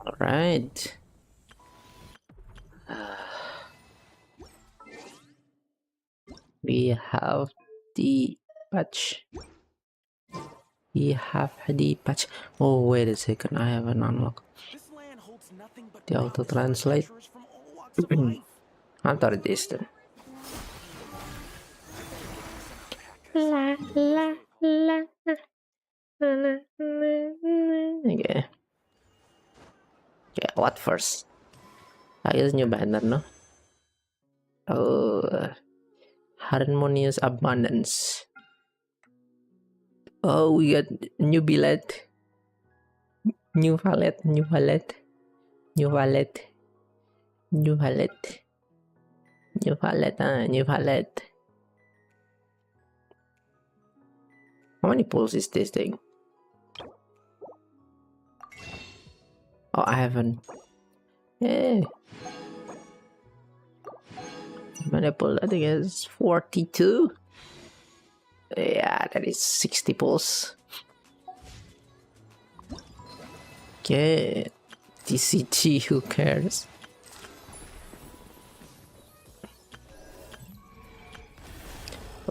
Alright. We have the patch. Oh, wait a second. I have an unlock. The auto translate. After this then. La la la. Okay. Yeah, what first? I guess new banner, no? Oh, harmonious abundance. Oh, we got new billet, new valet, new valet, new valet, new valet, new valet, new valet. How many pulls is this thing? Oh, I haven't. Hey. How many pulls? I think it's 42. Yeah, that is 60 pulls. Okay. TCG, who cares?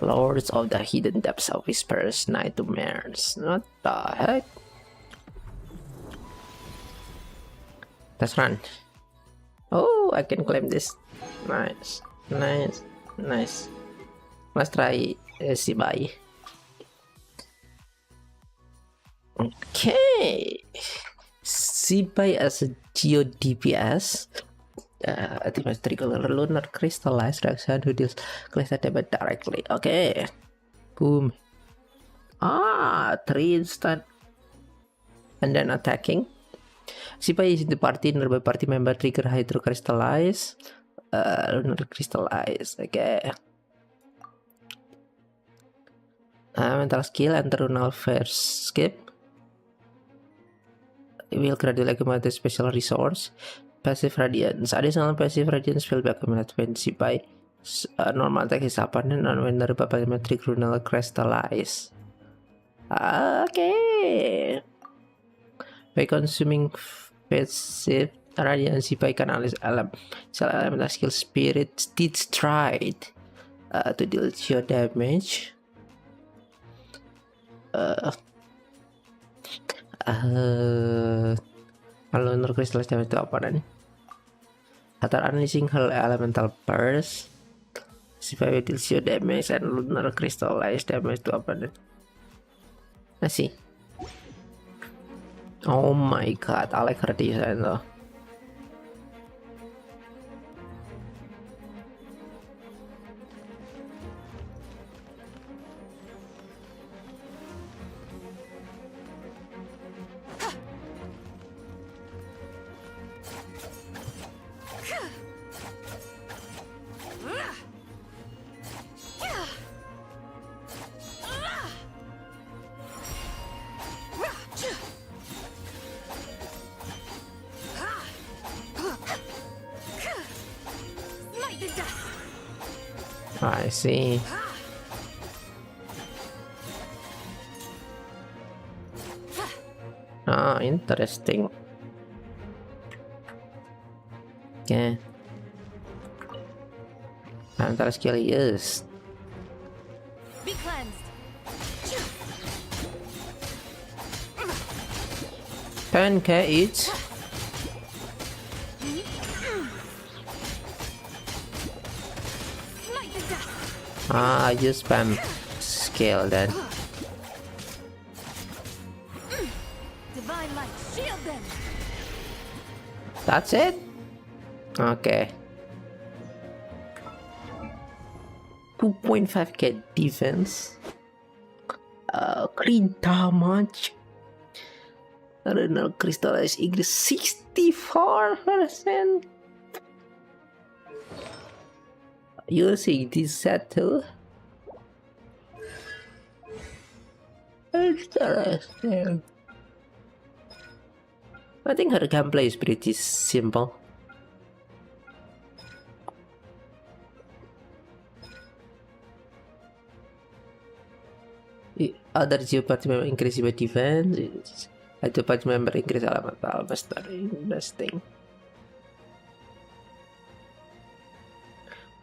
Lords of the Hidden Depths of Whispers, Nightmares. What the heck? Let's run. Oh, I can claim this. Nice, nice, nice. Let's try Zibai. Okay. Zibai as a Geo DPS. Ultimate trigger lunar crystallized reaction who deals crystal damage directly. Okay. Boom. 3 instant. And then attacking. Zibai is in the party, nearby party member trigger hydro crystallize. Lunar crystallize. Okay. Mental skill and runal first skip. It will gradually accumulate special resource. Passive Radiance. Additional passive Radiance will be accumulated when Zibai normal attack is abundant and when the parametric runal crystallize. Okay. By consuming passive Radiance, Zibai can analyze elemental skill Spirit Stitch Stride to deal your damage. Lunar crystallized damage to opponent. After unleashing her elemental burst, Zibai deals your damage and lunar crystallized damage to opponent. Let's see. Oh my god, I like her design though. I see. Interesting. Okay. Mental skill used. Be cleansed. 10k each. I just spam skill then. Divine light, shield them. That's it? Okay. 2.5k defense. Crit damage. Renal crystallized increase 64%. Using this set too. Interesting. I think her gameplay is pretty simple. The other Geo party member increase by defense. Add to patch member increase elemental mastery. Interesting.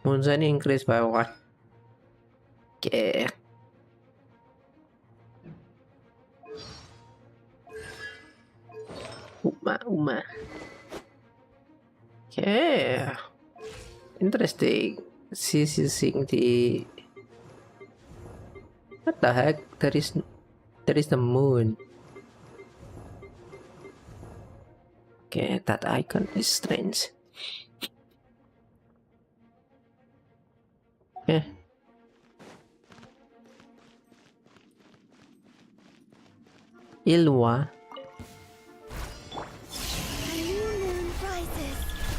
Moonshine increase by 1. Okay. Uma. Okay. Interesting. She's using the. What the heck? There is the moon. Okay, that icon is strange. Okay. Ilwa.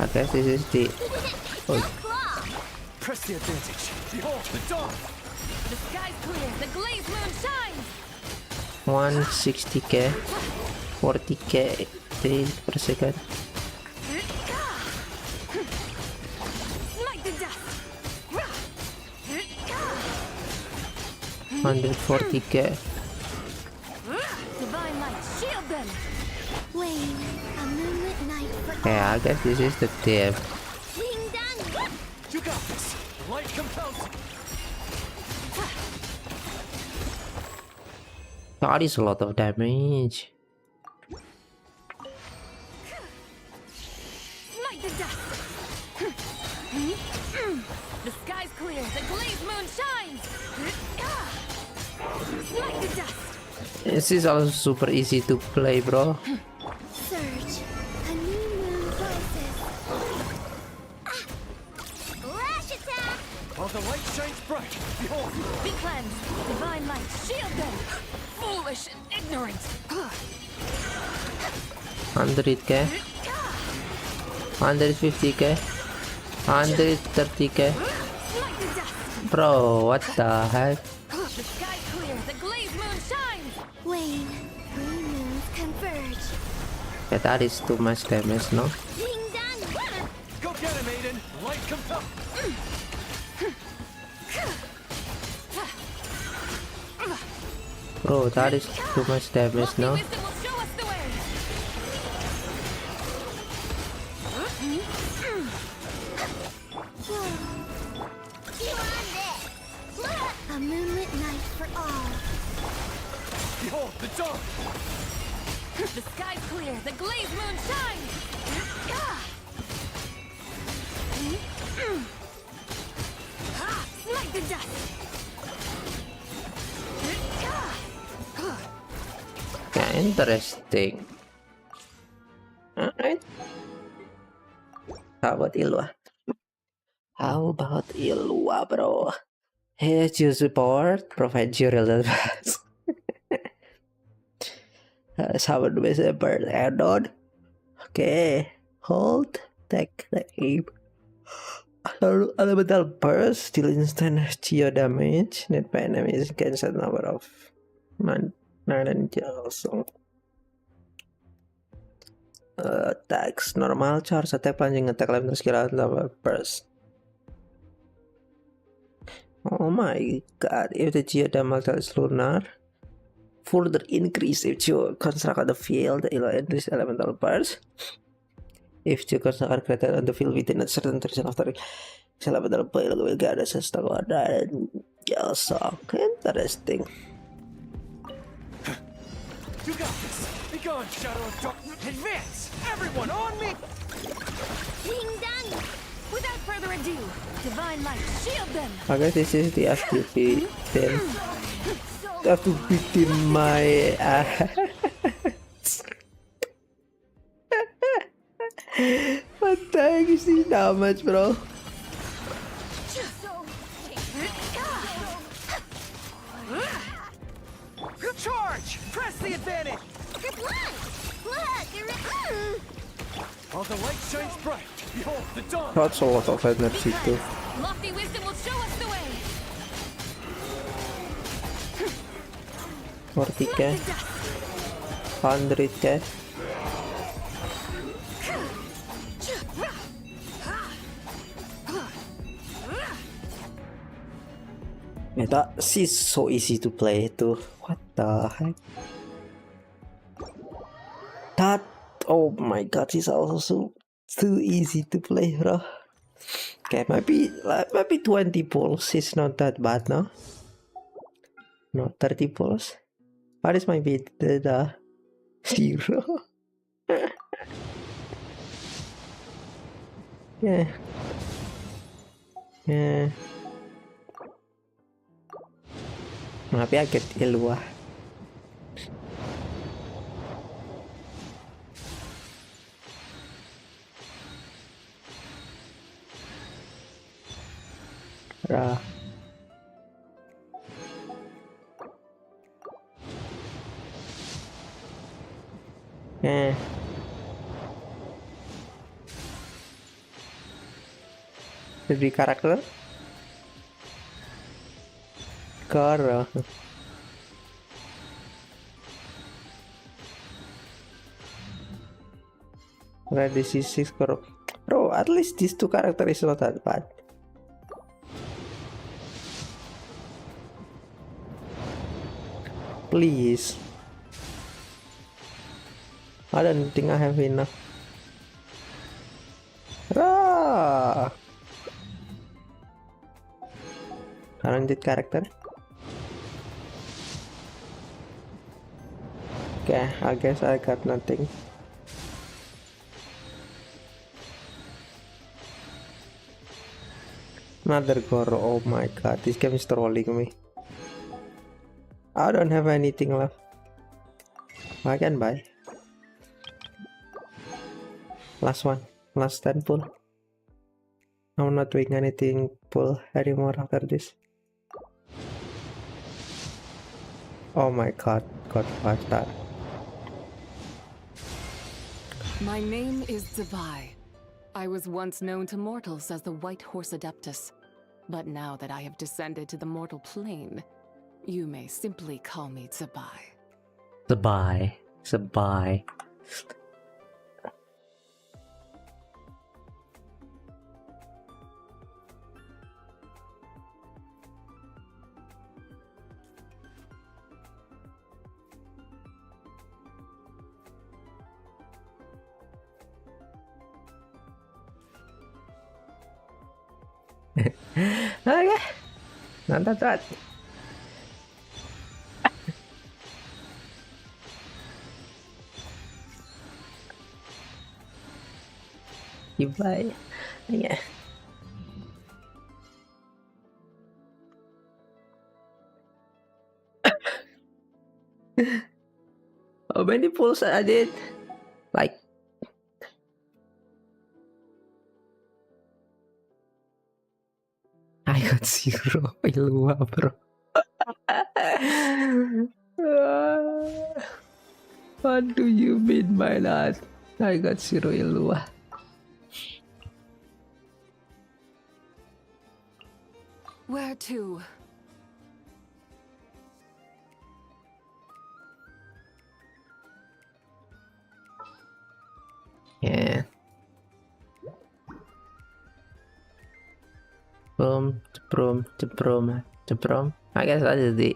Okay, this is the. Oh. Press the advantage. Behold the dawn. The sky's clear. The glazed moon shines. 160k, 40k days per second. Smite the dust. 140k. Divine light, shield them. Wayne, a moonlit night for Yeah, I guess this is the tip. Ding dong! You got this. The light compels you. That is a lot of damage. Smite the dust. The sky's clear. The glazed moon shines. Smite the dust. This is also super easy to play, bro. Surge, a new moon rises. Lash attack! While the light shines bright, behold. Be cleansed. Divine light, shield them. Foolish and ignorant. 100k, 150k, 130k. Smite the dust. Bro, what the heck? The sky's clear. The glazed moon shines. Wayne, three moons converge. Yeah, that is too much damage, no? Ding dong! Go get him, Aiden. The light compels. Bro, that is too much damage, no? Wisdom will show us the way. You on this! A moonlit night for all. Behold the dawn. The sky's clear. The glazed moon shines. Smite the dust. Yeah, interesting. Alright. How about Ilwa? How about Ilwa, bro? Hey, choose support, provide you real advice. Summon with a bird add-on. Okay, hold, take the aim. Elemental burst, deal instant geo damage. Net by enemy is cancel number of also. Attacks normal, charge attack, plunging attack, level skill level burst. Oh my god, if the geo damage is lunar, further increase if you construct on the field, increase elemental burst. If you construct are created on the field within a certain duration after elemental burst, will get a system or that. Yeah, so interesting. You got this. Be gone, Shadow of Darkness. Advance! Everyone on me! Ding dong! Without further ado, divine light, shield them. Okay, this is the FTP then. Have to beat in my what the heck is this damage, bro? Charge! Press the advantage! Good luck! Look! While the light shines bright, behold the dawn! That's a lot of energy too. Lofty wisdom will show us the way. 40k, 100k. Yeah, that is so easy to play too. What the heck? That, oh my god, he's also too easy to play, bro. Okay, maybe 20 pulls is not that bad, no? No, 30 pulls. What is my bid? The 0. Yeah. Yeah. Tapi agak ilwah. Rah. Eh. Jadi karakter? Kara. Red D6 Karo. Bro, at least these two characters is not that bad. Please. I don't think I have enough. Rah. Talented character. Okay, I guess I got nothing. Another Goro, oh my god, this game is trolling me. I don't have anything left. I can buy. Last one, last 10 pull. I'm not doing anything pull anymore after this. Oh my god, got 5-star. My name is Zibai. I was once known to mortals as the White Horse Adeptus, but now that I have descended to the mortal plane, you may simply call me Zibai. Zibai. Zibai. Okay, not that bad. You buy, yeah. How many pulls I did? Like, I got 0. Ilua, bro. What do you mean by that? I got 0 Ilua. Where to? Yeah. Boom, boom. I guess that is the.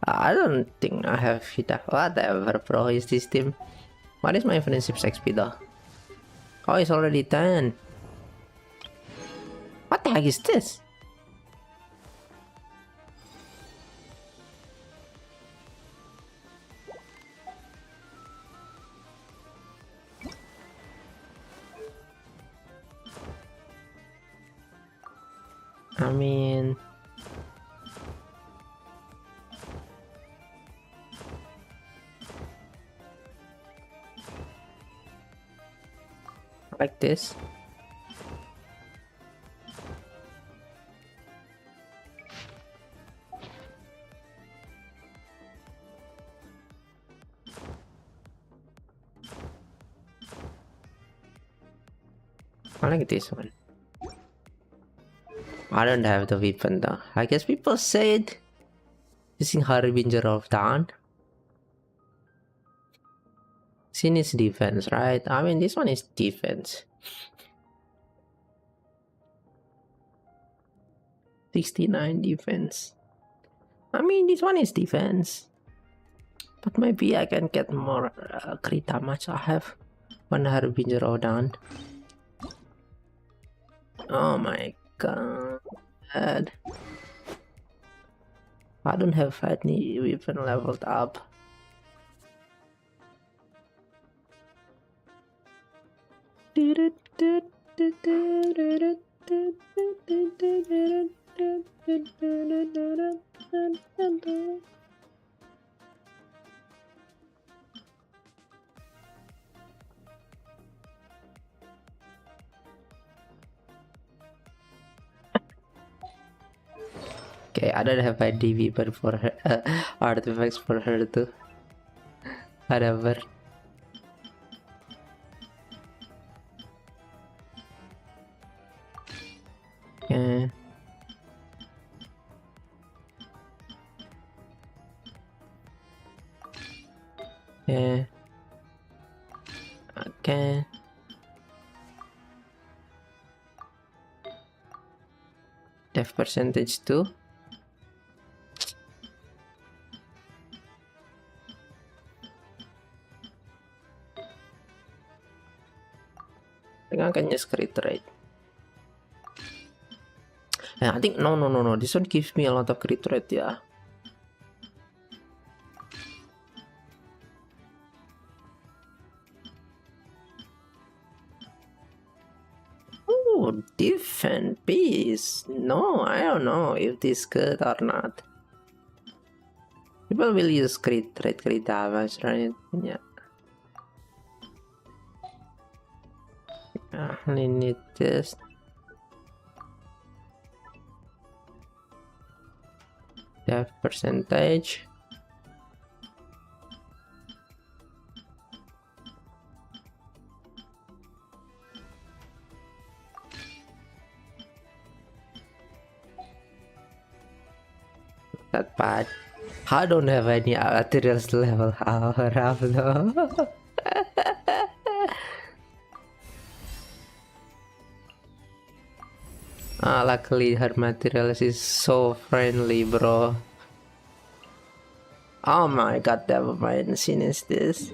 I don't think I have enough. Whatever, bro. Is this team? What is my friendship's XP though? Oh, it's already 10. What the heck is this? I mean, like this. I like this one. I don't have the weapon though. I guess people said using Harbinger of Dawn. Sin is defense, right? I mean, this one is defense. 69 defense. I mean, this one is defense. But maybe I can get more crit damage. I have one harbinger down. Oh my god. I don't have any weapon leveled up. Okay, I don't have any weapon for her, artifacts for her too. Whatever. Okay. Yeah. Okay. Death percentage too. I think I can just crit rate. Yeah, I think no. This one gives me a lot of crit rate, yeah. Oh, defend beast. No, I don't know if this good or not. People will use crit rate, crit damage, right? Yeah. I only need this. Death percentage. Not bad. I don't have any materials level up though. Luckily her materials is so friendly, bro. Oh my god, never mind. Is this?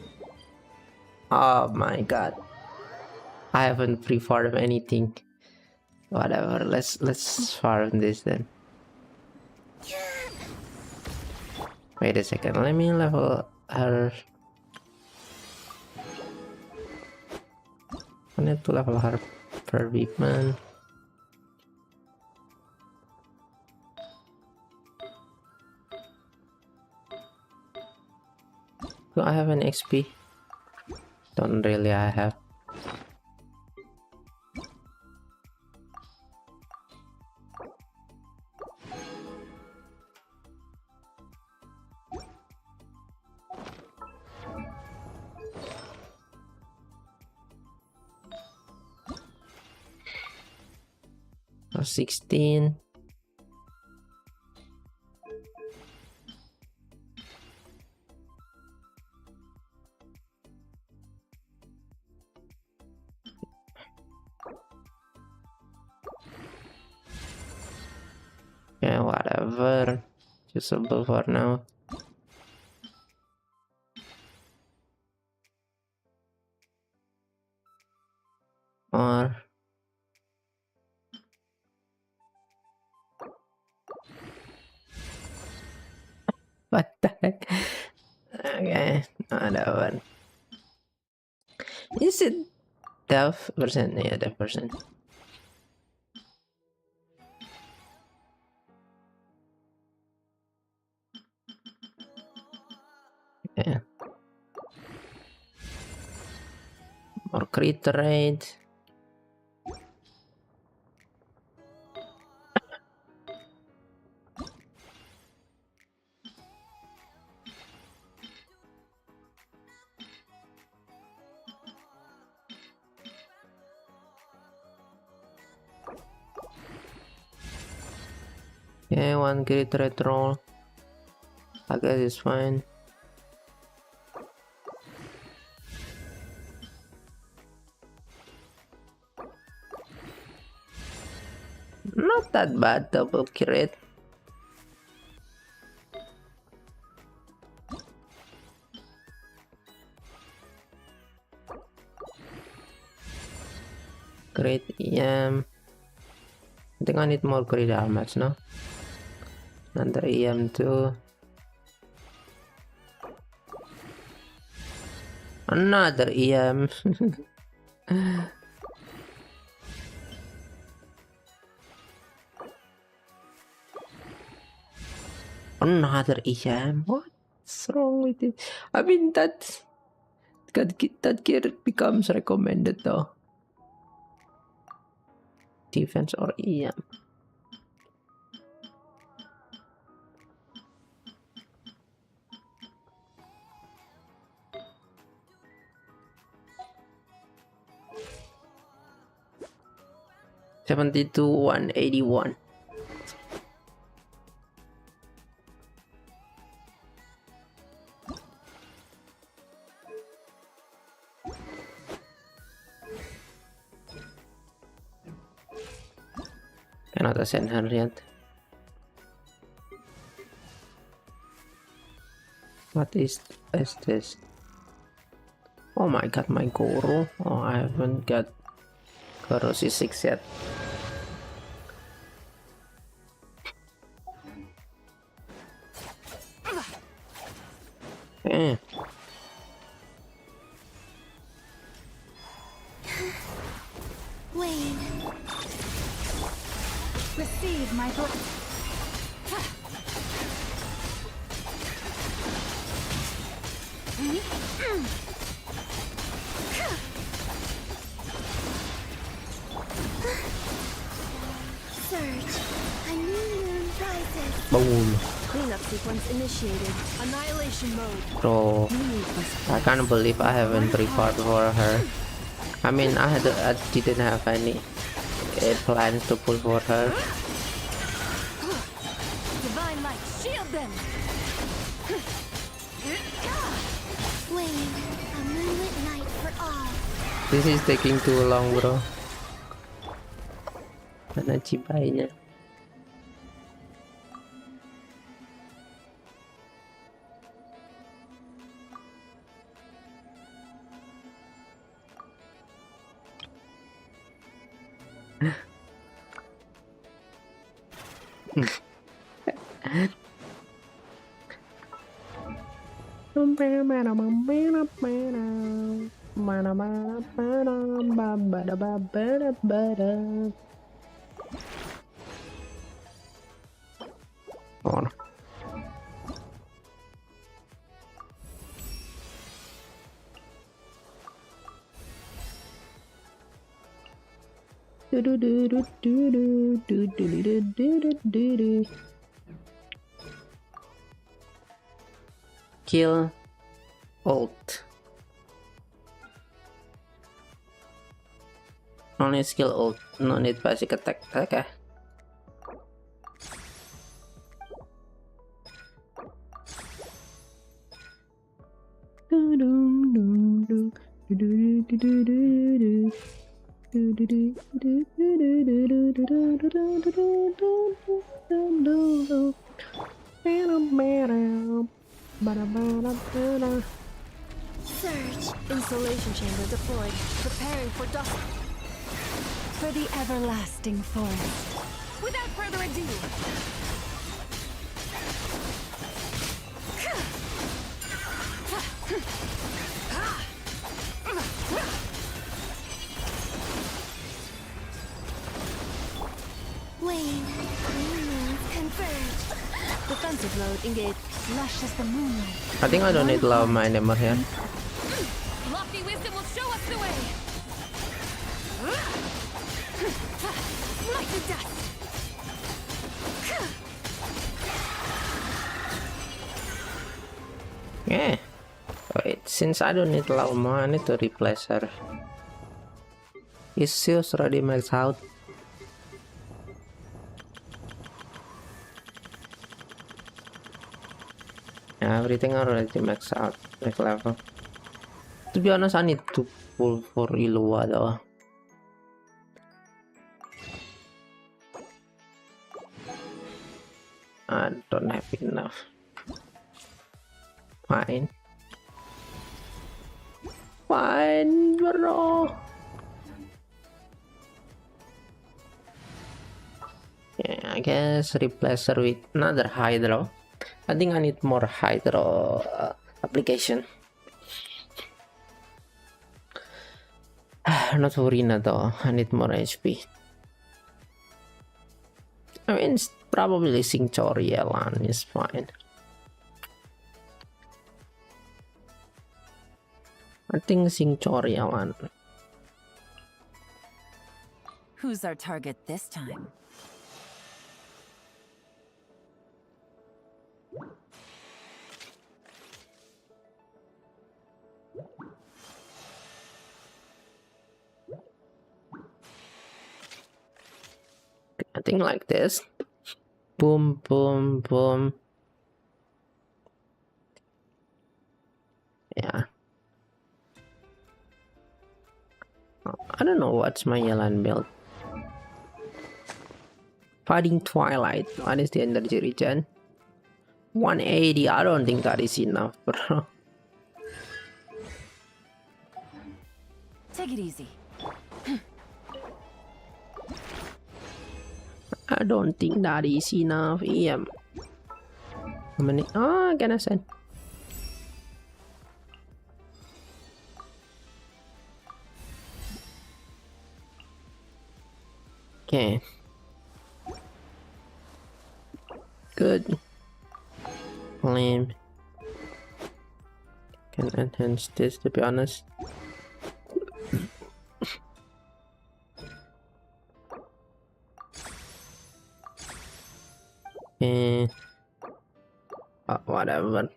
Oh my god. I haven't pre-farmed anything. Whatever, let's farm this then. Wait a second, let me level her. I need to level her per weapon. Do I have an XP? Don't really, I have. Oh, 16. Yeah, whatever. Usable for now. Or what the heck? Okay, whatever. Is it death percent? Yeah, death percent. Yeah. More crit rate. Yeah, one crit rate roll. I guess it's fine. Not that bad, double crit. Great EM. I think I need more crit damage, no? Another EM too. Another EM. Another EM. What's wrong with it? I mean that gear becomes recommended though. Defense or EM. $72, $181. Cannot ascend her yet. What is this? Oh my god, my Goro. Oh, I haven't got Goro C6 yet. Eh. Wayne. Receive my blessing. Surge. A new moon rises. Boom. Cleanup sequence initiated. Annihilation mode. Bro, I can't believe I haven't prepared for her. I mean, I didn't have any plans to pull for her. Divine light, shield them. Wayne. A moonlit night for all. This is taking too long, bro. Mana Zibainya? Oh. Kill ult. Only skill ult, no need basic attack. Okay. Surge. Insulation chamber deployed. Preparing for dusk. For the everlasting forest. Without further ado. Wayne. New moons converge. Defensive mode engaged. Lush as the moonlight. I think I don't need love mine anymore here. Lofty wisdom will show us the way. Mighty dust. Yeah. Wait, since I don't need love more, I need to replace her. Is she already maxed out? Yeah, everything already maxed out, like level. To be honest, I need to pull for Ilua though. I don't have enough. Fine. Fine, bro. Yeah, I guess replace her with another Hydro. I think I need more Hydro application. Not Furina though, I need more HP. I mean, it's probably Cinctorielan is fine. I think Cinctorielan. Who's our target this time? I think like this. Boom, boom, boom. Yeah. I don't know what's my Yelan build. Fighting Twilight. What is the energy regen? 180. I don't think that is enough, bro. Take it easy. I don't think that is enough. EM. How many? Oh, I can send. Okay. Good. Flame. Can enhance this, to be honest. Eh. Whatever.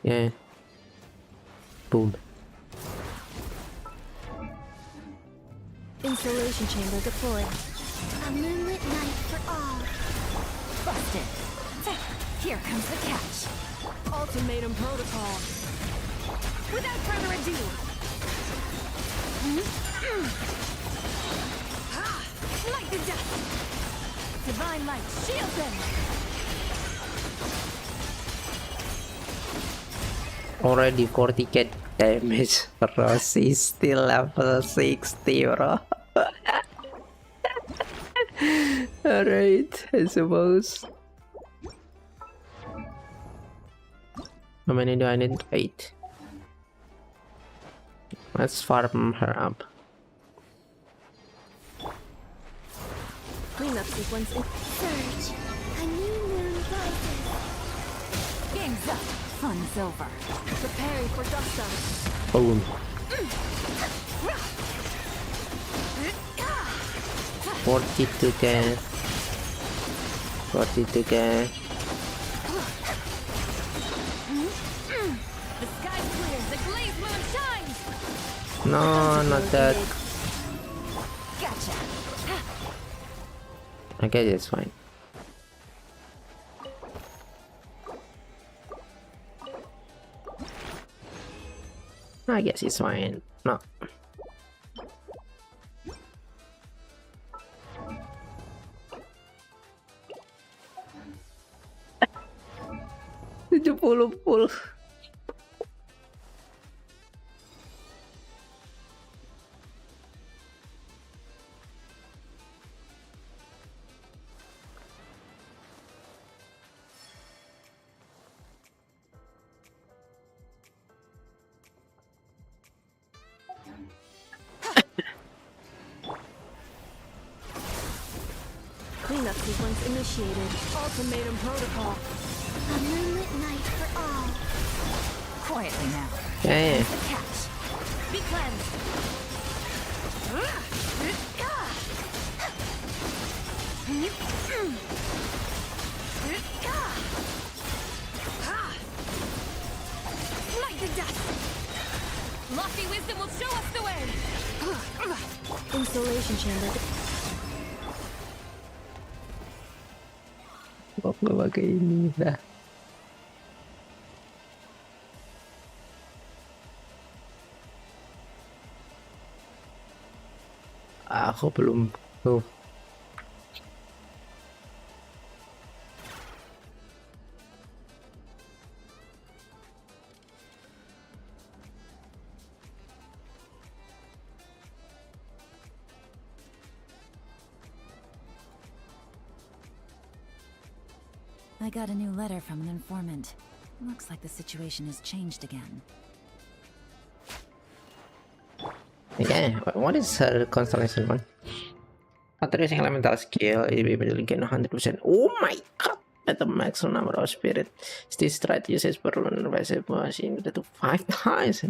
Yeah. Boom. Insulation chamber deployed. A moonlit night for all. Busted. Here comes the catch. Ultimatum protocol. Without further ado. Light the dust. Divine light, shield them. Already 40k damage, bro. She's still level 60, bro. Alright, I suppose. How many do I need? 8. Let's farm her up. Cleanup sequence in surge. A new moon rises. Game's up. Fun's over. Preparing for dust up. Boom. 42k. 42k. The sky's clear. The glazed moon shines. No, not that. Gotcha. Okay, it's fine. I guess it's fine. No. Full. Cleanup sequence initiated. Ultimatum protocol. A moonlit night for all. Quietly now. Yeah. The catch. Be cleansed. Light the dust. Lofty wisdom will show us the way. Insulation chamber. Kok nggak pakai ini dah. Aku belum tuh. I got a new letter from an informant. Looks like the situation has changed again. Okay, what is her constellation one? After using elemental skill, it will gain 100%. Oh my god! At the maximum number of spirit. This stride uses per lunar basic machine to 5 times.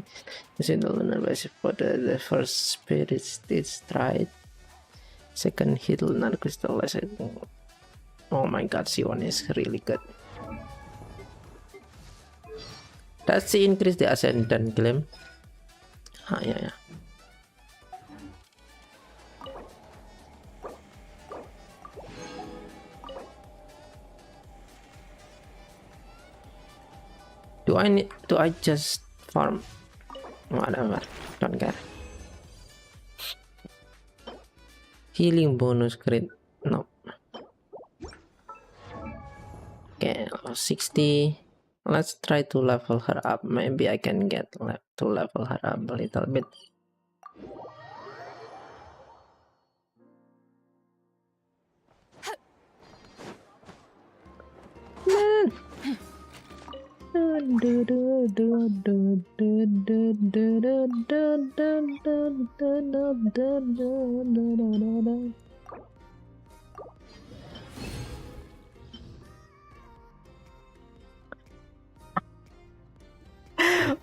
Using the lunar basic for the first spirit stage stride. Second hit lunar crystal. Oh my god, C1 is really good. Does she increase the ascendant claim? Ah, yeah. Do I just farm? Whatever, don't care. Healing bonus crit, no. Okay, 60. Let's try to level her up. Maybe I can get to level her up a little bit.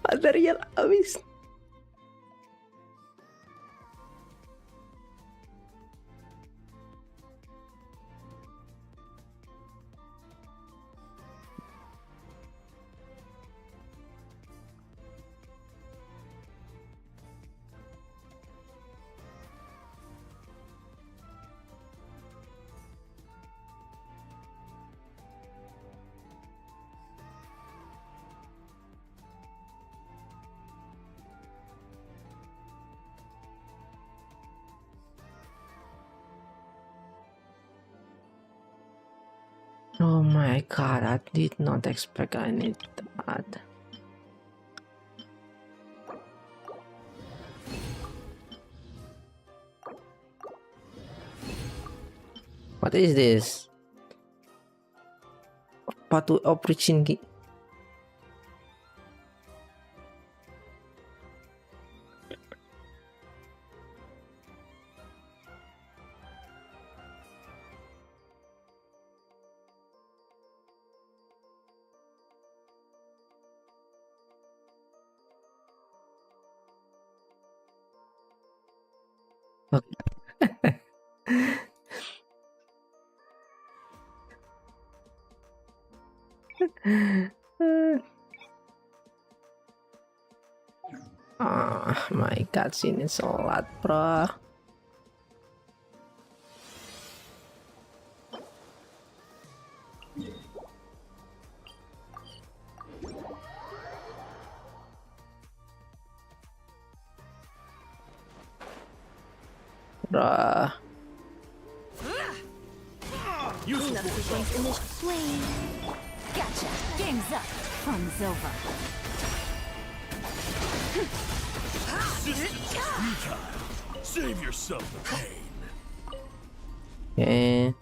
Material habis. Oh my god, I did not expect I need that. What is this? Patu opportunity. Oh my god, sini sholat, bro. Bruh. Gotcha. Game's up. Fun's over. Save yourself the pain. Okay.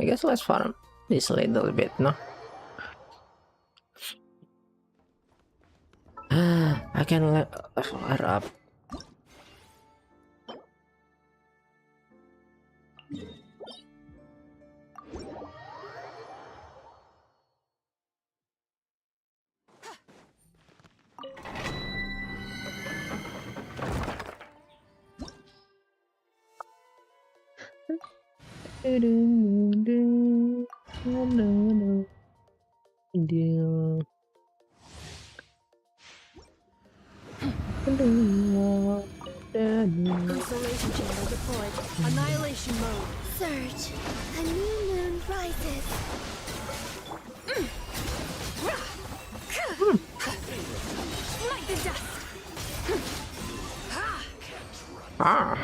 I guess let's farm this a little bit, no? I can level her up. Constellation chamber deployed. Annihilation mode. Surge. A new moon rises. Smite the dust. Ah.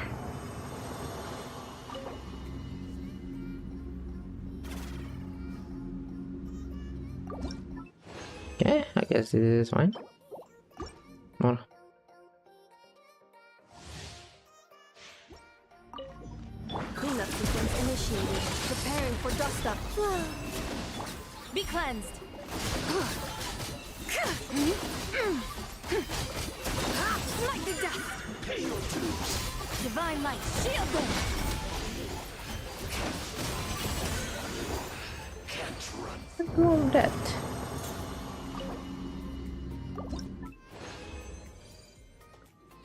Okay, I guess this is fine. More. Cleanup sequence Defense initiated. Preparing for dust up. Be cleansed. Smite the dust. Divine light, shield them. What's wrong with that?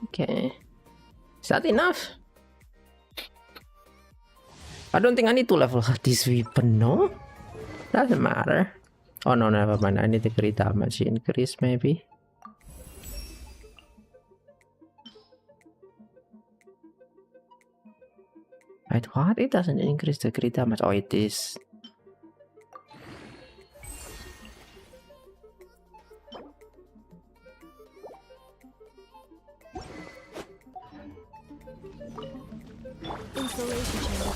Okay. Is that enough? I don't think I need to level this weapon, no? Doesn't matter. Oh no, never mind. I need the crit damage increase, maybe. Wait, what? It doesn't increase the crit damage. Oh, it is. Installation chamber.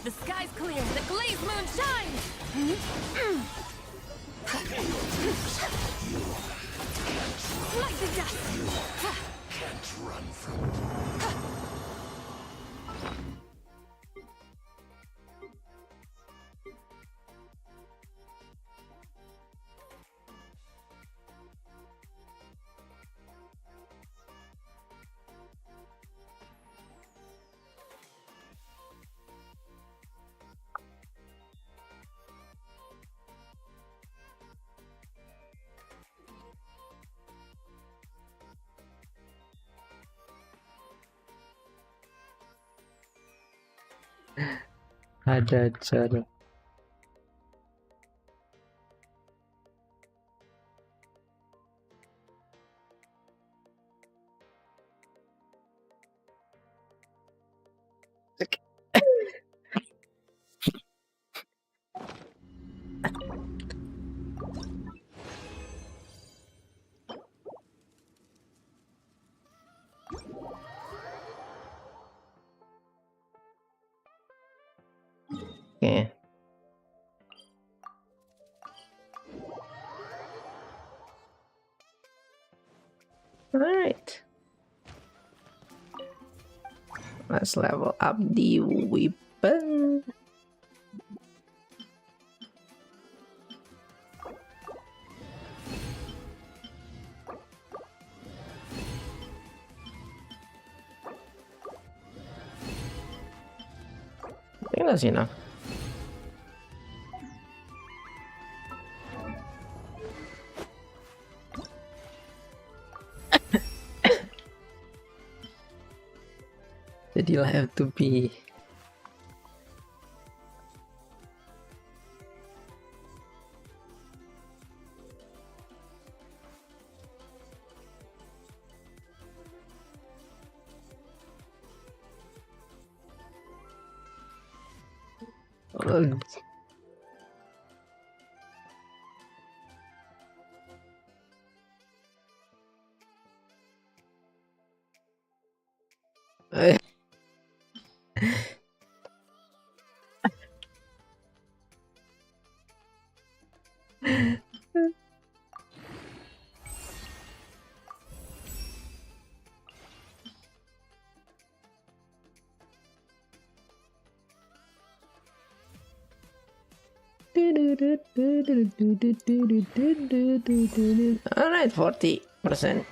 The sky's clear. The glazed moon shines. Smite the dust. Can't run from it. Ada cara. Okay. Alright. Let's level up the weapon. I think that's enough. Jadi have to be Alright, 40%.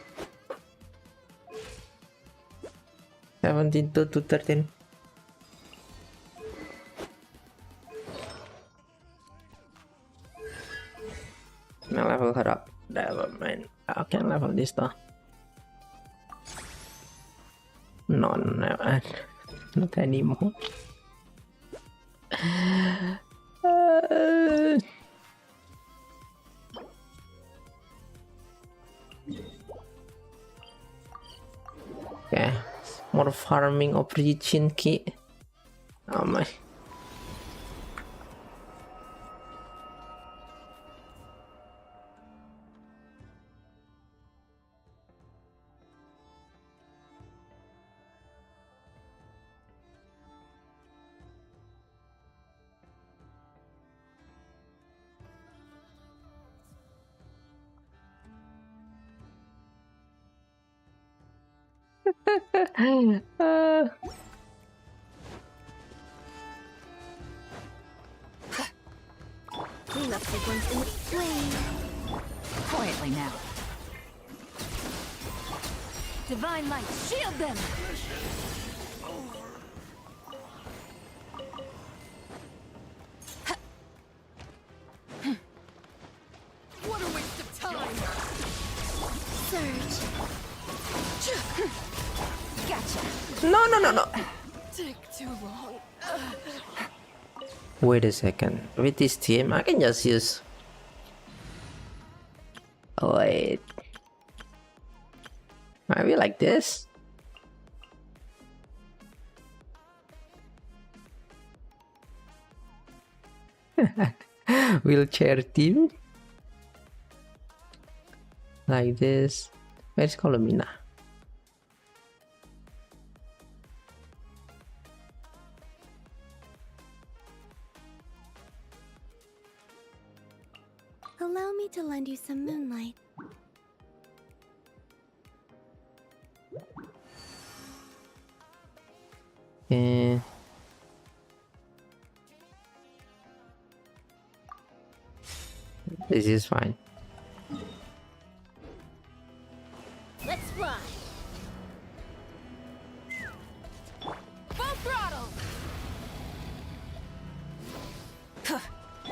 17 to 13. Now level her up. Never mind. I can level this though. No, never. Not anymore. Okay, more farming origin key. Oh my. Clean up the ones in the flame. Quietly now. Divine light, shield them! What a waste of time! Surge. Gotcha. No. Take too long. Wait a second. With this team, I can just use. Oh, wait. Maybe like this. Wheelchair team. Like this. Where's Colomina? Allow me to lend you some moonlight. Eh. This is fine. Let's fly. Full throttle!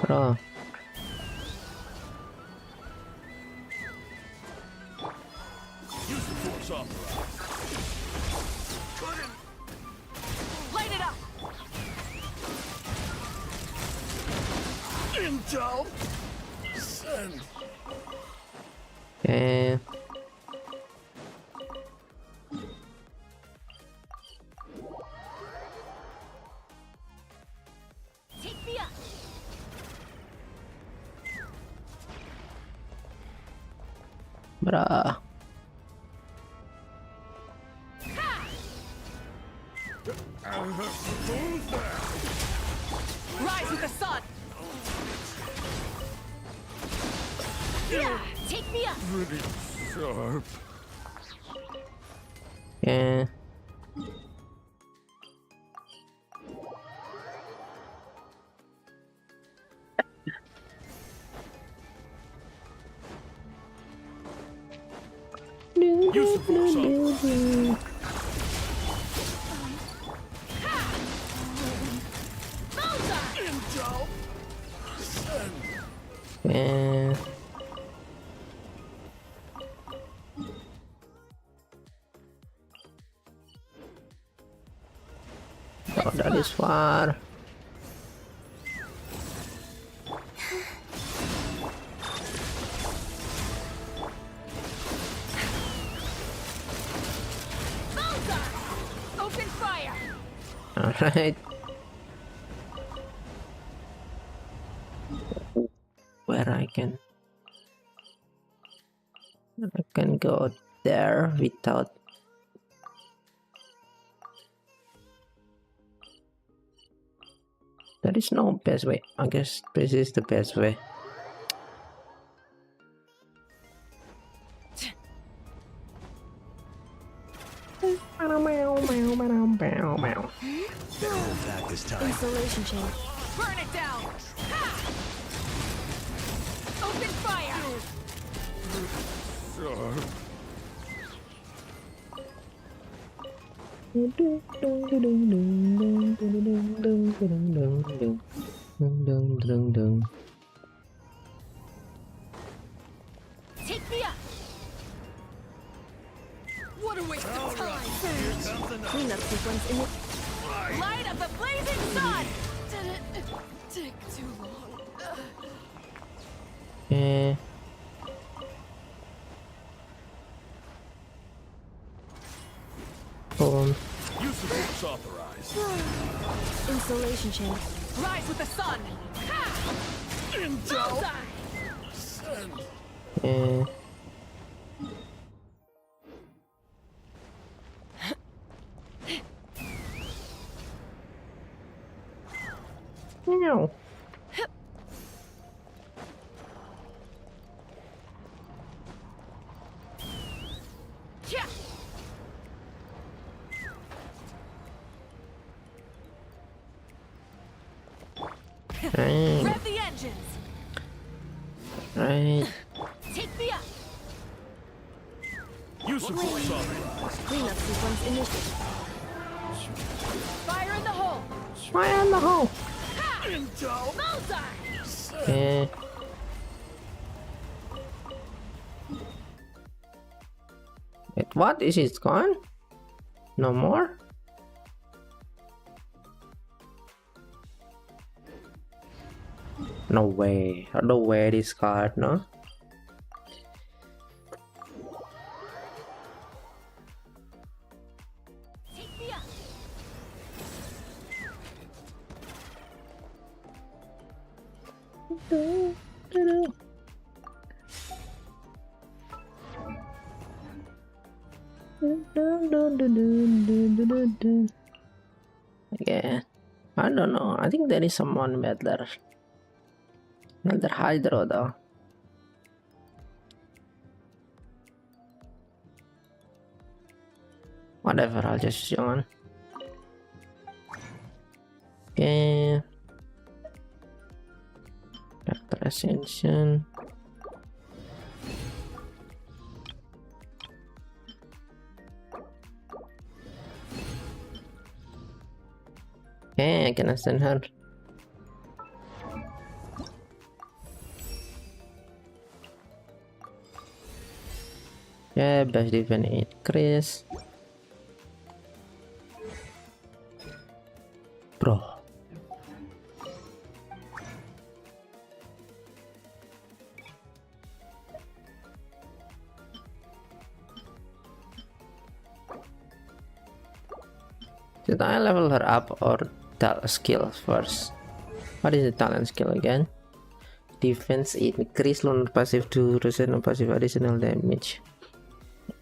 Bro. Use the force authorized. Light it up! Intel. Send. Okay. Take me up. Bruh. Who's there? Rise with the sun! Yeah, take me up. Pretty sharp. Yeah. Use the force authorized. Intel. Send. Yeah. Oh, that is far. Open fire! Alright. Where I can go there without there is no best way. I guess this is the best way. Back this time. Insulation chain. Burn it down! Ha! Open fire! Sharp. Take me up. What a waste of time! Clean up sequence in the Light of the blazing sun! Did it take too long? Eh. Boom. Use the force authorized. insulation chain. Rise with the sun! Ha! Intel. Send. Eh. Meow. Yeah. Right. Rev the engines. Right. Take me up. Use some force Cleanup sequence initiated. Fire in the hole. Fire in the hole. Bullseye. Okay. Wait, what? Is it gone? No more? No way. I don't know where this card, no? Take me up. Yeah, I don't know. I think there is someone better. Another Hydro though. Whatever, I'll just use one. Okay. After Ascension. Okay, I can ascend her. Yeah, best defense increase. Bro. Should I level her up or skill first? What is the talent skill again? Defense increase, lunar passive 2%, passive additional damage.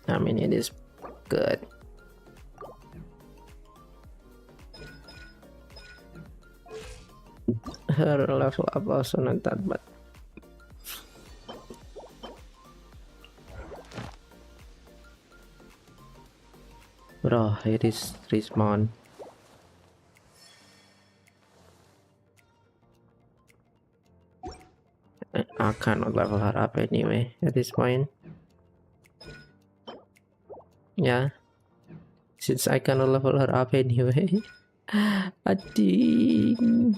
I mean, it is good. Her level up also not that bad. Bro, it is respawn. I cannot level her up anyway at this point. Yeah, since I cannot level her up anyway. I think.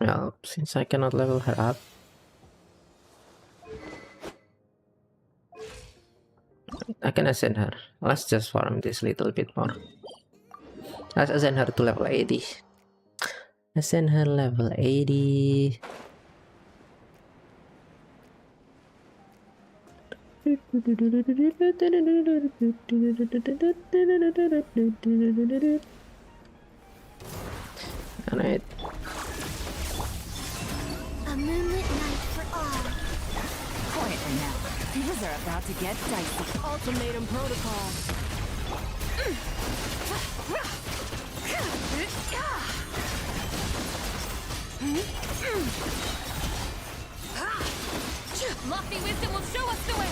Well, since I cannot level her up, I can ascend her. Let's just farm this little bit more. Let's ascend her to level 80. Ascend her level 80. Alright. A moonlit night for all. Quietly now. Things are about to get dicey. Ultimatum protocol. Lofty wisdom will show us the way.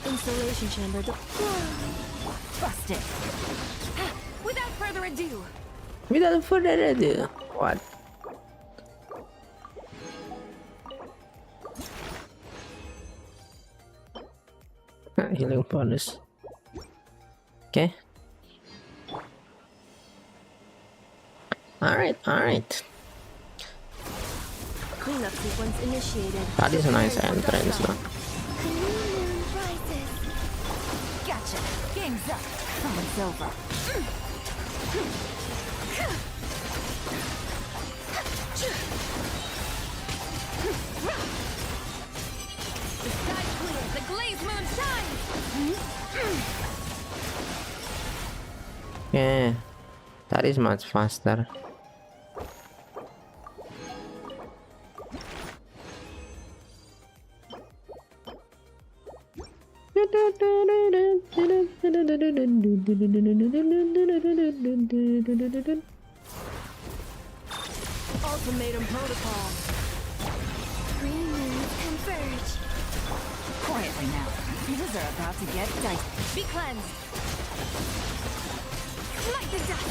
Installation chamber Busted. Without further ado, Without further ado, what? Healing bonus. Okay. Alright. cleanup sequence initiated. That is a nice entrance though. The new moon rises. Gotcha. Game's up. Fun over. The sky clear, the glazed moon shines. Yeah, that is much faster. Ultimatum protocol. Three moons converge. Quietly now. These are about to get dicey. Be cleansed. Light the dust.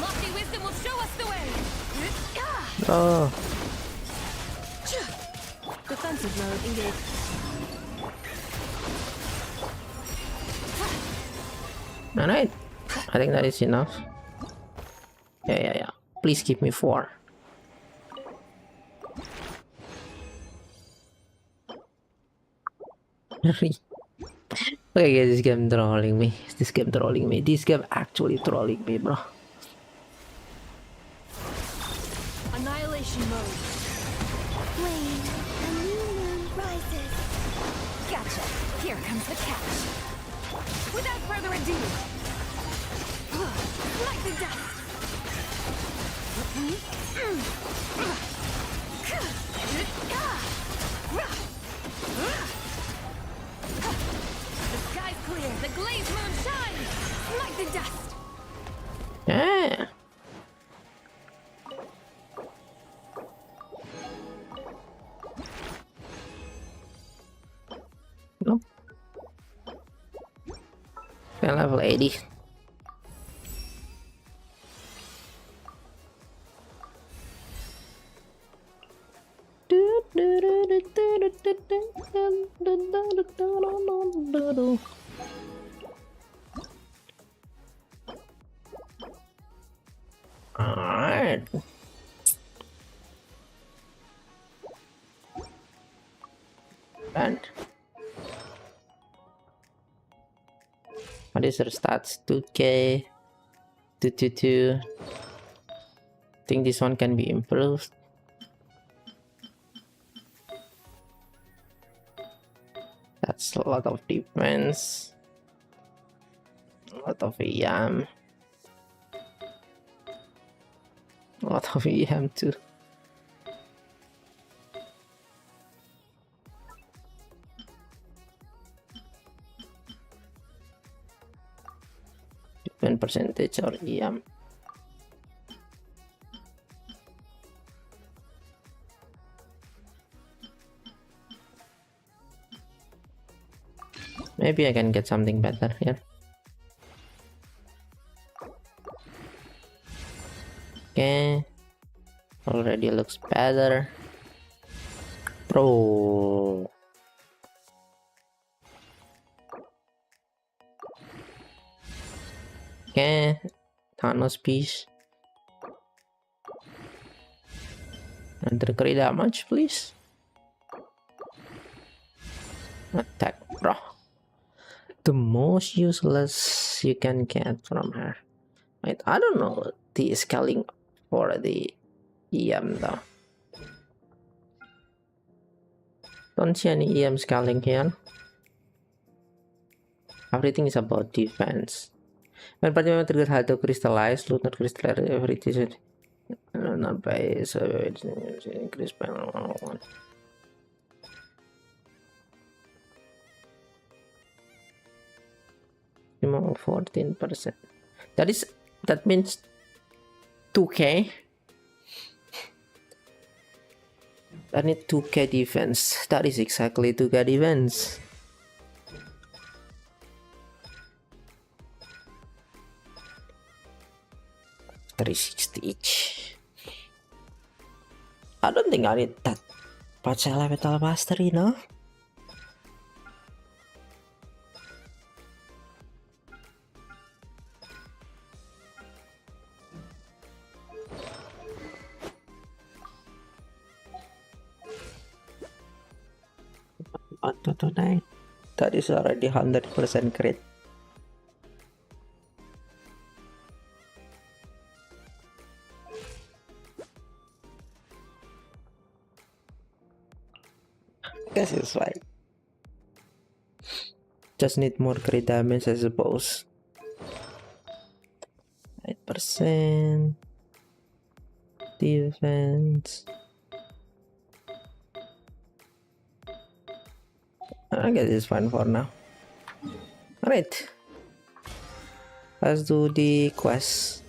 Lofty wisdom will show us the way. Oh, Defensive mode engaged. alright. I think that is enough. Yeah. Please give me 4. Okay guys, this game trolling me. This game trolling me. This game actually trolling me, bro. Annihilation mode. Flame, a new moon rises. Gotcha. Here comes the catch. Without further ado. Light the dust. The sky's clear. The glazed moon shines. Light the dust. Yeah. Nope. Okay, level 80. Alright. And what is her stats? 2k, 222. I think this one can be improved. That's a lot of defense, a lot of EM, a lot of EM too. Defense percentage or EM. Maybe I can get something better here. Okay, already looks better. Bro. Okay, Thanos piece. Enter crit damage, please. Attack, bro. The most useless you can get from her. Wait, I don't know the scaling for the EM though. Don't see any EM scaling here. Everything is about defense. When party member trigger hard to crystallize, loot not crystallize everything. Not by so it's increase by 1. 14%. That means 2k. I need 2k defense. That is exactly 2k defense. $360 each. I don't think I need that much elemental mastery, no? $1,229. That is already 100% crit. Guess it's fine. Just need more crit damage, I suppose. 8% defense. I guess it's fine for now. Alright, let's do the quest.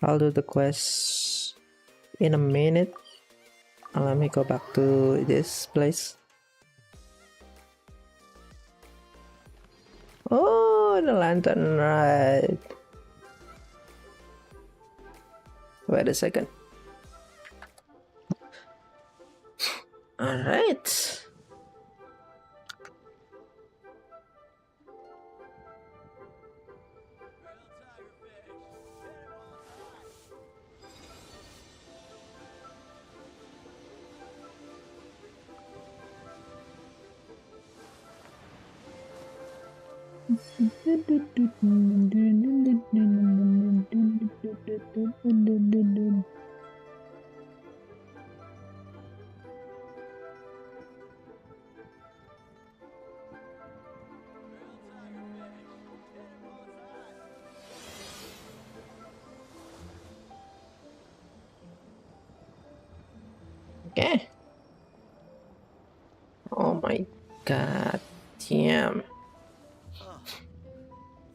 I'll do the quest in a minute. Let me go back to this place. Oh, the lantern, right. Wait a second. Alright. Okay. Oh my god. Damn. Oh,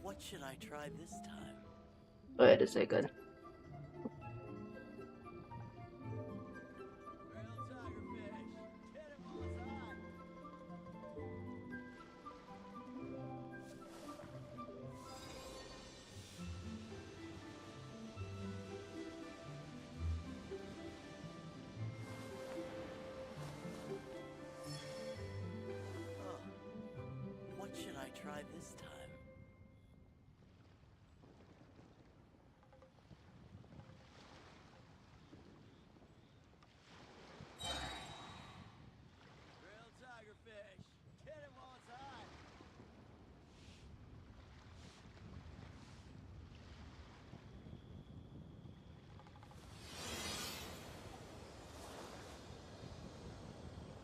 what should I try this time? Wait a second. Oh, what should I try this time? Grilled tigerfish. Hit him while it's hot. Grilled tigerfish.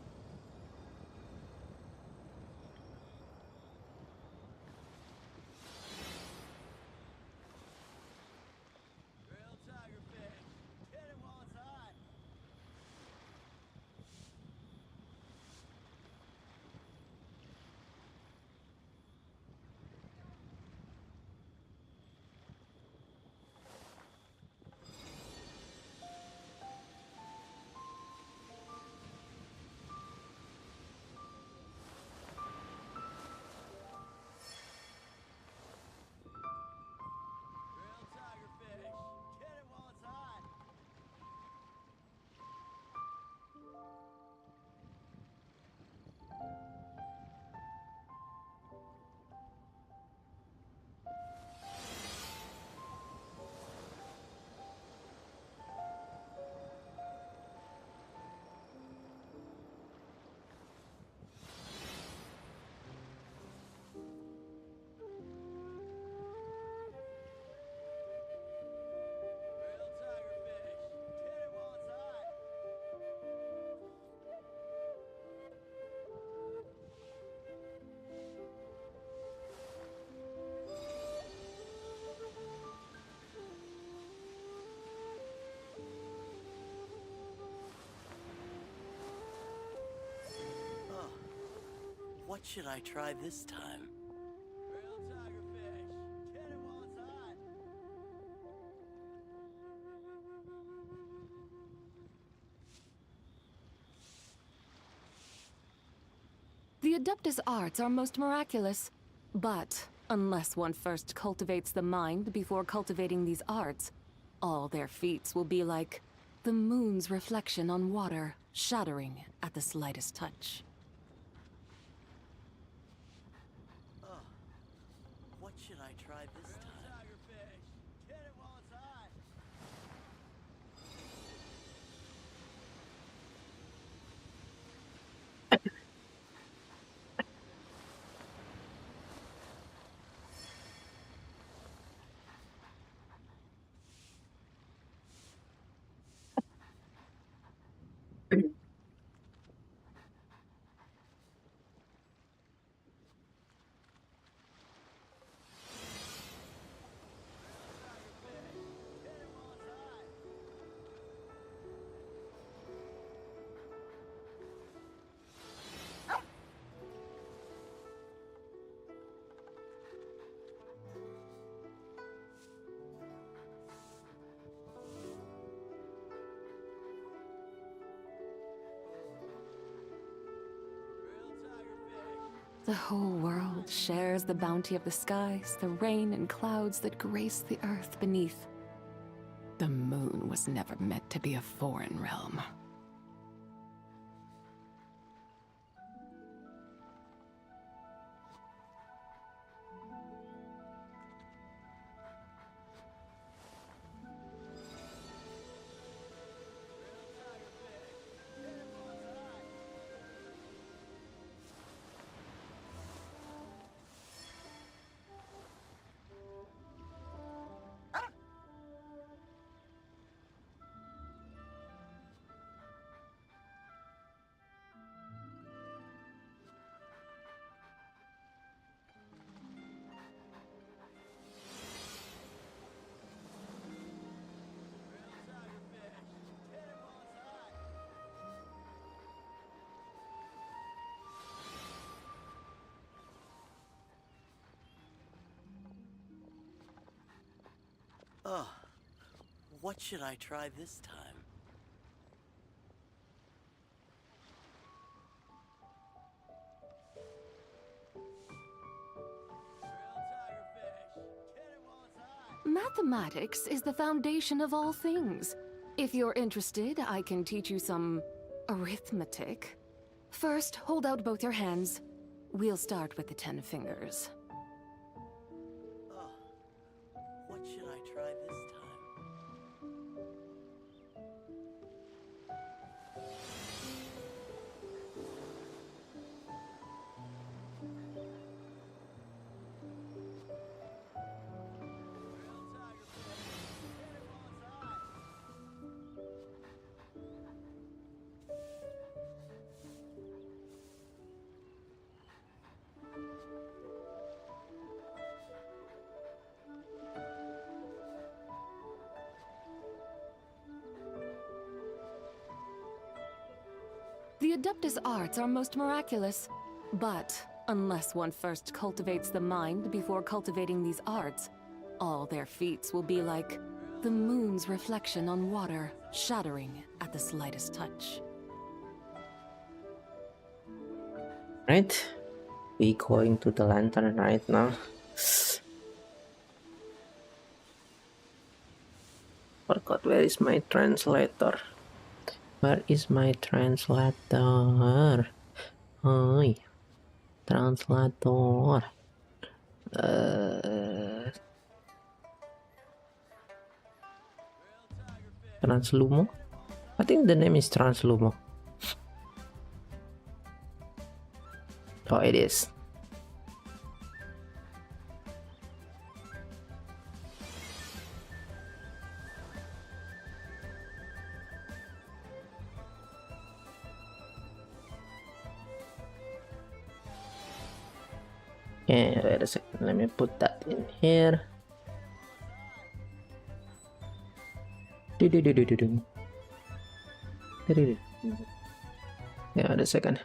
Hit him while it's hot. Grilled tigerfish. Hit him while it's hot. Grilled tigerfish. Hit him while it's hot. Oh, what should I try this time? Grilled tigerfish. Hit him while it's hot. The Adeptus arts are most miraculous. But unless one first cultivates the mind before cultivating these arts, all their feats will be like the moon's reflection on water, shattering at the slightest touch. Oh, what should I try this time? Tigerfish. Hit him while it's hot. The whole world shares the bounty of the skies, the rain and clouds that grace the earth beneath. The moon was never meant to be a foreign realm. Oh, what should I try this time? Mathematics is the foundation of all things. If you're interested, I can teach you some arithmetic. First, hold out both your hands. We'll start with the 10 fingers. Oh, what should I try this time? The Adeptus arts are most miraculous, but unless one first cultivates the mind before cultivating these arts, all their feats will be like the moon's reflection on water, shattering at the slightest touch. Right, we going to the lantern right now. Forgot where is my translator. Where is my translator? Hi, translator. Translumo? I think the name is Translumo. Oh, it is. Okay, wait a second. Let me put that in here. Yeah, wait a second.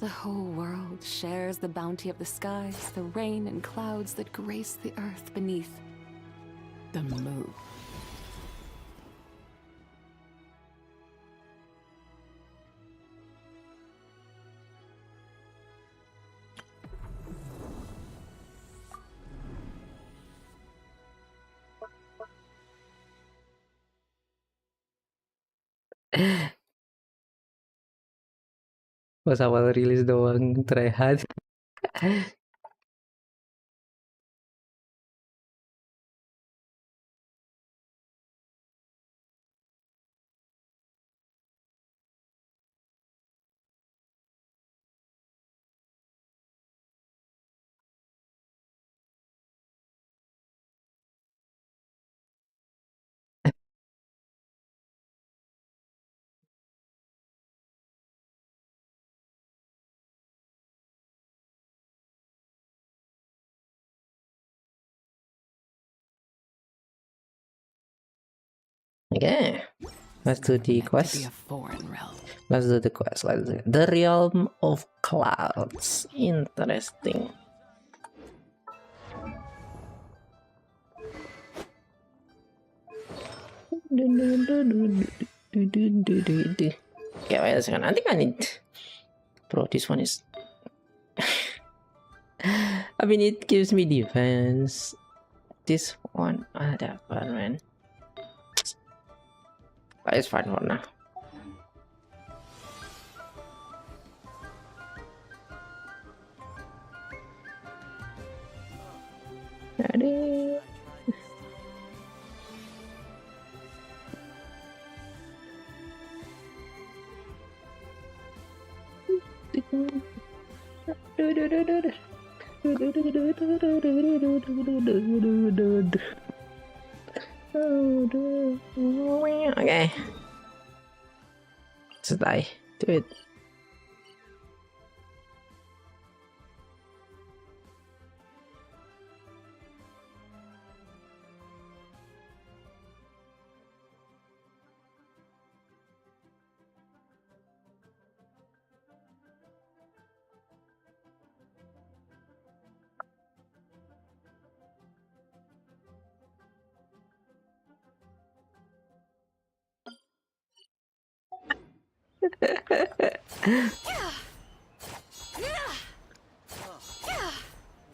The whole world shares the bounty of the skies, the rain and clouds that grace the earth beneath. The moon. Pas awal rilis doang tryhard. Okay, let's do the Meant to be quest. a foreign realm. Let's do the quest. Let's do it. The Realm of Clouds. Interesting. Okay, wait a second. I think I need. Bro, this one is. I mean, it gives me defense. This one, that one, man. But it's fine for now. Ready? Okay. Let's die. Do it.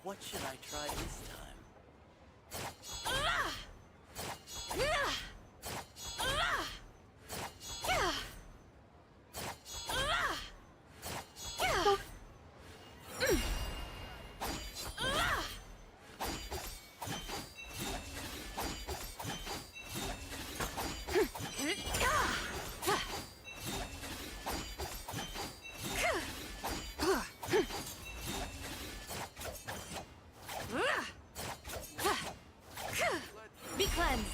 What should I try this time? Be cleansed.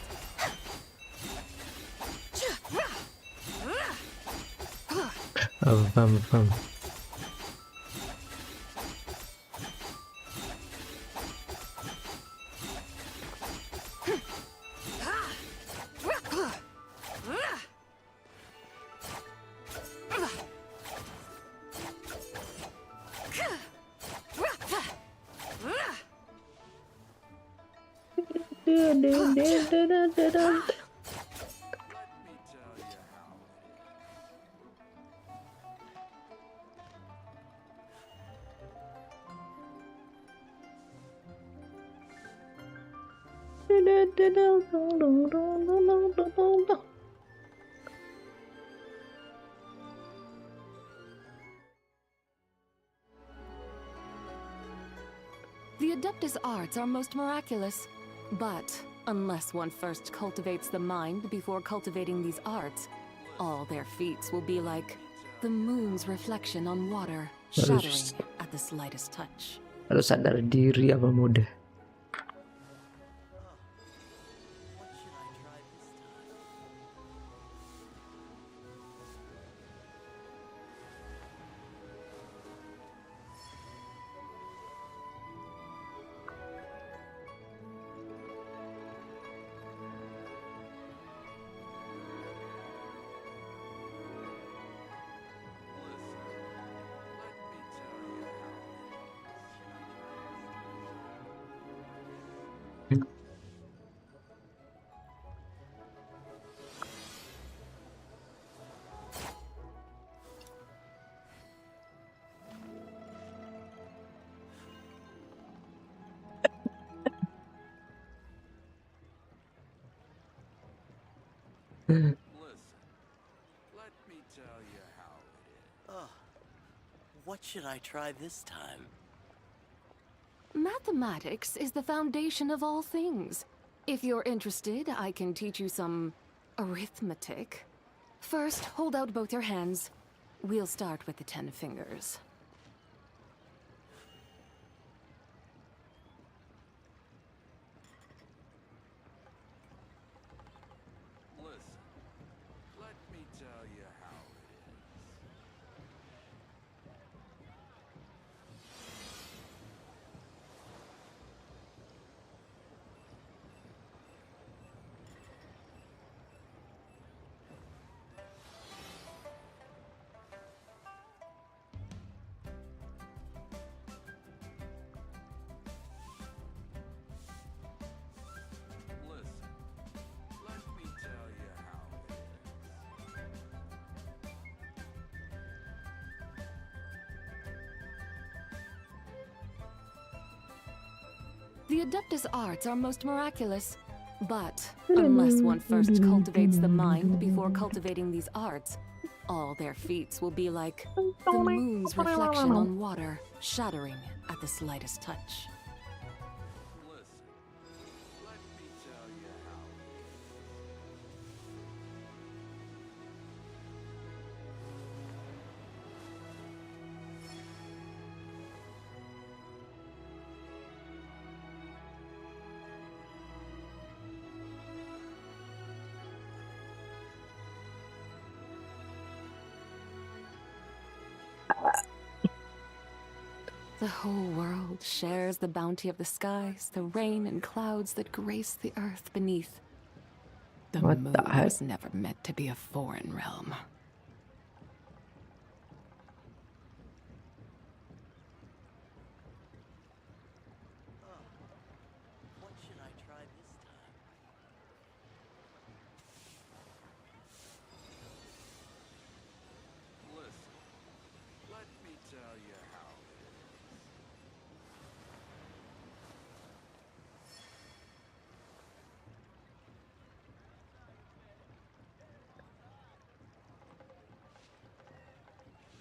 Paham. The Adeptus arts are most miraculous, but unless one first cultivates the mind before cultivating these arts, all their feats will be like the moon's reflection on water, shattering at the slightest touch. Harus sadar diri apa muda. What should I try this time? Listen, let me tell you how it is. What should I try this time? Mathematics is the foundation of all things. If you're interested, I can teach you some arithmetic. First, hold out both your hands. We'll start with the 10 fingers. Listen, let me tell you how it is. The Adeptus arts are most miraculous. But unless one first cultivates the mind before cultivating these arts, all their feats will be like the moon's reflection on water, shattering at the slightest touch. Listen, let me tell you how. The whole world shares the bounty of the skies, the rain and clouds that grace the earth beneath. The What moon the heck? was never meant to be a foreign realm. What should I try this time? Listen, let me tell you how it is.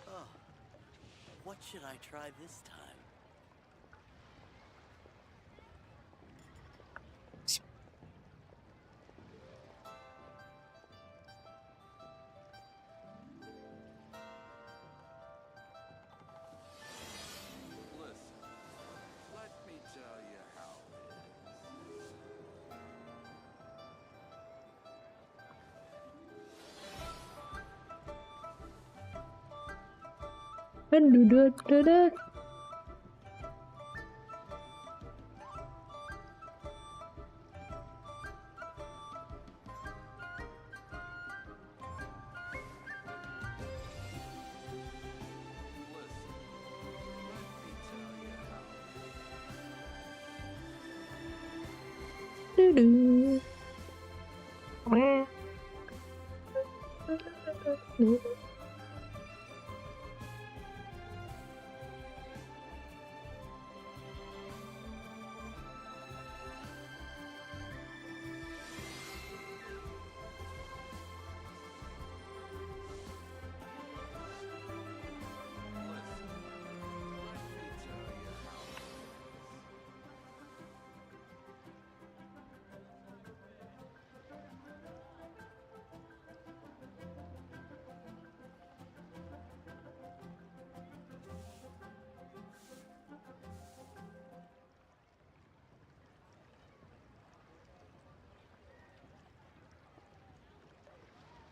Oh, what should I try this time? Listen, let me tell you how it is. Listen, let me tell you how it is.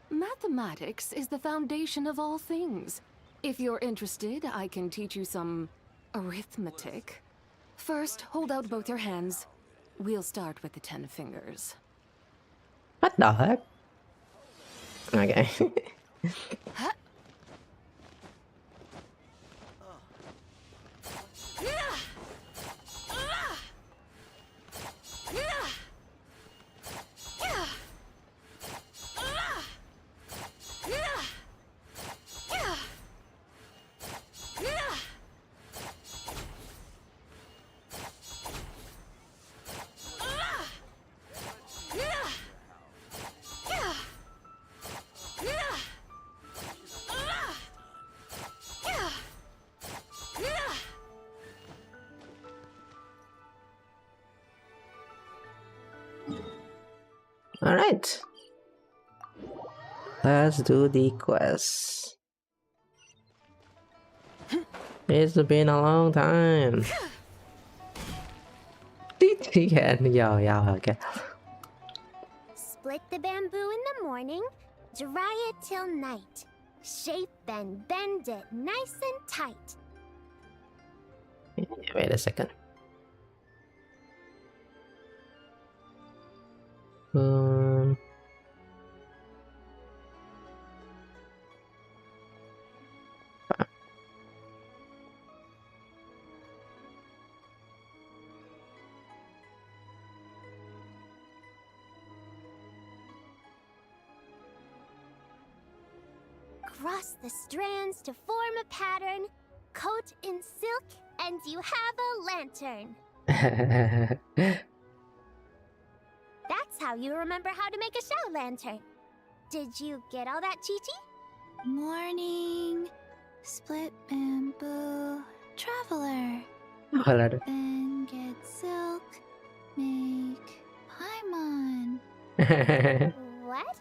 Mathematics is the foundation of all things. If you're interested, I can teach you some arithmetic. First, hold out both your hands. We'll start with the 10 fingers. What the heck? Okay. Alright. Let's do the quest. It's been a long time. Yeah, okay. Split the bamboo in the morning, dry it till night. Shape and bend it nice and tight. Wait a second. Cross the strands to form a pattern, coat in silk, and you have a lantern. That's how you remember how to make a shout lantern. Did you get all that, Chi-Chi? Morning, split bamboo, traveler. Wala na. Then get silk, make paimon. What?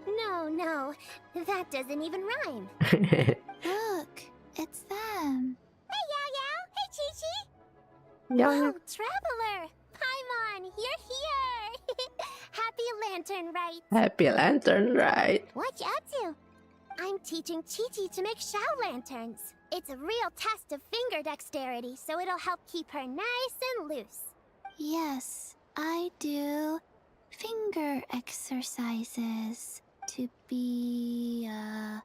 No, that doesn't even rhyme. Look, it's them. Hey, Yao Yao! Hey, Chi-Chi! Yang. Oh, Traveler! Paimon, you're here! Happy Lantern Rite! Happy Lantern, right? What you up to? I'm teaching Chi-Chi to make Shao lanterns. It's a real test of finger dexterity, so it'll help keep her nice and loose. Yes, I do finger exercises to be a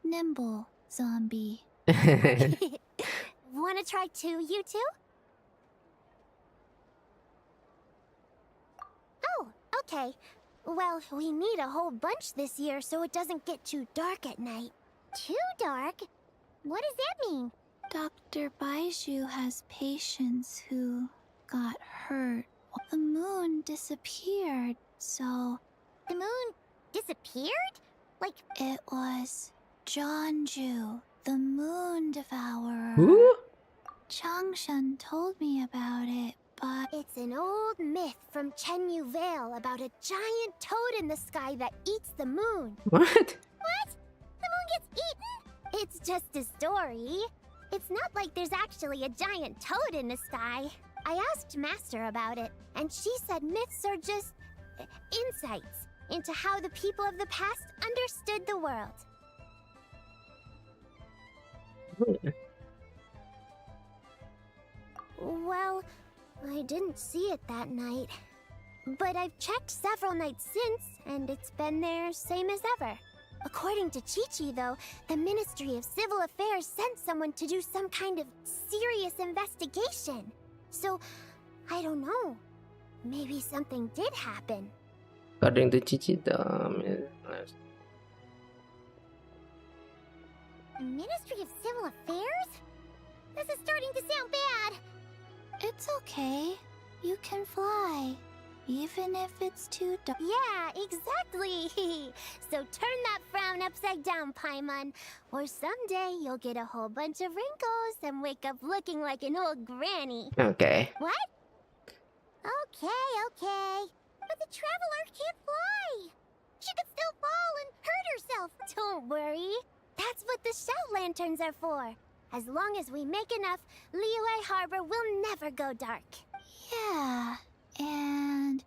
nimble zombie. Wanna try too, you two? Oh, okay. Well, we need a whole bunch this year so it doesn't get too dark at night. Too dark? What does that mean? Dr. Baiju has patients who got hurt. The moon disappeared, so The moon disappeared? Like, it was Jeonju, the moon devourer. Who? Changshan told me about it, but it's an old myth from Chenyu Vale about a giant toad in the sky that eats the moon. What? What? The moon gets eaten? It's just a story. It's not like there's actually a giant toad in the sky. I asked Master about it, and she said myths are just insights into how the people of the past understood the world. Well, I didn't see it that night. But I've checked several nights since, and it's been there same as ever. According to Chi-Chi, though, the Ministry of Civil Affairs sent someone to do some kind of serious investigation. So, I don't know. Maybe something did happen. According to Chichi, the Ministry of Civil Affairs? This is starting to sound bad. it's okay. You can fly, even if it's too dark. Yeah, exactly. So turn that frown upside down, Paimon. Or someday you'll get a whole bunch of wrinkles and wake up looking like an old granny. okay. What? Okay. But the Traveler can't fly. She could still fall and hurt herself. Don't worry. That's what the shout lanterns are for. As long as we make enough, Liyue Harbor will never go dark. Yeah, and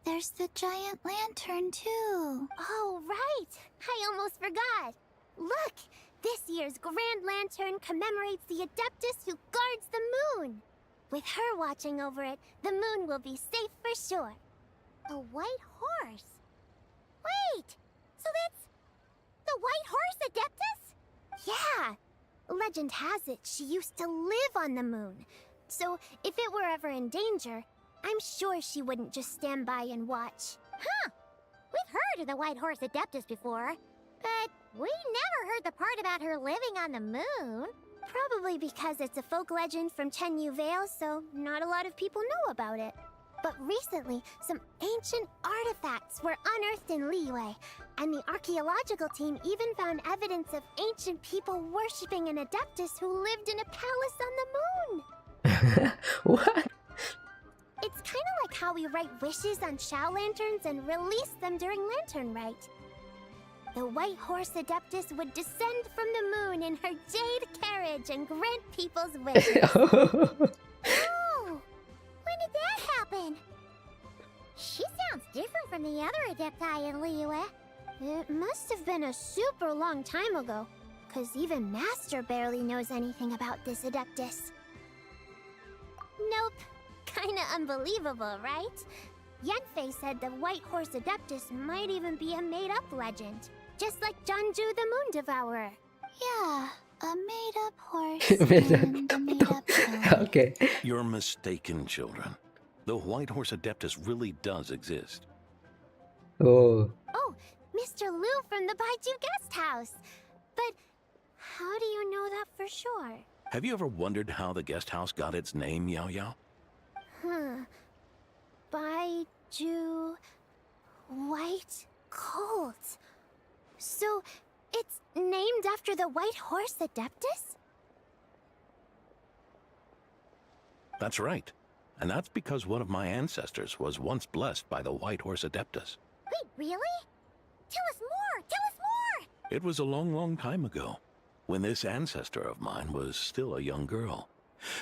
there's the giant lantern too. Oh, right. I almost forgot. Look, this year's Grand Lantern commemorates the Adeptus who guards the moon. With her watching over it, the moon will be safe for sure. A white horse? Wait, so that's the White Horse Adeptus? Yeah. Legend has it she used to live on the moon. So if it were ever in danger, I'm sure she wouldn't just stand by and watch. Huh. We've heard of the White Horse Adeptus before, but we never heard the part about her living on the moon. Probably because it's a folk legend from Chenyu Vale, so not a lot of people know about it. But recently, some ancient artifacts were unearthed in Liyue, and the archaeological team even found evidence of ancient people worshipping an Adeptus who lived in a palace on the moon. What? It's kind of like how we write wishes on Shao lanterns and release them during Lantern Rite. The White Horse Adeptus would descend from the moon in her jade carriage and grant people's wishes. Oh! When did that happen? She sounds different from the other Adepti in Liyue. It must have been a super long time ago, because even Master barely knows anything about this Adeptus. Nope. Kinda unbelievable, right? Yanfei said the White Horse Adeptus might even be a made-up legend. Just like Jeonju the Moon Devourer. Yeah, a made-up horse and a made-up toad. Okay. You're mistaken, children. The White Horse Adeptus really does exist. Oh. Oh, Mr. Liu from the Baiju Guest House. But how do you know that for sure? Have you ever wondered how the guest house got its name, Yao Yao? Baiju White Colt. So, it's named after the White Horse Adeptus? That's right. And that's because one of my ancestors was once blessed by the White Horse Adeptus. Wait, really? Tell us more! Tell us more! It was a long, long time ago, when this ancestor of mine was still a young girl.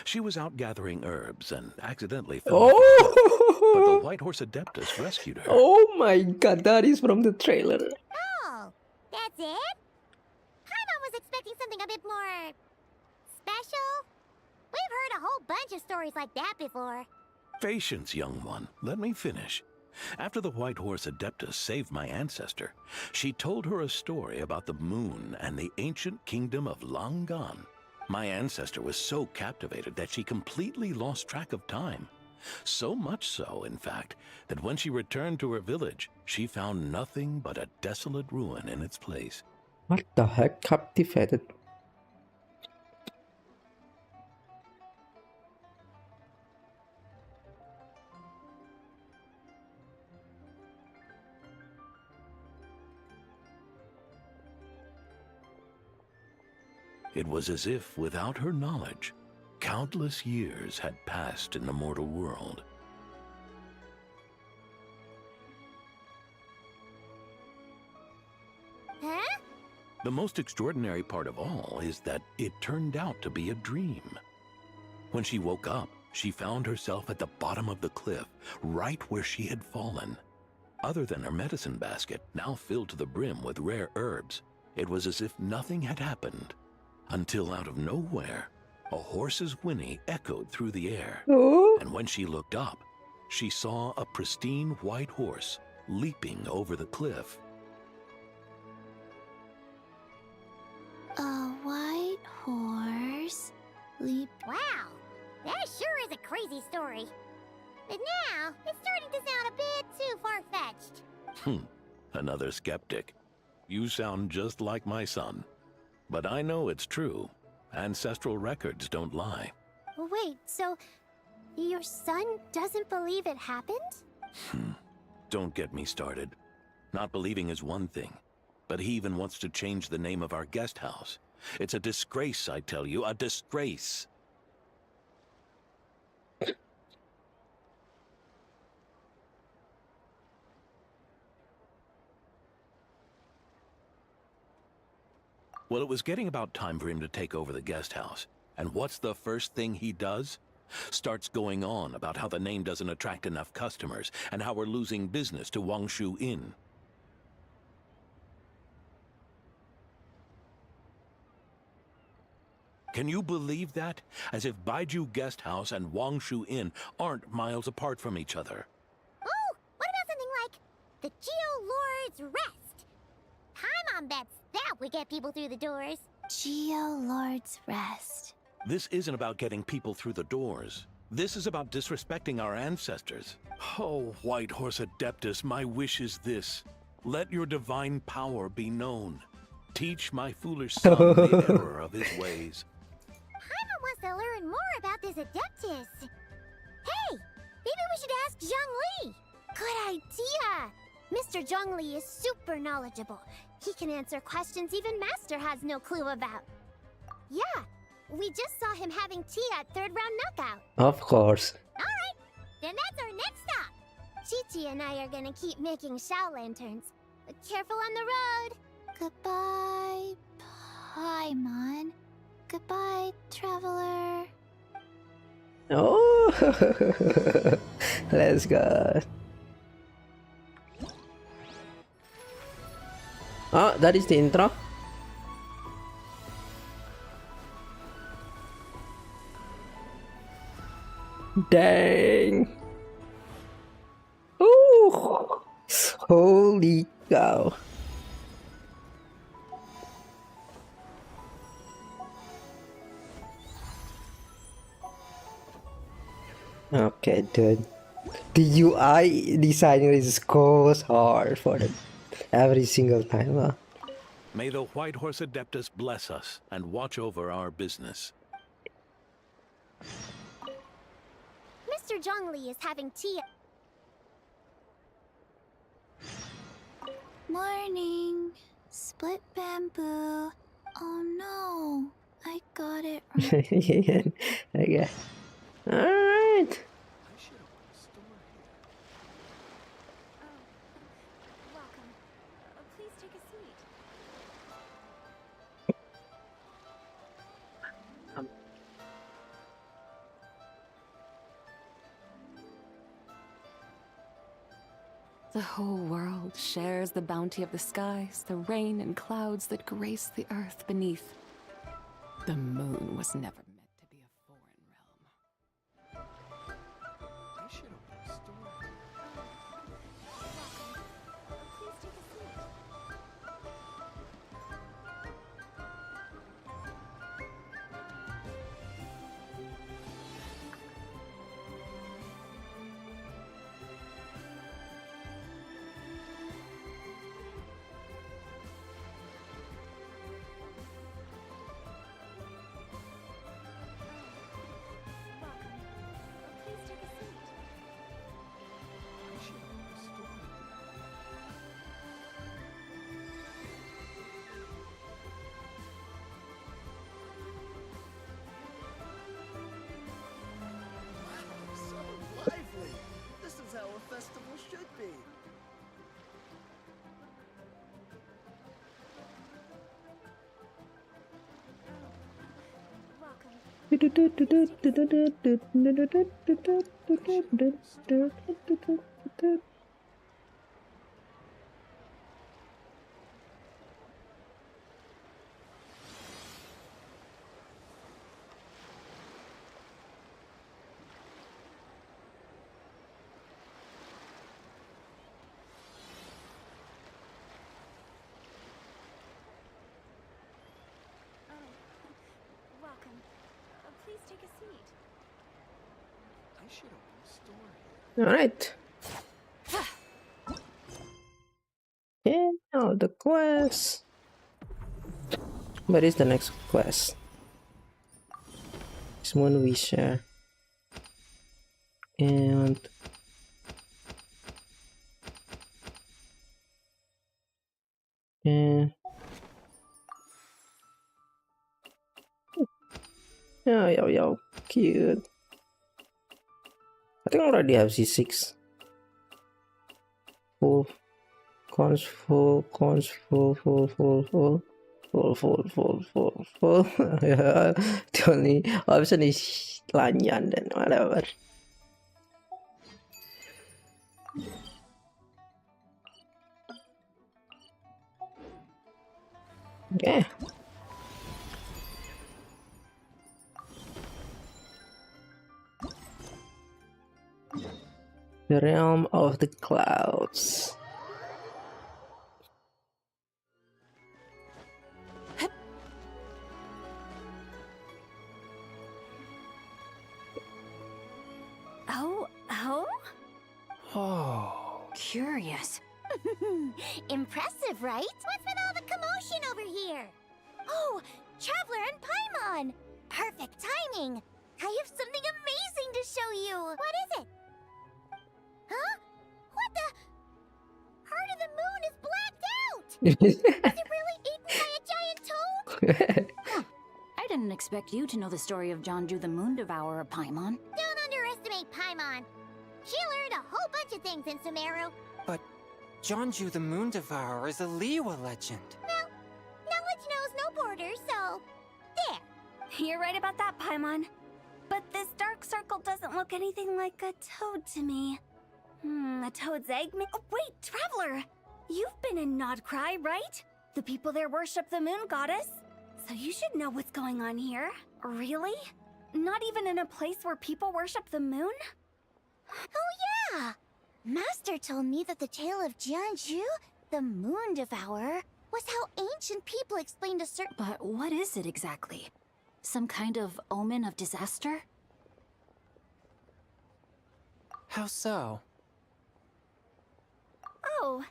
She was out gathering herbs and accidentally fell off a cliff, but the White Horse Adeptus rescued her. Oh my god, that is from the trailer. Oh, that's it? Paimon was expecting something a bit more special. We've heard a whole bunch of stories like that before. Patience, young one. Let me finish. After the White Horse Adeptus saved my ancestor, she told her a story about the moon and the ancient kingdom of Long Gone. My ancestor was so captivated that she completely lost track of time. So much so, in fact, that when she returned to her village, she found nothing but a desolate ruin in its place. What the heck? Captivated? It was as if, without her knowledge, countless years had passed in the mortal world. Huh? The most extraordinary part of all is that it turned out to be a dream. When she woke up, she found herself at the bottom of the cliff, right where she had fallen. Other than her medicine basket, now filled to the brim with rare herbs, it was as if nothing had happened. Until out of nowhere, a horse's whinny echoed through the air. Oh. And when she looked up, she saw a pristine white horse leaping over the cliff. A white horse leap. Wow, that sure is a crazy story. But now, it's starting to sound a bit too far-fetched. Another skeptic. You sound just like my son. But I know it's true. Ancestral records don't lie. Wait, so your son doesn't believe it happened? Don't get me started. Not believing is one thing, but he even wants to change the name of our guest house. It's a disgrace, I tell you, a disgrace. Well, it was getting about time for him to take over the guest house. And what's the first thing he does? Starts going on about how the name doesn't attract enough customers and how we're losing business to Wangshu Inn. Can you believe that? As if Baiju Guest House and Wangshu Inn aren't miles apart from each other. Oh, what about something like the Geo Lord's Rest? Paimon bets that would get people through the doors. Geo Lord's Rest. This isn't about getting people through the doors. This is about disrespecting our ancestors. Oh, White Horse Adeptus, my wish is this. Let your divine power be known. Teach my foolish son the error of his ways. Paimon wants to learn more about this Adeptus. Hey, maybe we should ask Zhongli. Good idea. Mr. Zhongli is super knowledgeable. He can answer questions even Master has no clue about. Yeah, we just saw him having tea at third round knockout. Of course. Alright, then that's our next stop. Chi-Chi and I are gonna keep making Shao lanterns. But careful on the road. Goodbye, Paimon. Goodbye, traveler. Oh, let's go. Oh, that is the intro. Dang. Ooh. Holy cow. Okay, dude. The UI designer is goes hard for it every single time. Huh? May the White Horse Adeptus bless us and watch over our business. Mr. Master Zhongli is having tea. Morning. Split bamboo. Oh no. I got it wrong. Okay. Alright. I should open a store here. Welcome. Please take a seat. The whole world shares the bounty of the skies, the rain and clouds that grace the earth beneath. The moon was never meant to be a foreign realm. I should open a store here. Please take a seat. Welcome. Please take a seat. I should open a store here. So lively! This is how a festival should be. Welcome. Welcome. Please take a seat. I should open a store here. Alright. Okay, now the quest. Where is the next quest? This one we share. And yeah. Yo, cute. I think I already have C6. Full. Cons full. Yeah, the only option is Lanyan, then whatever. Okay. The realm of the clouds. Oh? Oh. Curious. Impressive, right? What's with all the commotion over here? Oh, Traveler and Paimon! Perfect timing! I have something amazing to show you! What is it? Huh? What the? Heart of the Moon is blacked out! Was it really eaten by a giant toad? I didn't expect you to know the story of Jonju the Moon Devourer, Paimon. Don't underestimate Paimon. She learned a whole bunch of things in Sumeru. But Jonju the Moon Devourer is a Liyue legend. Well, knowledge knows no borders, so there. You're right about that, Paimon. But this dark circle doesn't look anything like a toad to me. A toad's egg Oh, wait, Traveler! You've been in Nodcry, right? The people there worship the moon goddess. So you should know what's going on here. Really? Not even in a place where people worship the moon? Oh yeah! Master told me that the tale of Jianzhu, the Moon Devourer, was how ancient people explained a certain... But what is it exactly? Some kind of omen of disaster? How so? Oh,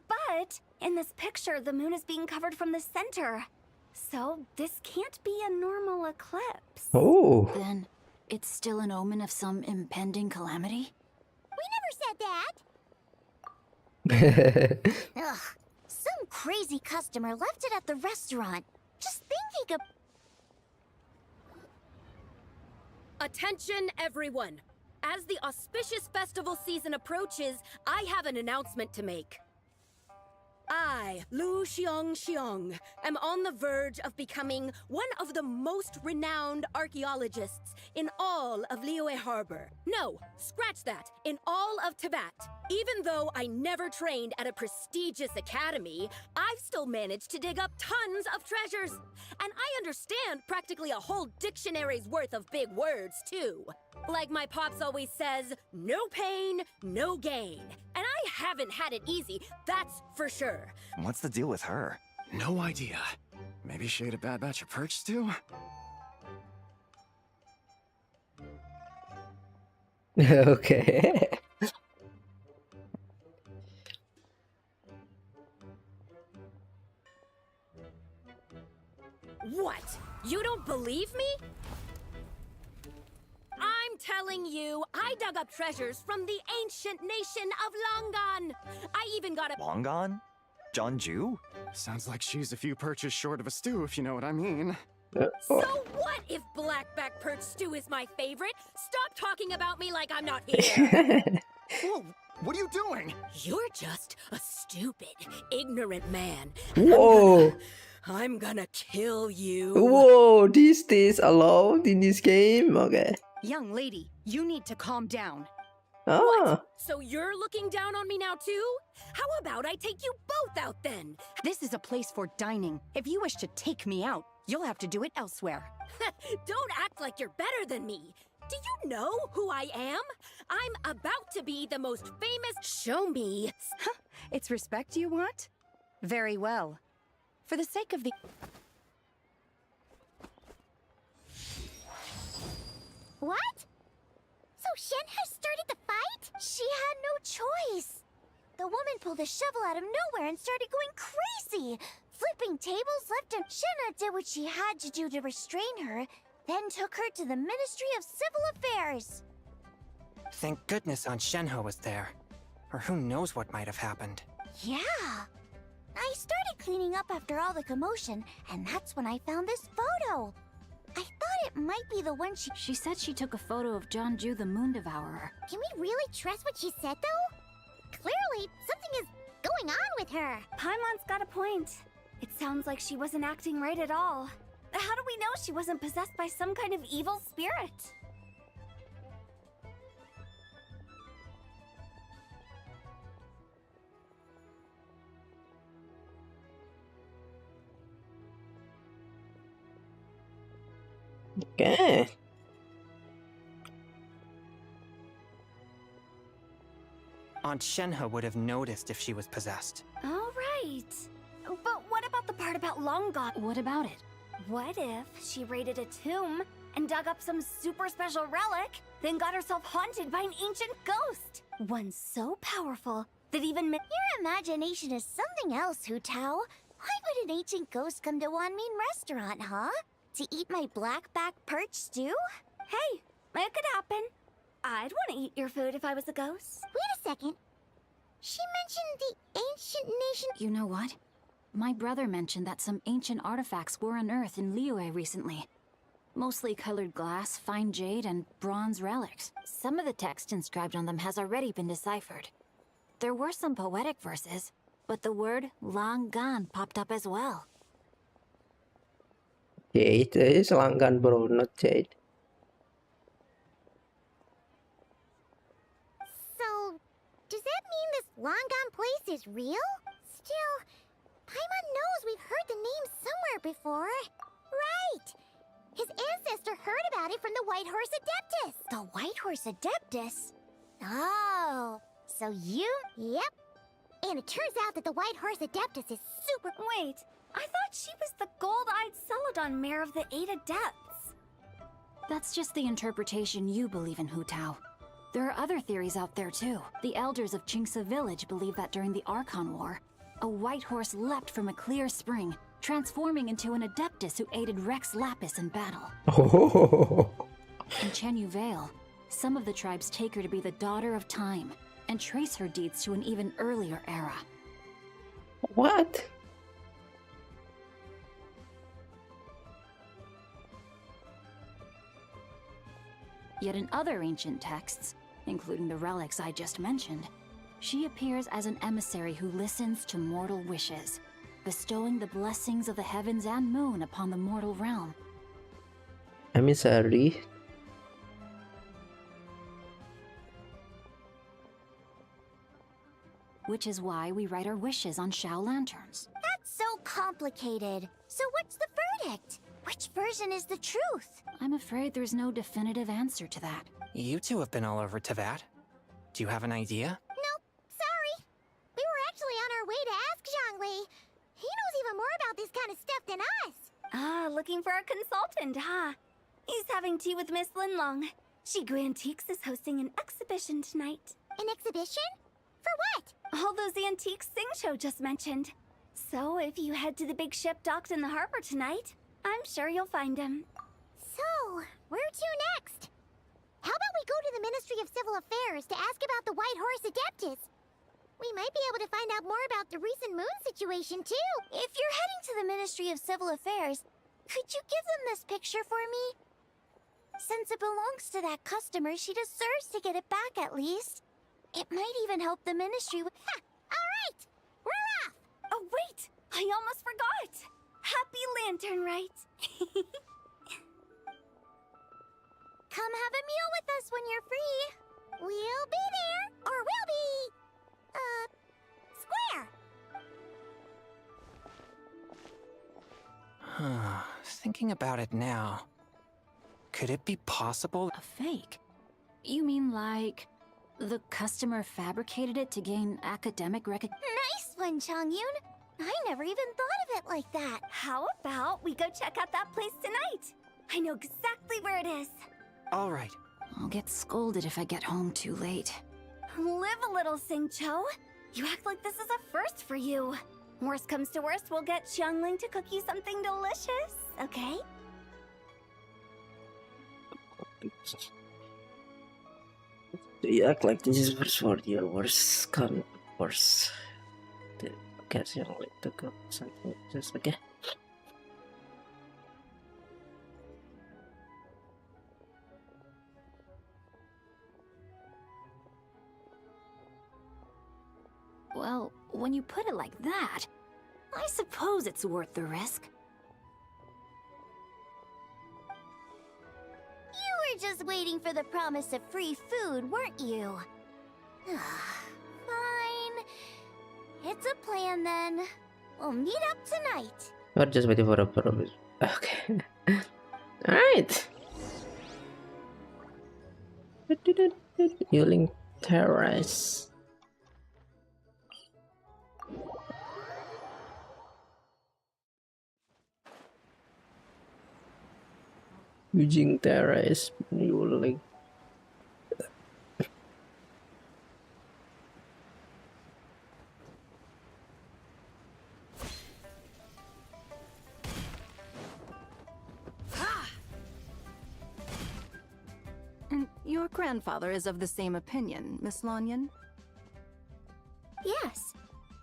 but in this picture, the moon is being covered from the center. So this can't be a normal eclipse. Oh. Then, It's still an omen of some impending calamity? We never said that! Ugh, some crazy customer left it at the restaurant. Just thinking of... Attention, everyone! As the auspicious festival season approaches, I have an announcement to make. I, Lu Xiong, am on the verge of becoming one of the most renowned archaeologists in all of Liyue Harbor. No, scratch that, in all of Tibet. Even though I never trained at a prestigious academy, I've still managed to dig up tons of treasures. And I understand practically a whole dictionary's worth of big words, too. Like my pops always says, no pain, no gain. And I haven't had it easy, that's for sure. What's the deal with her? No idea. Maybe she ate a bad batch of perch stew? Okay. What? You don't believe me? I'm telling you, I dug up treasures from the ancient nation of Longan. I even got a... Longan? Jeonju? Sounds like she's a few perches short of a stew, if you know what I mean. So what if blackback perch stew is my favorite? Stop talking about me like I'm not here. Whoa, what are you doing? You're just a stupid, ignorant man. Whoa. I'm gonna kill you. Whoa, this allowed in this game? Okay. Young lady, you need to calm down. Ah. What? So you're looking down on me now too? How about I take you both out then? This is a place for dining. If you wish to take me out, you'll have to do it elsewhere. Don't act like you're better than me. Do you know who I am? I'm about to be the most famous... Show me. It's respect you want? Very well. For the sake of the... What? So Shen has started the fight? She had no choice. The woman pulled a shovel out of nowhere and started going crazy. Flipping tables left and Shenna did what she had to do to restrain her, then took her to the Ministry of Civil Affairs. Thank goodness Aunt Shenhe was there. Or who knows what might have happened. Yeah. I started cleaning up after all the commotion, and that's when I found this photo. I thought it might be the one She said she took a photo of Jeonju the Moon Devourer. Can we really trust what she said, though? Clearly, something is going on with her. Paimon's got a point. It sounds like she wasn't acting right at all. How do we know she wasn't possessed by some kind of evil spirit? Okay. Aunt Shenhe would have noticed if she was possessed. All right. But what about the part about long gone? What about it? What if she raided a tomb and dug up some super special relic, then got herself haunted by an ancient ghost? One so powerful that even... Your imagination is something else, Hu Tao. Why would an ancient ghost come to Wanmin restaurant, huh? To eat my blackback perch stew? Hey, it could happen. I'd want to eat your food if I was a ghost. Wait a second. She mentioned the ancient nation... You know what? My brother mentioned that some ancient artifacts were unearthed in Liyue recently. Mostly colored glass, fine jade, and bronze relics. Some of the text inscribed on them has already been deciphered. There were some poetic verses, but the word long gone popped up as well. Jade is Langan, bro, not Jade. So, does that mean this long-gone place is real? Still, Paimon knows we've heard the name somewhere before. Right! His ancestor heard about it from the White Horse Adeptus. The White Horse Adeptus? Oh, so you... Yep. And it turns out that the White Horse Adeptus is super... Wait, I thought she was the gold-eyed Celadon mare of the 8 Adepts. That's just the interpretation you believe in, Hu Tao. There are other theories out there too. The elders of Qingce village believe that during the Archon War, a white horse leapt from a clear spring, transforming into an Adeptus who aided Rex Lapis in battle. Oh. In Chenyu Vale, some of the tribes take her to be the daughter of time and trace her deeds to an even earlier era. What? Yet in other ancient texts, including the relics I just mentioned, she appears as an emissary who listens to mortal wishes, bestowing the blessings of the heavens and moon upon the mortal realm. Emissary? Which is why we write our wishes on Shao lanterns. That's so complicated. So what's the verdict? Which version is the truth? I'm afraid there's no definitive answer to that. You two have been all over Teyvat. Do you have an idea? Nope, sorry. We were actually on our way to ask Zhongli. He knows even more about this kind of stuff than us. Ah, looking for a consultant, huh? He's having tea with Miss Linlong. Shigu Antiques is hosting an exhibition tonight. An exhibition? For what? All those antiques Sing just mentioned. So if you head to the big ship docked in the harbor tonight, I'm sure you'll find him. So, where to next? How about we go to the Ministry of Civil Affairs to ask about the White Horse Adeptus? We might be able to find out more about the recent moon situation, too. If you're heading to the Ministry of Civil Affairs, could you give them this picture for me? Since it belongs to that customer, she deserves to get it back at least. It might even help the ministry with— Ha! All right! We're off! Oh, wait! I almost forgot! Happy Lantern Rite! Come have a meal with us when you're free. We'll be there, or we'll be... square. Thinking about it now, could it be possible? A fake? You mean like the customer fabricated it to gain academic recognition? Nice one, Chongyun. I never even thought of it like that. How about we go check out that place tonight? I know exactly where it is. All right. I'll get scolded if I get home too late. Live a little, Sing-Cho. You act like this is a first for you. Worst comes to worst, we'll get Xiangling to cook you something delicious, okay? You act like this is worse for your worst come worse. Guess you like to cook something just okay. Well, when you put it like that, I suppose it's worth the risk. You were just waiting for the promise of free food, weren't you? Fine. It's a plan then. We'll meet up tonight. We're just waiting for a promise. Okay. Alright. Healing Terrace. Using Terrace, healing. And your grandfather is of the same opinion, Miss Lanyan? Yes.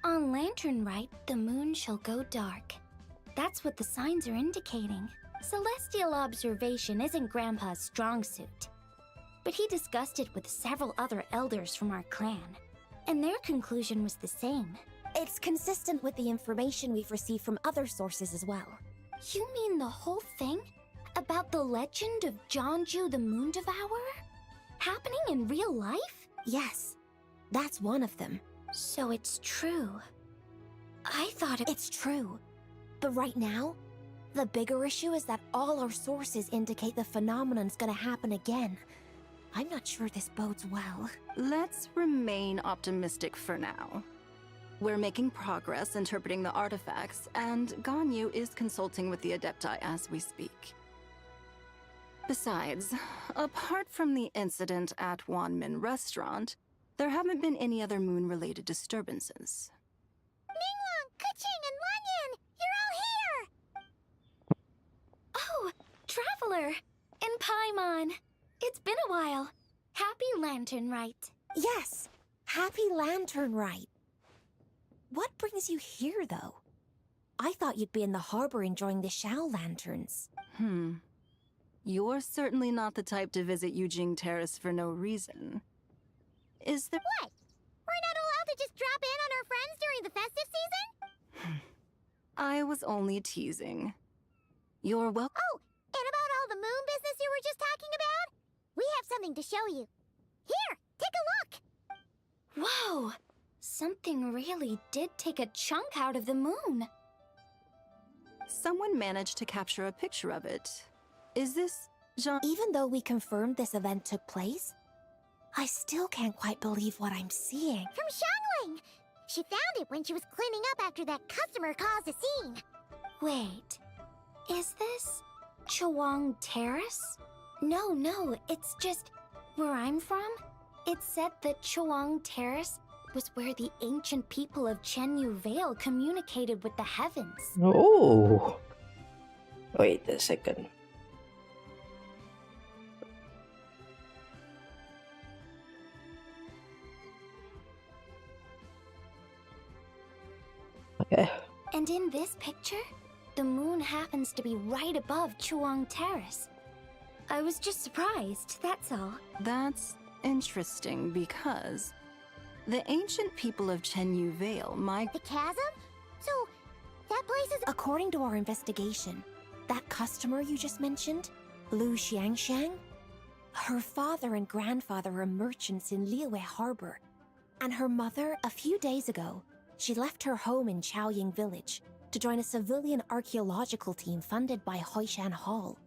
On Lantern Rite, the moon shall go dark. That's what the signs are indicating. Celestial observation isn't Grandpa's strong suit. But he discussed it with several other elders from our clan, and their conclusion was the same. It's consistent with the information we've received from other sources as well. You mean the whole thing? About the legend of Jeonju the Moon Devourer? Happening in real life? Yes, that's one of them. So it's true. I thought it's true. But right now, the bigger issue is that all our sources indicate the phenomenon's gonna happen again. I'm not sure this bodes well. Let's remain optimistic for now. We're making progress interpreting the artifacts, and Ganyu is consulting with the Adepti as we speak. Besides, apart from the incident at Wanmin Restaurant, there haven't been any other moon-related disturbances. Ningguang, Keqing, and Lanyan! You're all here! Oh, Traveler! And Paimon! It's been a while. Happy Lantern Rite. Yes, happy Lantern Rite. What brings you here, though? I thought you'd be in the harbor enjoying the Shao lanterns. You're certainly not the type to visit Yujing Terrace for no reason. Is there— What? We're not allowed to just drop in on our friends during the festive season? I was only teasing. You're welcome. Oh, and about all the moon business you were just talking about? We have something to show you. Here, take a look! Whoa! Something really did take a chunk out of the moon. Someone managed to capture a picture of it. Is this Jean? Even though we confirmed this event took place, I still can't quite believe what I'm seeing. From Xiangling! She found it when she was cleaning up after that customer caused a scene. Wait, is this Chuang Terrace? No, it's just where I'm from. It said that Chuang Terrace was where the ancient people of Chenyu Vale communicated with the heavens. Oh. Wait a second. Okay. And in this picture, the moon happens to be right above Chuang Terrace. I was just surprised, that's all. That's interesting because the ancient people of Chenyu Vale The chasm? So, that place is— According to our investigation, that customer you just mentioned, Lu Xiangxiang, her father and grandfather were merchants in Liyue Harbor, and her mother, a few days ago, she left her home in Chaoying Village to join a civilian archaeological team funded by Hoishan Hall,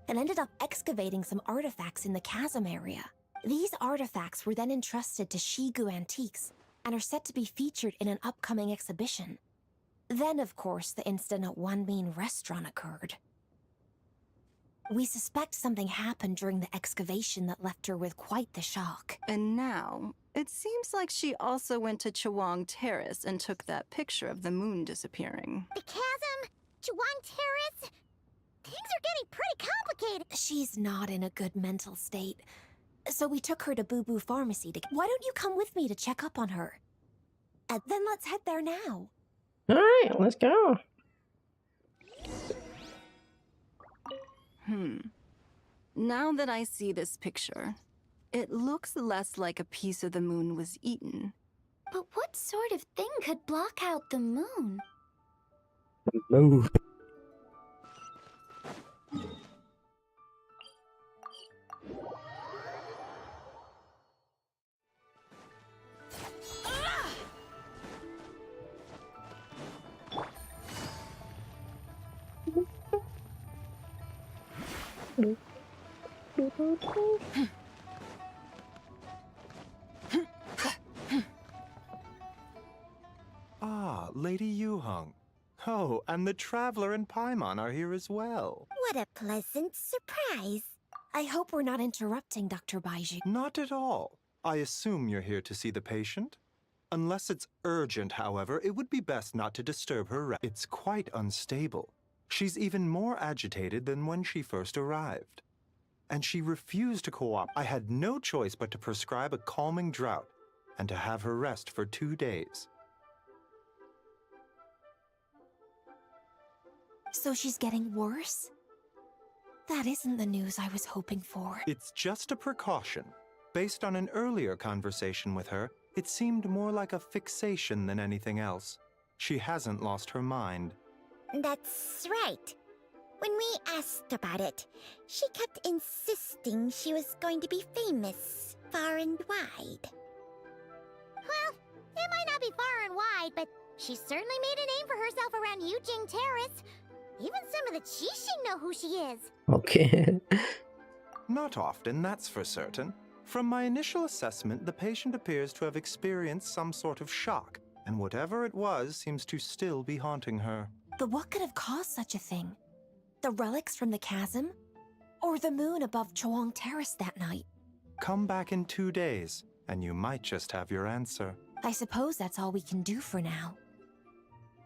and ended up excavating some artifacts in the chasm area. These artifacts were then entrusted to Shigu Antiques and are set to be featured in an upcoming exhibition. Then, of course, the incident at Wanmin Restaurant occurred. We suspect something happened during the excavation that left her with quite the shock. And now, it seems like she also went to Chuang Terrace and took that picture of the moon disappearing. the chasm, Chuang Terrace. Things are getting pretty complicated. She's not in a good mental state, so we took her to Boo Boo Pharmacy to— Why don't you come with me to check up on her? And then let's head there now. Alright, let's go. Now that I see this picture, it looks less like a piece of the moon was eaten. But what sort of thing could block out the moon? Move. Ah, Lady Yuheng. Oh, and the Traveler and Paimon are here as well. What a pleasant surprise. I hope we're not interrupting, Dr. Baiju. Not at all. I assume you're here to see the patient? Unless it's urgent, however, it would be best not to disturb her rest. It's quite unstable. She's even more agitated than when she first arrived. And she refused to cooperate. I had no choice but to prescribe a calming draught and to have her rest for 2 days. So she's getting worse? That isn't the news I was hoping for. It's just a precaution. Based on an earlier conversation with her, it seemed more like a fixation than anything else. She hasn't lost her mind. That's right. When we asked about it, she kept insisting she was going to be famous far and wide. Well, it might not be far and wide, but she certainly made a name for herself around Yujing Terrace. Even some of the Qixing know who she is. Okay. Not often, that's for certain. From my initial assessment, the patient appears to have experienced some sort of shock, and whatever it was seems to still be haunting her. But what could have caused such a thing? The relics from the chasm? Or the moon above Chuang Terrace that night? Come back in 2 days, and you might just have your answer. I suppose that's all we can do for now.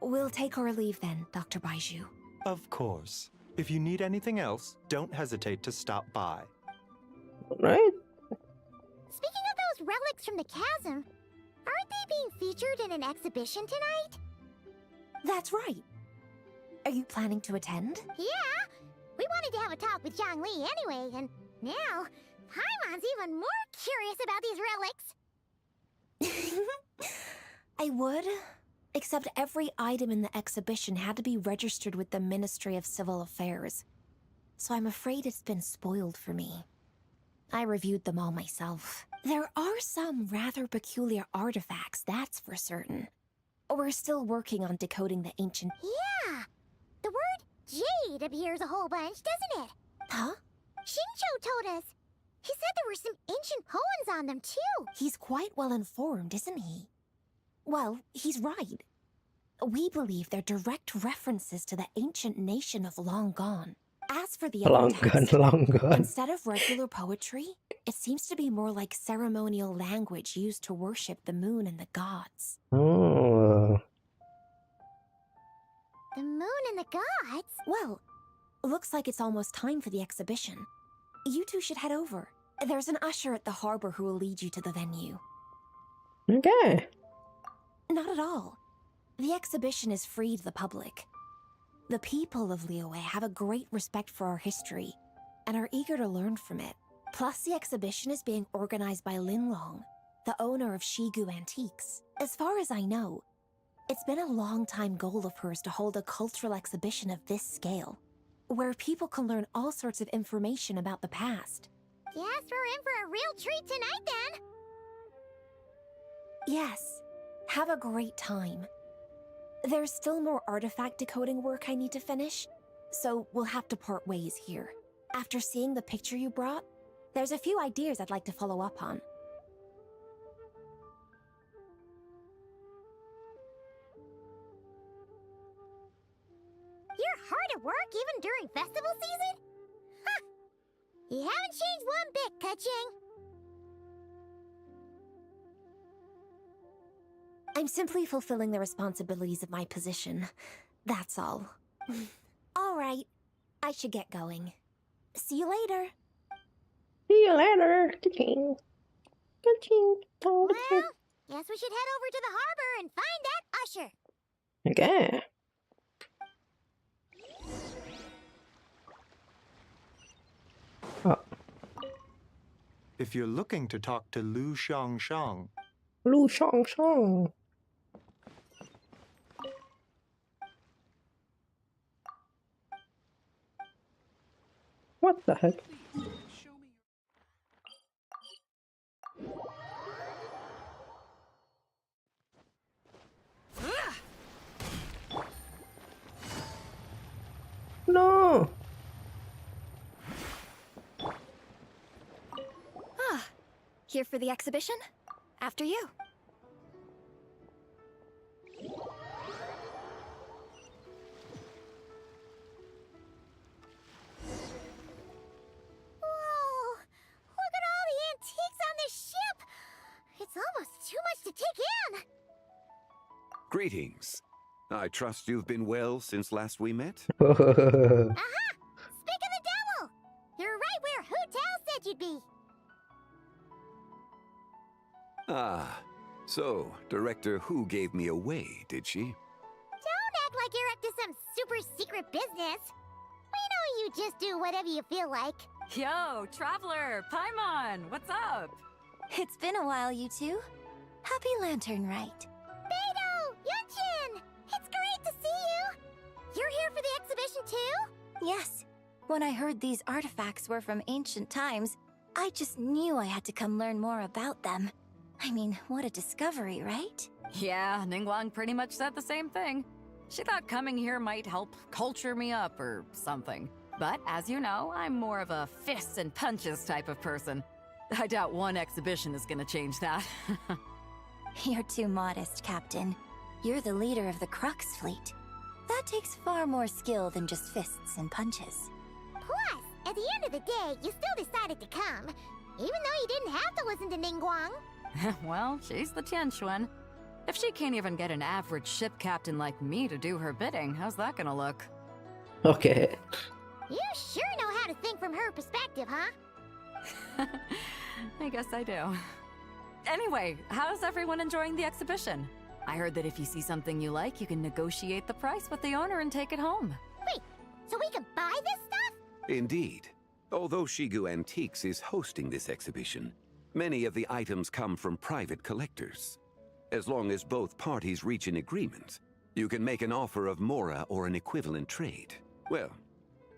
We'll take our leave then, Dr. Baiju. Of course. If you need anything else, don't hesitate to stop by. right? Speaking of those relics from the chasm, aren't they being featured in an exhibition tonight? That's right. Are you planning to attend? Yeah! We wanted to have a talk with Zhang Li anyway, and now Paimon's even more curious about these relics. I would, except every item in the exhibition had to be registered with the Ministry of Civil Affairs. So I'm afraid it's been spoiled for me. I reviewed them all myself. There are some rather peculiar artifacts, that's for certain. We're still working on decoding the ancient... Yeah! The word jade appears a whole bunch, doesn't it? Huh? Shincho told us. He said there were some ancient poems on them, too. He's quite well informed, isn't he? Well, he's right. We believe they're direct references to the ancient nation of long gone. As for the other text, long gone. instead of regular poetry, it seems to be more like ceremonial language used to worship the moon and the gods. Oh. The moon and the gods? Well, looks like it's almost time for the exhibition. You two should head over. There's an usher at the harbor who will lead you to the venue. Okay. Not at all. The exhibition is free to the public. The people of Liyue have a great respect for our history and are eager to learn from it. Plus, the exhibition is being organized by Linlong, the owner of Shigu Antiques. As far as I know, it's been a long-time goal of hers to hold a cultural exhibition of this scale, where people can learn all sorts of information about the past. Guess we're in for a real treat tonight, then. Yes, have a great time. There's still more artifact decoding work I need to finish, so we'll have to part ways here. After seeing the picture you brought, there's a few ideas I'd like to follow up on. You're hard at work even during festival season? Huh! You haven't changed one bit, Keqing. I'm simply fulfilling the responsibilities of my position. That's all. All right, I should get going. See you later. See you later. Ka-ching. Ka-ching. Well, guess we should head over to the harbor and find that usher. Okay. Oh. If you're looking to talk to Lu Xiangshang, Lu Xiangshang. What the heck? No. Ah, here for the exhibition? After you. Whoa! Look at all the antiques on this ship! It's almost too much to take in! Greetings. I trust you've been well since last we met? Aha! Speak of the devil! You're right where Hu Tao said you'd be! Ah, so Director Hu gave me away, did she? Don't act like you're up to some super secret business! We know you just do whatever you feel like. Yo, Traveler, Paimon, what's up? It's been a while, you two. Happy Lantern Rite. Beidou! Yunchin! It's great to see you! You're here for the exhibition too? Yes. When I heard these artifacts were from ancient times, I just knew I had to come learn more about them. I mean, what a discovery, right? Yeah, Ningguang pretty much said the same thing. She thought coming here might help culture me up or something. But as you know, I'm more of a fists and punches type of person. I doubt one exhibition is gonna change that. You're too modest, Captain. You're the leader of the Crux fleet. That takes far more skill than just fists and punches. Plus, at the end of the day, you still decided to come, even though you didn't have to listen to Ningguang. Well, she's the Tianquan. If she can't even get an average ship captain like me to do her bidding, how's that gonna look? Okay. You sure know how to think from her perspective, huh? I guess I do. Anyway, how's everyone enjoying the exhibition? I heard that if you see something you like, you can negotiate the price with the owner and take it home. Wait, so we can buy this stuff? Indeed. Although Shigu Antiques is hosting this exhibition, many of the items come from private collectors. As long as both parties reach an agreement, you can make an offer of mora or an equivalent trade. Well,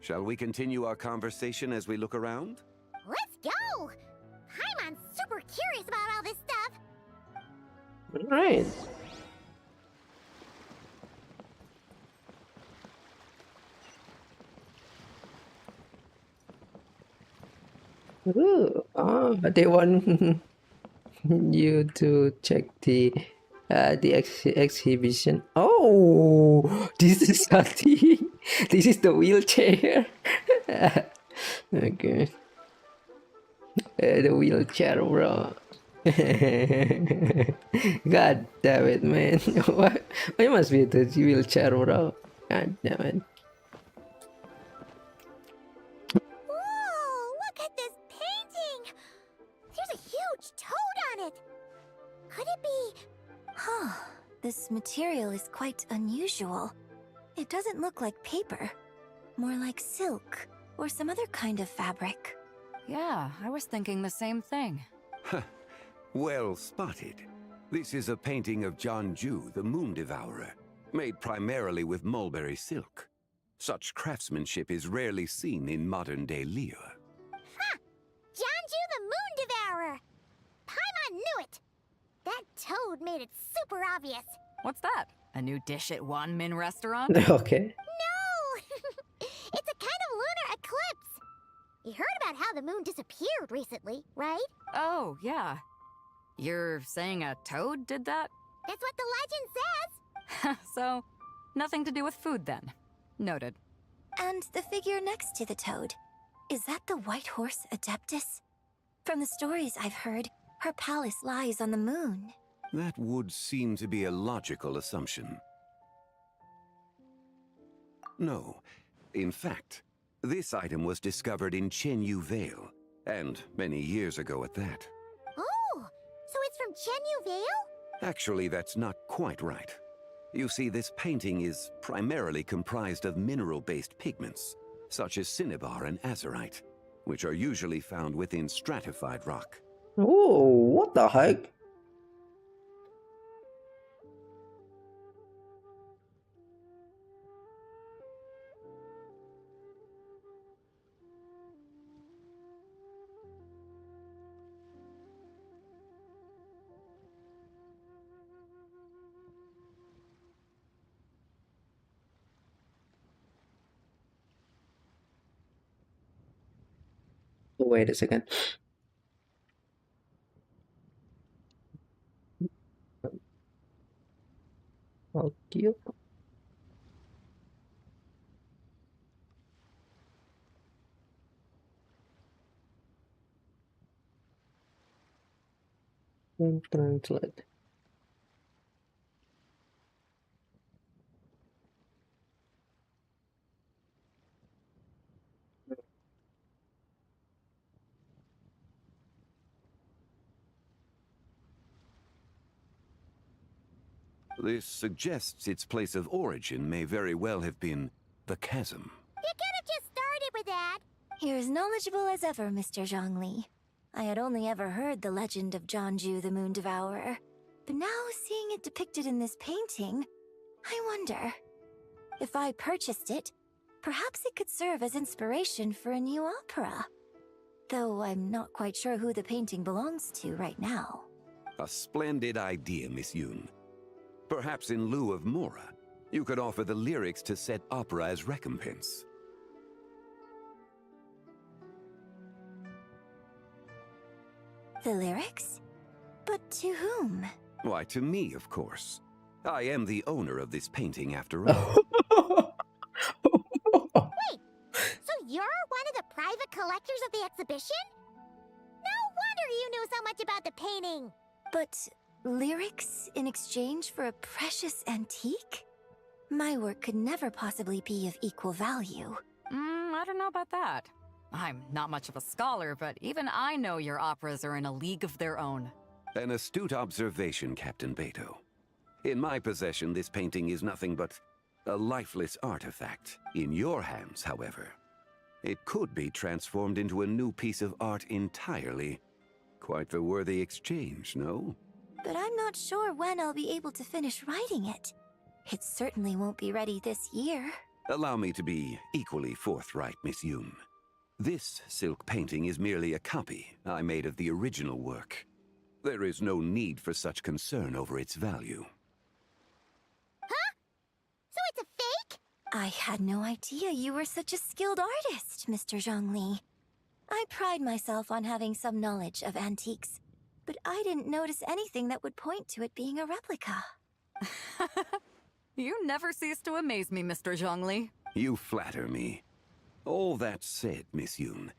shall we continue our conversation as we look around? Let's go! Paimon's super curious about all this stuff. Alright. Ooh, they want you to check the exhibition. Oh, this is something. This is the wheelchair. Okay. The wheelchair, bro. God damn it, man. Why must be the wheelchair, bro? God damn it. Whoa, look at this painting! There's a huge toad on it! Could it be... Huh. This material is quite unusual. It doesn't look like paper. More like silk, or some other kind of fabric. Yeah, I was thinking the same thing. Well spotted. This is a painting of Jianju, the Moon Devourer, made primarily with mulberry silk. Such craftsmanship is rarely seen in modern-day Liyue. Ha! Jianju the Moon Devourer! Paimon knew it! That toad made it super obvious. What's that? A new dish at Wanmin restaurant? Okay. No! It's a kind of lunar eclipse! You heard about how the moon disappeared recently, right? Oh, yeah. You're saying a toad did that? That's what the legend says! So, nothing to do with food then. Noted. And the figure next to the toad. Is that the White Horse Adeptus? From the stories I've heard, her palace lies on the moon. That would seem to be a logical assumption. No. In fact, this item was discovered in Chenyu Vale, and many years ago at that. Oh, so it's from Chenyu Vale? Actually, that's not quite right. You see, this painting is primarily comprised of mineral-based pigments, such as cinnabar and azurite, which are usually found within stratified rock. Oh, what the heck? Wait a second. Okay. Translate. This suggests its place of origin may very well have been the chasm. You could have just started with that. You're as knowledgeable as ever, Mr. Zhongli. I had only ever heard the legend of Jianju the Moon Devourer. But now, seeing it depicted in this painting, I wonder... if I purchased it, perhaps it could serve as inspiration for a new opera. Though I'm not quite sure who the painting belongs to right now. A splendid idea, Miss Yoon. Perhaps in lieu of mora, you could offer the lyrics to said opera as recompense. The lyrics? But to whom? Why, to me, of course. I am the owner of this painting, after all. Wait, so you're one of the private collectors of the exhibition? No wonder you knew so much about the painting. But lyrics in exchange for a precious antique? My work could never possibly be of equal value. I don't know about that. I'm not much of a scholar, but even I know your operas are in a league of their own. An astute observation, Captain Beto. In my possession, this painting is nothing but a lifeless artifact. In your hands, however, it could be transformed into a new piece of art entirely. Quite the worthy exchange, no? But I'm not sure when I'll be able to finish writing it. It certainly won't be ready this year. Allow me to be equally forthright, Miss Yoon. This silk painting is merely a copy I made of the original work. There is no need for such concern over its value. Huh? So it's a fake? I had no idea you were such a skilled artist, Mr. Zhongli. I pride myself on having some knowledge of antiques, but I didn't notice anything that would point to it being a replica. You never cease to amaze me, Mr. Zhongli. You flatter me. All that said, Miss Yoon,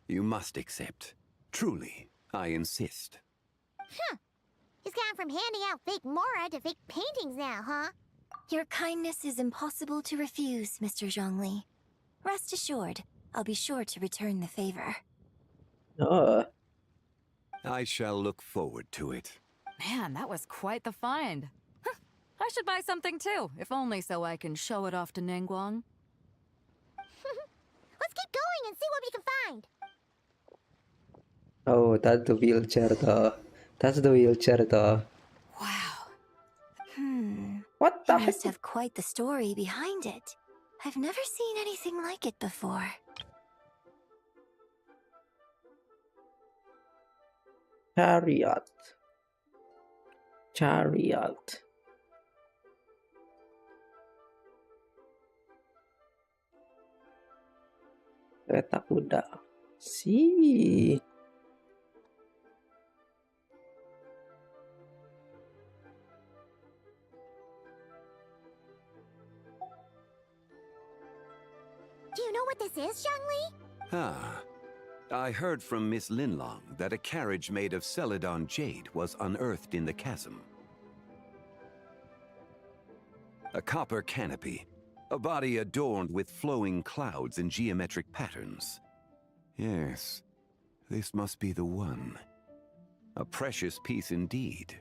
you must accept. Truly, I insist. Huh. He's gone from handing out fake Mora to fake paintings now, huh? Your kindness is impossible to refuse, Mr. Zhongli. Rest assured, I'll be sure to return the favor. Oh. I shall look forward to it. Man, that was quite the find. I should buy something too, if only so I can show it off to Ningguang. Let's keep going and see what we can find. Oh, that's the wheelchair though. That's the wheelchair though. Wow. What the It heck? must have quite the story behind it. I've never seen anything like it before. Chariot. Chariot. Kereta kuda. See. Do you know what this is, Zhongli? Ah. I heard from Miss Linlong that a carriage made of Celadon jade was unearthed in the chasm. A copper canopy, a body adorned with flowing clouds and geometric patterns. Yes, this must be the one. A precious piece indeed.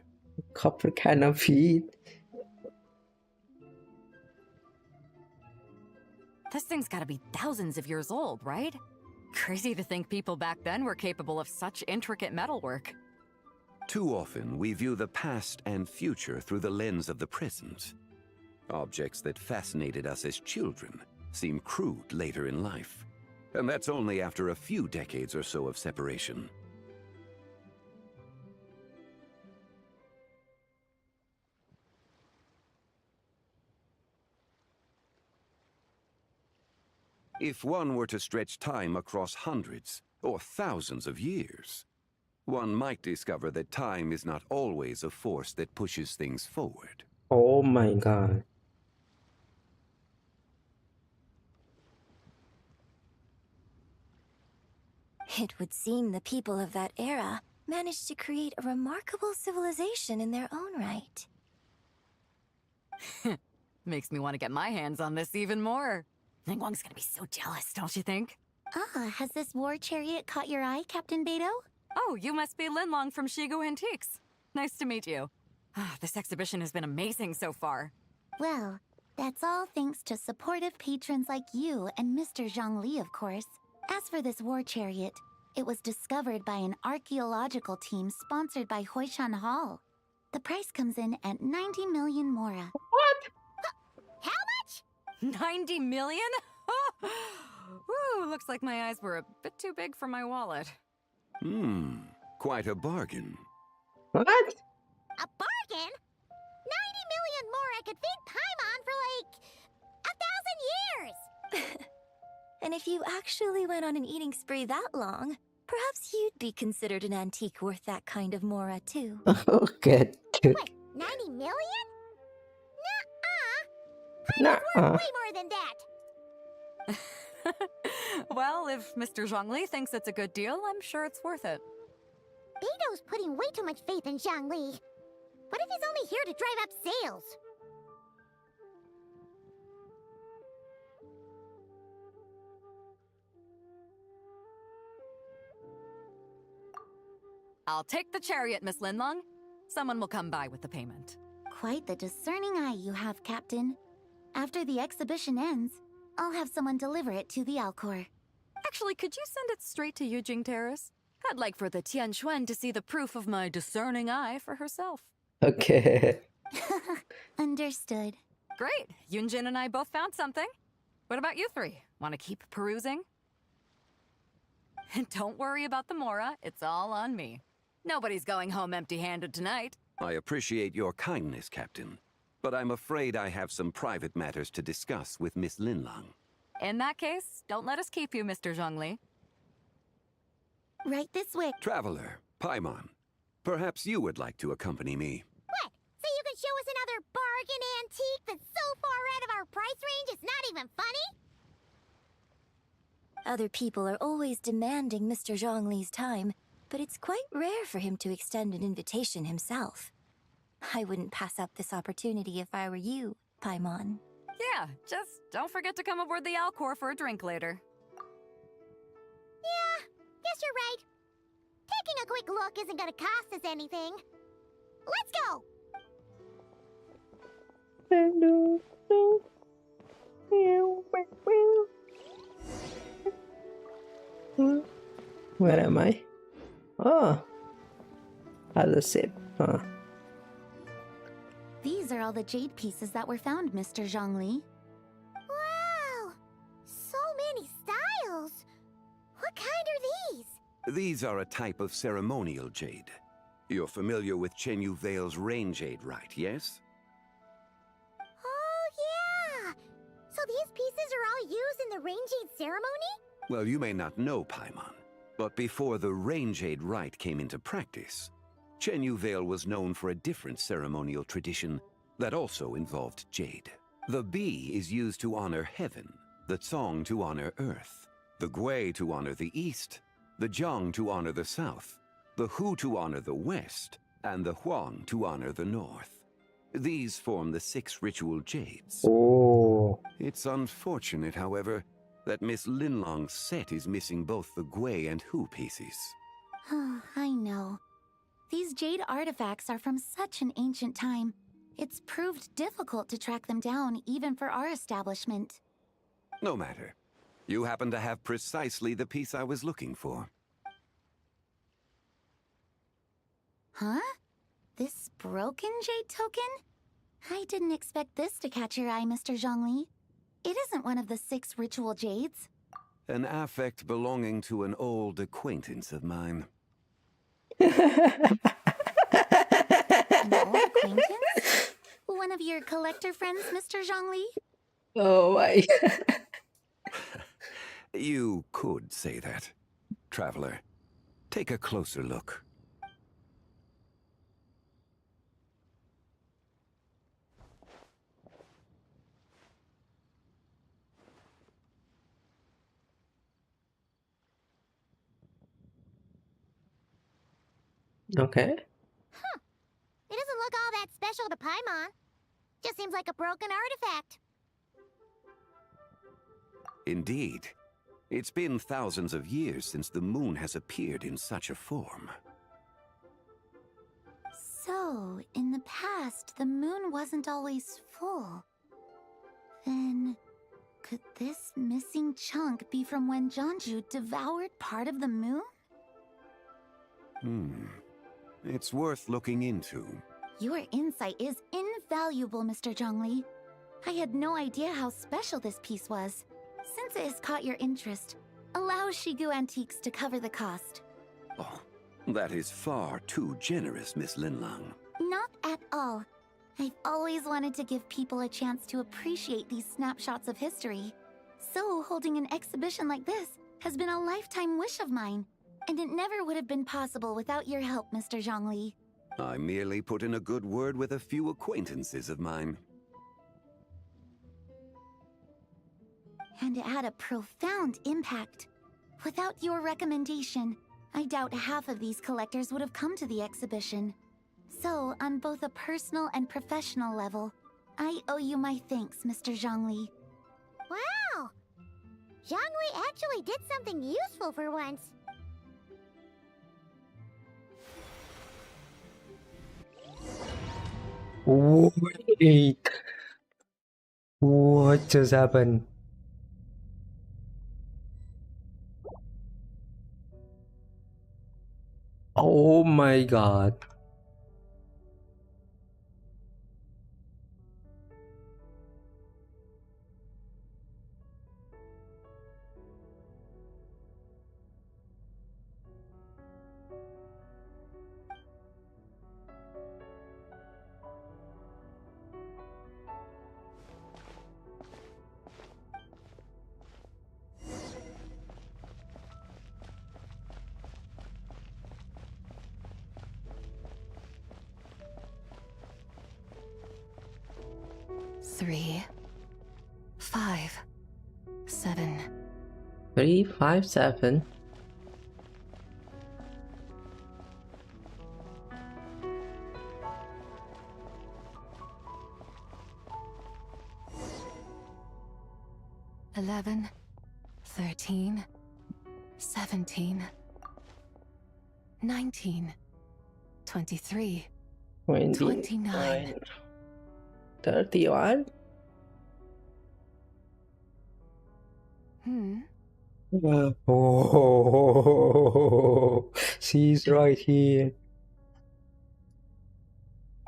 Copper canopy. This thing's gotta be thousands of years old, right? Crazy to think people back then were capable of such intricate metalwork. Too often, we view the past and future through the lens of the present. Objects that fascinated us as children seem crude later in life. And that's only after a few decades or so of separation. If one were to stretch time across hundreds or thousands of years, one might discover that time is not always a force that pushes things forward. Oh my god. It would seem the people of that era managed to create a remarkable civilization in their own right. Makes me want to get my hands on this even more. Ningguang's gonna be so jealous, don't you think? Ah, has this war chariot caught your eye, Captain Beto? Oh, you must be Linlong from Shigu Antiques. Nice to meet you. This exhibition has been amazing so far. Well, that's all thanks to supportive patrons like you and Mr. Zhongli, of course. As for this war chariot, it was discovered by an archaeological team sponsored by Hoishan Hall. The price comes in at 90 million Mora. What? How much? 90 million? Woo, looks like my eyes were a bit too big for my wallet. Quite a bargain. What? A bargain? 90 million Mora could feed Paimon for like 1,000 years! And if you actually went on an eating spree that long, perhaps you'd be considered an antique worth that kind of Mora too. Okay. Wait, 90 million? Nuh-uh! Paimon's worth way more than that! Well, if Mr. Zhongli thinks it's a good deal, I'm sure it's worth it. Beto's putting way too much faith in Zhongli. What if he's only here to drive up sales? I'll take the chariot, Miss Linlong. Someone will come by with the payment. Quite the discerning eye you have, Captain. After the exhibition ends, I'll have someone deliver it to the Alcor. Actually, could you send it straight to Yujing Terrace? I'd like for the Tianquan to see the proof of my discerning eye for herself. Okay. Understood. Great. Yunjin and I both found something. What about you three? Want to keep perusing? And don't worry about the Mora. It's all on me. Nobody's going home empty-handed tonight. I appreciate your kindness, Captain, but I'm afraid I have some private matters to discuss with Miss Linlong. In that case, don't let us keep you, Mr. Zhongli. Right this way. Traveler, Paimon, perhaps you would like to accompany me. What? So you can show us another bargain antique that's so far out of our price range it's not even funny? Other people are always demanding Mr. Zhongli's time, but it's quite rare for him to extend an invitation himself. I wouldn't pass up this opportunity if I were you, Paimon. Yeah, just don't forget to come aboard the Alcor for a drink later. Yeah, guess you're right. Taking a quick look isn't gonna cost us anything. Let's go! Where am I? Oh, other ship. Huh. These are all the jade pieces that were found, Mr. Zhongli. Wow! So many styles! What kind are these? These are a type of ceremonial jade. You're familiar with Chenyu Vale's rain jade, right, yes? Oh, yeah! So these pieces are all used in the rain jade ceremony? Well, you may not know, Paimon, but before the rain jade rite came into practice, Chenyu Vale was known for a different ceremonial tradition that also involved jade. The Bi is used to honor heaven, the Tsong to honor earth, the Gui to honor the east, the Jiang to honor the south, the Hu to honor the west, and the Huang to honor the north. These form the 6 ritual jades. Oh. It's unfortunate, however, that Miss Linlong's set is missing both the Gui and Hu pieces. Oh, I know. These jade artifacts are from such an ancient time. It's proved difficult to track them down, even for our establishment. No matter. You happen to have precisely the piece I was looking for. Huh? This broken jade token? I didn't expect this to catch your eye, Mr. Zhongli. It isn't one of the 6 ritual jades. An affect belonging to an old acquaintance of mine. An old acquaintance? One of your collector friends, Mr. Zhongli? Oh my. You could say that. Traveler, take a closer look. Okay. Huh. It doesn't look all that special to Paimon. Just seems like a broken artifact. Indeed. It's been thousands of years since the moon has appeared in such a form. So, in the past, the moon wasn't always full. Then, could this missing chunk be from when Jianzhu devoured part of the moon? It's worth looking into. Your insight is invaluable, Mr. Zhongli. I had no idea how special this piece was. Since it has caught your interest, allow Shigu Antiques to cover the cost. Oh, that is far too generous, Miss Linlong. Not at all. I've always wanted to give people a chance to appreciate these snapshots of history. So, holding an exhibition like this has been a lifetime wish of mine. And it never would have been possible without your help, Mr. Zhongli. I merely put in a good word with a few acquaintances of mine. And it had a profound impact. Without your recommendation, I doubt half of these collectors would have come to the exhibition. So, on both a personal and professional level, I owe you my thanks, Mr. Zhongli. Wow! Zhongli actually did something useful for once. Wait, what just happened? Oh my god. Three, 5, 7. 3, 5, 7. Eleven, 13, 17, 19, 23, 29. 31. Oh, she's right here.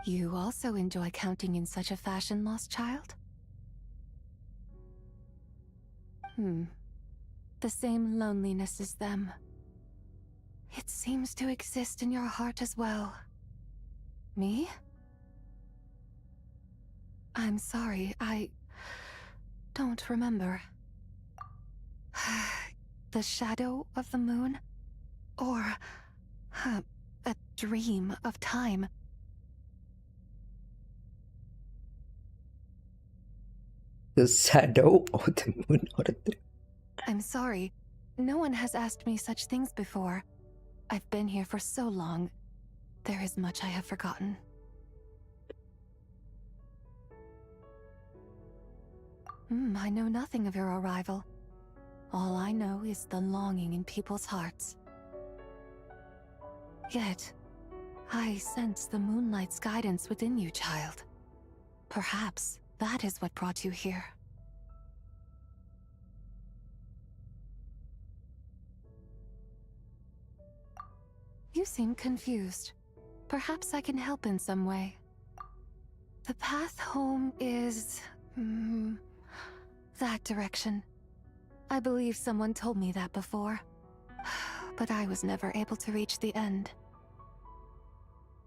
You also enjoy counting in such a fashion, lost child? The same loneliness as them. It seems to exist in your heart as well. Me? I'm sorry, I don't remember. The shadow of the moon? Or a dream of time? The shadow of the moon or the dream. I'm sorry. No one has asked me such things before. I've been here for so long. There is much I have forgotten. I know nothing of your arrival. All I know is the longing in people's hearts. Yet, I sense the moonlight's guidance within you, child. Perhaps that is what brought you here. You seem confused. Perhaps I can help in some way. The path home is... that direction. I believe someone told me that before. But I was never able to reach the end.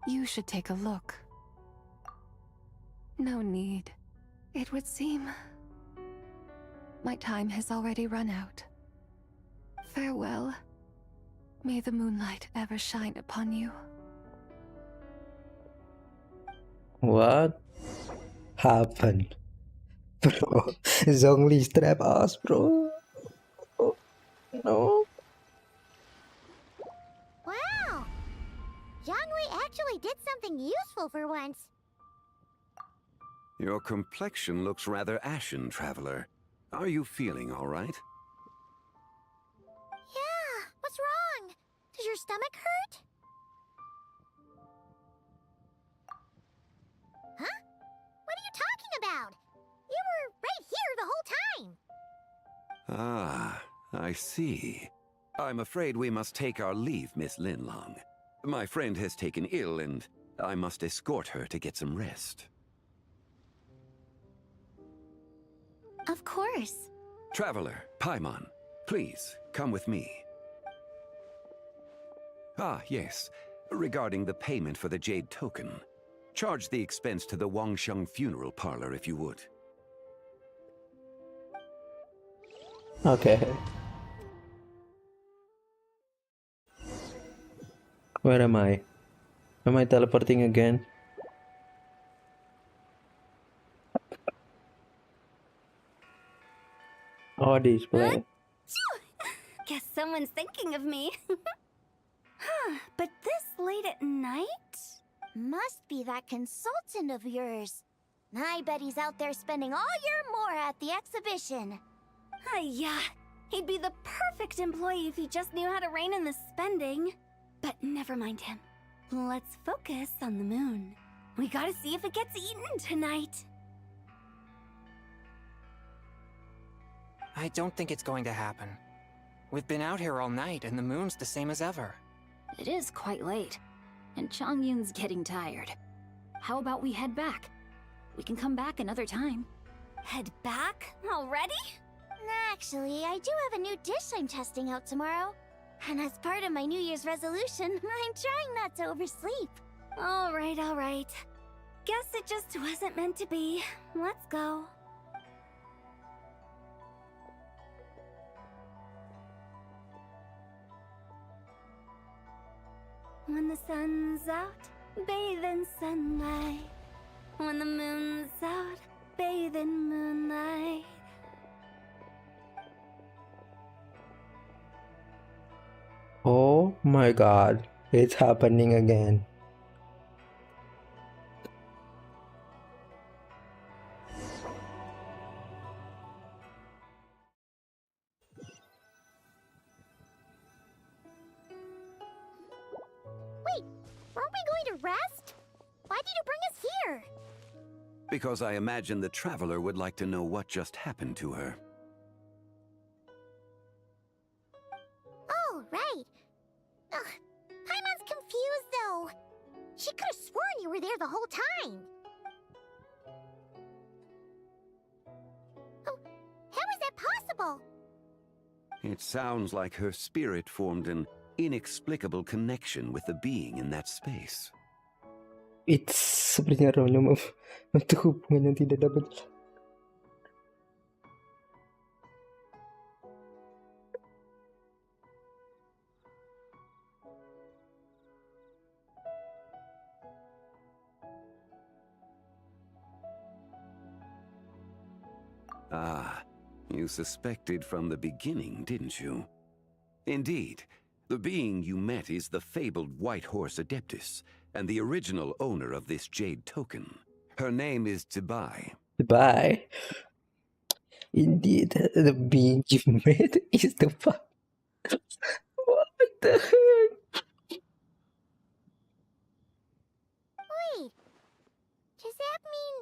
You should take a look. No need. It would seem... my time has already run out. Farewell. May the moonlight ever shine upon you. What happened? Bro, Zhongli strap us, bro. Oh, no. Wow! Zhongli actually did something useful for once. Your complexion looks rather ashen, traveler. Are you feeling all right? Yeah, what's wrong? Does your stomach hurt? Huh? What are you talking about? You were right here the whole time. Ah, I see. I'm afraid we must take our leave, Miss Linlong. My friend has taken ill, and I must escort her to get some rest. Of course. Traveler, Paimon, please, come with me. Ah, yes. Regarding the payment for the Jade token. Charge the expense to the Wangsheng funeral parlor if you would. Okay. Where am I? Am I teleporting again? Oh, display. Guess someone's thinking of me. Huh, but this late at night? Must be that consultant of yours. I bet he's out there spending all year more at the exhibition. Yeah, he'd be the perfect employee if he just knew how to rein in the spending. But never mind him. Let's focus on the moon. We gotta see if it gets eaten tonight. I don't think it's going to happen. We've been out here all night, and the moon's the same as ever. It is quite late, and Chongyun's getting tired. How about we head back? We can come back another time. Head back? Already? Actually, I do have a new dish I'm testing out tomorrow. And as part of my New Year's resolution, I'm trying not to oversleep. All right. Guess it just wasn't meant to be. Let's go. When the sun's out, bathe in sunlight. When the moon's out, bathe in moonlight. Oh my god, it's happening again. Wait, weren't we going to rest? Why did you bring us here? Because I imagine the traveler would like to know what just happened to her. Oh, right. Ugh, Paimon's confused, though. She could have sworn you were there the whole time. Oh, how is that possible? It sounds like her spirit formed an inexplicable connection with the being in that space. It's sepertinya random untuk hubungan yang tidak dapat. Ah, you suspected from the beginning, didn't you? Indeed, the being you met is the fabled White Horse Adeptus, and the original owner of this jade token. Her name is Zibai. Zibai. Indeed, the being you met is the fuck. What the heck? Wait, does that mean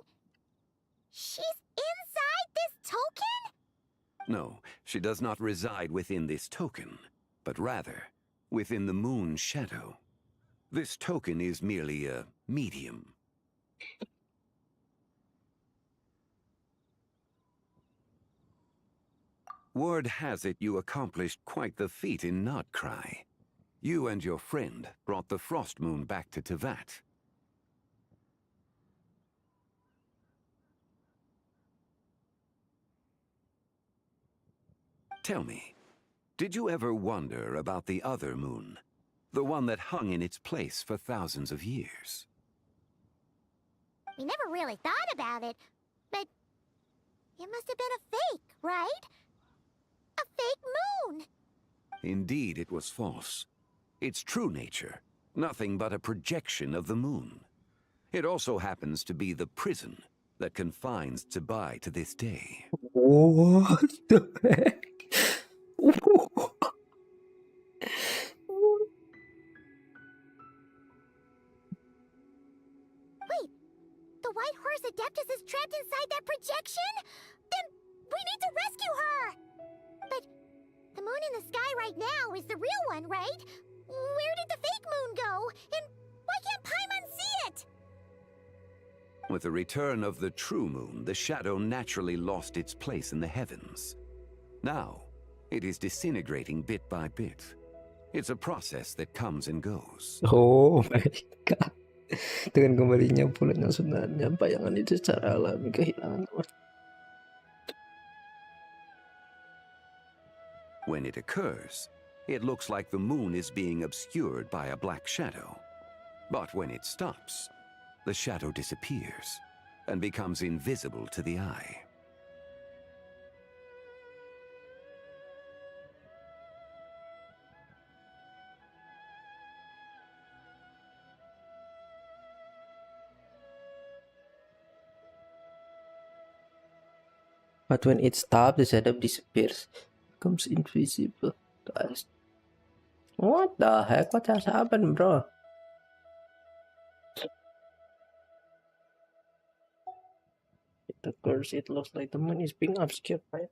she's inside this token? No, she does not reside within this token, but rather within the moon's shadow. This token is merely a medium. Word has it you accomplished quite the feat in Notcry. You and your friend brought the Frost Moon back to Tevat. Tell me, did you ever wonder about the other moon? The one that hung in its place for thousands of years? We never really thought about it, but it must have been a fake, right? A fake moon! Indeed, it was false. Its true nature, nothing but a projection of the moon. It also happens to be the prison that confines Zibai to this day. What the heck? Wait, the White Horse Adeptus is trapped inside that projection? Then we need to rescue her! But the moon in the sky right now is the real one, right? Where did the fake moon go? And why can't Paimon see it? With the return of the true moon, the shadow naturally lost its place in the heavens. Now, it is disintegrating bit by bit. It's a process that comes and goes. Oh my god. Dengan kembalinya bulan yang sebenarnya, bayangan itu secara alami kehilangan warna. When it occurs, it looks like the moon is being obscured by a black shadow. But when it stops, the shadow disappears and becomes invisible to the eye. But when it stops, the shadow disappears, becomes invisible. What the heck? What has happened, bro? The curse, it looks like the moon is being obscured by it.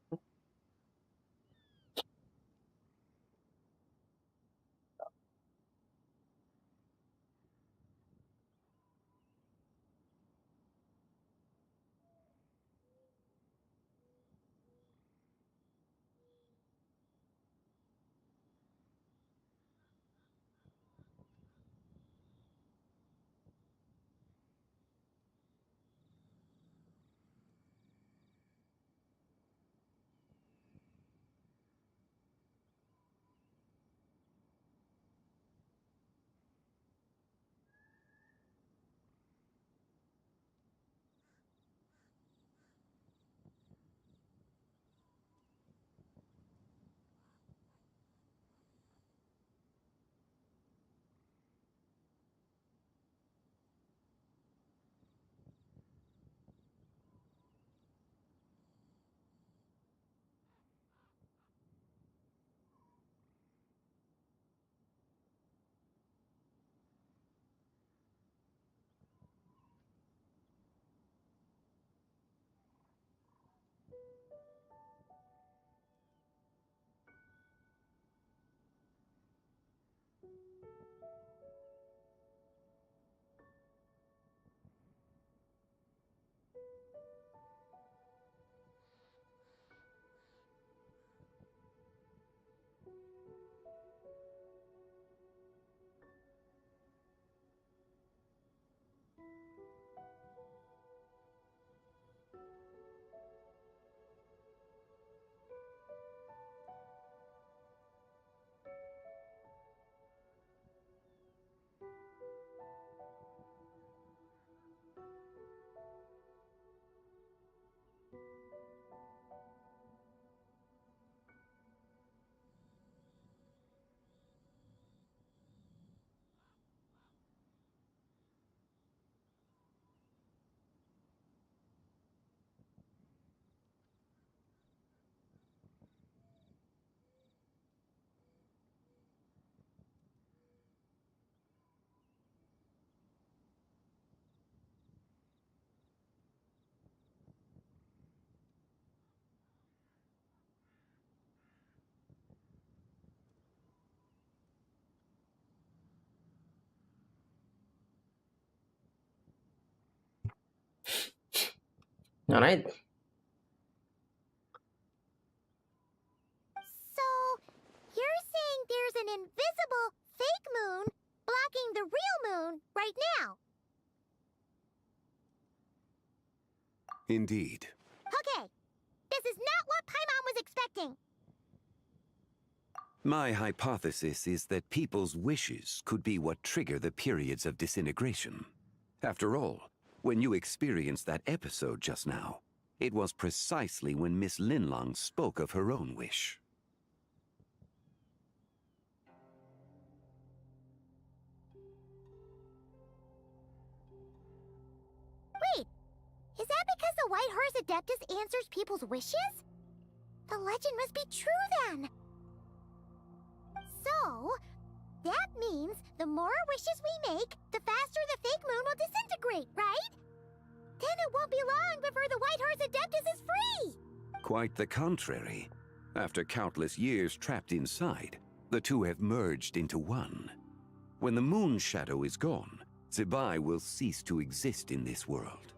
Alright. So, you're saying there's an invisible fake moon blocking the real moon right now? Indeed. Okay, this is not what Paimon was expecting. My hypothesis is that people's wishes could be what trigger the periods of disintegration. After all, when you experienced that episode just now, it was precisely when Miss Linlong spoke of her own wish. Wait, is that because the White Horse Adeptus answers people's wishes? The legend must be true then. So, that means the more wishes we make, the faster the fake moon will disintegrate, right? Then it won't be long before the White Horse Adeptus is free! Quite the contrary. After countless years trapped inside, the two have merged into one. When the moon shadow is gone, Zibai will cease to exist in this world.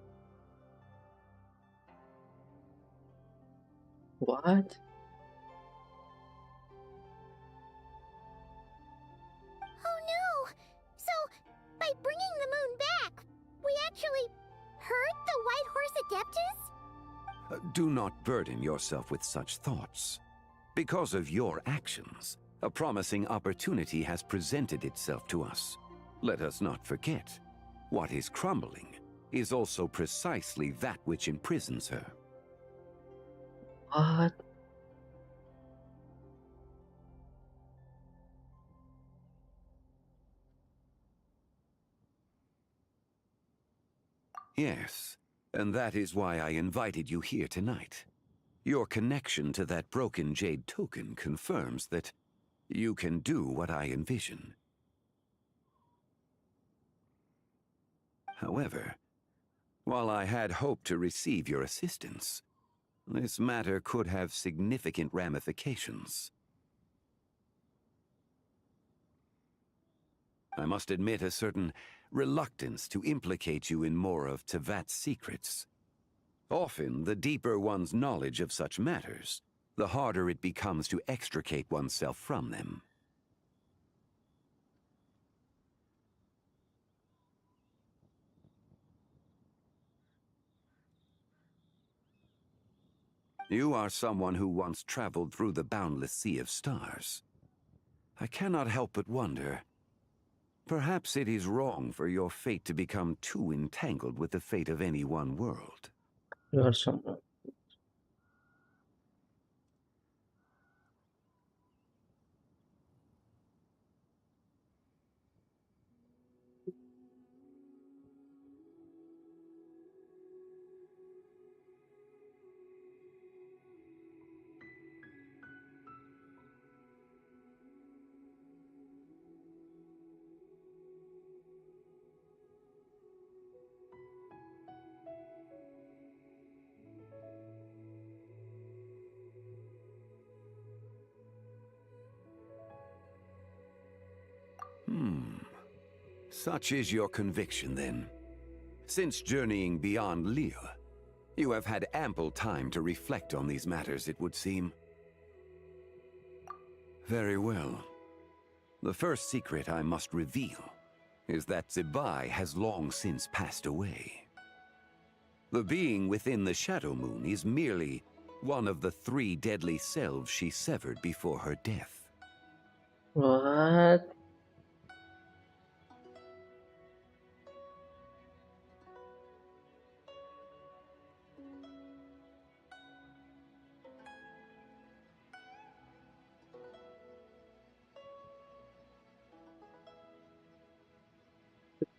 What? Oh no! So, by bringing the moon back, we actually hurt the White Horse Adeptus? Do not burden yourself with such thoughts. Because of your actions, a promising opportunity has presented itself to us. Let us not forget, what is crumbling is also precisely that which imprisons her. What? Yes, and that is why I invited you here tonight. Your connection to that broken jade token confirms that you can do what I envision. However, While I had hoped to receive your assistance, this matter could have significant ramifications. I must admit a certain reluctance to implicate you in more of Tevat's secrets. Often, the deeper one's knowledge of such matters, the harder it becomes to extricate oneself from them. You are someone who once traveled through the boundless sea of stars. I cannot help but wonder, perhaps it is wrong for your fate to become too entangled with the fate of any one world. You are someone. Such is your conviction, then. Since journeying beyond Liyue, you have had ample time to reflect on these matters, it would seem. Very well. The first secret I must reveal is that Zibai has long since passed away. The being within the Shadow Moon is merely one of the 3 deadly selves she severed before her death. What?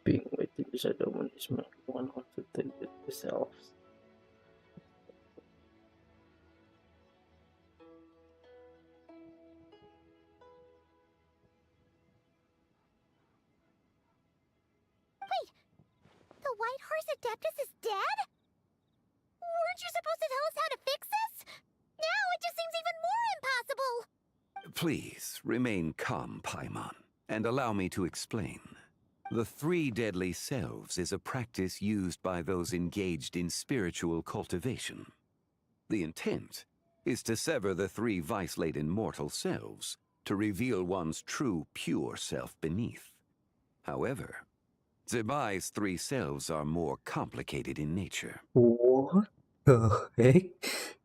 Being within the Shadow Moon is merely one of the 3 deadly selves. The White Horse Adeptus is dead? Weren't you supposed to tell us how to fix this? Now it just seems even more impossible! Please, remain calm, Paimon, and allow me to explain. The 3 deadly selves is a practice used by those engaged in spiritual cultivation. The intent is to sever the 3 vice-laden mortal selves to reveal one's true, pure self beneath. However, Zibai's 3 selves are more complicated in nature. What the heck?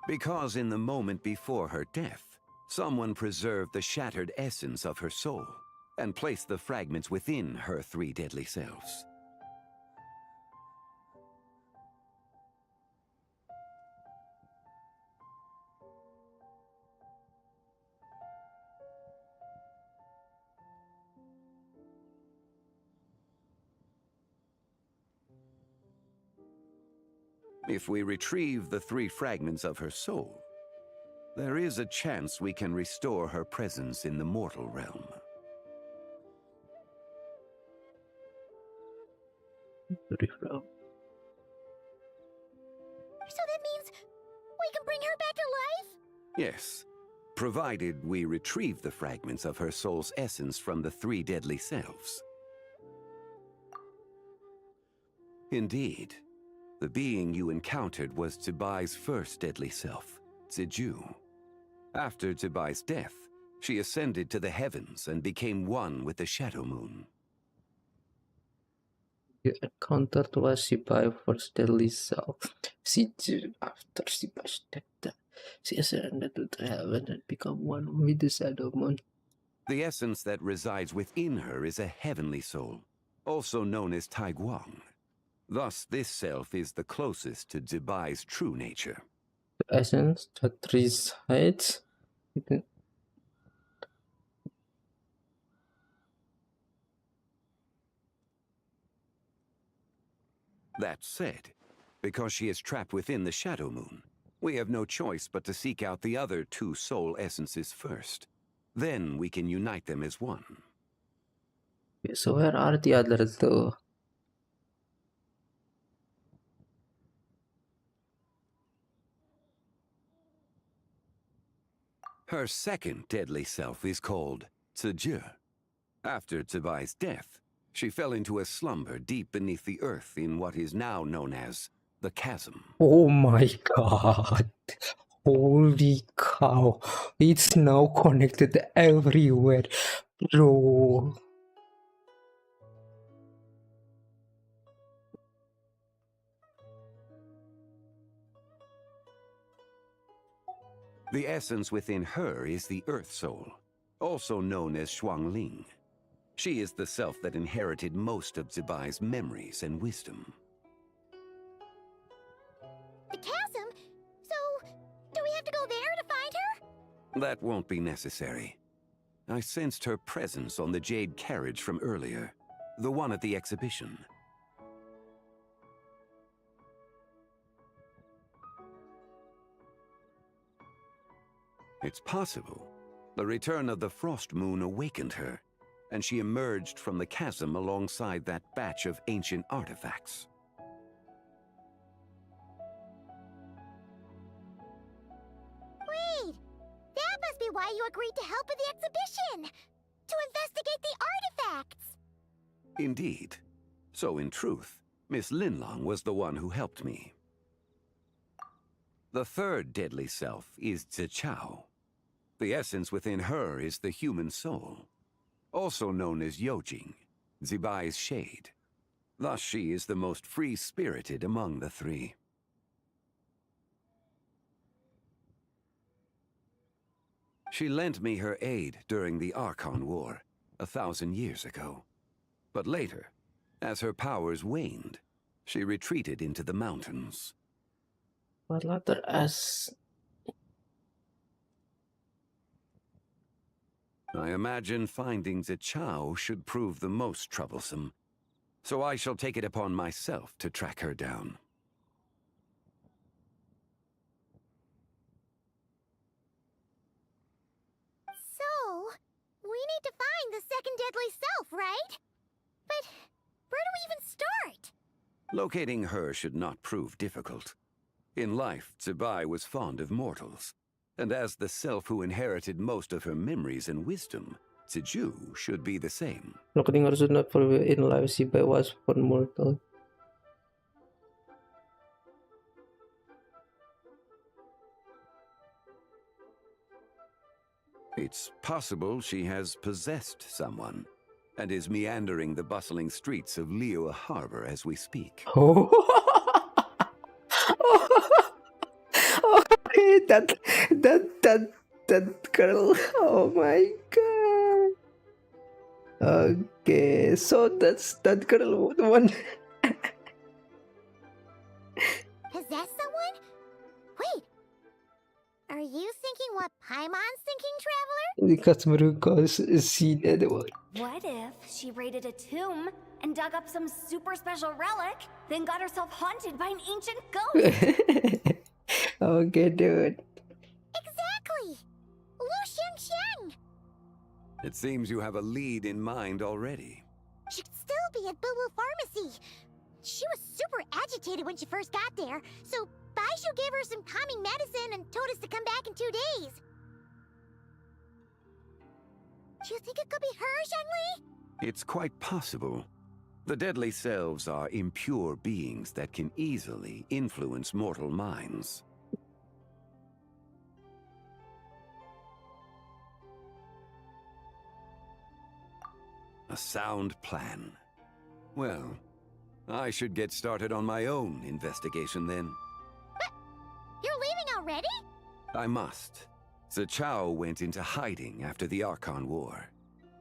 Because in the moment before her death, someone preserved the shattered essence of her soul and placed the fragments within her 3 deadly selves. If we retrieve the 3 fragments of her soul, there is a chance we can restore her presence in the mortal realm. So that means we can bring her back to life? Yes, provided we retrieve the fragments of her soul's essence from the 3 deadly selves. Indeed, the being you encountered was Zibai's first deadly self, Ziju. After Zibai's death, She ascended to the heavens and became one with the Shadow Moon. You encountered was Zibai first deadly self. After Zibai's death, she ascended to heaven and became one with the Shadow Moon. The essence that resides within her is a heavenly soul, also known as Taiguang. Thus, this self is the closest to Zibai's true nature. The essence that resides within. That said, because she is trapped within the Shadow Moon, we have no choice but to seek out the other two soul essences first. Then we can unite them as one. So where are the other two? Her second deadly self is called Ziji. After Zibai's death, she fell into a slumber deep beneath the earth in what is now known as the Chasm. Oh my god. Holy cow. It's now connected everywhere. Bro. The essence within her is the Earth Soul, also known as Xuangling. She is the self that inherited most of Zibai's memories and wisdom. The chasm? So, do we have to go there to find her? That won't be necessary. I sensed her presence on the jade carriage from earlier, the one at the exhibition. It's possible. The return of the Frost Moon awakened her, and she emerged from the chasm alongside that batch of ancient artifacts. Wait! That must be why you agreed to help with the exhibition! To investigate the artifacts! Indeed. So in truth, Miss Linlong was the one who helped me. The third deadly self is Zichao. The essence within her is the human soul, also known as Yojing, Zibai's shade. Thus she is the most free-spirited among the three. She lent me her aid during the Archon War, 1,000 years ago. But later, as her powers waned, she retreated into the mountains. What letter S? I imagine finding Zichao should prove the most troublesome, so I shall take it upon myself to track her down. So, we need to find the second deadly self, right? But where do we even start? Locating her should not prove difficult. In life, Zibai was fond of mortals, and as the self who inherited most of her memories and wisdom, Ziju should be the same. Locating her should not prove in life. Zibai was born mortal. It's possible she has possessed someone, and is meandering the bustling streets of Liyue Harbor as we speak. Oh. Okay, that girl. Oh my god. Okay, so that's that girl, the one. Possess someone? Wait! Are you thinking what Paimon's thinking, Traveler? The customer who calls seen anyone. What if she raided a tomb and dug up some super special relic, then got herself haunted by an ancient ghost? Okay, dude. Exactly! Lu Xiangxiang! It seems you have a lead in mind already. She could still be at Boo Boo Pharmacy. She was super agitated when she first got there, so Baishu gave her some calming medicine and told us to come back in 2 days. Do you think it could be her, Zhengli? It's quite possible. The deadly selves are impure beings that can easily influence mortal minds. A sound plan. Well, I should get started on my own investigation then. You're leaving already? I must. Zichao went into hiding after the Archon War.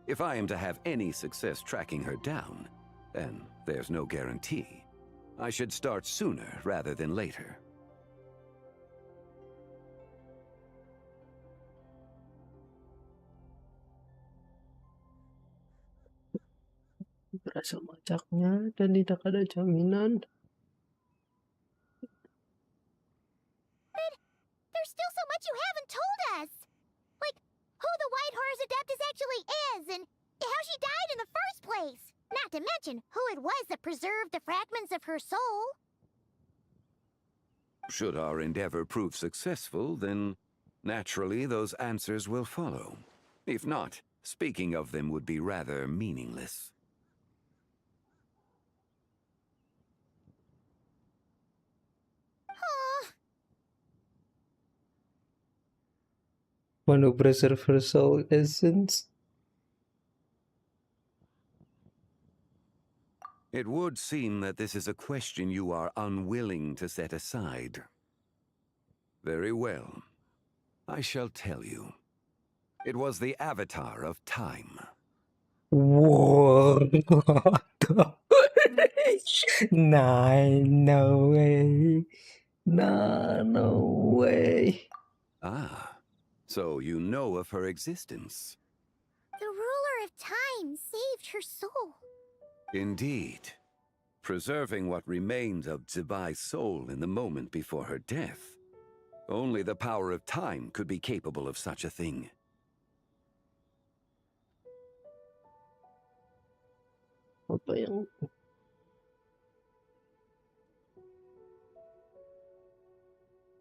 If I am to have any success tracking her down, and there's no guarantee, I should start sooner rather than later. Berhasil melacaknya dan tidak ada jaminan. There's still so much you haven't told us! Like, who the White Horse Adeptus actually is, and how she died in the first place! Not to mention who it was that preserved the fragments of her soul. Should our endeavor prove successful, then naturally those answers will follow. If not, speaking of them would be rather meaningless. Want to preserve her soul essence? It would seem that this is a question you are unwilling to set aside. Very well. I shall tell you. It was the Avatar of Time. Whoa! Nah, no way. Nah, no way. Ah, so you know of her existence. The ruler of time saved her soul. Indeed. Preserving what remained of Zibai's soul in the moment before her death. Only the power of time could be capable of such a thing. Apa yang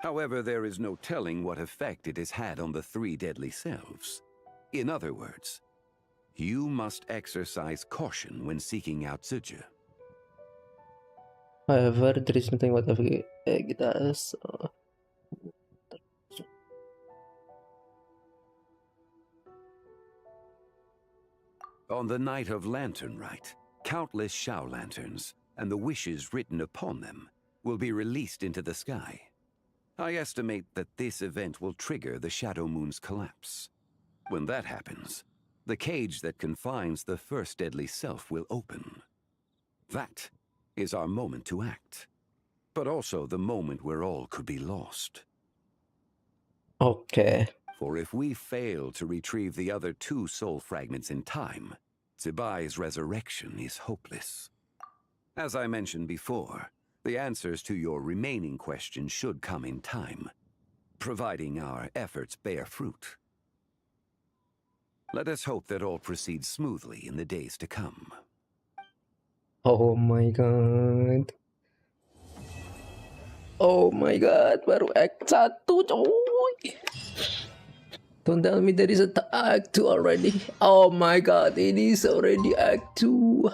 However, there is no telling what effect it has had on the three deadly selves. In other words, you must exercise caution when seeking out Zibai. However, there is nothing whatever it does. On the night of Lantern Rite, countless Shao lanterns, and the wishes written upon them, will be released into the sky. I estimate that this event will trigger the Shadow Moon's collapse. When that happens, the cage that confines the first deadly self will open. That is our moment to act, but also the moment where all could be lost. Okay. For if we fail to retrieve the other two soul fragments in time, Zibai's resurrection is hopeless. As I mentioned before, the answers to your remaining questions should come in time, providing our efforts bear fruit. Let us hope that all proceeds smoothly in the days to come. Oh my god. Oh my god, baru Act 1 coy. Don't tell me there is a Act 2 already. Oh my god, it is already Act 2.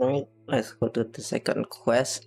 Right, let's go to the second quest.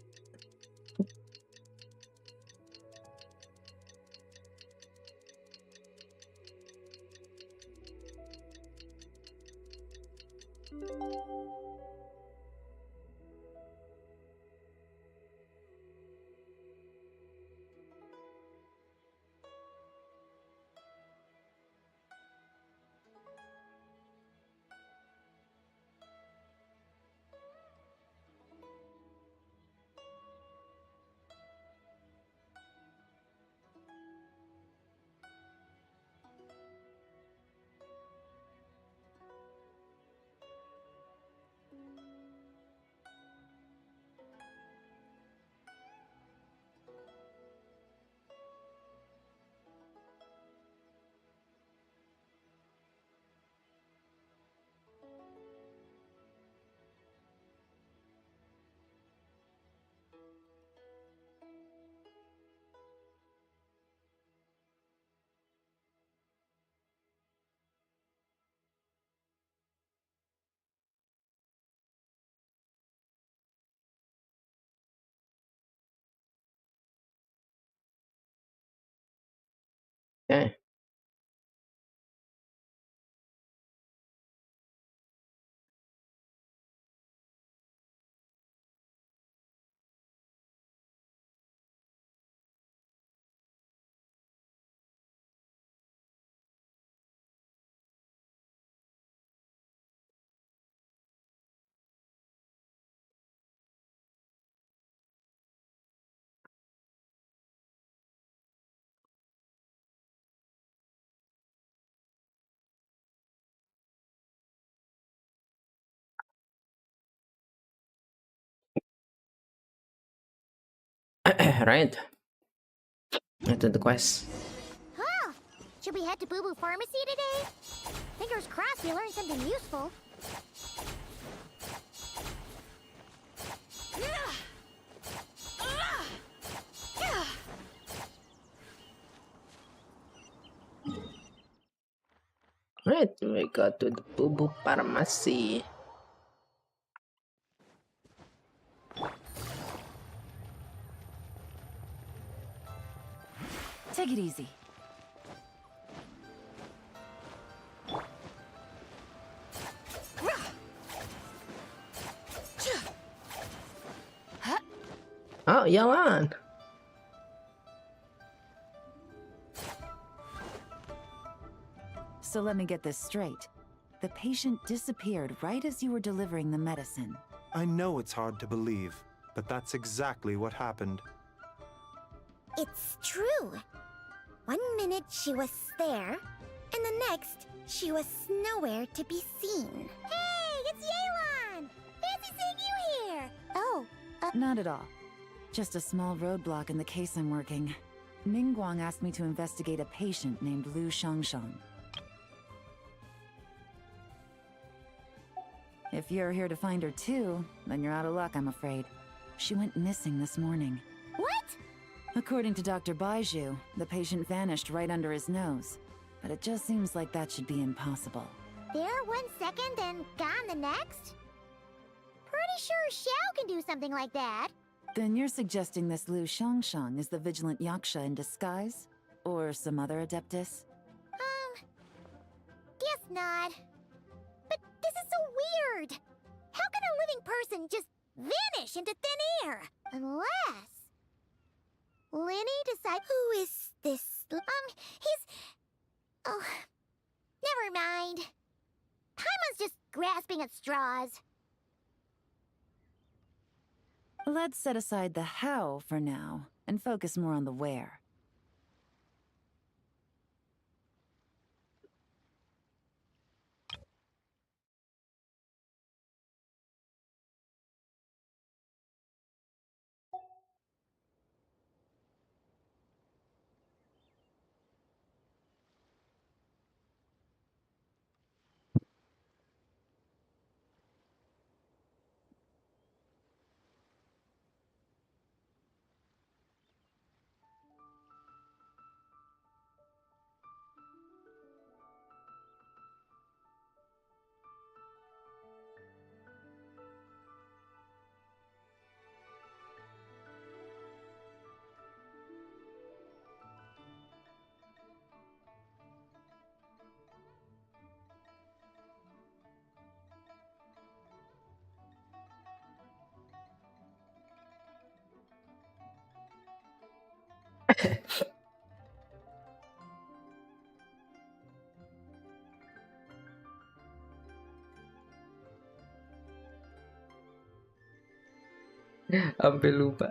Okay. Right, into the quest. Oh, should we head to Boo Boo Pharmacy today? Fingers crossed we learn something useful. Right, we go to the Boo Boo Pharmacy. Take it easy. Oh, Yalan. So let me get this straight. The patient disappeared right as you were delivering the medicine. I know it's hard to believe, but that's exactly what happened. It's true. One minute she was there, and the next she was nowhere to be seen. Hey, it's Yelan! Fancy seeing you here! Oh, Not at all. Just a small roadblock in the case I'm working. Ningguang asked me to investigate a patient named Lu Shangshang. If you're here to find her too, then you're out of luck, I'm afraid. She went missing this morning. What? According to Dr. Baiju, the patient vanished right under his nose. But it just seems like that should be impossible. There 1 second and gone the next? Pretty sure Xiao can do something like that. Then you're suggesting this Lu Shangshang is the vigilant Yaksha in disguise? Or some other adeptus? Guess not. But this is so weird. How can a living person just vanish into thin air? Unless Lenny decides who is this? He's... Oh, never mind. Paimon's just grasping at straws. Let's set aside the how for now, and focus more on the where. Sampai lupa.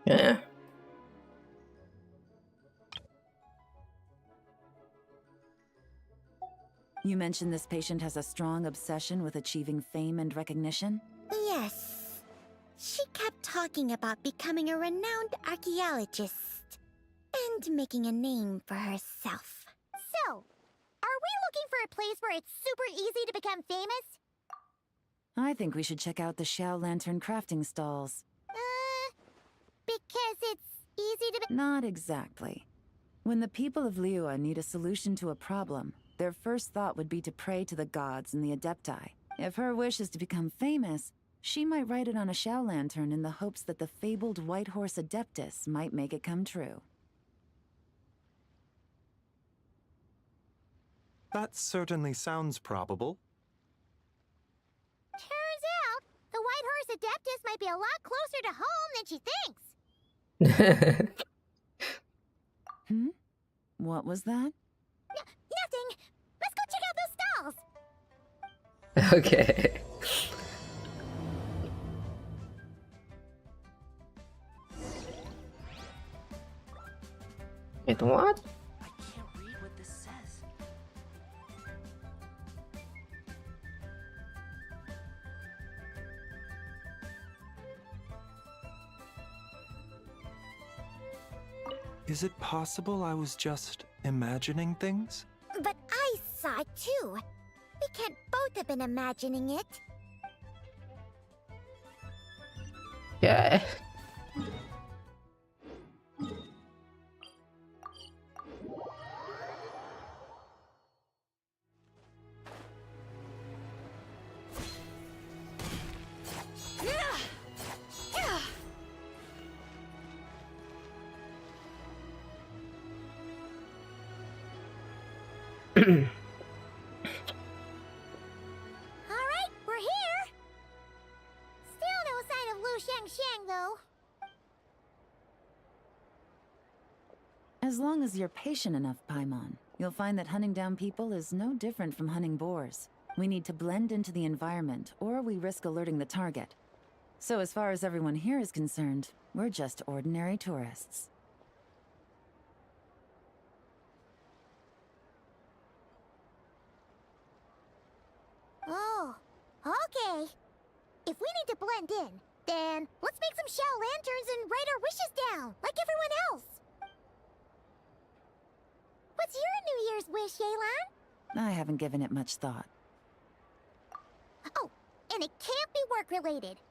Yeah. You mentioned this patient has a strong obsession with achieving fame and recognition? Yes. She kept talking about becoming a renowned archaeologist and making a name for herself. So, are we looking for a place where it's super easy to become famous? I think we should check out the Xiao Lantern crafting stalls. Because it's easy to Not exactly. When the people of Liyue need a solution to a problem, their first thought would be to pray to the gods and the Adepti. If her wish is to become famous, she might write it on a Xiao Lantern in the hopes that the fabled White Horse Adeptus might make it come true. That certainly sounds probable. Turns out, the White Horse Adeptus might be a lot closer to home than she thinks. What was that? Nothing. Let's go check out those stalls. Okay. Wait, what? I can't read what this says. Is it possible I was just imagining things? But I saw it too. We can't both have been imagining it. Yeah. Alright, we're here. Still no sign of Lu Shangxiang, though. As long as you're patient enough, Paimon, you'll find that hunting down people is no different from hunting boars. We need to blend into the environment, or we risk alerting the target. So as far as everyone here is concerned, we're just ordinary tourists. Oh, okay. If we need to blend in, then let's make some Xiao Lanterns and write our wishes down, like everyone else. What's your New Year's wish, Yelan? I haven't given it much thought. Oh, and it can't be work-related.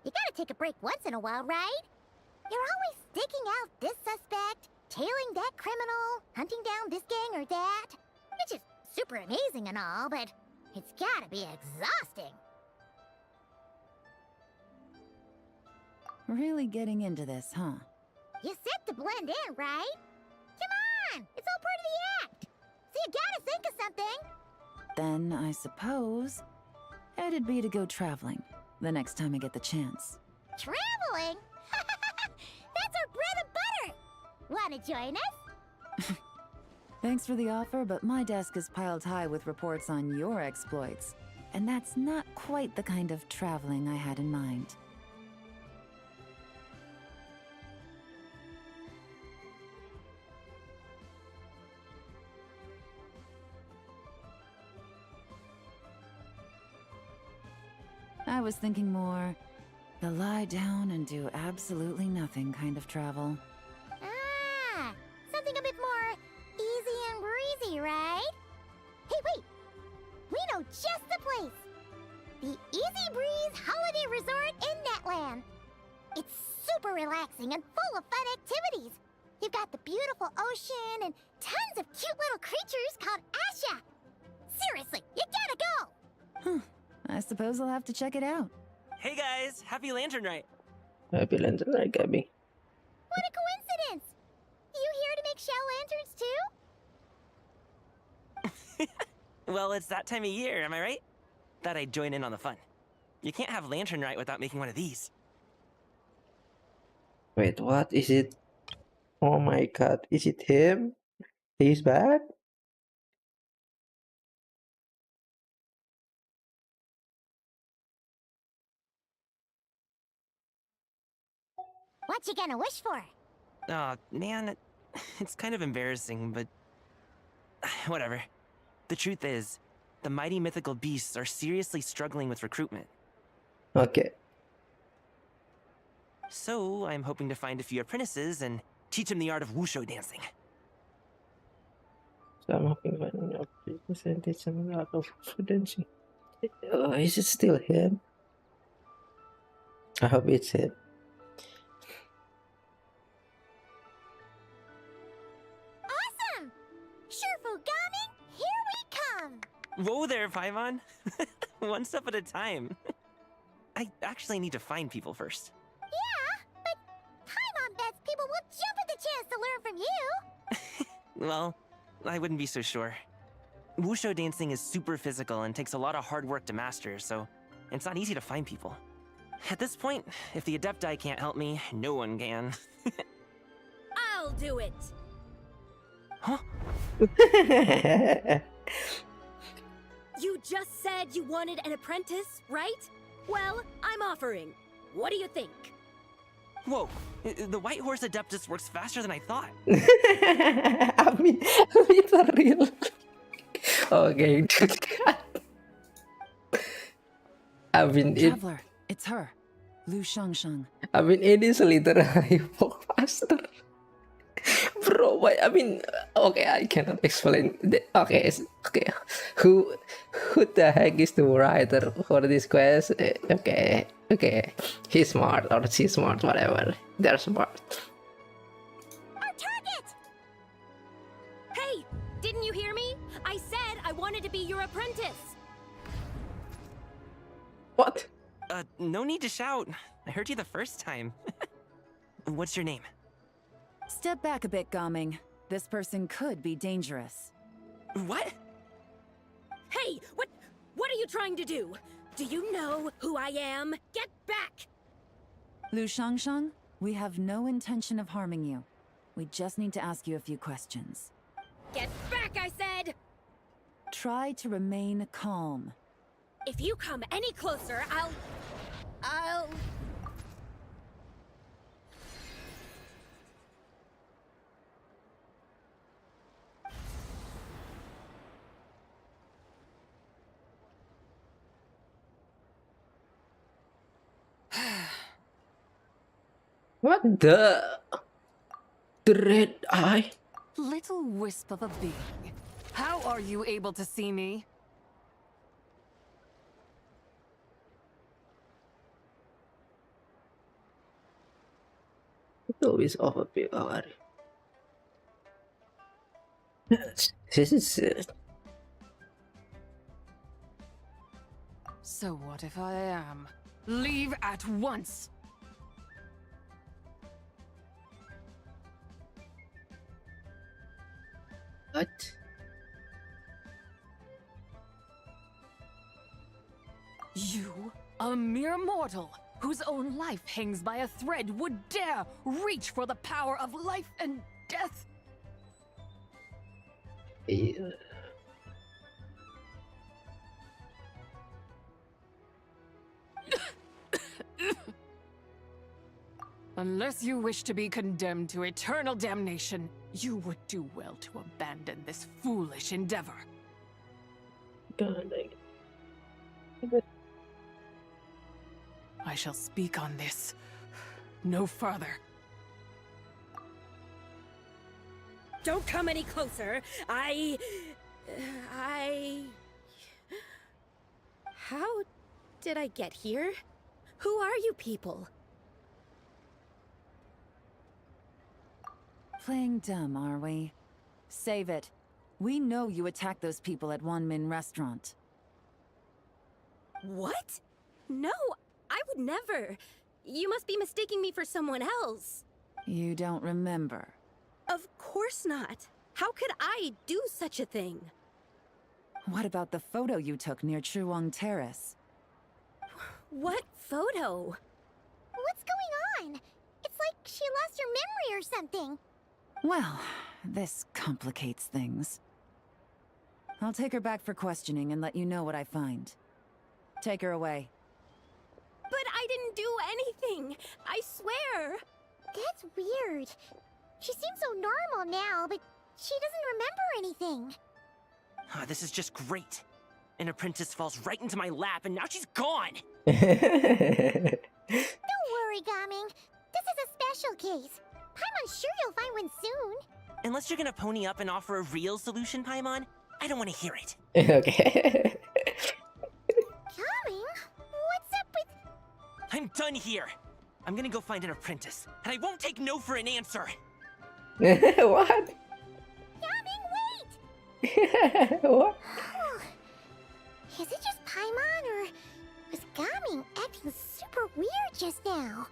You gotta take a break once in a while, right? You're always sticking out this suspect, tailing that criminal, hunting down this gang or that. Which is super amazing and all, but it's gotta be exhausting. Really getting into this, huh? You said to blend in, right? Come on! It's all part of the act! So you gotta think of something! Then, I suppose, it'd be to go traveling, the next time I get the chance. Traveling? That's our bread and butter! Wanna join us? Thanks for the offer, but my desk is piled high with reports on your exploits. And that's not quite the kind of traveling I had in mind. I was thinking more the lie down and do absolutely nothing kind of travel. Ah, something a bit more easy and breezy, right? Hey, wait! We know just the place! The Easy Breeze Holiday Resort in Netland! It's super relaxing and full of fun activities! You've got the beautiful ocean and tons of cute little creatures called Asha! Seriously, you gotta go! I suppose I'll have to check it out. Hey guys, happy Lantern Night! Happy Lantern Night, Gabby. What a coincidence! You here to make shell lanterns too? Well, it's that time of year, am I right? Thought I'd join in on the fun. You can't have Lantern Night without making one of these. Wait, what is it? Oh my god, is it him? He's back? What you gonna wish for? Aw, man, it's kind of embarrassing, but... whatever. The truth is, the mighty mythical beasts are seriously struggling with recruitment. Okay. So, I'm hoping to find a few apprentices and teach them the art of wushu dancing. So I'm hoping to find a percentage of the art of dancing. Is it still him? I hope it's him. Awesome! Shurfugami, here we come! Whoa there, Paimon! One step at a time. I actually need to find people first. Yeah, but Paimon bets people will jump at the chance to learn from you! Well, I wouldn't be so sure. Wushu dancing is super physical and takes a lot of hard work to master, so it's not easy to find people. At this point, if the Adepti can't help me, no one can. I'll do it! Huh? You just said you wanted an apprentice, right? Well, I'm offering. What do you think? Whoa, the White Horse Adeptus works faster than I thought. I mean, for real. Okay. I mean, Traveler, it's her. Lu Shangshang. I mean, it is literally walk faster. Bro, why? I mean, okay, I cannot explain. Okay, okay. Who the heck is the writer for this quest? Okay, okay. He's smart or she's smart, whatever. They're smart. Our target! Hey, didn't you hear me? I said I wanted to be your apprentice. What? No need to shout. I heard you the first time. What's your name? Step back a bit, Gaming. This person could be dangerous. What? Hey, what are you trying to do? Do you know who I am? Get back! Lu Shangshang, we have no intention of harming you. We just need to ask you a few questions. Get back, I said! Try to remain calm. If you come any closer, I'll... What the red eye? Little wisp of a being. How are you able to see me? Always off a bit. This is So what if I am? Leave at once! What? You, a mere mortal, whose own life hangs by a thread, would dare reach for the power of life and death? Yeah. Unless you wish to be condemned to eternal damnation, you would do well to abandon this foolish endeavor. God, I shall speak on this. No farther. Don't come any closer. How did I get here? Who are you people? Playing dumb, are we? Save it. We know you attacked those people at Wanmin Restaurant. What? No, I would never. You must be mistaking me for someone else. You don't remember. Of course not. How could I do such a thing? What about the photo you took near Chuang Terrace? What photo? What's going on? It's like she lost her memory or something. Well, this complicates things. I'll take her back for questioning and let you know what I find. Take her away. But I didn't do anything. I swear. That's weird. She seems so normal now, but she doesn't remember anything. Ah, this is just great. An apprentice falls right into my lap, and now she's gone! Don't worry, Gaming. This is a special case. Paimon's sure you'll find one soon. Unless you're gonna pony up and offer a real solution, Paimon, I don't want to hear it. Okay. Gaming? What's up with... I'm done here. I'm gonna go find an apprentice, and I won't take no for an answer. What? Gaming, wait! What? Is it just Paimon, or was Gaming acting super weird just now?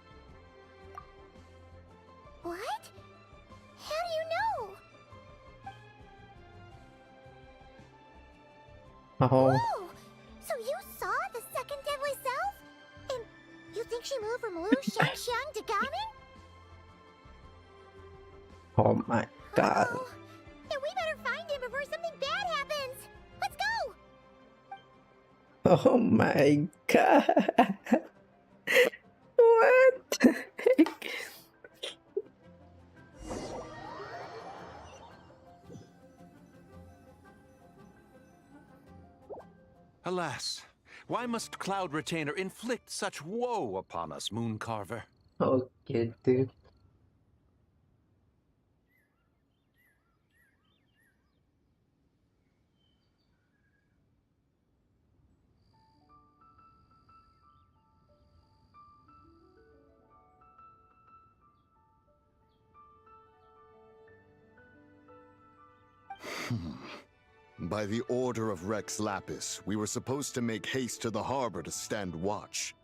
What? How do you know? Oh. Whoa! So you saw the second deadly self? And you think she moved from Lu Xiangxiang to Gaming? Oh my god. Oh, then we better find him before something bad happens. Let's go! Oh my god. What the heck? Alas, why must Cloud Retainer inflict such woe upon us, Mooncarver? Okay, dude. By the order of Rex Lapis, we were supposed to make haste to the harbor to stand watch.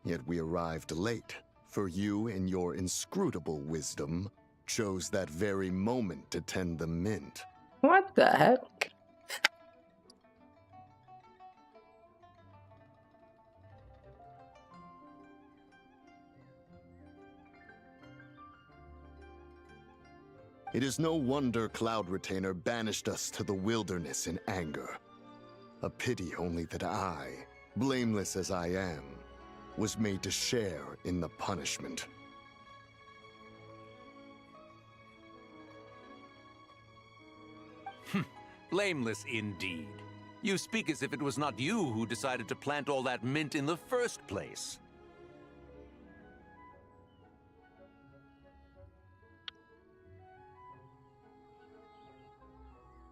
Yet we arrived late, for you, in your inscrutable wisdom, chose that very moment to tend the mint. What the heck? It is no wonder Cloud Retainer banished us to the wilderness in anger. A pity only that I, blameless as I am, was made to share in the punishment. Blameless indeed. You speak as if it was not you who decided to plant all that mint in the first place.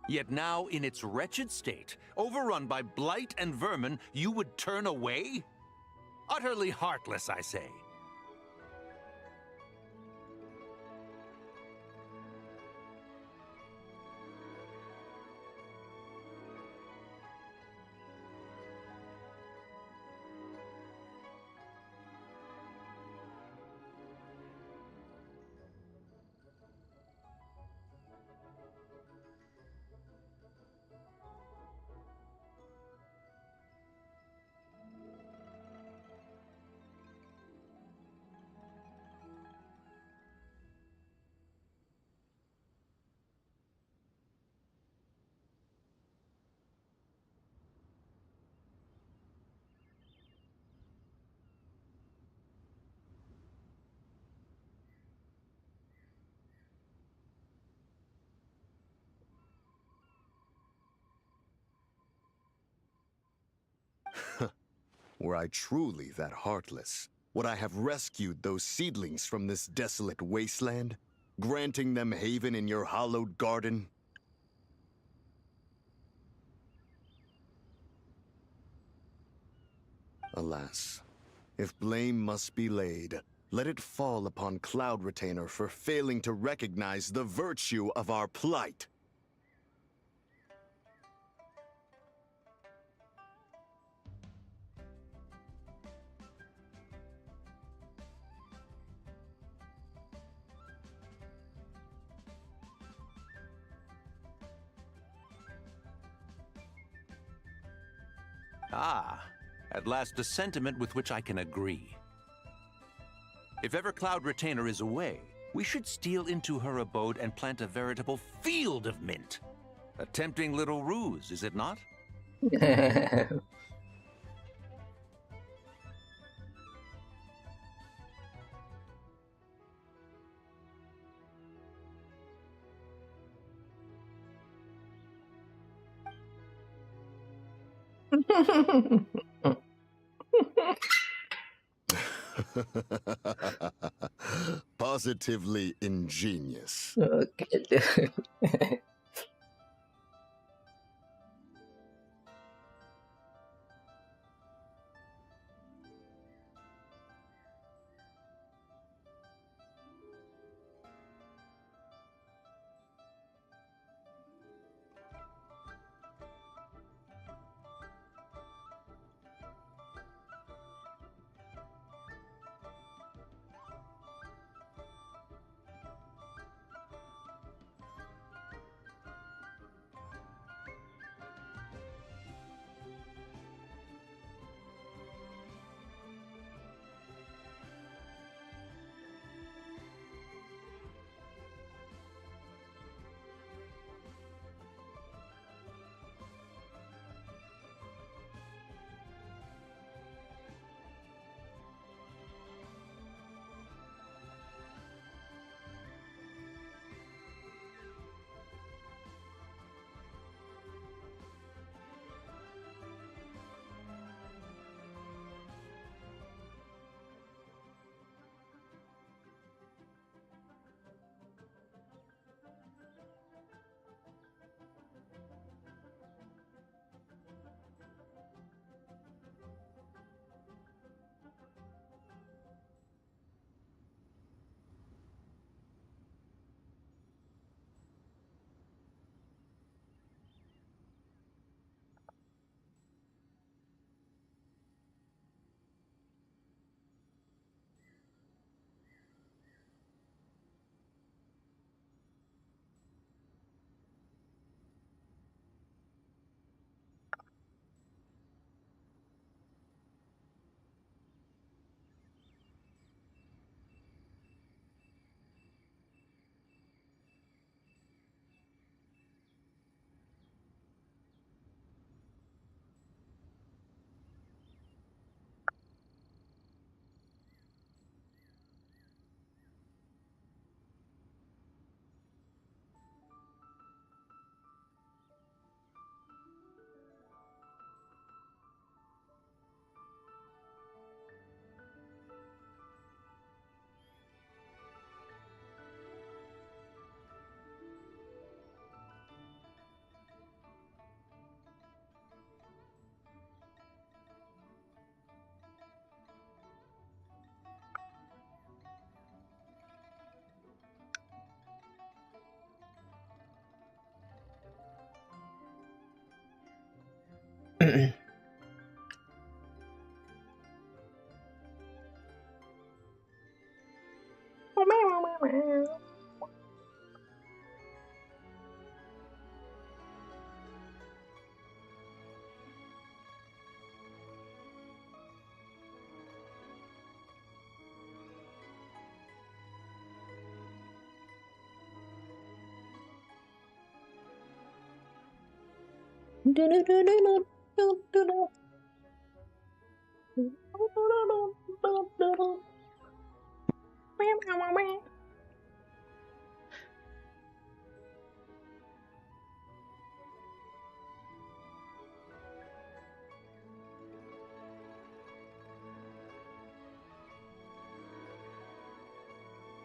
Yet now, in its wretched state, overrun by blight and vermin, you would turn away? Utterly heartless, I say. Were I truly that heartless, would I have rescued those seedlings from this desolate wasteland, granting them haven in your hallowed garden? Alas, if blame must be laid, let it fall upon Cloud Retainer for failing to recognize the virtue of our plight. Ah, at last a sentiment with which I can agree. If ever Cloud Retainer is away, we should steal into her abode and plant a veritable field of mint. A tempting little ruse, is it not? Positively ingenious. Oke.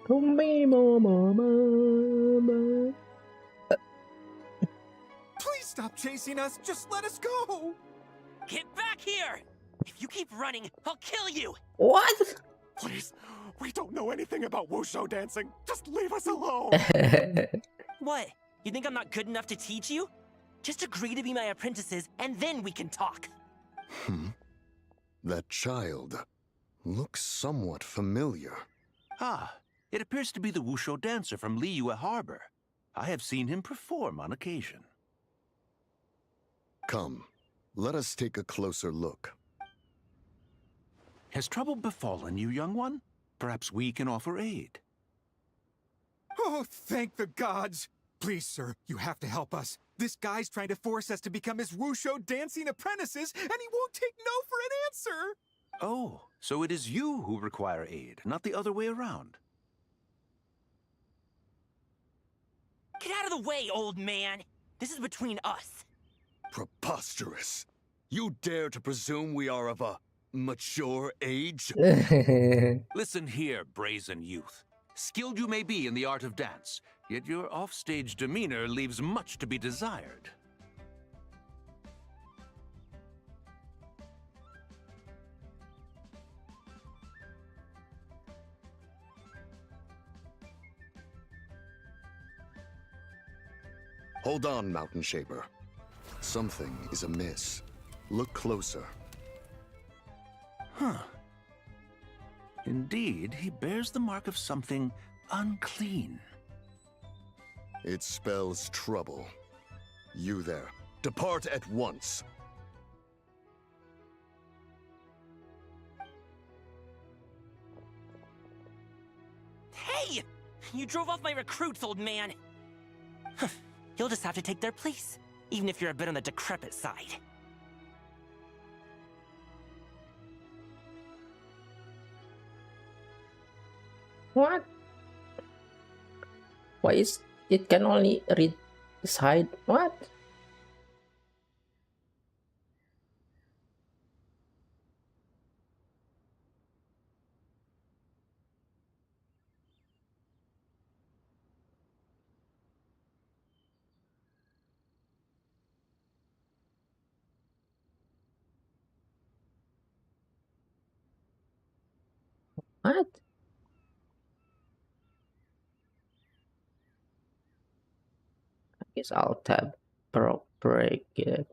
Please stop chasing us. Just let us go. Get back here! If you keep running, I'll kill you! What? Please, we don't know anything about wushu dancing. Just leave us alone. What? You think I'm not good enough to teach you? Just agree to be my apprentices, and then we can talk. That child looks somewhat familiar. Ah, it appears to be the wushu dancer from Liyue Harbor. I have seen him perform on occasion. Come, let us take a closer look. Has trouble befallen you, young one? Perhaps we can offer aid. Oh, thank the gods. Please, sir, you have to help us. This guy's trying to force us to become his wushu dancing apprentices, and he won't take no for an answer. Oh, so it is you who require aid, not the other way around. Get out of the way, old man! This is between us. Preposterous. You dare to presume we are of a mature age? Listen here, brazen youth. Skilled you may be in the art of dance, yet your offstage demeanor leaves much to be desired. Hold on, Mountain Shaper. Something is amiss. Look closer. Huh. Indeed, he bears the mark of something unclean. It spells trouble. You there, depart at once. Hey! You drove off my recruits, old man! You'll just have to take their place, even if you're a bit on the decrepit side. What? Why is it can only read side? What? What? I guess I'll tab break it.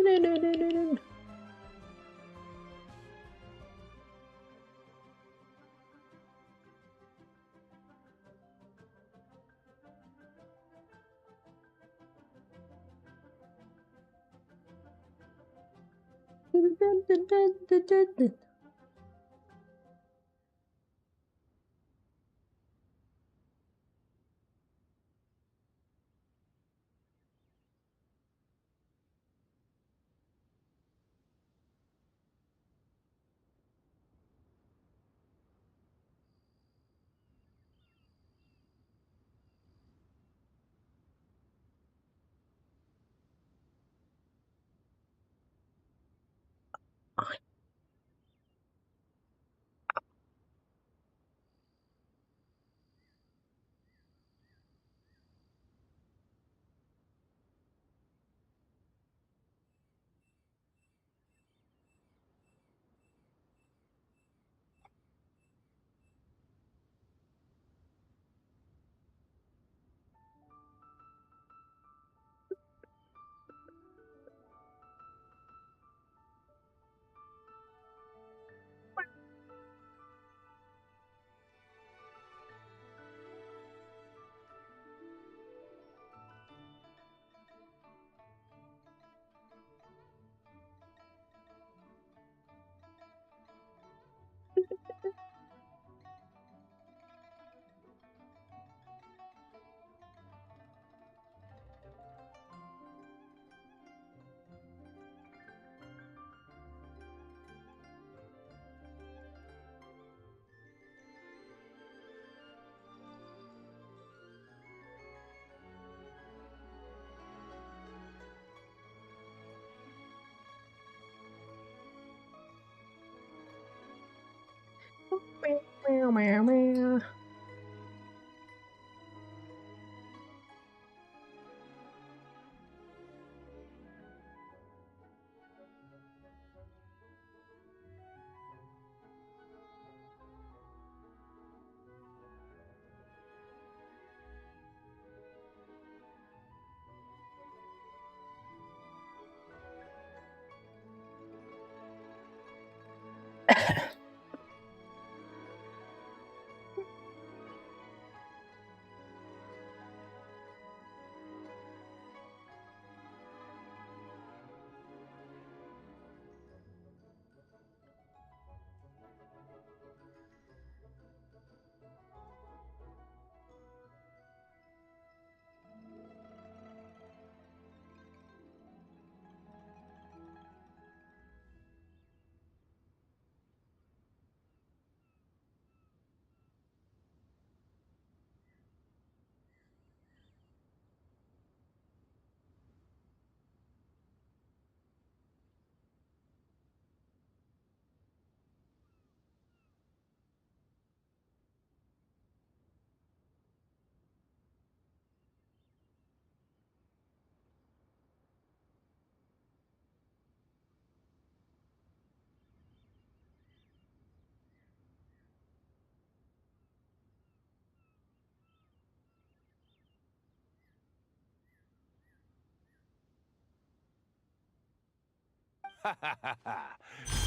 No. Meow, meow, meow.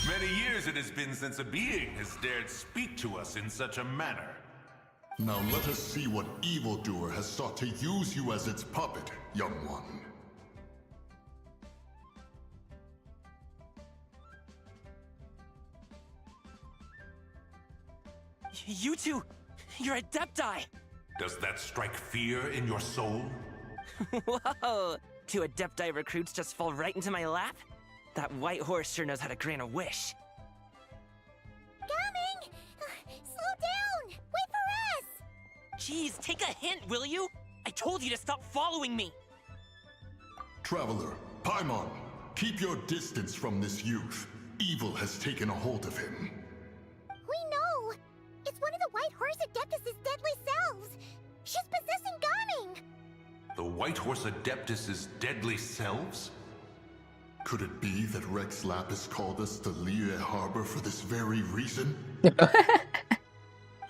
Many years it has been since a being has dared speak to us in such a manner. Now let us see what evildoer has sought to use you as its puppet, young one. You two, you're Adepti! Does that strike fear in your soul? Whoa! Two Adepti recruits just fall right into my lap? That white horse sure knows how to grant a wish. Coming! Slow down! Wait for us! Jeez, take a hint, will you? I told you to stop following me! Traveler, Paimon, keep your distance from this youth. Evil has taken a hold of him. We know! It's one of the White Horse Adeptus' deadly selves! She's possessing Gaming! The White Horse Adeptus' deadly selves? Could it be that Rex Lapis called us to Liyue Harbor for this very reason?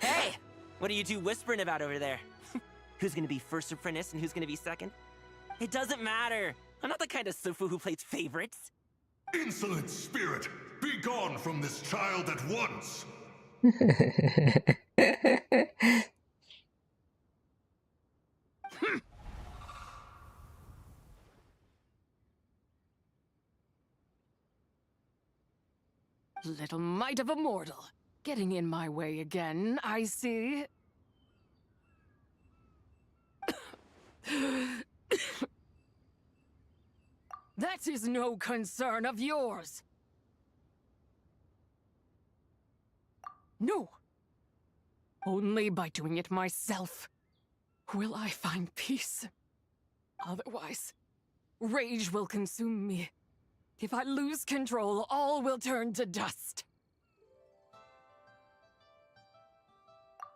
Hey! What are you two whispering about over there? Who's gonna be first apprentice and who's gonna be second? It doesn't matter! I'm not the kind of Sufu who plays favorites! Insolent spirit! Be gone from this child at once! Little mite of a mortal. Getting in my way again, I see. That is no concern of yours. No. Only by doing it myself will I find peace. Otherwise, rage will consume me, If I lose control, all will turn to dust.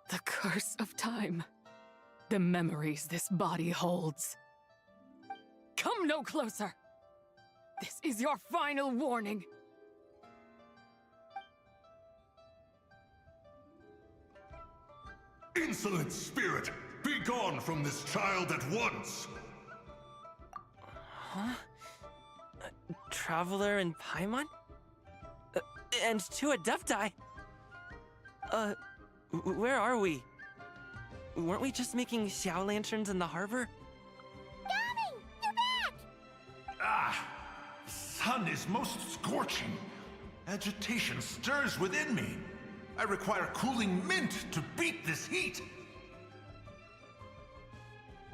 The curse of time. The memories this body holds. Come no closer! This is your final warning. Insolent spirit! Be gone from this child at once! Huh? Traveler and Paimon? And two Adepti? Where are we? Weren't we just making Xiao lanterns in the harbor? Coming! You're back! Ah! Sun is most scorching. Agitation stirs within me. I require cooling mint to beat this heat.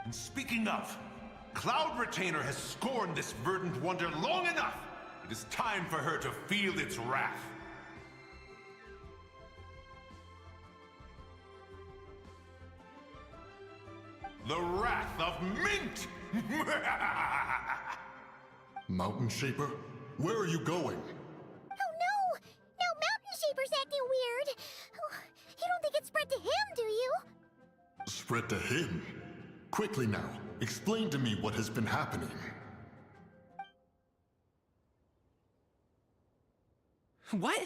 And speaking of, Cloud Retainer has scorned this verdant wonder long enough. It is time for her to feel its wrath. The wrath of Mint! Mountain Shaper, where are you going? Oh no! Now Mountain Shaper's acting weird! Oh, you don't think it spread to him, do you? Spread to him? Quickly now, explain to me what has been happening. What?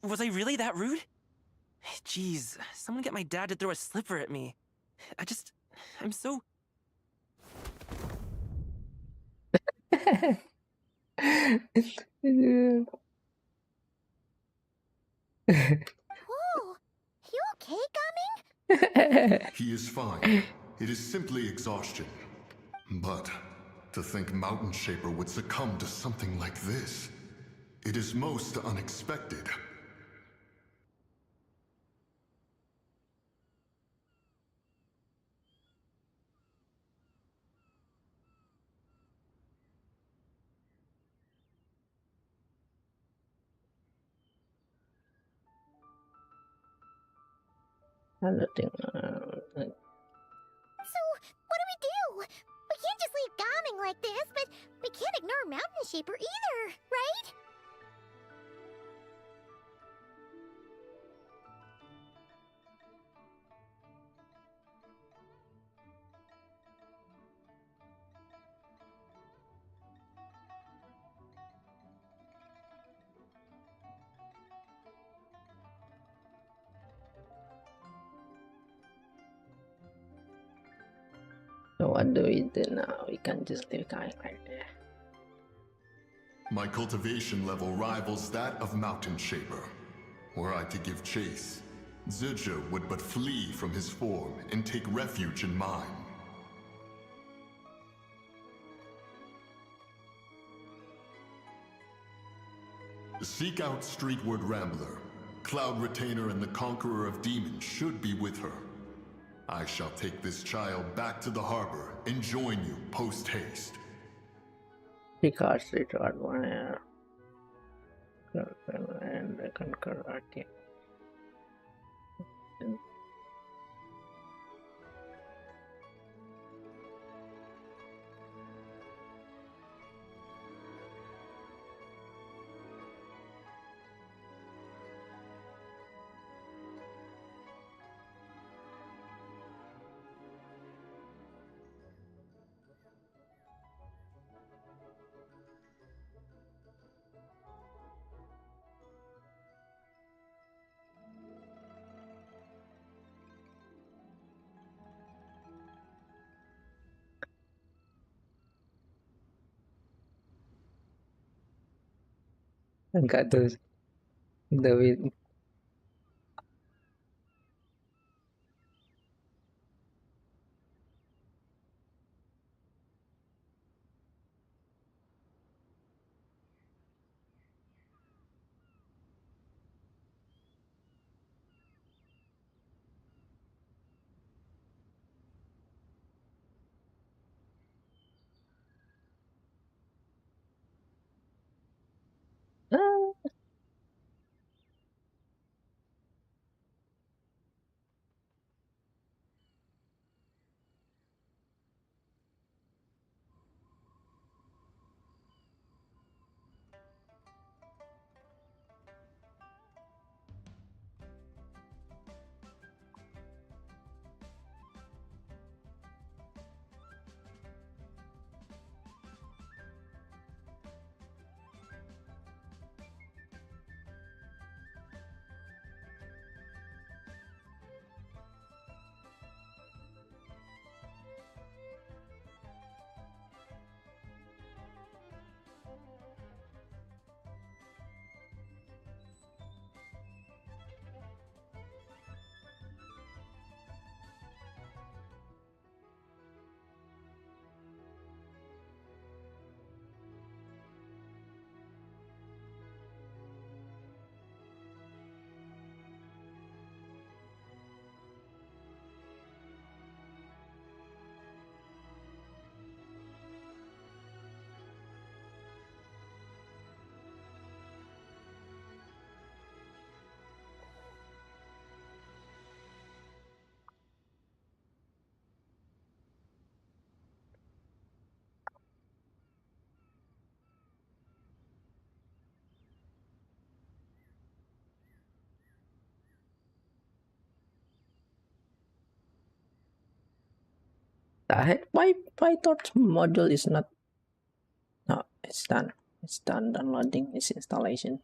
Was I really that rude? Jeez, someone get my dad to throw a slipper at me. I'm so... Whoa! You okay, Gaming? He is fine. It is simply exhaustion. But to think Mountain Shaper would succumb to something like this, it is most unexpected. So, what do? We can't just leave Gaming like this, but we can't ignore Mountain Shaper either, right? So what do we do now? We can't just leave guy right there. My cultivation level rivals that of Mountain Shaper. Were I to give chase, Zibai would but flee from his form and take refuge in mine. Seek out Streetward Rambler. Cloud Retainer and the Conqueror of Demons should be with her. I shall take this child back to the harbor and join you post-haste. Because it was one and the Conqueror. Enggak tuh David. The heck? Why torch module is not? No, it's done. It's done downloading its installation.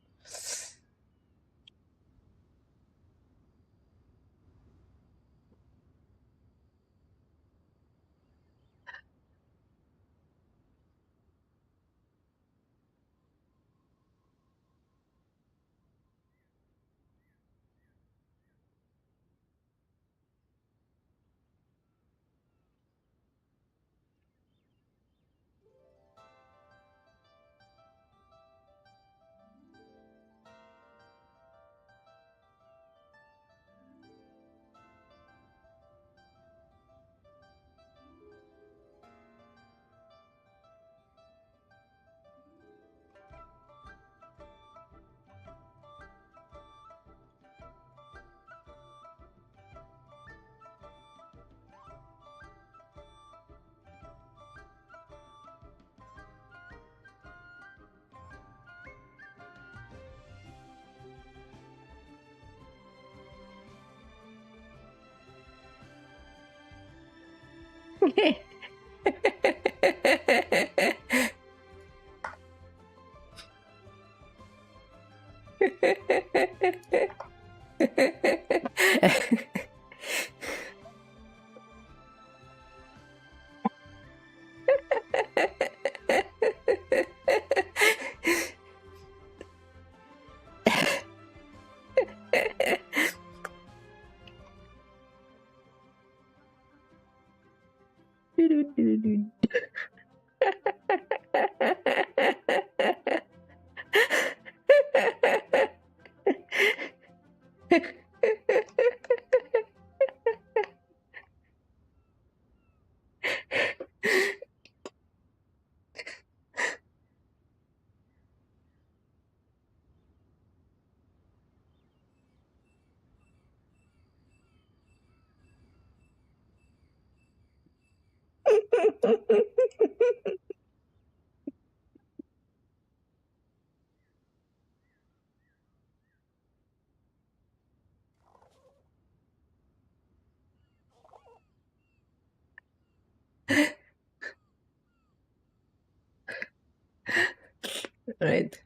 Right.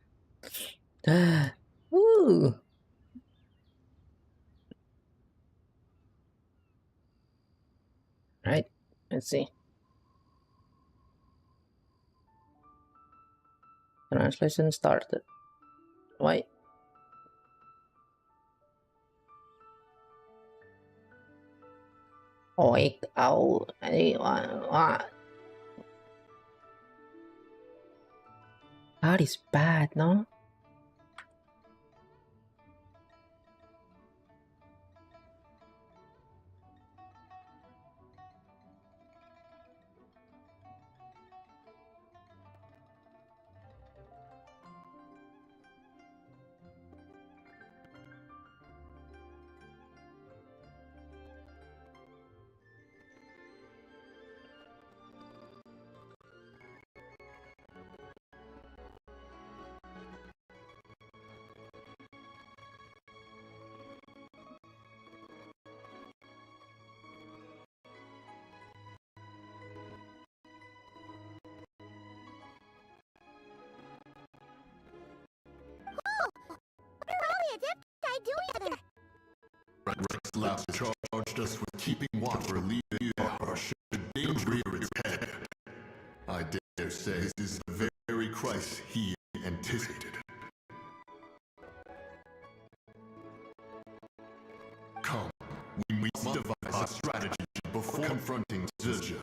Ooh. Right. Let's see. Translation started. Why? Oi, ow, that is bad, no? What are all the Adepti doing together? Rex Labs charged us with keeping watch for Liyue Harbor should danger rear its head. I dare say this is the very crisis he anticipated. Come, we must devise a strategy before confronting Zizia.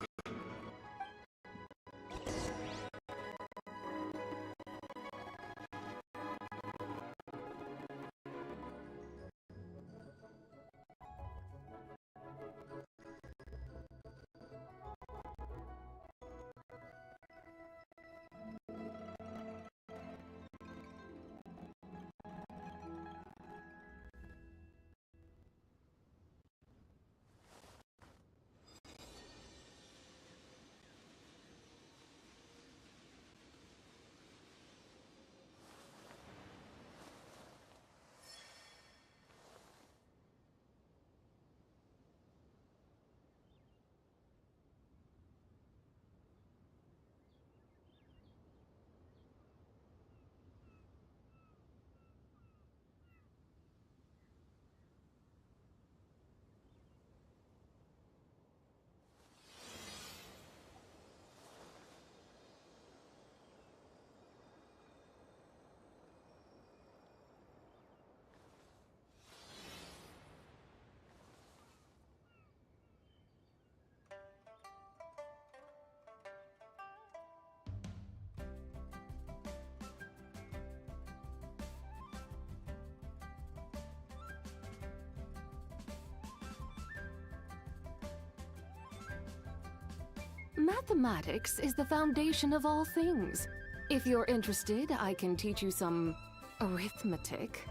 Mathematics is the foundation of all things. If you're interested, I can teach you some arithmetic.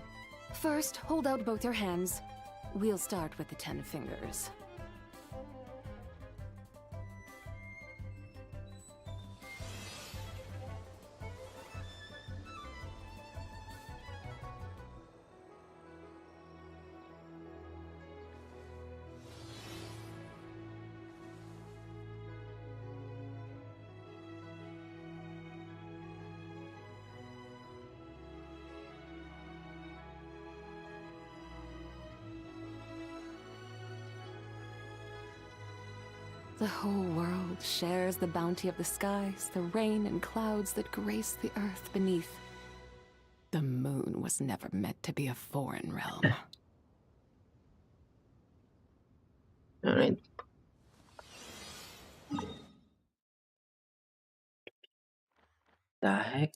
First, hold out both your hands. We'll start with the 10 fingers. The whole world shares the bounty of the skies, the rain and clouds that grace the earth beneath. The moon was never meant to be a foreign realm. Alright. The heck?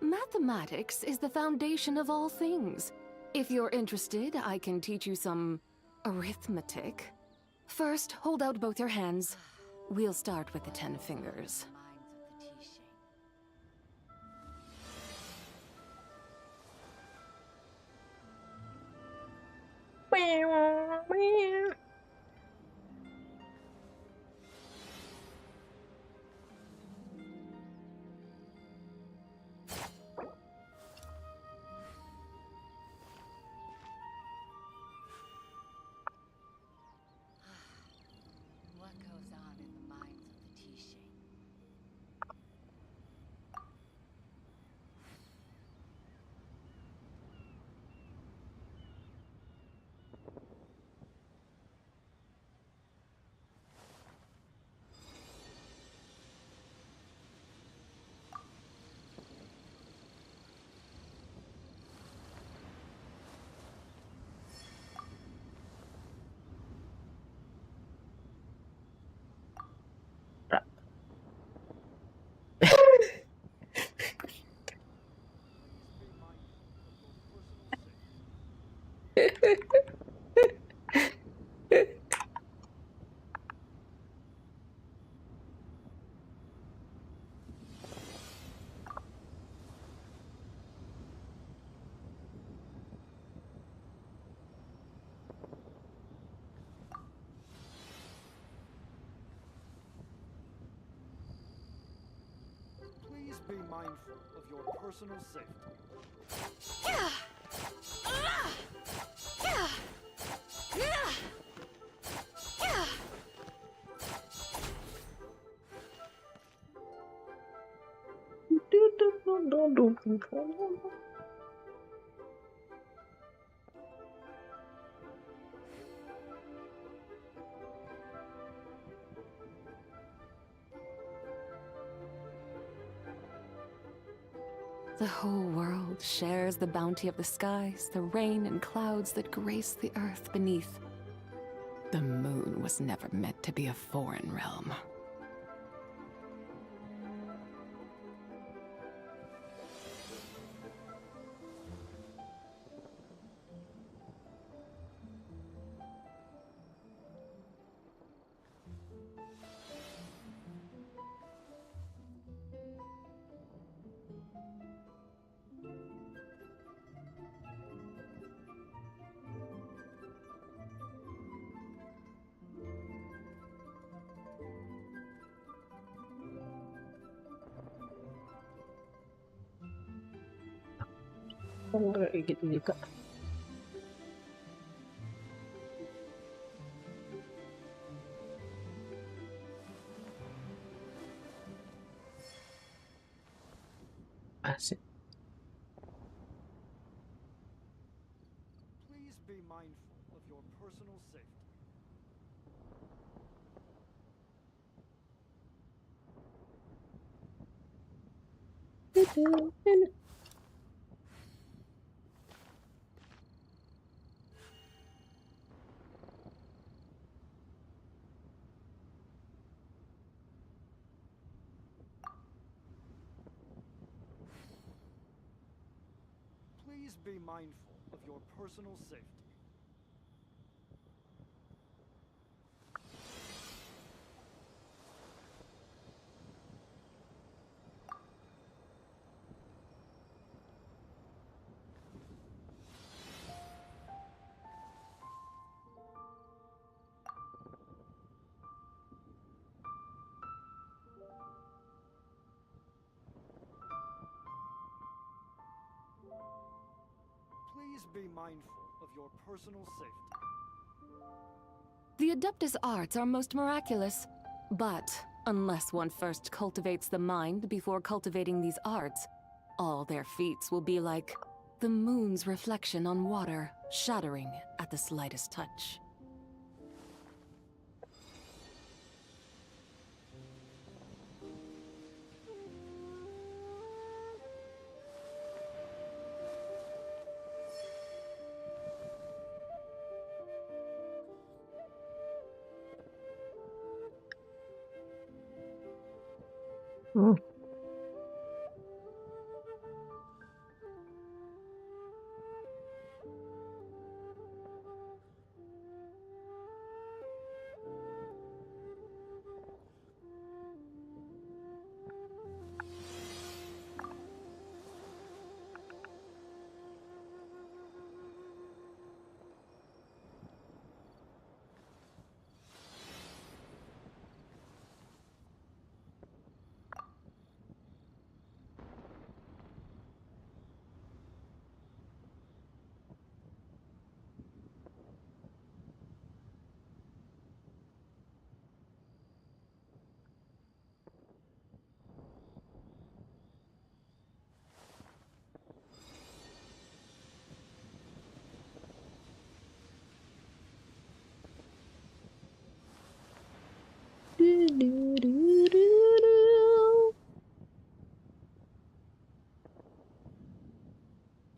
Mathematics is the foundation of all things. If you're interested, I can teach you some arithmetic. First, hold out both your hands. We'll start with the 10 fingers. What goes on in the minds of the Tishin? Please be mindful of your personal safety. The whole world shares the bounty of the skies, the rain and clouds that grace the earth beneath. The moon was never meant to be a foreign realm. Kayak gitu juga. Asik. Please be mindful of your personal safety. Please be mindful of your personal safety. Please be mindful of your personal safety. The Adeptus arts are most miraculous, but unless one first cultivates the mind before cultivating these arts, all their feats will be like the moon's reflection on water, shattering at the slightest touch.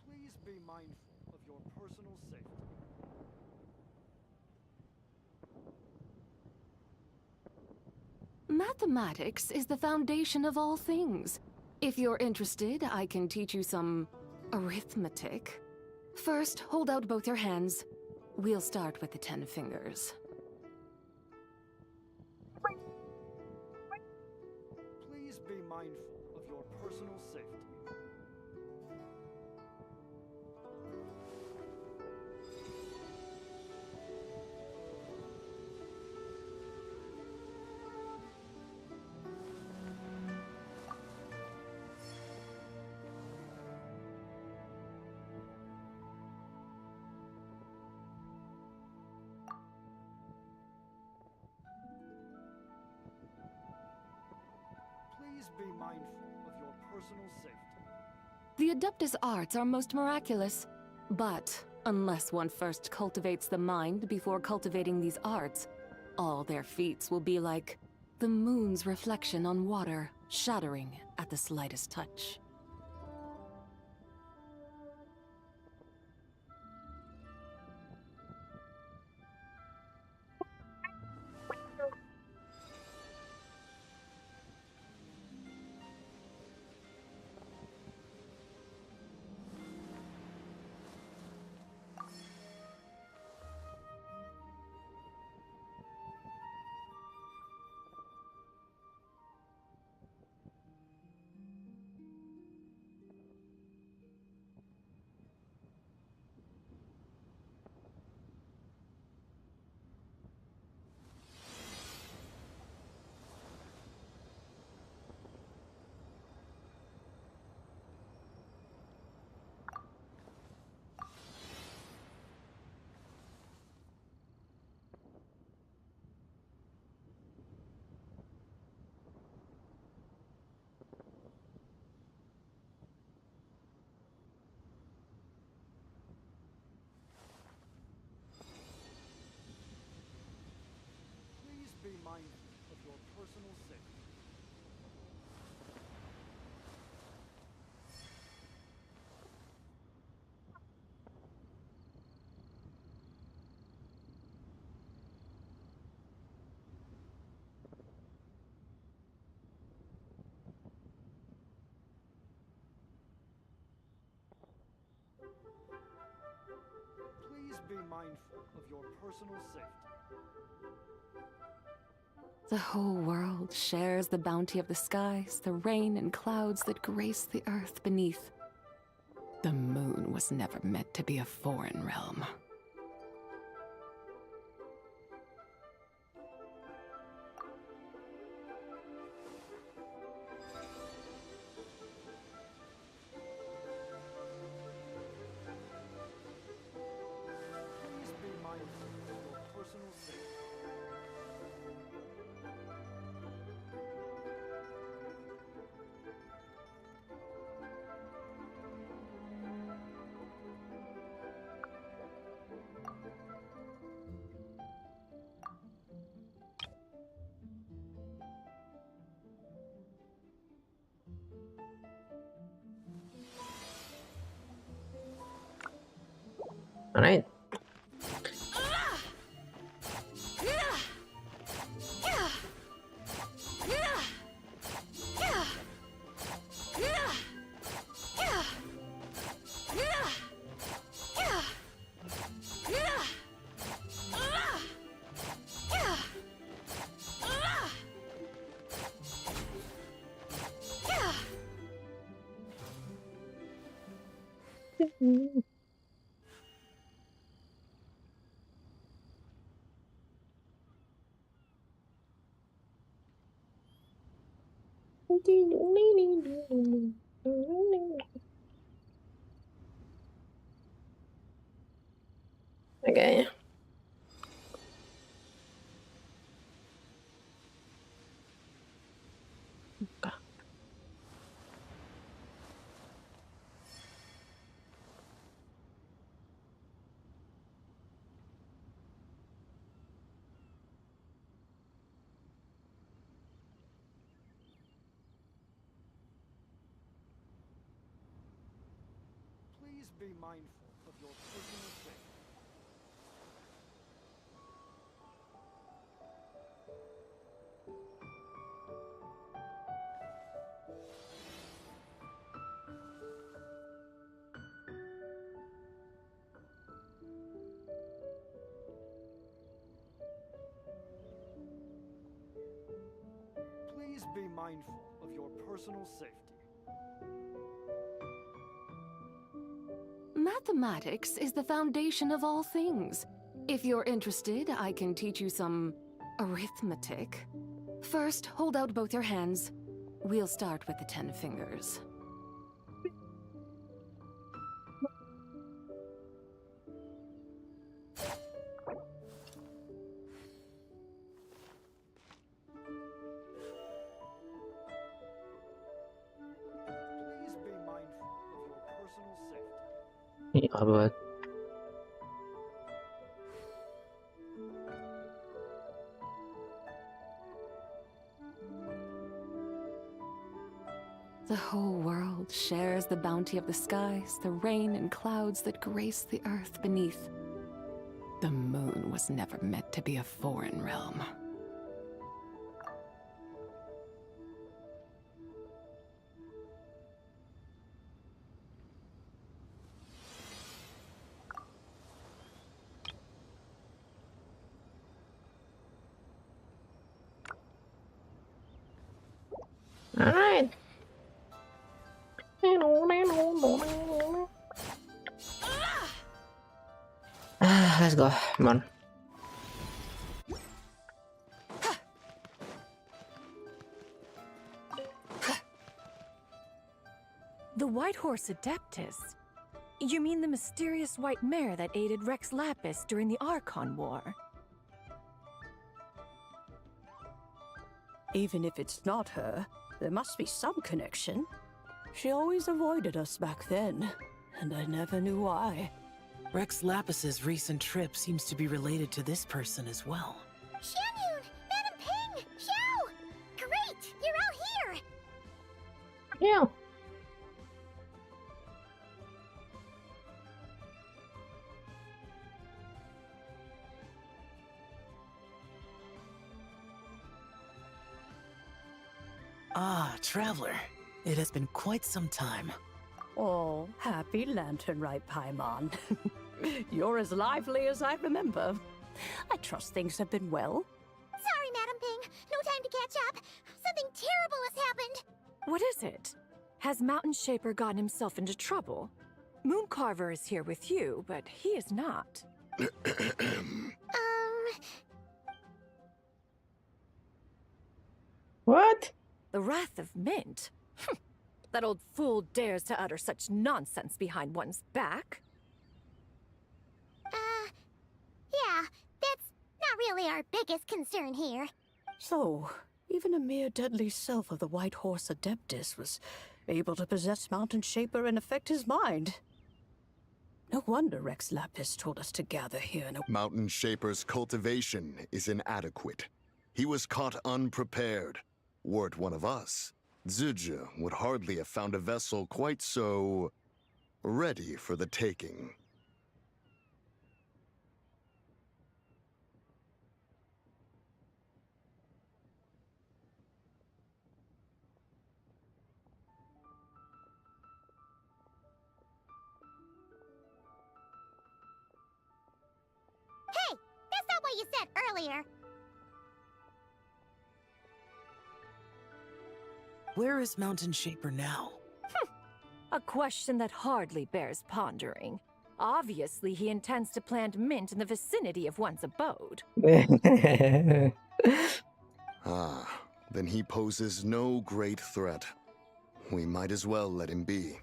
Please be mindful of your personal safety. Mathematics is the foundation of all things. If you're interested, I can teach you some arithmetic. First, hold out both your hands. We'll start with the 10 fingers. Please be mindful of your personal safety. Please be mindful of your personal safety. The Adeptus arts are most miraculous, but unless one first cultivates the mind before cultivating these arts, all their feats will be like the moon's reflection on water, shattering at the slightest touch. mindful of your personal safety. The whole world shares the bounty of the skies, the rain and clouds that grace the earth beneath. The moon was never meant to be a foreign realm. Please be mindful of your personal safety. All right. Okay. Please be mindful of your personal safety. Please be mindful of your personal safety. Mathematics is the foundation of all things. If you're interested, I can teach you some arithmetic. First, hold out both your hands. We'll start with the 10 fingers. Please be mindful of your personal safety. Ya buat. The whole world shares the bounty of the skies, the rain and clouds that grace the earth beneath. The moon was never meant to be a foreign realm. All right. Let's go. Come on. The White Horse Adeptus? You mean the mysterious white mare that aided Rex Lapis during the Archon War? Even if it's not her, there must be some connection. She always avoided us back then, and I never knew why. Rex Lapis's recent trip seems to be related to this person as well. Shanyun! Madam Ping! Xiao! Great! You're all here! Yeah. Ah, Traveler. It has been quite some time. Oh, happy Lantern Rite Paimon. You're as lively as I remember. I trust things have been well. Sorry, Madam Ping. No time to catch up. Something terrible has happened. What is it? Has Mountain Shaper gotten himself into trouble? Mooncarver is here with you, but he is not. What? The Wrath of Mint? That old fool dares to utter such nonsense behind one's back. Yeah, that's not really our biggest concern here. So, even a mere deadly self of the White Horse Adeptus was able to possess Mountain Shaper and affect his mind. No wonder Rex Lapis told us to gather here in a... Mountain Shaper's cultivation is inadequate. He was caught unprepared. Were it one of us, Zibai would hardly have found a vessel quite so... ready for the taking. Hey, that's not what you said earlier. Where is Mountain Shaper now? A question that hardly bears pondering. Obviously, he intends to plant mint in the vicinity of one's abode. Ah, then he poses no great threat. We might as well let him be.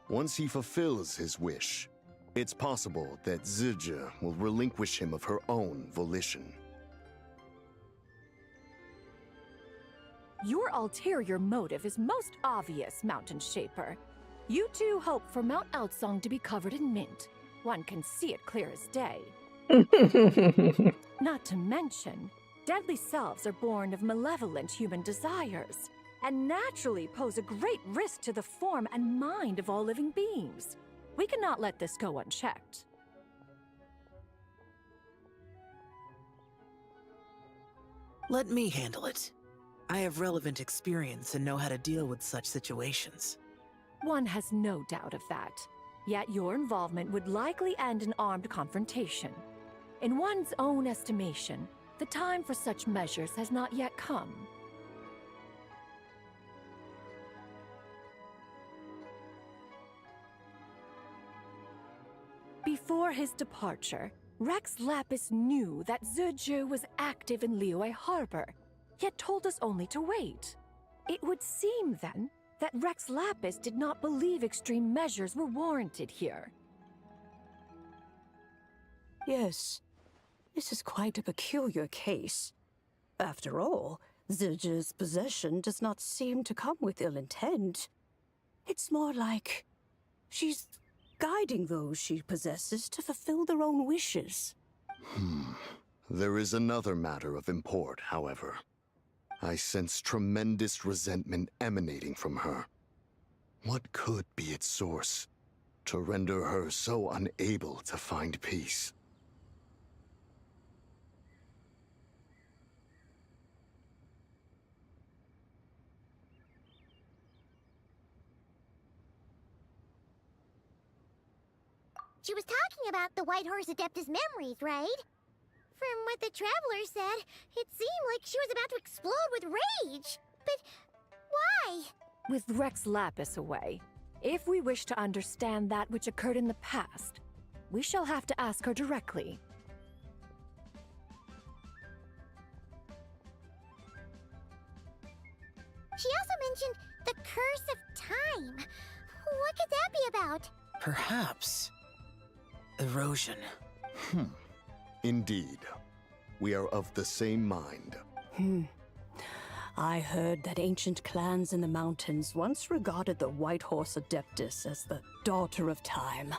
Once he fulfills his wish, it's possible that Zibai will relinquish him of her own volition. Your ulterior motive is most obvious, Mountain Shaper. You two hope for Mount Outsong to be covered in mint. One can see it clear as day. Not to mention, deadly selves are born of malevolent human desires, and naturally pose a great risk to the form and mind of all living beings. We cannot let this go unchecked. Let me handle it. I have relevant experience and know how to deal with such situations. One has no doubt of that. Yet your involvement would likely end in armed confrontation. In one's own estimation, the time for such measures has not yet come. Before his departure, Rex Lapis knew that Zibai was active in Liyue Harbor, yet told us only to wait. It would seem, then, that Rex Lapis did not believe extreme measures were warranted here. Yes, this is quite a peculiar case. After all, Zibai's possession does not seem to come with ill intent. It's more like she's guiding those she possesses to fulfill their own wishes. There is another matter of import, however. I sense tremendous resentment emanating from her. What could be its source to render her so unable to find peace? She was talking about the White Horse Adeptus memories, right? From what the Traveler said, it seemed like she was about to explode with rage. But why? With Rex Lapis away, if we wish to understand that which occurred in the past, we shall have to ask her directly. She also mentioned the Curse of Time. What could that be about? Perhaps erosion. Indeed. We are of the same mind. I heard that ancient clans in the mountains once regarded the White Horse Adeptus as the Daughter of Time.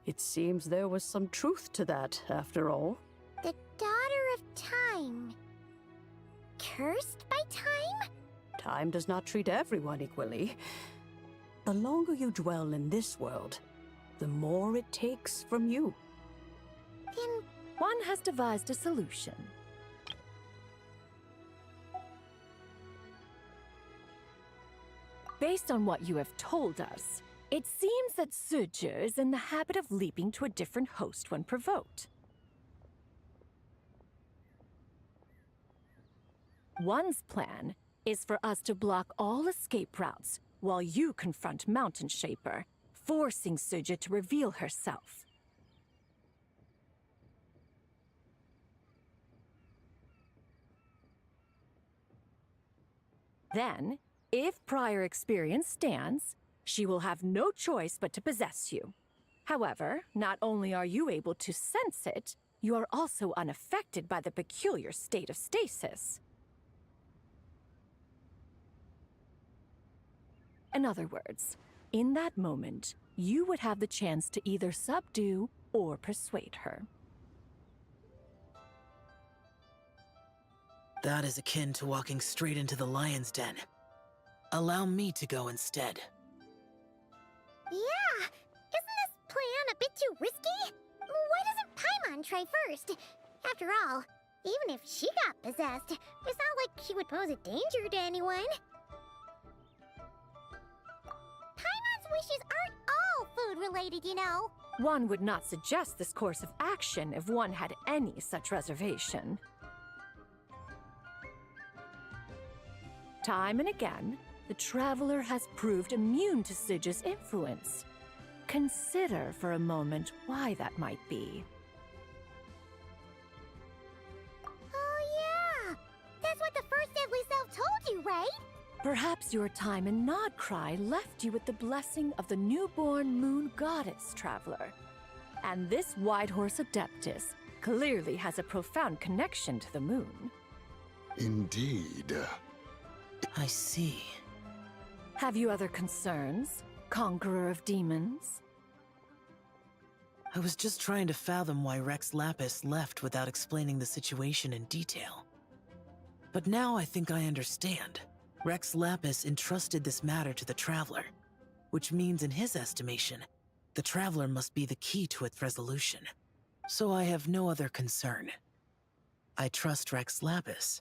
It seems there was some truth to that, after all. The Daughter of Time. Cursed by time? Time does not treat everyone equally. The longer you dwell in this world, the more it takes from you. Then one has devised a solution. Based on what you have told us, It seems that Ziji is in the habit of leaping to a different host when provoked. One's plan is for us to block all escape routes while you confront Mountain Shaper, forcing Ziji to reveal herself. Then, if prior experience stands, she will have no choice but to possess you. However, not only are you able to sense it, you are also unaffected by the peculiar state of stasis. In other words, in that moment, you would have the chance to either subdue or persuade her. That is akin to walking straight into the lion's den. Allow me to go instead. Yeah! Isn't this plan a bit too risky? Why doesn't Paimon try first? After all, even if she got possessed, it's not like she would pose a danger to anyone. Paimon's wishes aren't all food-related, you know. One would not suggest this course of action if one had any such reservation. Time and again, the Traveler has proved immune to Ziji's influence. Consider for a moment why that might be. Oh yeah! That's what the first Deadly Self told you, right? Perhaps your time in Nodcry left you with the blessing of the newborn moon goddess, Traveler. And this Whitehorse Adeptus clearly has a profound connection to the moon. Indeed. I see. Have you other concerns, Conqueror of Demons? I was just trying to fathom why Rex Lapis left without explaining the situation in detail. But now I think I understand. Rex Lapis entrusted this matter to the Traveler, which means in his estimation, the Traveler must be the key to its resolution. So I have no other concern. I trust Rex Lapis,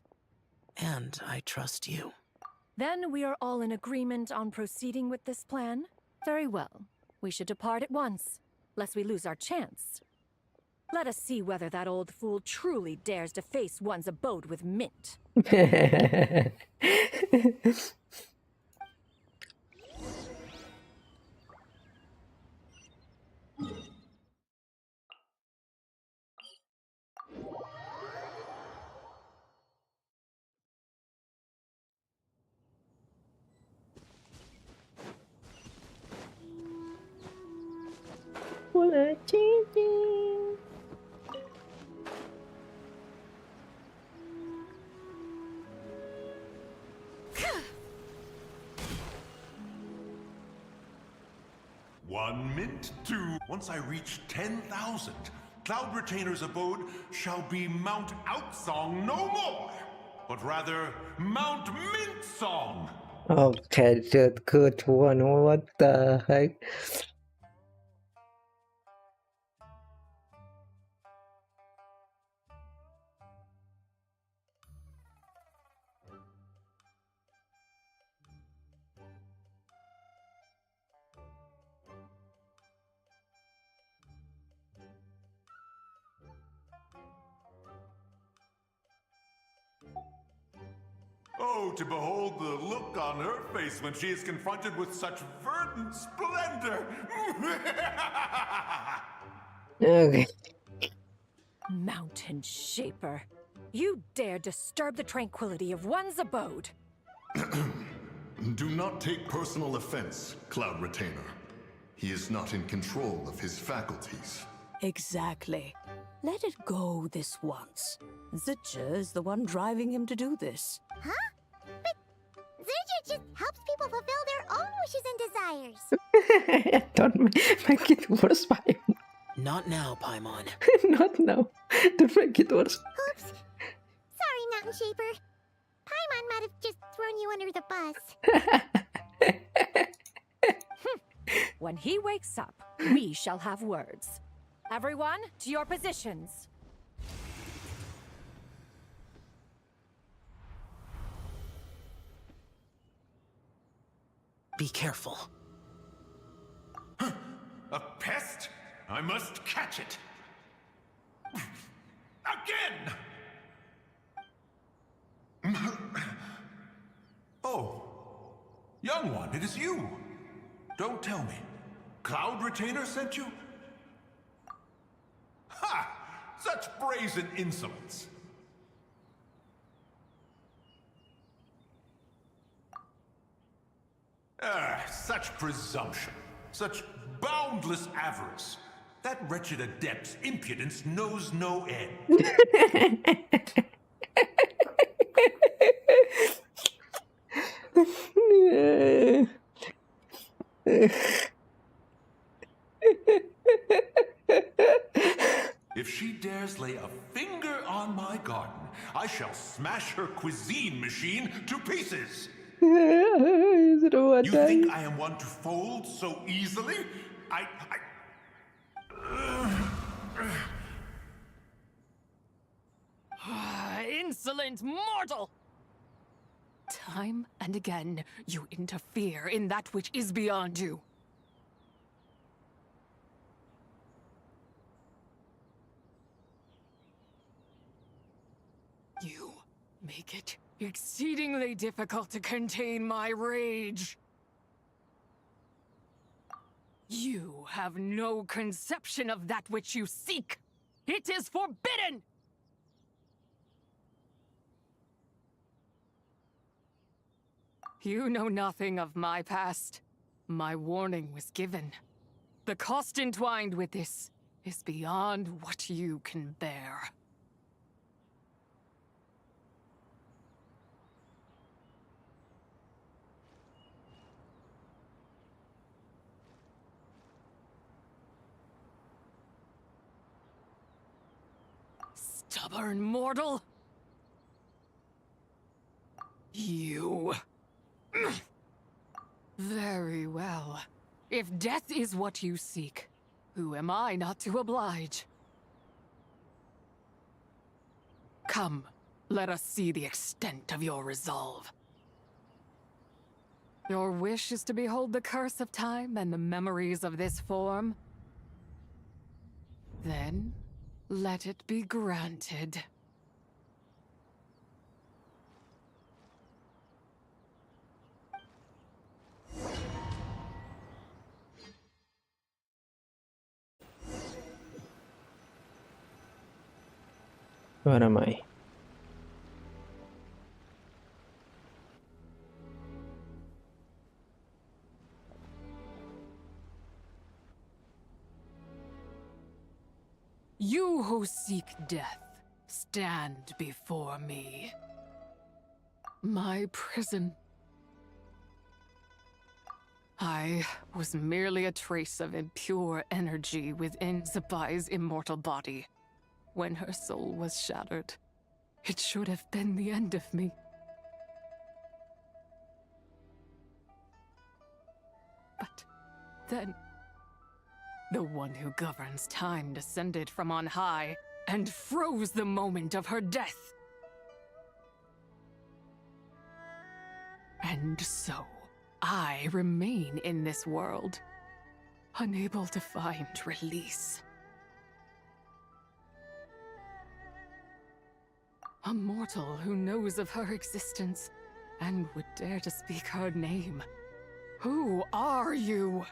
and I trust you. Then we are all in agreement on proceeding with this plan? Very well. We should depart at once, lest we lose our chance. Let us see whether that old fool truly dares to face one's abode with Mint. One mint, two. Once I reach 10,000, Cloud Retainer's abode shall be Mount Outsong no more, but rather Mount Mint Song. Okay, good one. What the heck? Oh, to behold the look on her face when she is confronted with such verdant splendor! Okay. Mountain Shaper, you dare disturb the tranquility of one's abode. Do not take personal offense, Cloud Retainer. He is not in control of his faculties. Exactly. Let it go this once. Ziji is the one driving him to do this. Huh? But Ziji just helps people fulfill their own wishes and desires. Don't make it worse, Paimon. Not now, Paimon. Not now. Don't make it worse. Oops. Sorry, Mountain Shaper. Paimon might have just thrown you under the bus. When he wakes up, we shall have words. Everyone, to your positions. Be careful. A pest? I must catch it. Again! Oh, young one, it is you. Don't tell me. Cloud Retainer sent you? Ha! Such brazen insolence. Such presumption. Such boundless avarice. That wretched adept's impudence knows no end. If she dares lay a finger on my garden, I shall smash her cuisine machine to pieces. You think I am one to fold so easily? Insolent mortal! Time and again, you interfere in that which is beyond you. You make it exceedingly difficult to contain my rage. You have no conception of that which you seek. It is forbidden! You know nothing of my past. My warning was given. The cost entwined with this is beyond what you can bear. Stubborn mortal! You... Very well. If death is what you seek, who am I not to oblige? Come, let us see the extent of your resolve. Your wish is to behold the curse of time and the memories of this form? Then, let it be granted. Where am I? You who seek death, stand before me. My prison. I was merely a trace of impure energy within Zibai's immortal body. When her soul was shattered, it should have been the end of me. But then, the one who governs time descended from on high and froze the moment of her death. And so, I remain in this world, unable to find release. A mortal who knows of her existence and would dare to speak her name. Who are you?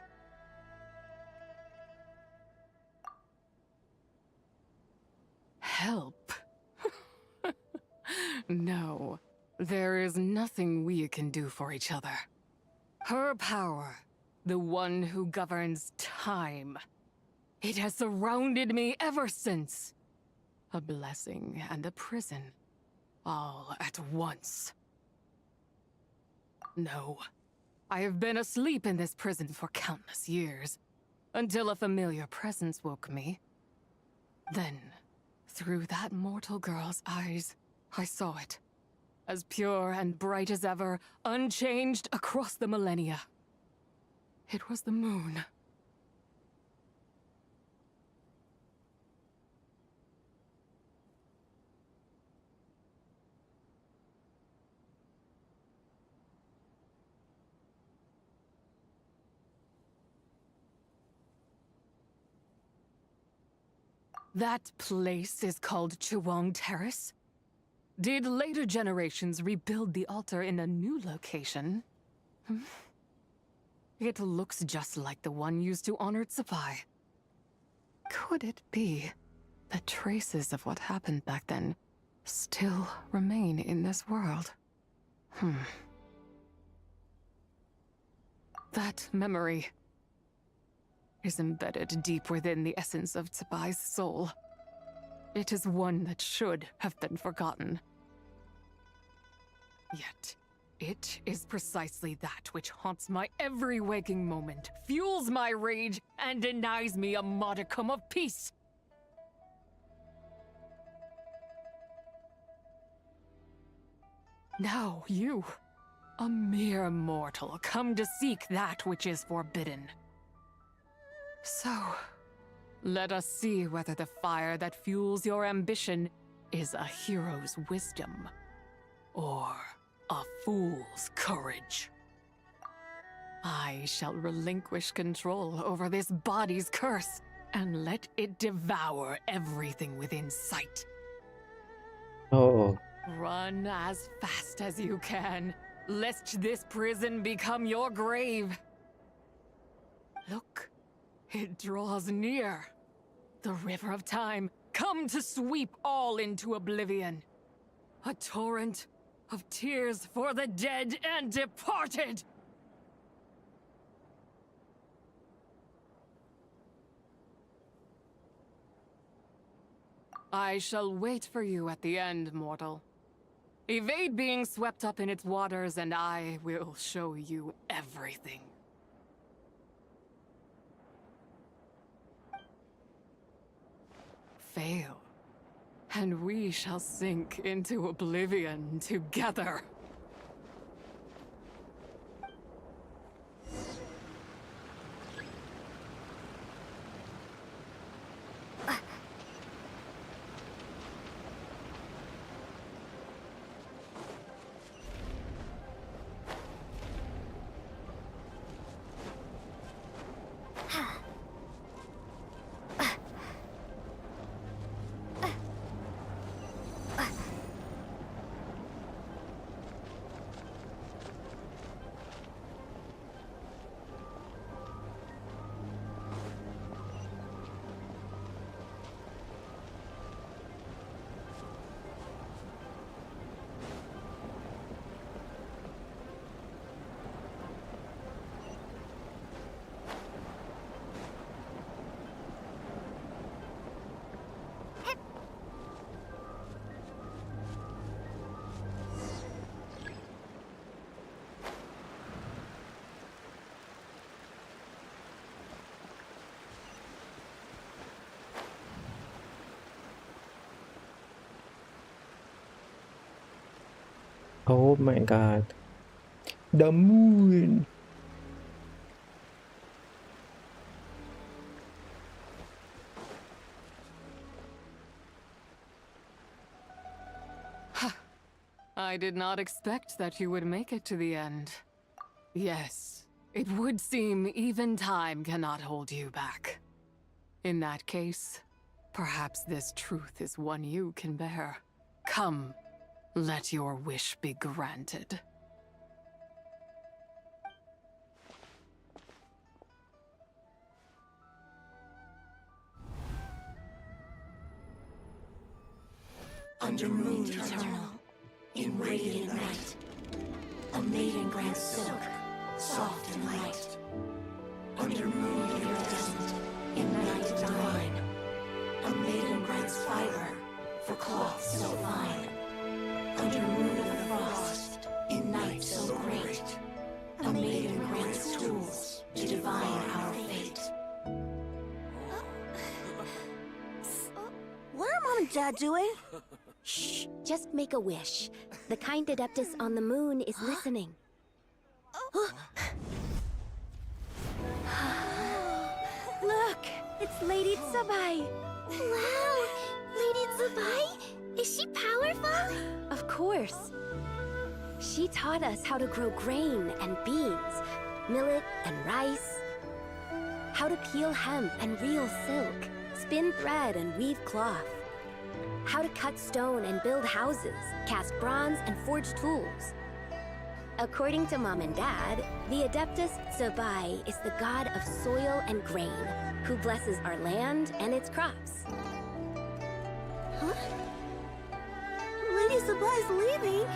Help? No, there is nothing we can do for each other. Her power, the one who governs time, it has surrounded me ever since. A blessing and a prison, all at once. No, I have been asleep in this prison for countless years, until a familiar presence woke me. Then, through that mortal girl's eyes, I saw it. As pure and bright as ever, unchanged across the millennia. It was the moon. That place is called Chuang Terrace? Did later generations rebuild the altar in a new location? It looks just like the one used to honor Zibai. Could it be that traces of what happened back then still remain in this world? That memory is embedded deep within the essence of Zibai's soul. It is one that should have been forgotten. Yet, it is precisely that which haunts my every waking moment, fuels my rage, and denies me a modicum of peace. Now you, a mere mortal, come to seek that which is forbidden. So, let us see whether the fire that fuels your ambition is a hero's wisdom, or a fool's courage. I shall relinquish control over this body's curse, and let it devour everything within sight. Oh. Run as fast as you can, lest this prison become your grave. Look, it draws near. The river of time, come to sweep all into oblivion. A torrent of tears for the dead and departed! I shall wait for you at the end, mortal. Evade being swept up in its waters, and I will show you everything. Fail, and we shall sink into oblivion together. Oh my god. The moon. I did not expect that you would make it to the end. Yes, it would seem even time cannot hold you back. In that case, perhaps this truth is one you can bear. Come, let your wish be granted. Under moon eternal, in radiant night, a maiden grants silk, soft and light. Under moon iridescent, in night divine, a maiden grants fiber for cloth so fine. Under moon of frost, in night so great, a maiden grants tools to divine our fate. What are Mom and Dad doing? Shh, just make a wish. The kind Adeptus on the moon is listening. Look, it's Lady Zibai. Wow, Lady Zibai? Is she powerful? Of course. She taught us how to grow grain and beans, millet and rice, how to peel hemp and reel silk, spin thread and weave cloth, how to cut stone and build houses, cast bronze and forge tools. According to Mom and Dad, the Adeptus Zibai is the god of soil and grain, who blesses our land and its crops. Huh? Lady Zibai's leaving.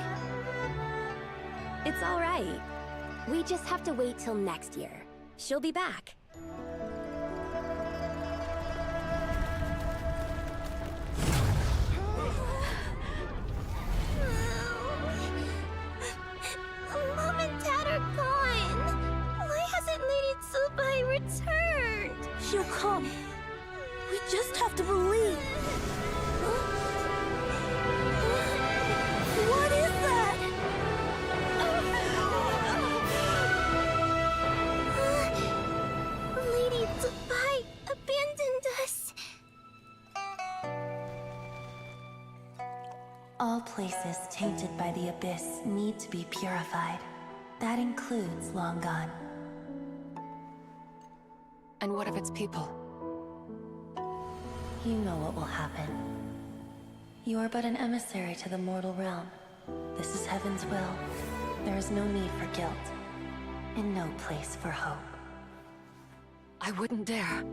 It's all right. We just have to wait till next year. She'll be back. Mom and Dad are gone. Why hasn't Lady Zibai returned? She'll come. We just have to believe. What is that? Lady Zibai abandoned us. All places tainted by the Abyss need to be purified. That includes Long Gone. And what of its people? You know what will happen. You are but an emissary to the mortal realm. This is Heaven's will. There is no need for guilt, and no place for hope. I wouldn't dare.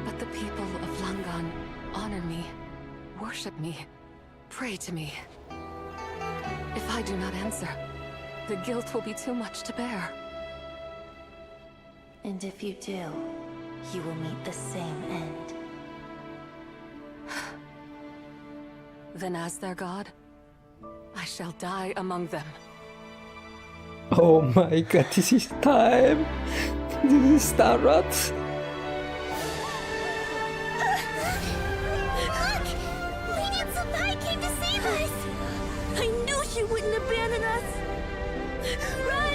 But the people of Langan honor me, worship me, pray to me. If I do not answer, the guilt will be too much to bear. And if you do, you will meet the same end. Then as their god, I shall die among them. Oh my god, this is time. This is Tarot. Look! Lady Zibai came to save us! I knew she wouldn't abandon us! Run!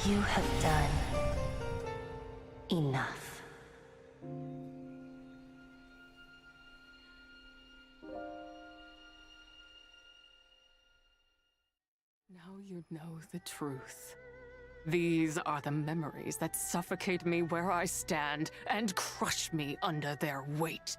You have done enough. Now you know the truth. These are the memories that suffocate me where I stand and crush me under their weight.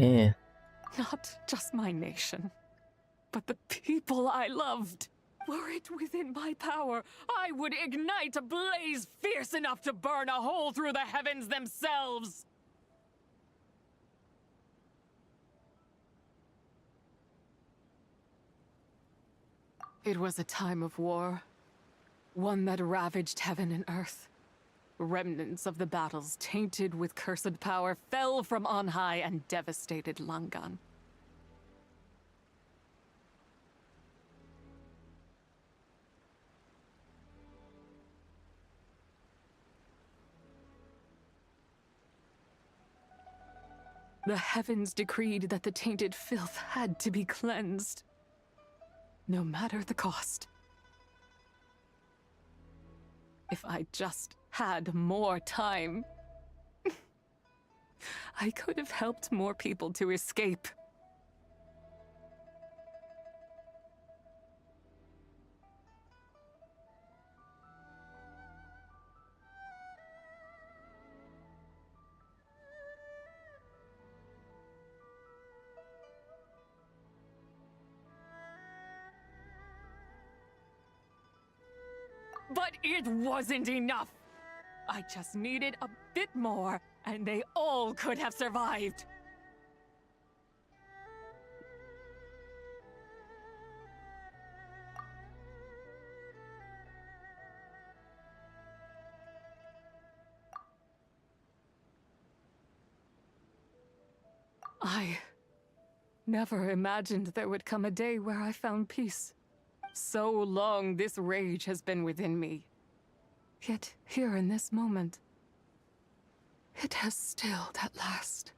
Yeah. Not just my nation, but the people I loved. Were it within my power, I would ignite a blaze fierce enough to burn a hole through the heavens themselves. It was a time of war, one that ravaged heaven and earth. Remnants of the battles, tainted with cursed power, fell from on high and devastated Langan. The heavens decreed that the tainted filth had to be cleansed, no matter the cost. If I just had more time, I could have helped more people to escape. But it wasn't enough! I just needed a bit more, and they all could have survived! I never imagined there would come a day where I found peace. So long this rage has been within me. Yet here in this moment, it has stilled at last.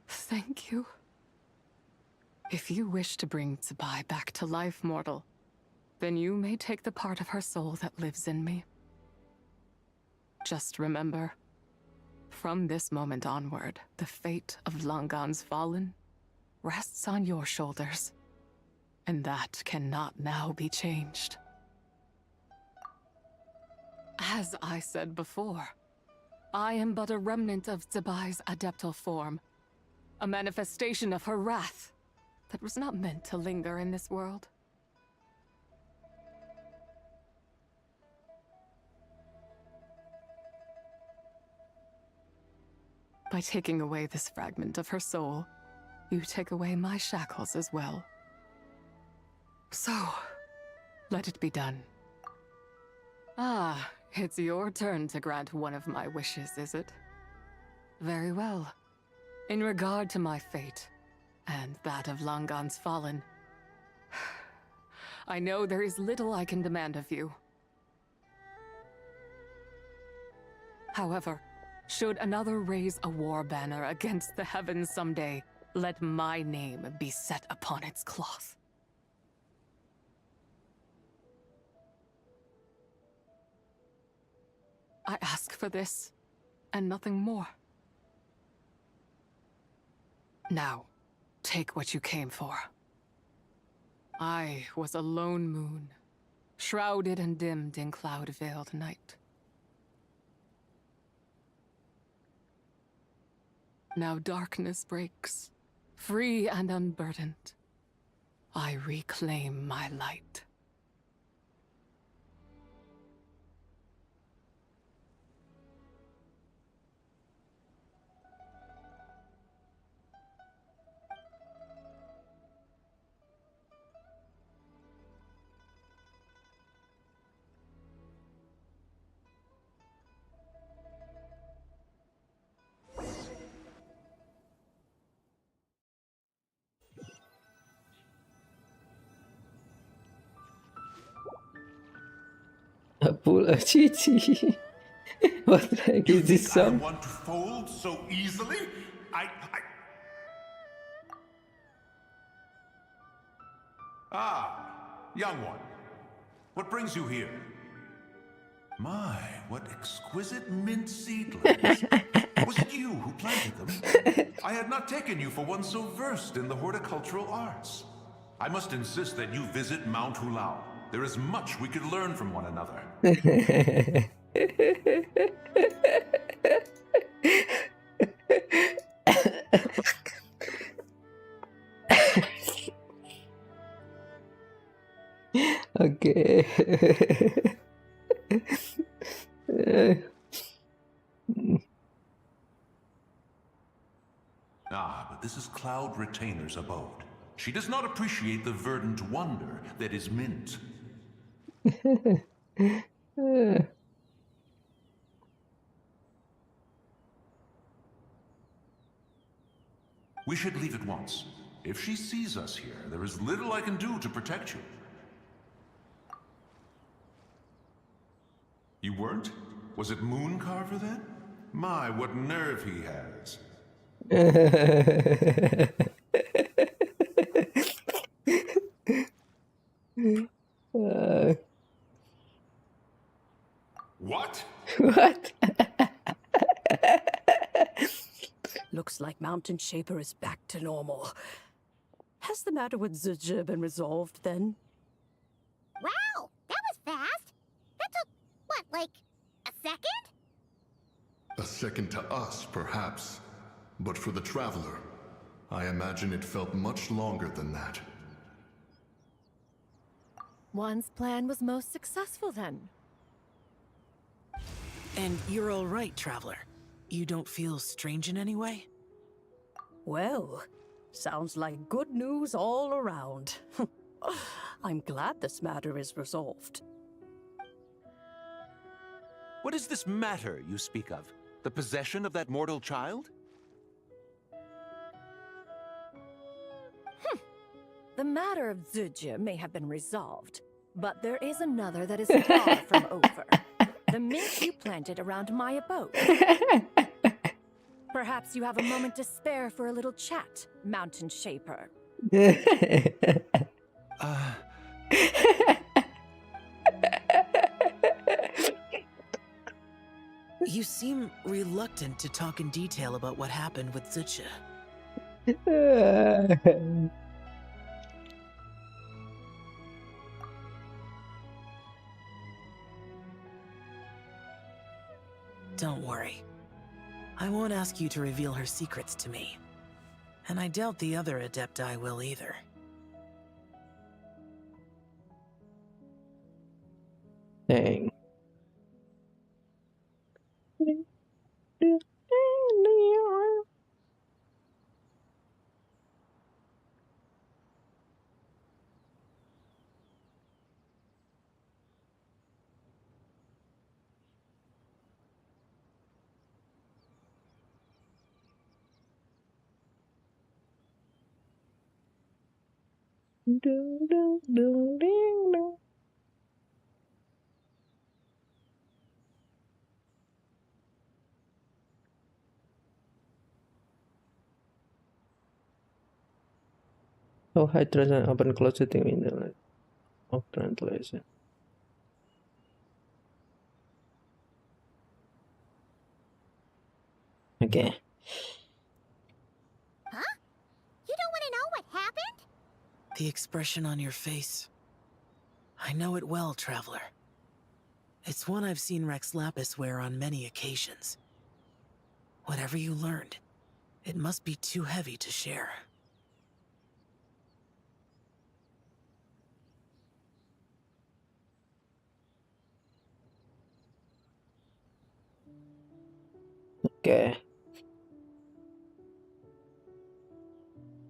Thank you. If you wish to bring Zibai back to life, mortal, then you may take the part of her soul that lives in me. Just remember, from this moment onward, the fate of Langan's fallen rests on your shoulders. And that cannot now be changed. As I said before, I am but a remnant of Zibai's adeptal form, a manifestation of her wrath that was not meant to linger in this world. By taking away this fragment of her soul, you take away my shackles as well. So, let it be done. Ah, it's your turn to grant one of my wishes, is it? Very well. In regard to my fate, and that of Langan's fallen, I know there is little I can demand of you. However, should another raise a war banner against the heavens someday, let my name be set upon its cloth. I ask for this, and nothing more. Now, take what you came for. I was a lone moon, shrouded and dimmed in cloud-veiled night. Now darkness breaks, free and unburdened. I reclaim my light. Pull a chichi. What the heck is this I song? want to fold so easily? Ah, young one. What brings you here? My, what exquisite mint seedlings. Was it you who planted them? I had not taken you for one so versed in the horticultural arts. I must insist that you visit Mount Hulao. There is much we could learn from one another. Oke. Ah, but this is Cloud Retainer's abode. She does not appreciate the verdant wonder that is mint. We should leave at once. If she sees us here, there is little I can do to protect you. You weren't? Was it Mooncarver then? My, what nerve he has. What? What? Looks like Mountain Shaper is back to normal. Has the matter with Zibai been resolved then? Wow, that was fast. That took, what, like, a second? A second to us, perhaps. But for the Traveler, I imagine it felt much longer than that. One's plan was most successful then. And you're all right, Traveler. You don't feel strange in any way? Well, sounds like good news all around. I'm glad this matter is resolved. What is this matter you speak of? The possession of that mortal child? The matter of Zibai may have been resolved, but there is another that is far from over. The mint you planted around my abode. Perhaps you have a moment to spare for a little chat, Mountain Shaper. You seem reluctant to talk in detail about what happened with Zibai. Don't worry. I won't ask you to reveal her secrets to me. And I doubt the other Adepti will either. Dang. Oh, hide and open close setting window of translation. Okay. Huh? You don't want to know what happened? The expression on your face. I know it well, Traveler. It's one I've seen Rex Lapis wear on many occasions. Whatever you learned, it must be too heavy to share. Okay.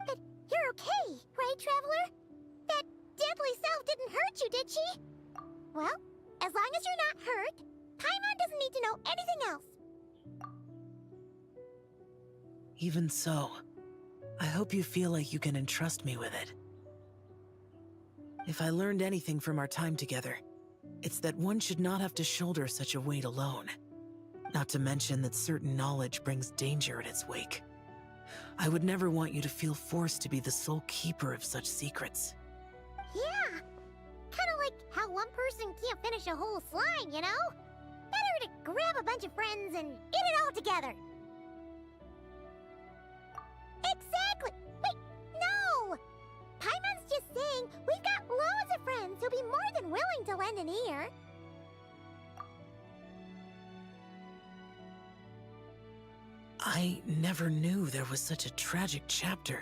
But you're okay, right, Traveler? That deadly self didn't hurt you, did she? Well, as long as you're not hurt, Paimon doesn't need to know anything else. Even so, I hope you feel like you can entrust me with it. If I learned anything from our time together, it's that one should not have to shoulder such a weight alone. Not to mention that certain knowledge brings danger in its wake. I would never want you to feel forced to be the sole keeper of such secrets. Yeah, kind of like how one person can't finish a whole slime, you know? Better to grab a bunch of friends and eat it all together. Exactly! Wait, no! Paimon's just saying we've got loads of friends who'll be more than willing to lend an ear. I never knew there was such a tragic chapter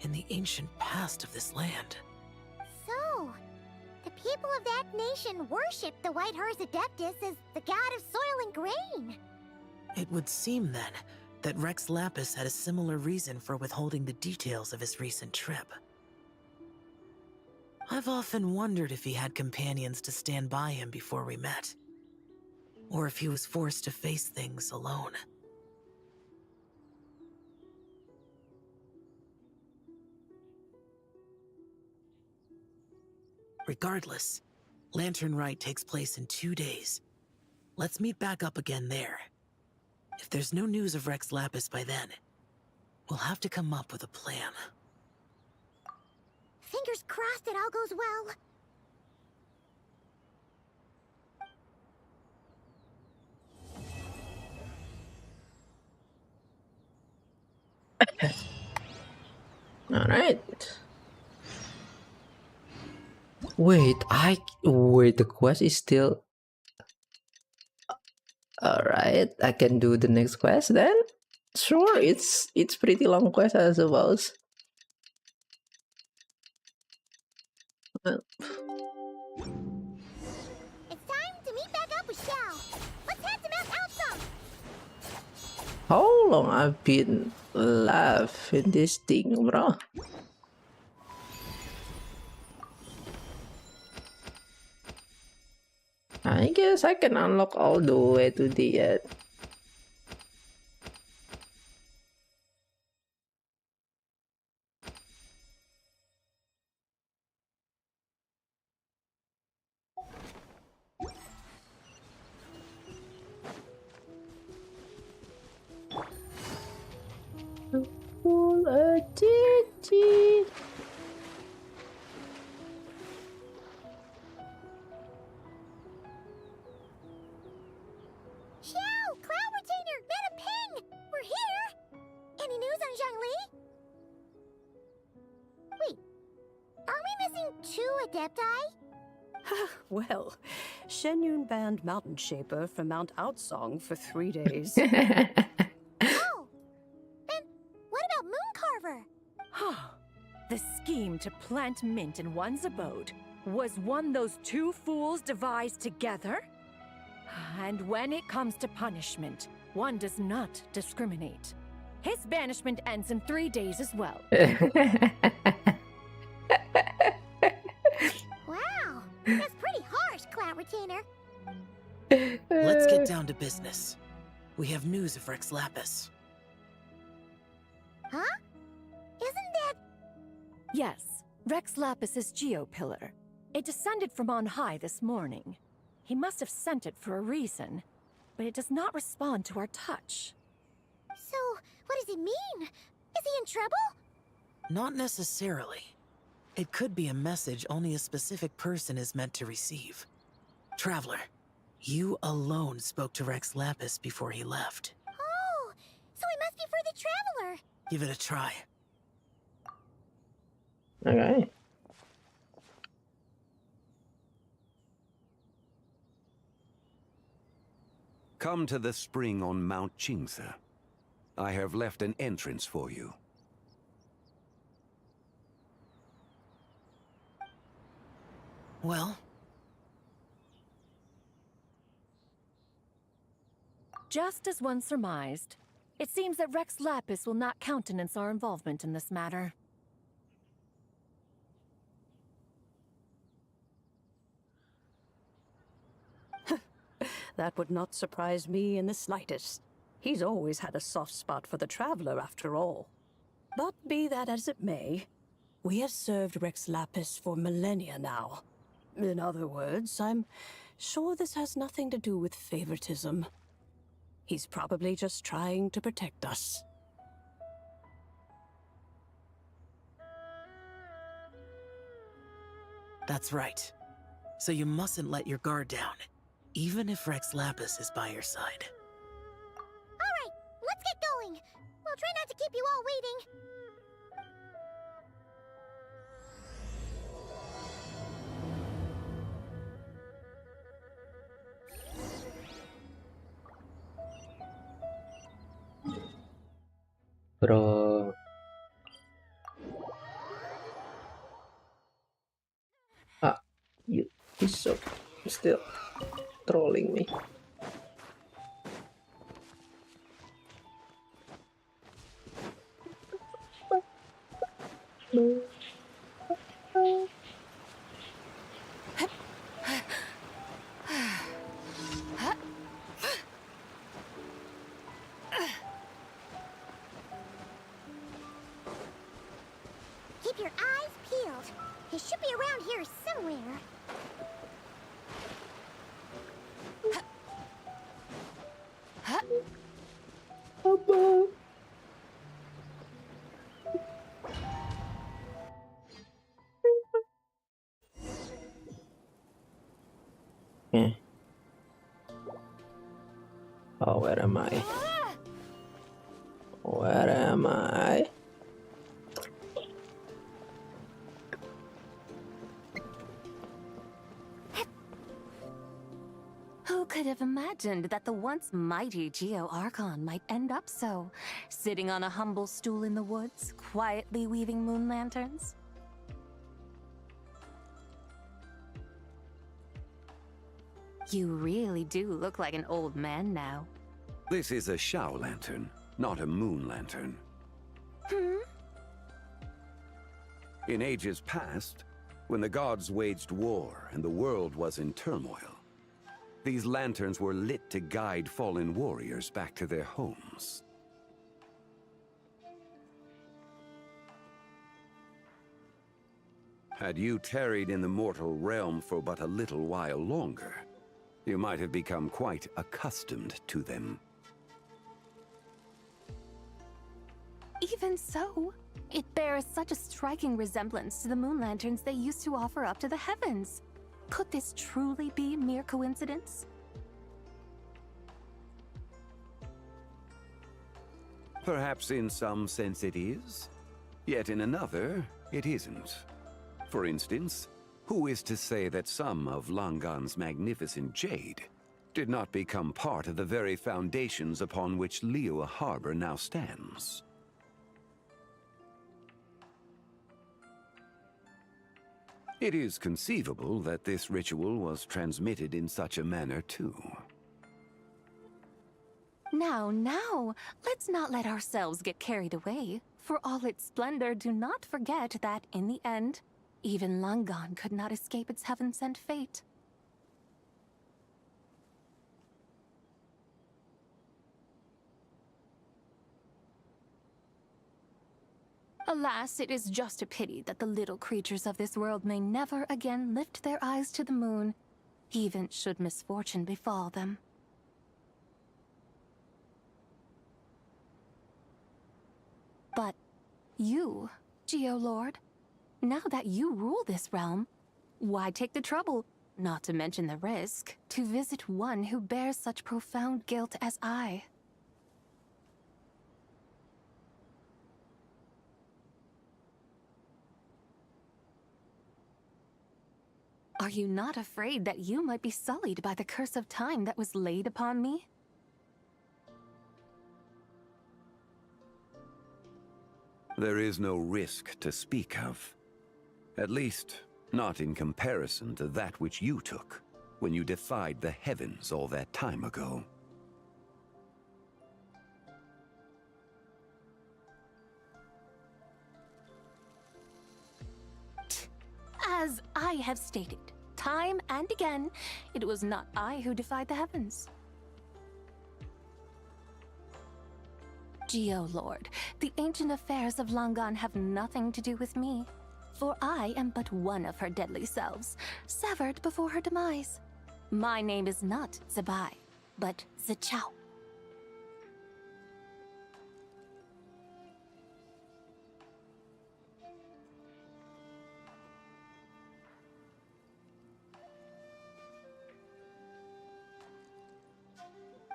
in the ancient past of this land. So, the people of that nation worship the White Horse Adeptus as the god of soil and grain. It would seem then that Rex Lapis had a similar reason for withholding the details of his recent trip. I've often wondered if he had companions to stand by him before we met, or if he was forced to face things alone. Regardless, Lantern Rite takes place in 2 days. Let's meet back up again there. If there's no news of Rex Lapis by then, we'll have to come up with a plan. Fingers crossed it all goes well. Alright. Wait, the quest is still... Alright, I can do the next quest then? Sure, it's pretty long quest, I suppose. Well, It's time to meet back up with Xiao. Let's head to Mount Outsong. how long I've been alive in this thing, bro? I guess I can unlock all the way to the end. Full agility. Xiao, Cloud Retainer, Madam Ping, we're here. Any news on Zhangli? Wait, are we missing 2 Adepti? Well, Shenyun banned Mountain Shaper from Mount Outsong for 3 days. Oh, then what about Mooncarver? The scheme to plant mint in one's abode was one those 2 fools devised together? And when it comes to punishment, one does not discriminate. His banishment ends in 3 days as well. Wow, that's pretty harsh, Cloud Retainer. Let's get down to business. We have news of Rex Lapis. Huh? Isn't that... Yes, Rex Lapis's Geopillar. It descended from on high this morning. He must have sent it for a reason, but it does not respond to our touch. So, what does it mean? Is he in trouble? Not necessarily. It could be a message only a specific person is meant to receive. Traveler, you alone spoke to Rex Lapis before he left. Oh, so it must be for the Traveler. Give it a try. Okay. Come to the spring on Mount Qingse. I have left an entrance for you. Well? Just as one surmised, it seems that Rex Lapis will not countenance our involvement in this matter. That would not surprise me in the slightest. He's always had a soft spot for the Traveler, after all. But be that as it may, we have served Rex Lapis for millennia now. In other words, I'm sure this has nothing to do with favoritism. He's probably just trying to protect us. That's right. So you mustn't let your guard down, even if Rex Lapis is by your side. Alright, let's get going. We'll try not to keep you all waiting. bro. Ah, he's so still trolling me. Keep your eyes peeled. He should be around here somewhere. Yeah. Oh, where am I? Where am I? Who could have imagined that the once mighty Geo Archon might end up so, sitting on a humble stool in the woods, quietly weaving moon lanterns? You really do look like an old man now. This is a Shao lantern, not a moon lantern. In ages past, when the gods waged war and the world was in turmoil, these lanterns were lit to guide fallen warriors back to their homes. Had you tarried in the mortal realm for but a little while longer, you might have become quite accustomed to them. Even so, it bears such a striking resemblance to the moon lanterns they used to offer up to the heavens. Could this truly be mere coincidence? Perhaps in some sense it is, yet in another, it isn't. For instance, who is to say that some of Langan's magnificent jade did not become part of the very foundations upon which Liyue Harbor now stands? It is conceivable that this ritual was transmitted in such a manner too. Now, let's not let ourselves get carried away. For all its splendor, do not forget that, in the end, even Langan could not escape its heaven-sent fate. Alas, it is just a pity that the little creatures of this world may never again lift their eyes to the moon, even should misfortune befall them. But you, Geolord, now that you rule this realm, why take the trouble, not to mention the risk, to visit one who bears such profound guilt as I? Are you not afraid that you might be sullied by the curse of time that was laid upon me? There is no risk to speak of. At least, not in comparison to that which you took when you defied the heavens all that time ago. As I have stated, time and again, it was not I who defied the heavens. Geolord, the ancient affairs of Langan have nothing to do with me, for I am but one of her deadly selves, severed before her demise. My name is not Zibai, but Zichao.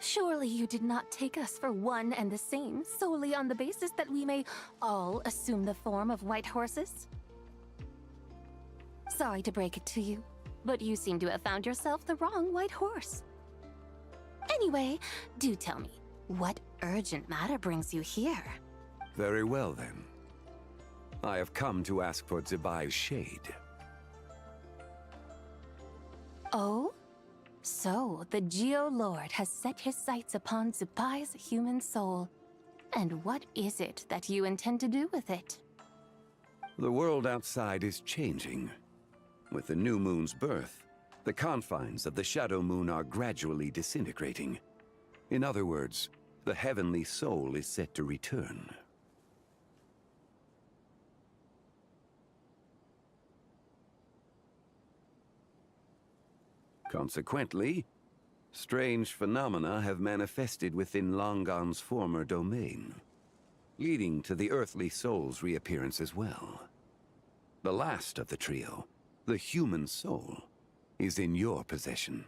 Surely you did not take us for one and the same, solely on the basis that we may all assume the form of white horses? Sorry to break it to you, but you seem to have found yourself the wrong white horse. Anyway, do tell me, what urgent matter brings you here? Very well, then. I have come to ask for Zibai's shade. Oh? So, the Geo-Lord has set his sights upon Zibai's human soul. And what is it that you intend to do with it? The world outside is changing. With the new moon's birth, the confines of the Shadow Moon are gradually disintegrating. In other words, the heavenly soul is set to return. Consequently, strange phenomena have manifested within Longan's former domain, leading to the earthly soul's reappearance as well. The last of the trio, the human soul, is in your possession.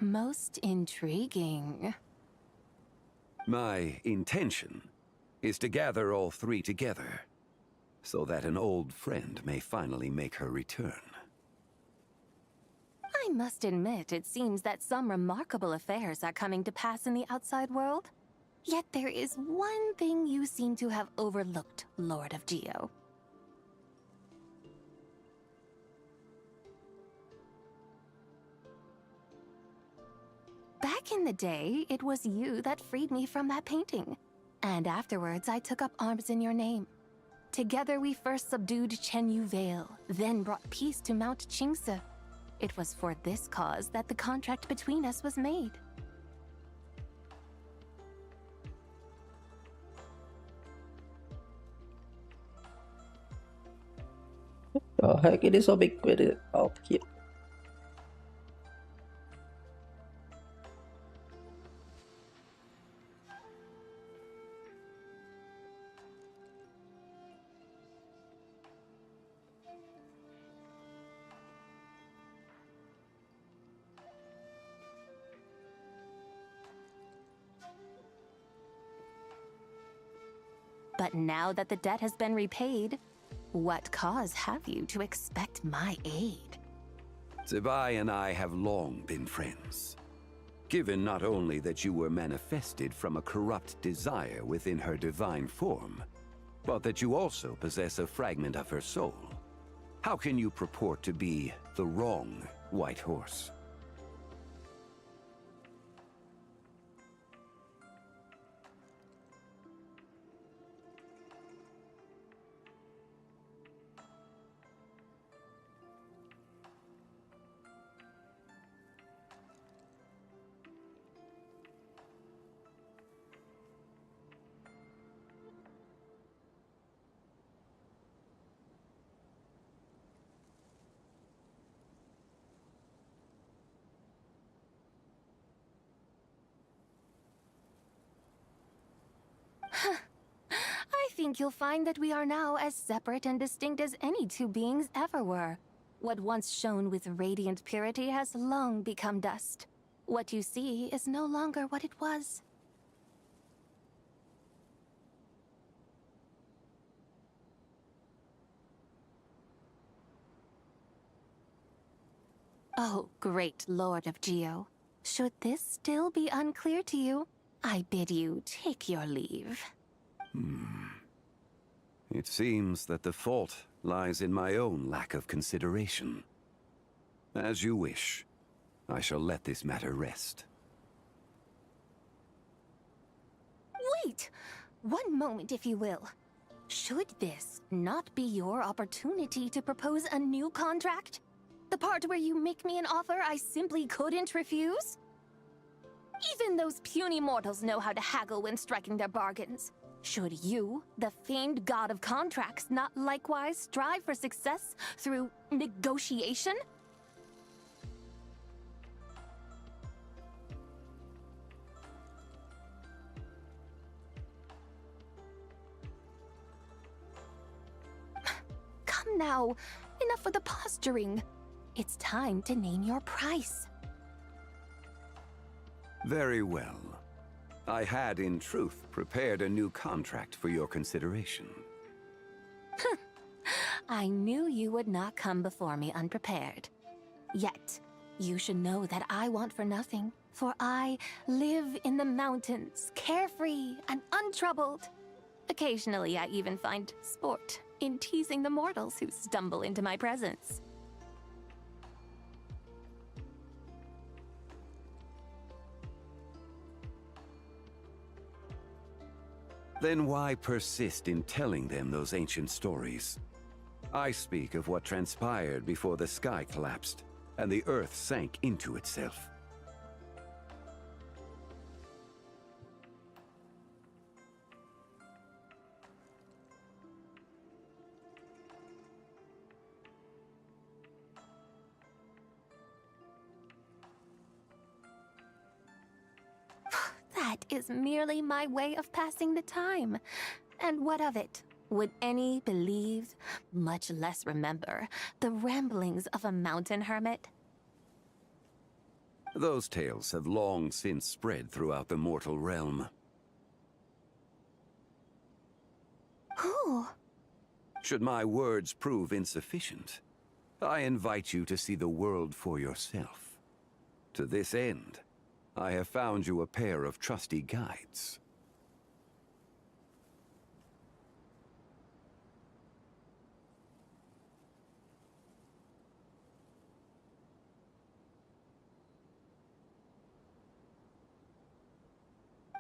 Most intriguing. My intention is to gather all three together, so that an old friend may finally make her return. I must admit, it seems that some remarkable affairs are coming to pass in the outside world. Yet there is one thing you seem to have overlooked, Lord of Geo. Back in the day, it was you that freed me from that painting. And afterwards, I took up arms in your name. Together, we first subdued Chenyu Vale, then brought peace to Mount Qingse. It was for this cause that the contract between us was made. Oh heck, it is so big with it. Oh, cute. But now that the debt has been repaid, what cause have you to expect my aid? Zibai and I have long been friends. Given not only that you were manifested from a corrupt desire within her divine form, but that you also possess a fragment of her soul, how can you purport to be the wrong White Horse? I think you'll find that we are now as separate and distinct as any two beings ever were. What once shone with radiant purity has long become dust. What you see is no longer what it was. Oh, great Lord of Geo. Should this still be unclear to you, I bid you take your leave. It seems that the fault lies in my own lack of consideration. As you wish. I shall let this matter rest. Wait! One moment, if you will. Should this not be your opportunity to propose a new contract? The part where you make me an offer I simply couldn't refuse? Even those puny mortals know how to haggle when striking their bargains. Should you, the famed god of contracts, not likewise strive for success through negotiation? Come now, enough with the posturing. It's time to name your price. Very well. I had, in truth, prepared a new contract for your consideration. I knew you would not come before me unprepared. Yet, you should know that I want for nothing, for I live in the mountains, carefree and untroubled. Occasionally, I even find sport in teasing the mortals who stumble into my presence. Then why persist in telling them those ancient stories? I speak of what transpired before the sky collapsed and the earth sank into itself. That is merely my way of passing the time. And what of it? Would any believe, much less remember, the ramblings of a mountain hermit? Those tales have long since spread throughout the mortal realm. Who? Should my words prove insufficient, I invite you to see the world for yourself. To this end, I have found you a pair of trusty guides.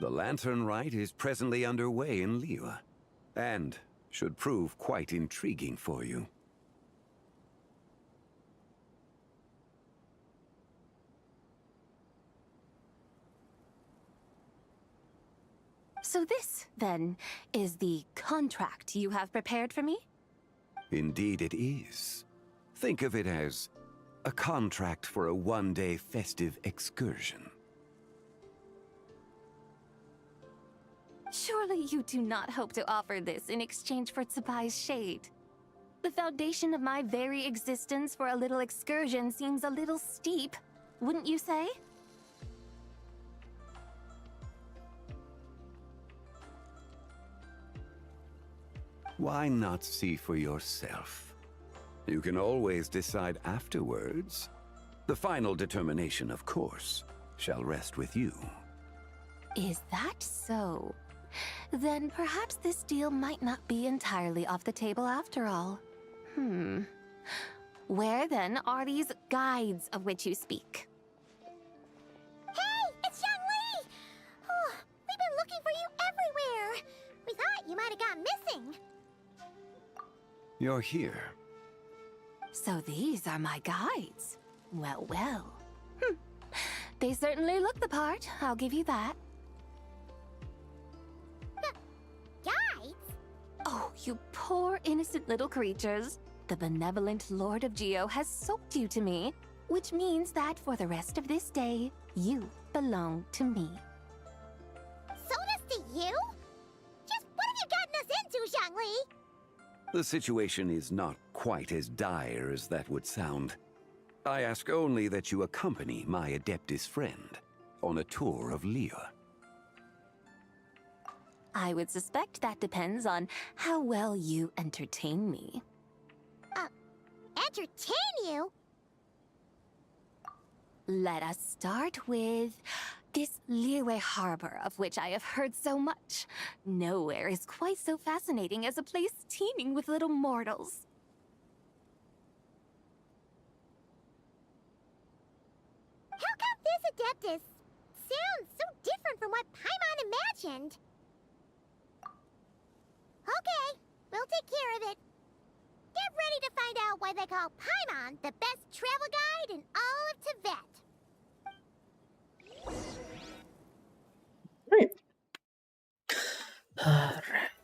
The Lantern Rite is presently underway in Liyue, and should prove quite intriguing for you. So this, then, is the contract you have prepared for me? Indeed it is. Think of it as a contract for a one-day festive excursion. Surely you do not hope to offer this in exchange for Zibai's shade. The foundation of my very existence for a little excursion seems a little steep, wouldn't you say? Why not see for yourself? You can always decide afterwards. The final determination, of course, shall rest with you. Is that so? Then perhaps this deal might not be entirely off the table after all. Where then are these guides of which you speak? Hey, it's Zhongli! Oh, we've been looking for you everywhere. We thought you might have gone missing. You're here. So these are my guides. Well, well. They certainly look the part, I'll give you that. Guides? Oh, you poor innocent little creatures. The benevolent Lord of Geo has soaked you to me, which means that for the rest of this day, you belong to me. Sold us to you? Just what have you gotten us into, Zhongli? The situation is not quite as dire as that would sound. I ask only that you accompany my Adeptus friend on a tour of Liyue. I would suspect that depends on how well you entertain me. Entertain you? Let us start with this Liyue harbor of which I have heard so much. Nowhere is quite so fascinating as a place teeming with little mortals. How come this Adeptus sounds so different from what Paimon imagined? Okay, we'll take care of it. Get ready to find out why they call Paimon the best travel guide in all of Tibet.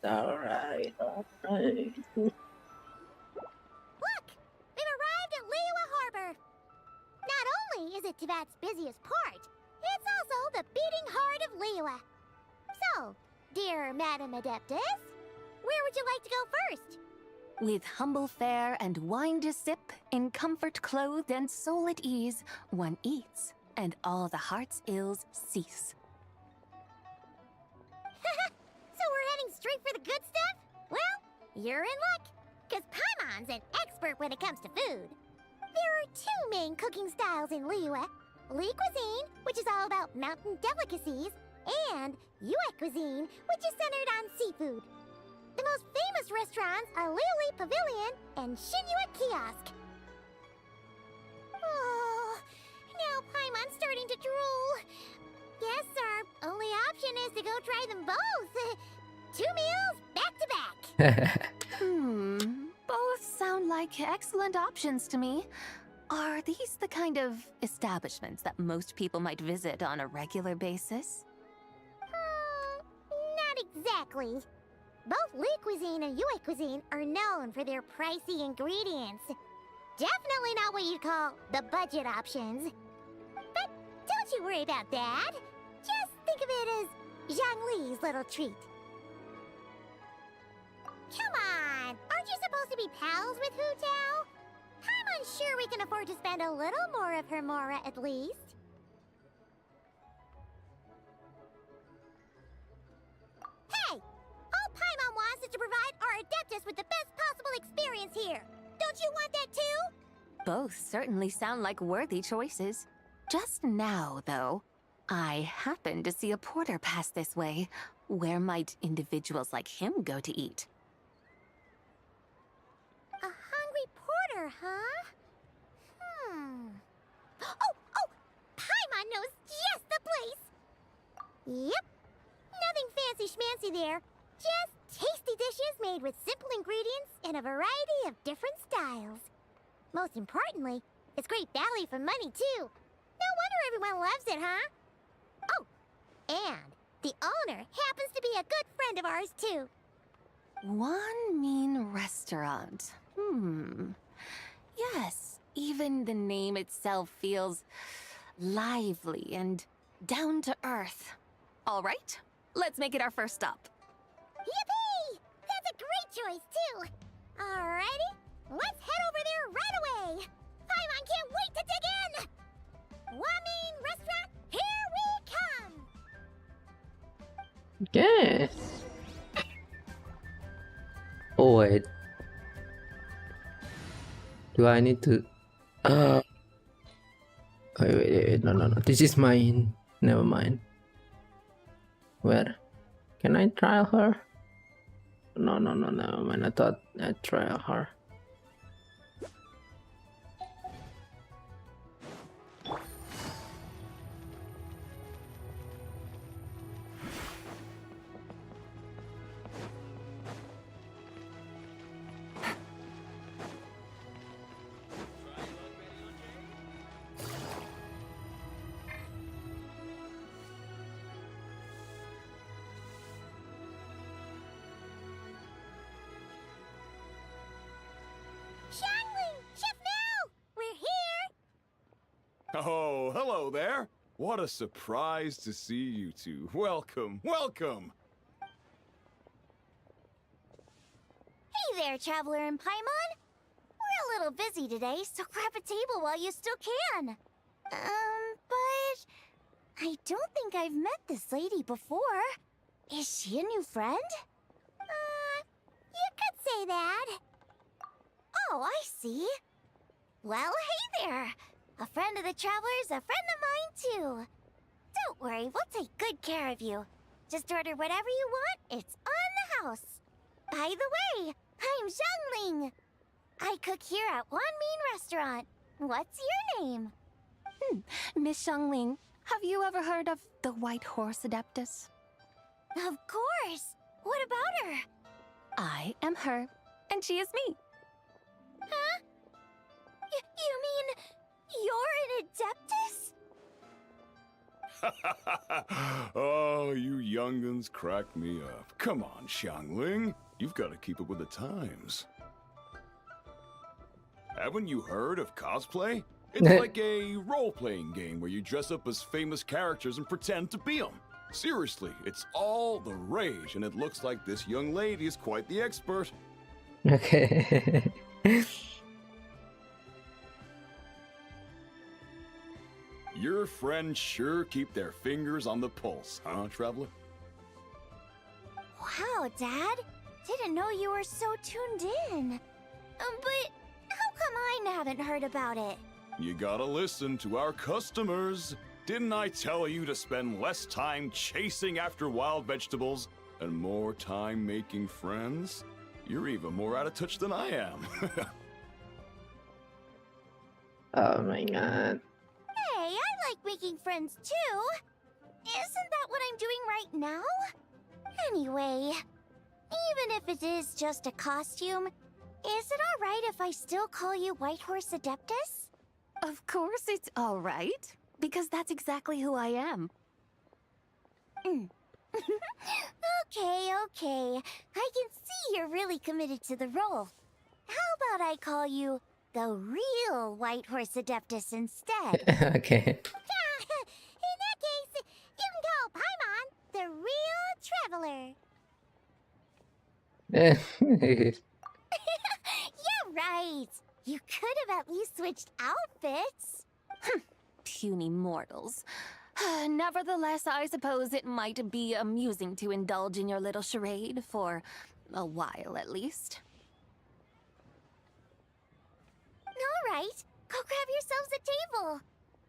Alright. Look! We've arrived at Liyue Harbor. Not only is it Tibet's busiest port, it's also the beating heart of Liyue. So, dear Madam Adeptus, where would you like to go first? With humble fare and wine to sip, in comfort clothed and soul at ease, one eats, and all the heart's ills cease. straight for the good stuff? Well, you're in luck, because Paimon's an expert when it comes to food. There are two main cooking styles in Liyue. Li cuisine, which is all about mountain delicacies, and Yue cuisine, which is centered on seafood. The most famous restaurants are Liuli Pavilion and Shinyue Kiosk. Oh, now Paimon's starting to drool. Guess our only option is to go try them both. 2 meals back to back. Both sound like excellent options to me. Are these the kind of establishments that most people might visit on a regular basis? Not exactly. Both Li cuisine and Yue cuisine are known for their pricey ingredients. Definitely not what you'd call the budget options. But don't you worry about that. Just think of it as Zhongli's little treat. Come on, aren't you supposed to be pals with Hu Tao? I'm unsure we can afford to spend a little more of her mora at least. Hey! All Paimon wants is to provide our Adeptus with the best possible experience here. Don't you want that too? Both certainly sound like worthy choices. Just now, though, I happened to see a porter pass this way. Where might individuals like him go to eat? A hungry porter, huh? Oh! Paimon knows just the place! Yep. Nothing fancy schmancy there. Just tasty dishes made with simple ingredients in a variety of different styles. Most importantly, it's great value for money, too. No wonder everyone loves it, huh? Oh, and the owner happens to be a good friend of ours, too. One mean restaurant. Yes, even the name itself feels lively and down to earth. All right, let's make it our first stop. Yippee! That's a great choice, too. Alrighty, let's head over there right away. Paimon can't wait to dig in. Wamin Restaurant, here we come. Okay. Oh wait. Do I need to? Wait. No. This is mine. Never mind. Where? Can I trial her? No. Never mind. I thought I'd trial her. Oh, hello there. What a surprise to see you two. Welcome. Hey there, Traveler and Paimon. We're a little busy today, so grab a table while you still can. But I don't think I've met this lady before. Is she a new friend? You could say that. Oh, I see. Well, hey there. A friend of the Traveler's a friend of mine, too. Don't worry, we'll take good care of you. Just order whatever you want, it's on the house. By the way, I'm Zhongling. I cook here at Wanmin Restaurant. What's your name? Miss Zhongling, have you ever heard of the White Horse Adeptus? Of course. What about her? I am her, and she is me. Huh? You mean you're an Adeptus? Oh, you young'uns crack me up. Come on, Xiangling. You've got to keep up with the times. Haven't you heard of cosplay? It's like a role-playing game where you dress up as famous characters and pretend to be them. Seriously, it's all the rage, and it looks like this young lady is quite the expert. Okay. Your friends sure keep their fingers on the pulse, huh, Traveler? Wow, Wow, Dad! Didn't know you were so tuned in. But how come I haven't heard about it? You gotta listen to our customers. Didn't I tell you to spend less time chasing after wild vegetables and more time making friends? You're even more out of touch than I am. Oh my god. Hey, I like making friends too. Isn't that what I'm doing right now? Anyway, even if it is just a costume, is it alright if I still call you White Horse Adeptus? Of course it's all right, because that's exactly who I am. Okay, okay. I can see you're really committed to the role. How about I call you the real White Horse Adeptus instead? Okay. In that case, you can call Paimon the real traveler. Yeah, right. You could have at least switched outfits. Puny mortals. Nevertheless, I suppose it might be amusing to indulge in your little charade for a while at least. All right, go grab yourselves a table.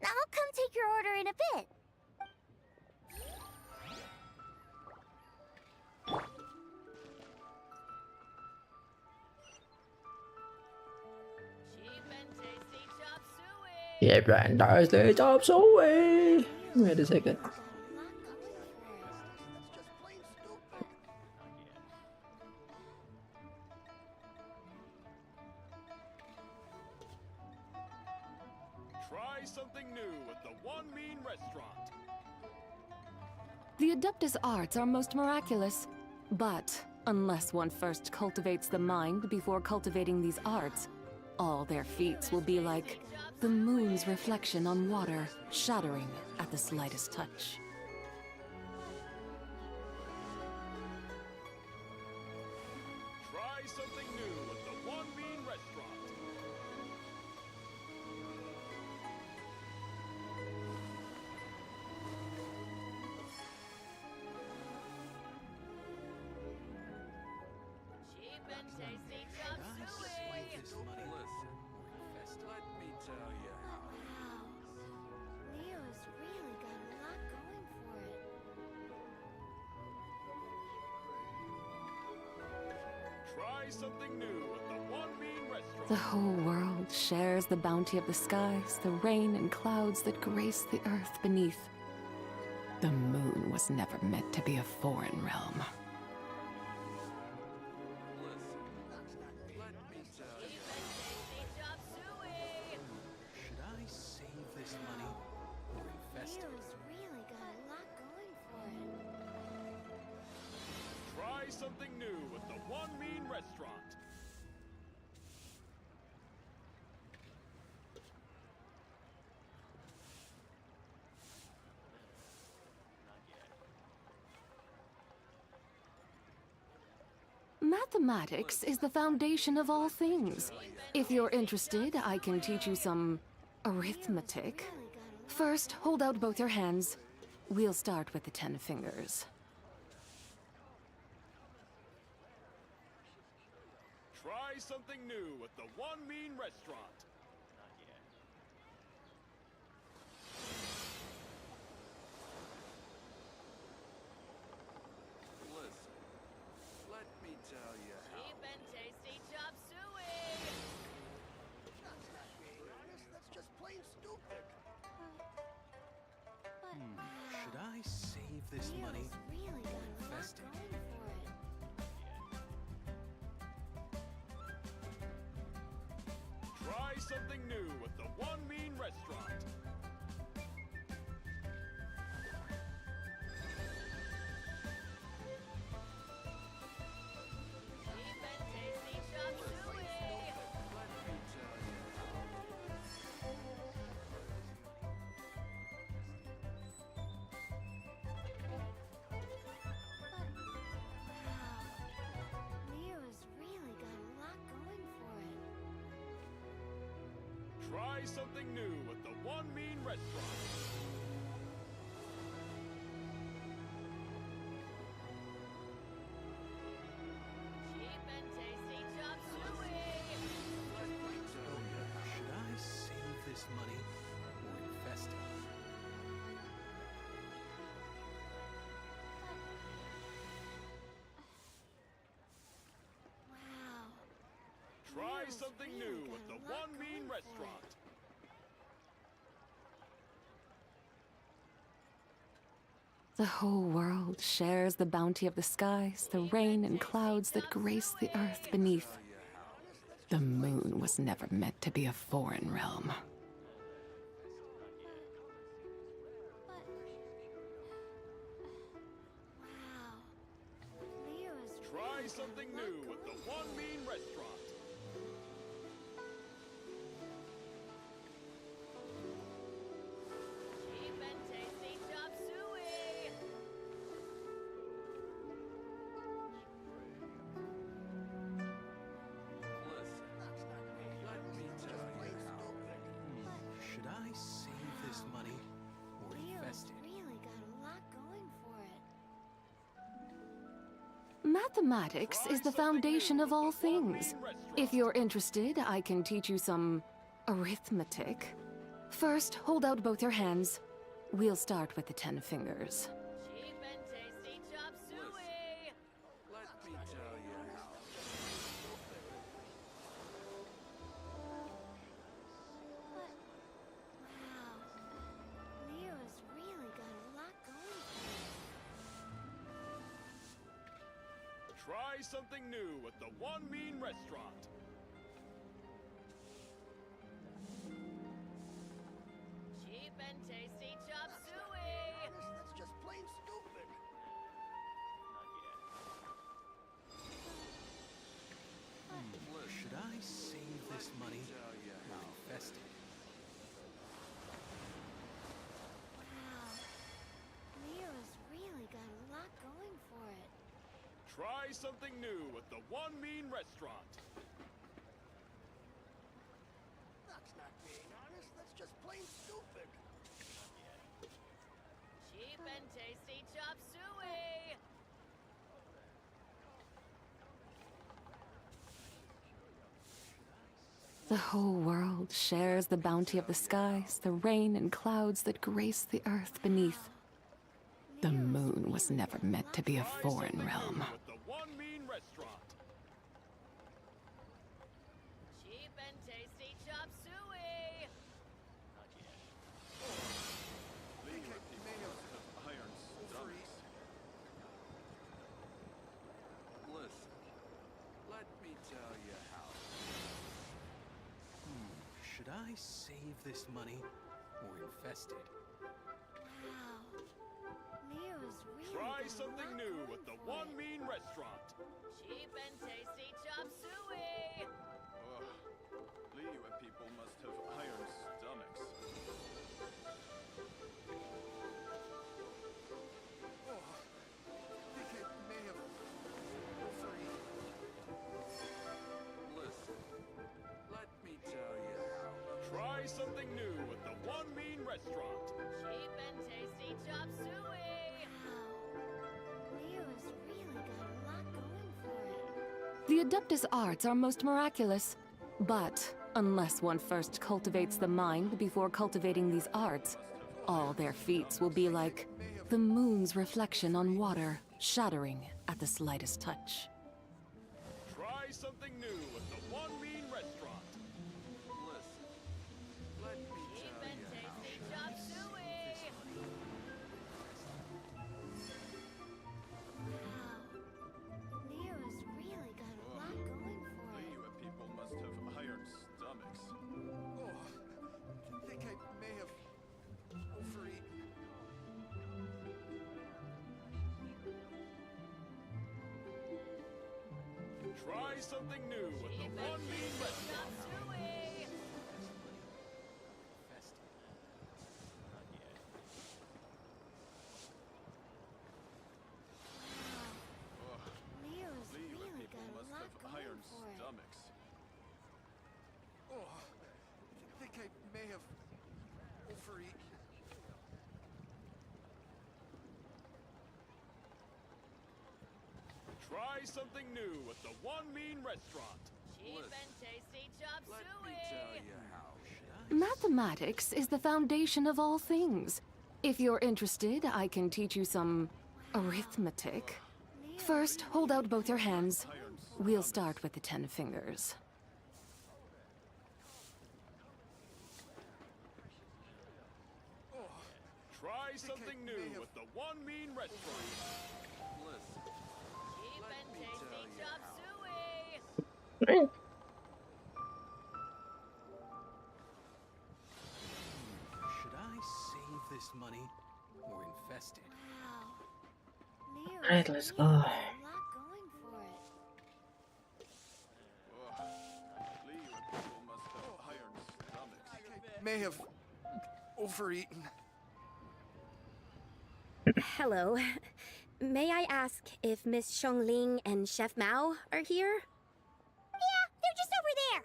I'll come take your order in a bit. Yeah, Brian does the job so way. Wait a second. Try something new at the One Mean Restaurant. The Adeptus arts are most miraculous, but unless one first cultivates the mind before cultivating these arts, all their feats will be like the moon's reflection on water, shattering at the slightest touch. Try something new at the One Mean Restaurant. Cheap and tasty chop suey. Listen, let me tell you how. Wow. Leo's really got a lot going for it. Try something new at the One Mean Restaurant. The whole world shares the bounty of the skies, the rain and clouds that grace the earth beneath. The moon was never meant to be a foreign realm. Let me tell you. Should I save this money or invest it? Leo's really got a lot going for it. Try something new at the One Mean Restaurant. Mathematics is the foundation of all things. If you're interested, I can teach you some arithmetic. First, hold out both your hands. We'll start with the 10 fingers. Try something new at the One Mean Restaurant. Listen, let me tell you how. Cheap and tasty chop suey. That's just plain stupid. Should I save this money Really or got a lot invest it? going for it. Try something new at the One Mean Restaurant. Cheap and tasty chop suey. Let me tell you how. Leo's really got a lot going for it. Try something new at the One Mean Restaurant. Try something new at the One Mean Restaurant. The whole world shares the bounty of the skies, the rain and clouds that grace the earth beneath. The moon was never meant to be a foreign realm. Try something new at the One Mean Restaurant. Cheap and tasty chop suey. Should I save this money or invest it? Really got a lot going for it. Mathematics is the foundation of all things. If you're interested, I can teach you some arithmetic. First, hold out both your hands. We'll start with the 10 fingers. Cheap and tasty chop suey. Let me tell you how. Leo's really got a lot going for Try something new at the One Mean Restaurant. Cheap and tasty chop suey. That's just plain stupid. Should I save this money or invest it? Leo's really got a lot going for it. Try something new at the One Mean Restaurant. That's not being honest. That's just plain stupid. Cheap and tasty chop suey. The whole world shares the bounty of the skies, the rain and clouds that grace the earth beneath. The moon was never meant to be a foreign realm. At the One Mean Restaurant. Cheap and tasty chop suey. Iron stomachs. Listen, let me tell you how. Should I save this money or invest it? Leo's really Try got a something lot new going at the for One it. Mean Restaurant. Cheap and tasty chop suey. Liyue people must have iron stomachs. Listen, let me tell you how. Try something new at the One Mean Restaurant. Cheap and tasty chop suey. Leo's really got a lot going for it. The Adeptus arts are most miraculous. But unless one first cultivates the mind before cultivating these arts, all their feats will be like the moon's reflection on water, shattering at the slightest touch. Try something new at the One Mean Restaurant. Listen, let me Cheap tell and you how. tasty chop suey. Leo's really got a lot going for it. Liyue people must have iron stomachs. I think I may have overeaten. Try something new at the One Mean Restaurant. Suey. Leo's Liyue really people got a must lot have going iron for it. stomachs. I think I may have overeaten. Try something new at the One Mean Restaurant. Cheap and tasty chop Let suey. me tell you how. Mathematics is the foundation of all things. If you're interested, I can teach you some arithmetic. First, hold out both your hands. We'll start with the 10 fingers. Try something new with the One Mean Restaurant. Cheap and tasty chop suey. Should I save this money or invest it? Alright, let's go. May have overeaten. Hello. May I ask if Miss Xiongling and Chef Mao are here? Yeah, they're just over there.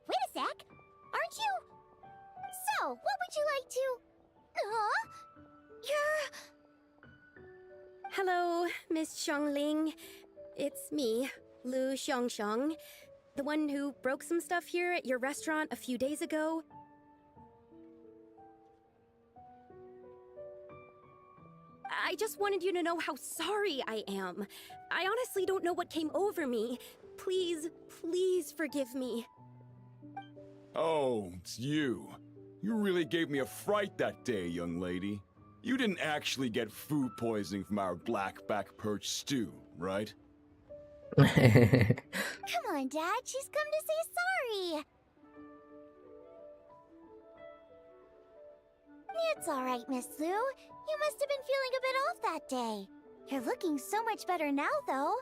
Wait a sec. Aren't you? So, what would you like to... Huh? You're... Hello, Miss Xiongling. It's me, Lu Xiongxiong, the one who broke some stuff here at your restaurant a few days ago. I just wanted you to know how sorry I am. I honestly don't know what came over me. Please, please forgive me. Oh, it's you. You really gave me a fright that day, young lady. You didn't actually get food poisoning from our black-back perch stew, right? Come on, Dad. She's come to say sorry. It's all right, Miss Lu. You must have been feeling a bit off that day. You're looking so much better now, though.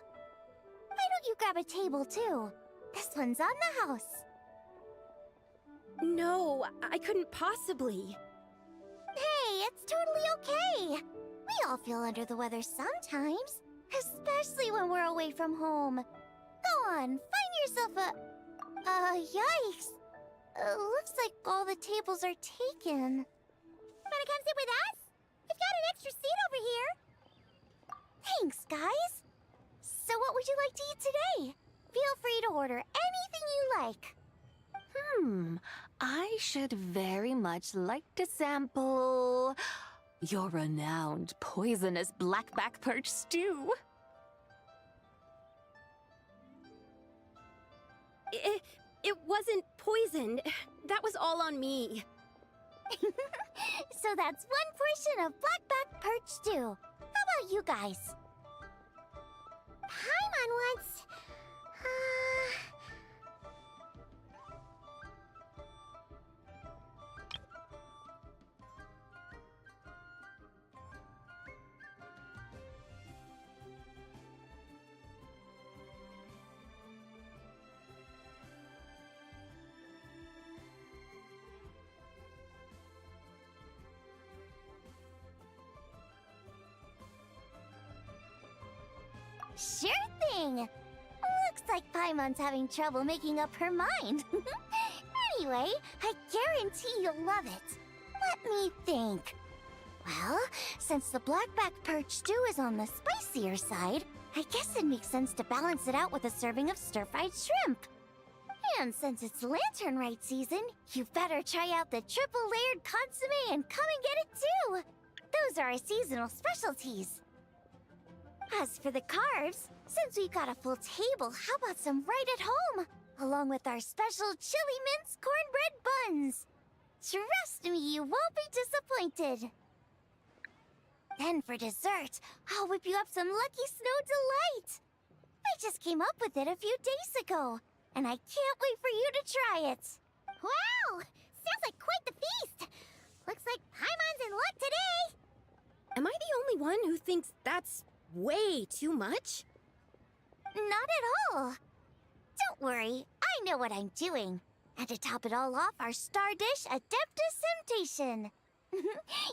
Why don't you grab a table, too? This one's on the house. No, I couldn't possibly. Hey, it's totally okay. We all feel under the weather sometimes, especially when we're away from home. Go on, find yourself a... yikes. Looks like all the tables are taken. Wanna come sit with us? We've got an extra seat over here. Thanks, guys. So what would you like to eat today? Feel free to order anything you like. I should very much like to sample your renowned poisonous blackback perch stew. It wasn't poisoned. That was all on me. So that's one portion of blackback perch stew. How about you guys? Paimon wants... Sure thing! Looks like Paimon's having trouble making up her mind. Anyway, I guarantee you'll love it. Let me think. Well, since the blackback perch stew is on the spicier side, I guess it makes sense to balance it out with a serving of stir-fried shrimp. And since it's Lantern Rite season, you better try out the triple-layered consommé and come and get it too! Those are our seasonal specialties. As for the carbs, since we've got a full table, how about some right at home? Along with our special chili mince cornbread buns. Trust me, you won't be disappointed. Then for dessert, I'll whip you up some Lucky Snow Delight. I just came up with it a few days ago, and I can't wait for you to try it. Wow! Sounds like quite the feast. Looks like Paimon's in luck today. Am I the only one who thinks that's way too much? Not at all. Don't worry, I know what I'm doing. And to top it all off, our star dish, Adeptus Temptation.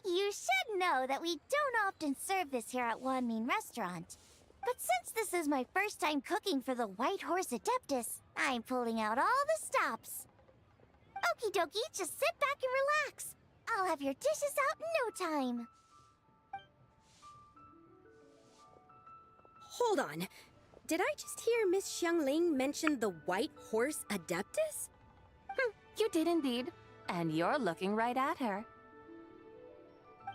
You should know that we don't often serve this here at Wanmin Restaurant. But since this is my first time cooking for the White Horse Adeptus, I'm pulling out all the stops. Okie dokie, just sit back and relax. I'll have your dishes out in no time. Hold on. Did I just hear Miss Xiangling mention the White Horse Adeptus? You did indeed. And you're looking right at her.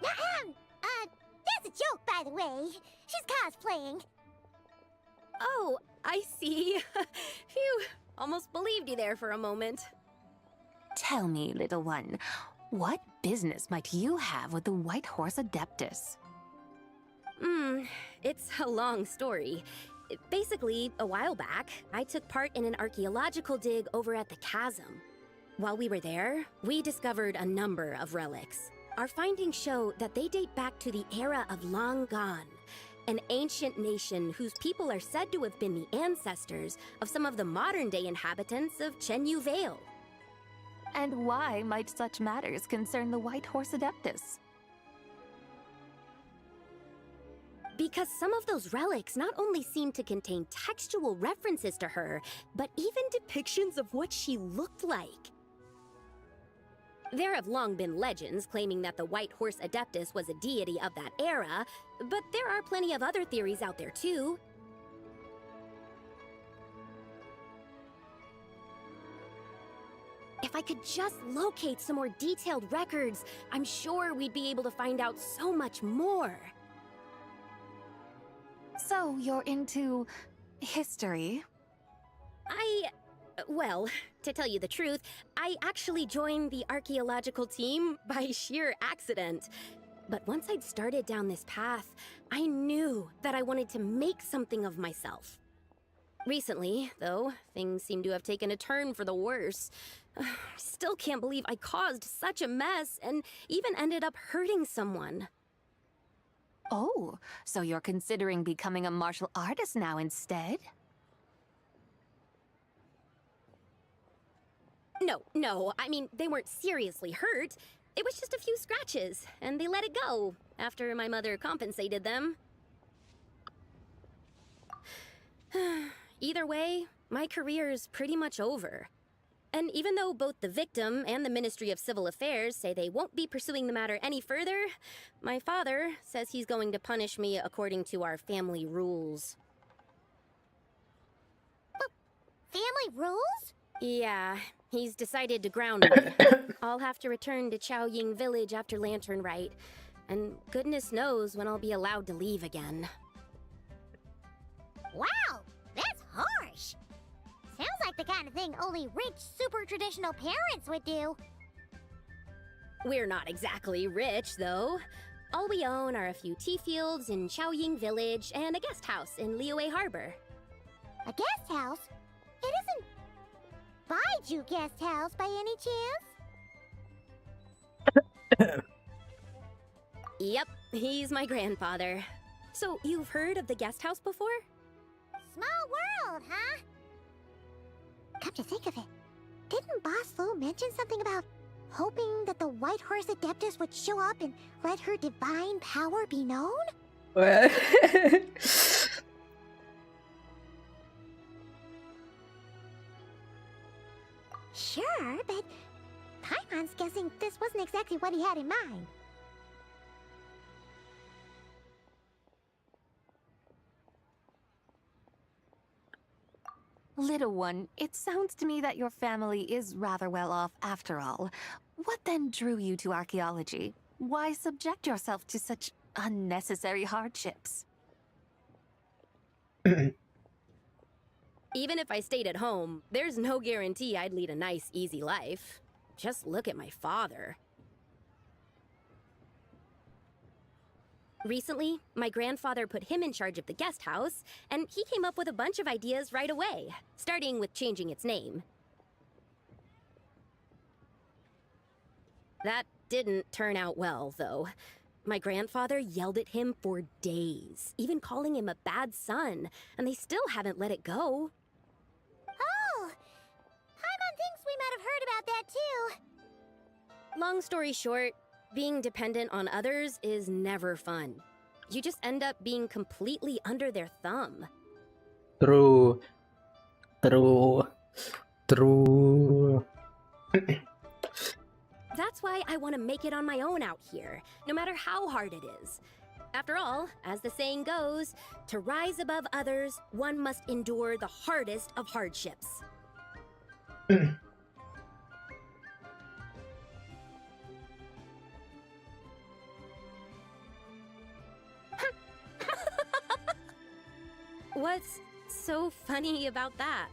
That's a joke, by the way. She's cosplaying. Oh, I see. Phew, almost believed you there for a moment. Tell me, little one, What business might you have with the White Horse Adeptus? It's a long story. Basically, a while back, I took part in an archaeological dig over at the chasm. While we were there, we discovered a number of relics. Our findings show that they date back to the era of Long Gone, an ancient nation whose people are said to have been the ancestors of some of the modern-day inhabitants of Chenyu Vale. And why might such matters concern the White Horse Adeptus? Because some of those relics not only seem to contain textual references to her, but even depictions of what she looked like. There have long been legends claiming that the White Horse Adeptus was a deity of that era, but there are plenty of other theories out there too. If I could just locate some more detailed records, I'm sure we'd be able to find out so much more. So, you're into history? Well, to tell you the truth, I actually joined the archaeological team by sheer accident. But once I'd started down this path, I knew that I wanted to make something of myself. Recently, though, things seem to have taken a turn for the worse. I still can't believe I caused such a mess and even ended up hurting someone. Oh, so you're considering becoming a martial artist now instead? No, I mean, they weren't seriously hurt. It was just a few scratches, and they let it go after my mother compensated them. Either way, my career's pretty much over. And even though both the victim and the Ministry of Civil Affairs say they won't be pursuing the matter any further, my father says he's going to punish me according to our family rules. Family rules? Yeah, he's decided to ground me. I'll have to return to Chaoying Village after Lantern Rite, and goodness knows when I'll be allowed to leave again. Wow, that's harsh. Sounds like the kind of thing only rich, super traditional parents would do. We're not exactly rich, though. All we own are a few tea fields in Chaoying Village and a guest house in Liyue Harbor. A guest house? It isn't Baiju Guest House by any chance? Yep, he's my grandfather. So, you've heard of the guest house before? Small world, huh? Come to think of it, didn't Boss Lu mention something about hoping that the White Horse Adeptus would show up and let her divine power be known? What? Sure, but Paimon's guessing this wasn't exactly what he had in mind. Little one, it sounds to me that your family is rather well off after all. What then drew you to archaeology? Why subject yourself to such unnecessary hardships? Even if I stayed at home, there's no guarantee I'd lead a nice, easy life. Just look at my father. Recently, my grandfather put him in charge of the guest house, and he came up with a bunch of ideas right away, starting with changing its name. That didn't turn out well, though. My grandfather yelled at him for days, even calling him a bad son, and they still haven't let it go. Oh! Paimon thinks we might have heard about that too. Long story short, being dependent on others is never fun. You just end up being completely under their thumb. True. That's why I want to make it on my own out here, no matter how hard it is. After all, as the saying goes, to rise above others, one must endure the hardest of hardships. What's so funny about that?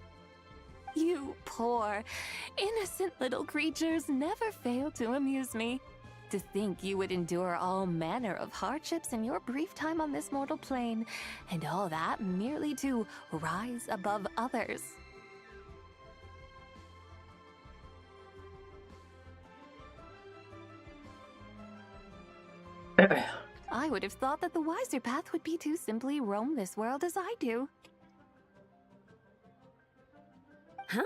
You poor, innocent little creatures never fail to amuse me. To think you would endure all manner of hardships in your brief time on this mortal plane, and all that merely to rise above others. I would have thought that the wiser path would be to simply roam this world as I do. Huh?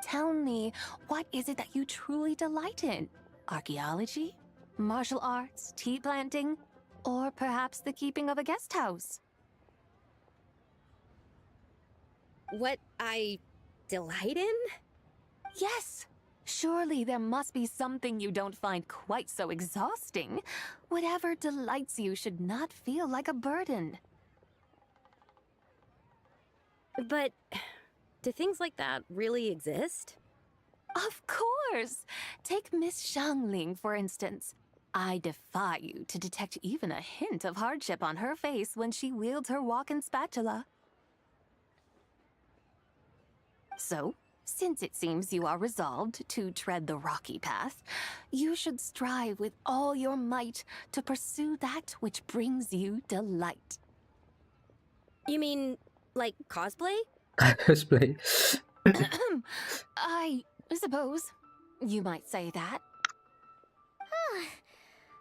Tell me, what is it that you truly delight in? Archaeology? Martial arts? Tea planting? Or perhaps the keeping of a guest house? What I delight in? Yes! Surely there must be something you don't find quite so exhausting. Whatever delights you should not feel like a burden. But do things like that really exist? Of course! Take Miss Xiangling, for instance. I defy you to detect even a hint of hardship on her face when she wields her walking spatula. So, since it seems you are resolved to tread the rocky path, you should strive with all your might to pursue that which brings you delight. You mean, like cosplay? Cosplay. I suppose you might say that.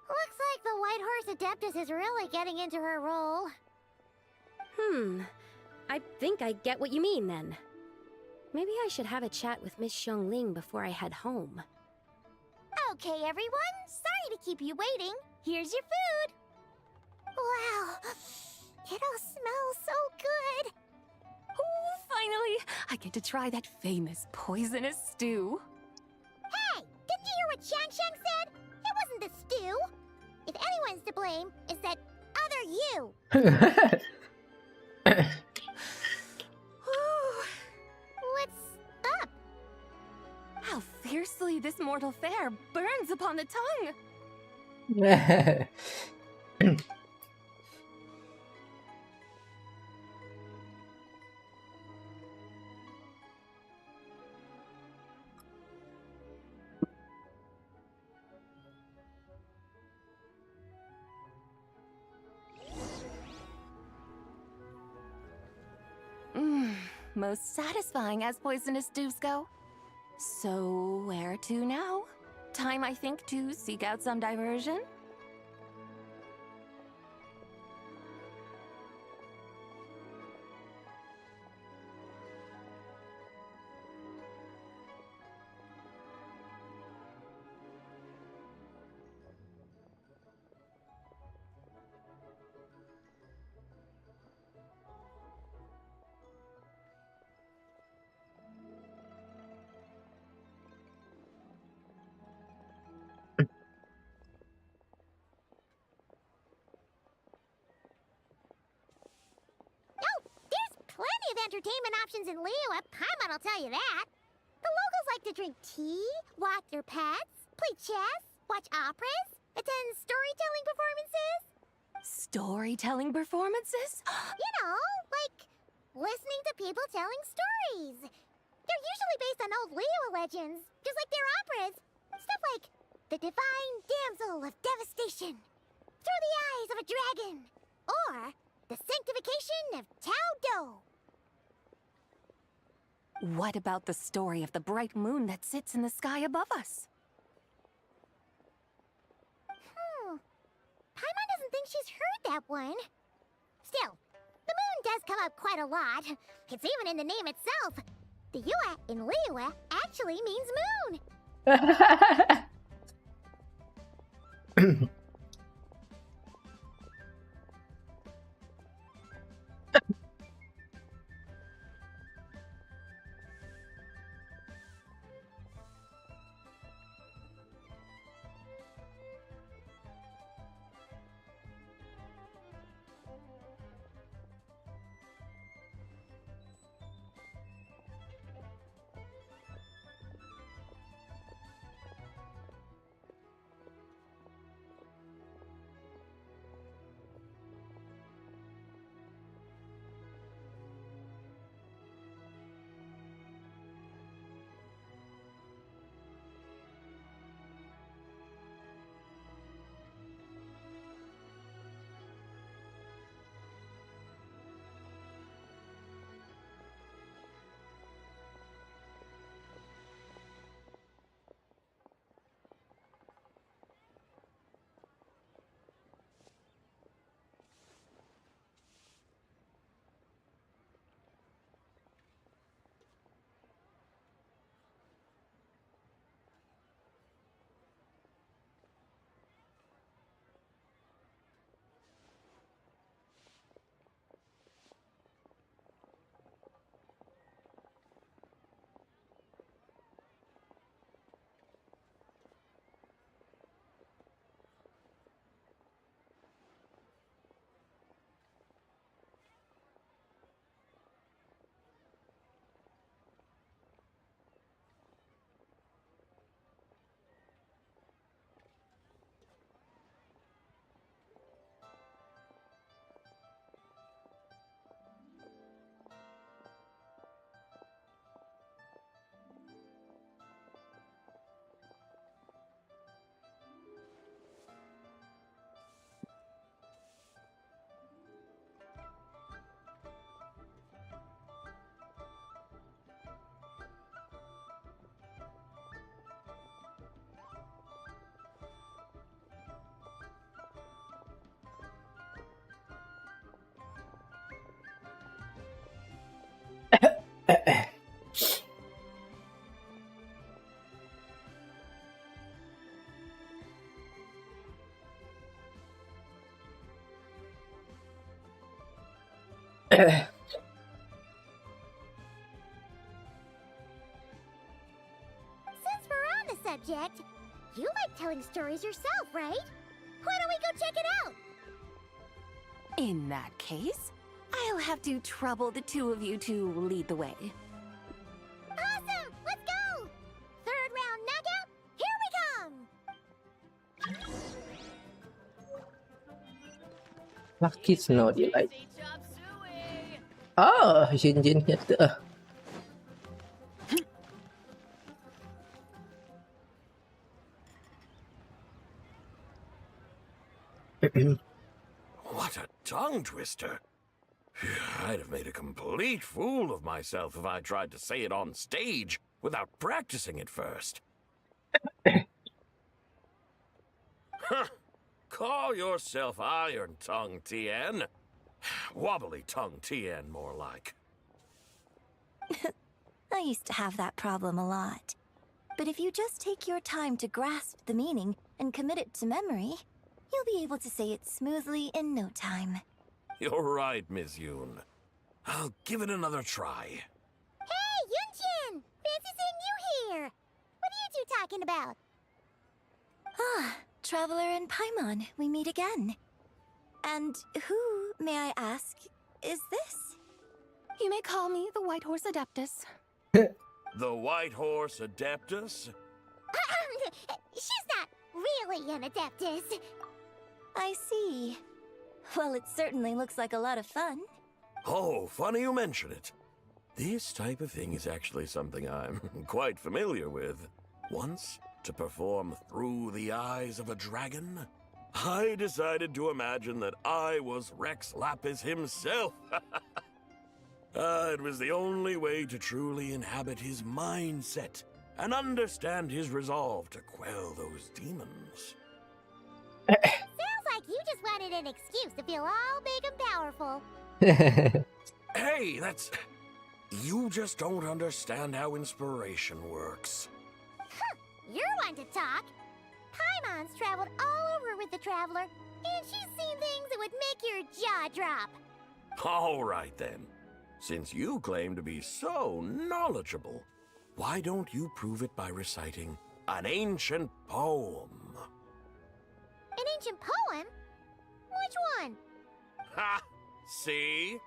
Looks like the White Horse Adeptus is really getting into her role. I think I get what you mean then. Maybe I should have a chat with Miss Xiangling before I head home. Okay, everyone. Sorry to keep you waiting. Here's your food. Wow. It all smells so good. Oh, finally! I get to try that famous poisonous stew. Hey! Didn't you hear what Shang said? It wasn't the stew. If anyone's to blame, it's that other you. What's up? How fiercely this mortal fare burns upon the tongue! Most satisfying as poisonous stews go. So, where to now? Time, I think, to seek out some diversion? Plenty of entertainment options in Liyue, Paimon will tell you that. The locals like to drink tea, walk their pets, play chess, watch operas, attend storytelling performances. Storytelling performances? You know, like listening to people telling stories. They're usually based on old Liyue legends, just like their operas. Stuff like The Divine Damsel of Devastation, Through the Eyes of a Dragon, or The Sanctification of Tao Do. What about the story of the bright moon that sits in the sky above us? Paimon doesn't think she's heard that one. Still, the moon does come up quite a lot. It's even in the name itself. The Yue in Liyue actually means moon. Since we're on the subject, you like telling stories yourself, right? Why don't we go check it out? In that case, I'll have to trouble the two of you to lead the way. Awesome! Let's go! Third round knockout, here we come! Lucky Snow Delight. Oh, Jinjinnya tuh. What a tongue twister! I'd have made a complete fool of myself if I tried to say it on stage without practicing it first. Huh. Call yourself Iron Tongue, Tien. Wobbly Tongue, Tien, more like. I used to have that problem a lot. But if you just take your time to grasp the meaning and commit it to memory, you'll be able to say it smoothly in no time. You're right, Miss Yoon. I'll give it another try. Hey, Yunjin! Fancy seeing you here! What are you two talking about? Ah, Traveler and Paimon, we meet again. And who, may I ask, is this? You may call me the White Horse Adeptus. The White Horse Adeptus? She's not really an Adeptus. I see. Well, it certainly looks like a lot of fun. Oh, funny you mention it. This type of thing is actually something I'm quite familiar with. Once, to perform through the eyes of a dragon, I decided to imagine that I was Rex Lapis himself. It was the only way to truly inhabit his mindset and understand his resolve to quell those demons. Sounds like you just wanted an excuse to feel all big and powerful. Hey, that's... You just don't understand how inspiration works. You're one to talk. Paimon's traveled all over with the Traveler, and she's seen things that would make your jaw drop. All right, then. Since you claim to be so knowledgeable, why don't you prove it by reciting an ancient poem? An ancient poem? Which one? Ha! See?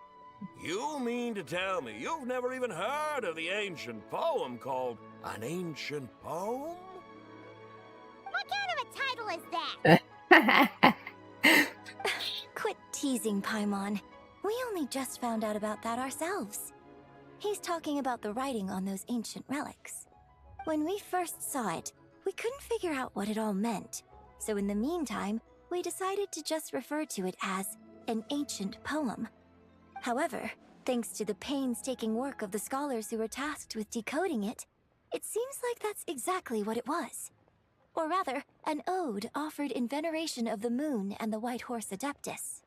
You mean to tell me you've never even heard of the ancient poem called An Ancient Poem? What kind of a title is that? Quit teasing, Paimon. We only just found out about that ourselves. He's talking about the writing on those ancient relics. When we first saw it, we couldn't figure out what it all meant. So in the meantime, we decided to just refer to it as an ancient poem. However, thanks to the painstaking work of the scholars who were tasked with decoding it, it seems like that's exactly what it was. Or rather, an ode offered in veneration of the moon and the White Horse Adeptus.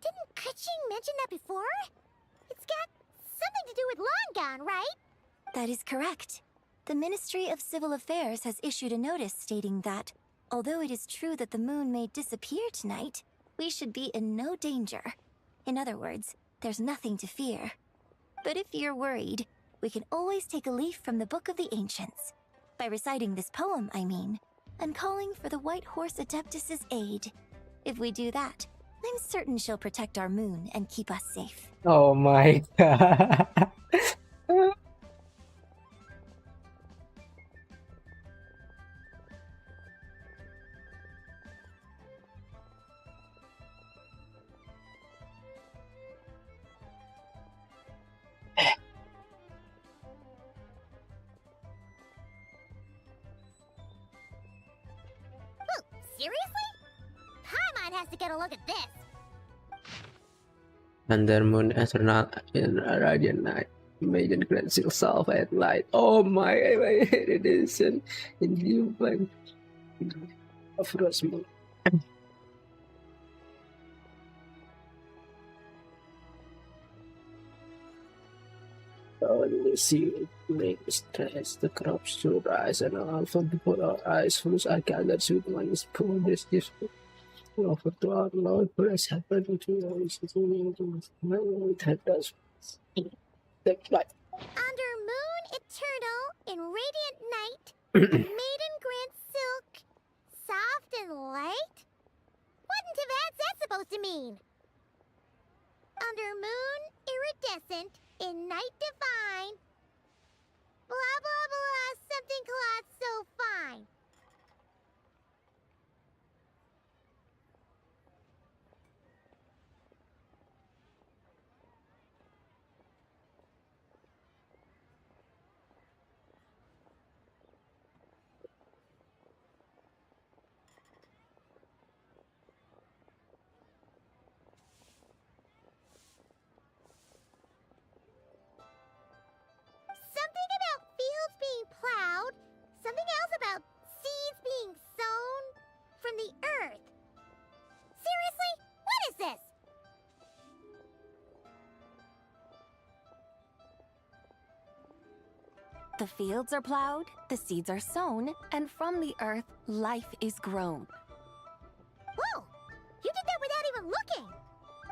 Didn't Kuching mention that before? It's got something to do with Longan, right? That is correct. The Ministry of Civil Affairs has issued a notice stating that, although it is true that the moon may disappear tonight, we should be in no danger. In other words, there's nothing to fear. But if you're worried, we can always take a leaf from the Book of the Ancients. By reciting this poem, I mean, and calling for the White Horse Adeptus' aid. If we do that, I'm certain she'll protect our moon and keep us safe. Oh my god. Seriously? Paimon has to get a look at this. Under moon astronaut in a radiant night. Imagine grand self at light. Oh my radiation. In view of Rosmo. Only see make stress the crops should rise and alpha before our eyes, whose I gathered sweet ones pour this gift offer to our Lord, bless happen to you, my Lord, help us. That's right. Under moon eternal, in radiant night, a maiden grant silk, soft and light? What in Tivat's that supposed to mean? Under moon iridescent, in night divine, blah blah blah, something cloth so fine. Something about fields being plowed, something else about seeds being sown from the earth. Seriously? What is this? The fields are plowed, the seeds are sown, and from the earth, life is grown. Whoa! You did that without even looking!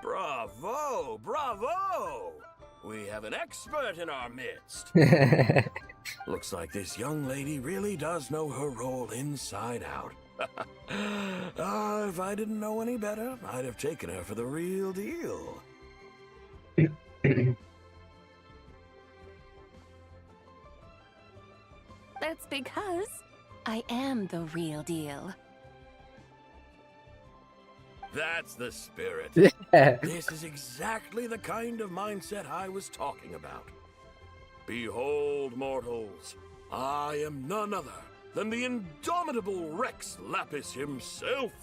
Bravo! Bravo! We have an expert in our midst. Looks like this young lady really does know her role inside out. If I didn't know any better, I'd have taken her for the real deal. That's because I am the real deal. That's the spirit. This is exactly the kind of mindset I was talking about. Behold, mortals, I am none other than the indomitable Rex Lapis himself.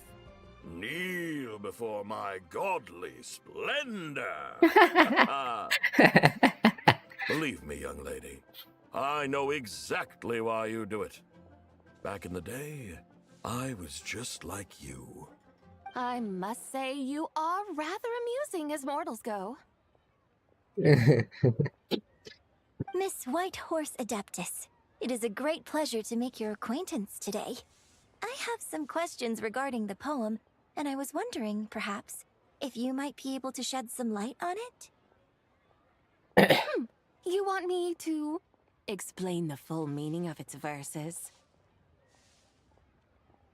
Kneel before my godly splendor. Believe me, young lady, I know exactly why you do it. Back in the day, I was just like you. I must say you are rather amusing as mortals go. Miss White Horse Adeptus, it is a great pleasure to make your acquaintance today. I have some questions regarding the poem, and I was wondering, perhaps, if you might be able to shed some light on it? You want me to explain the full meaning of its verses?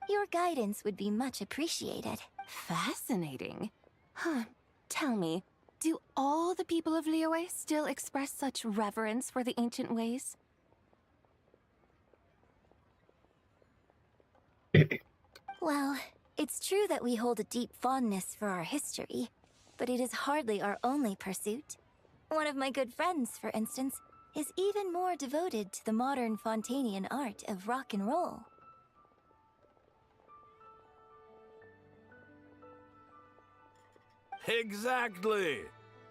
Your guidance would be much appreciated. Fascinating. Huh. Tell me, do all the people of Liyue still express such reverence for the ancient ways? Well, it's true that we hold a deep fondness for our history, but it is hardly our only pursuit. One of my good friends, for instance, is even more devoted to the modern Fontanian art of rock and roll. Exactly!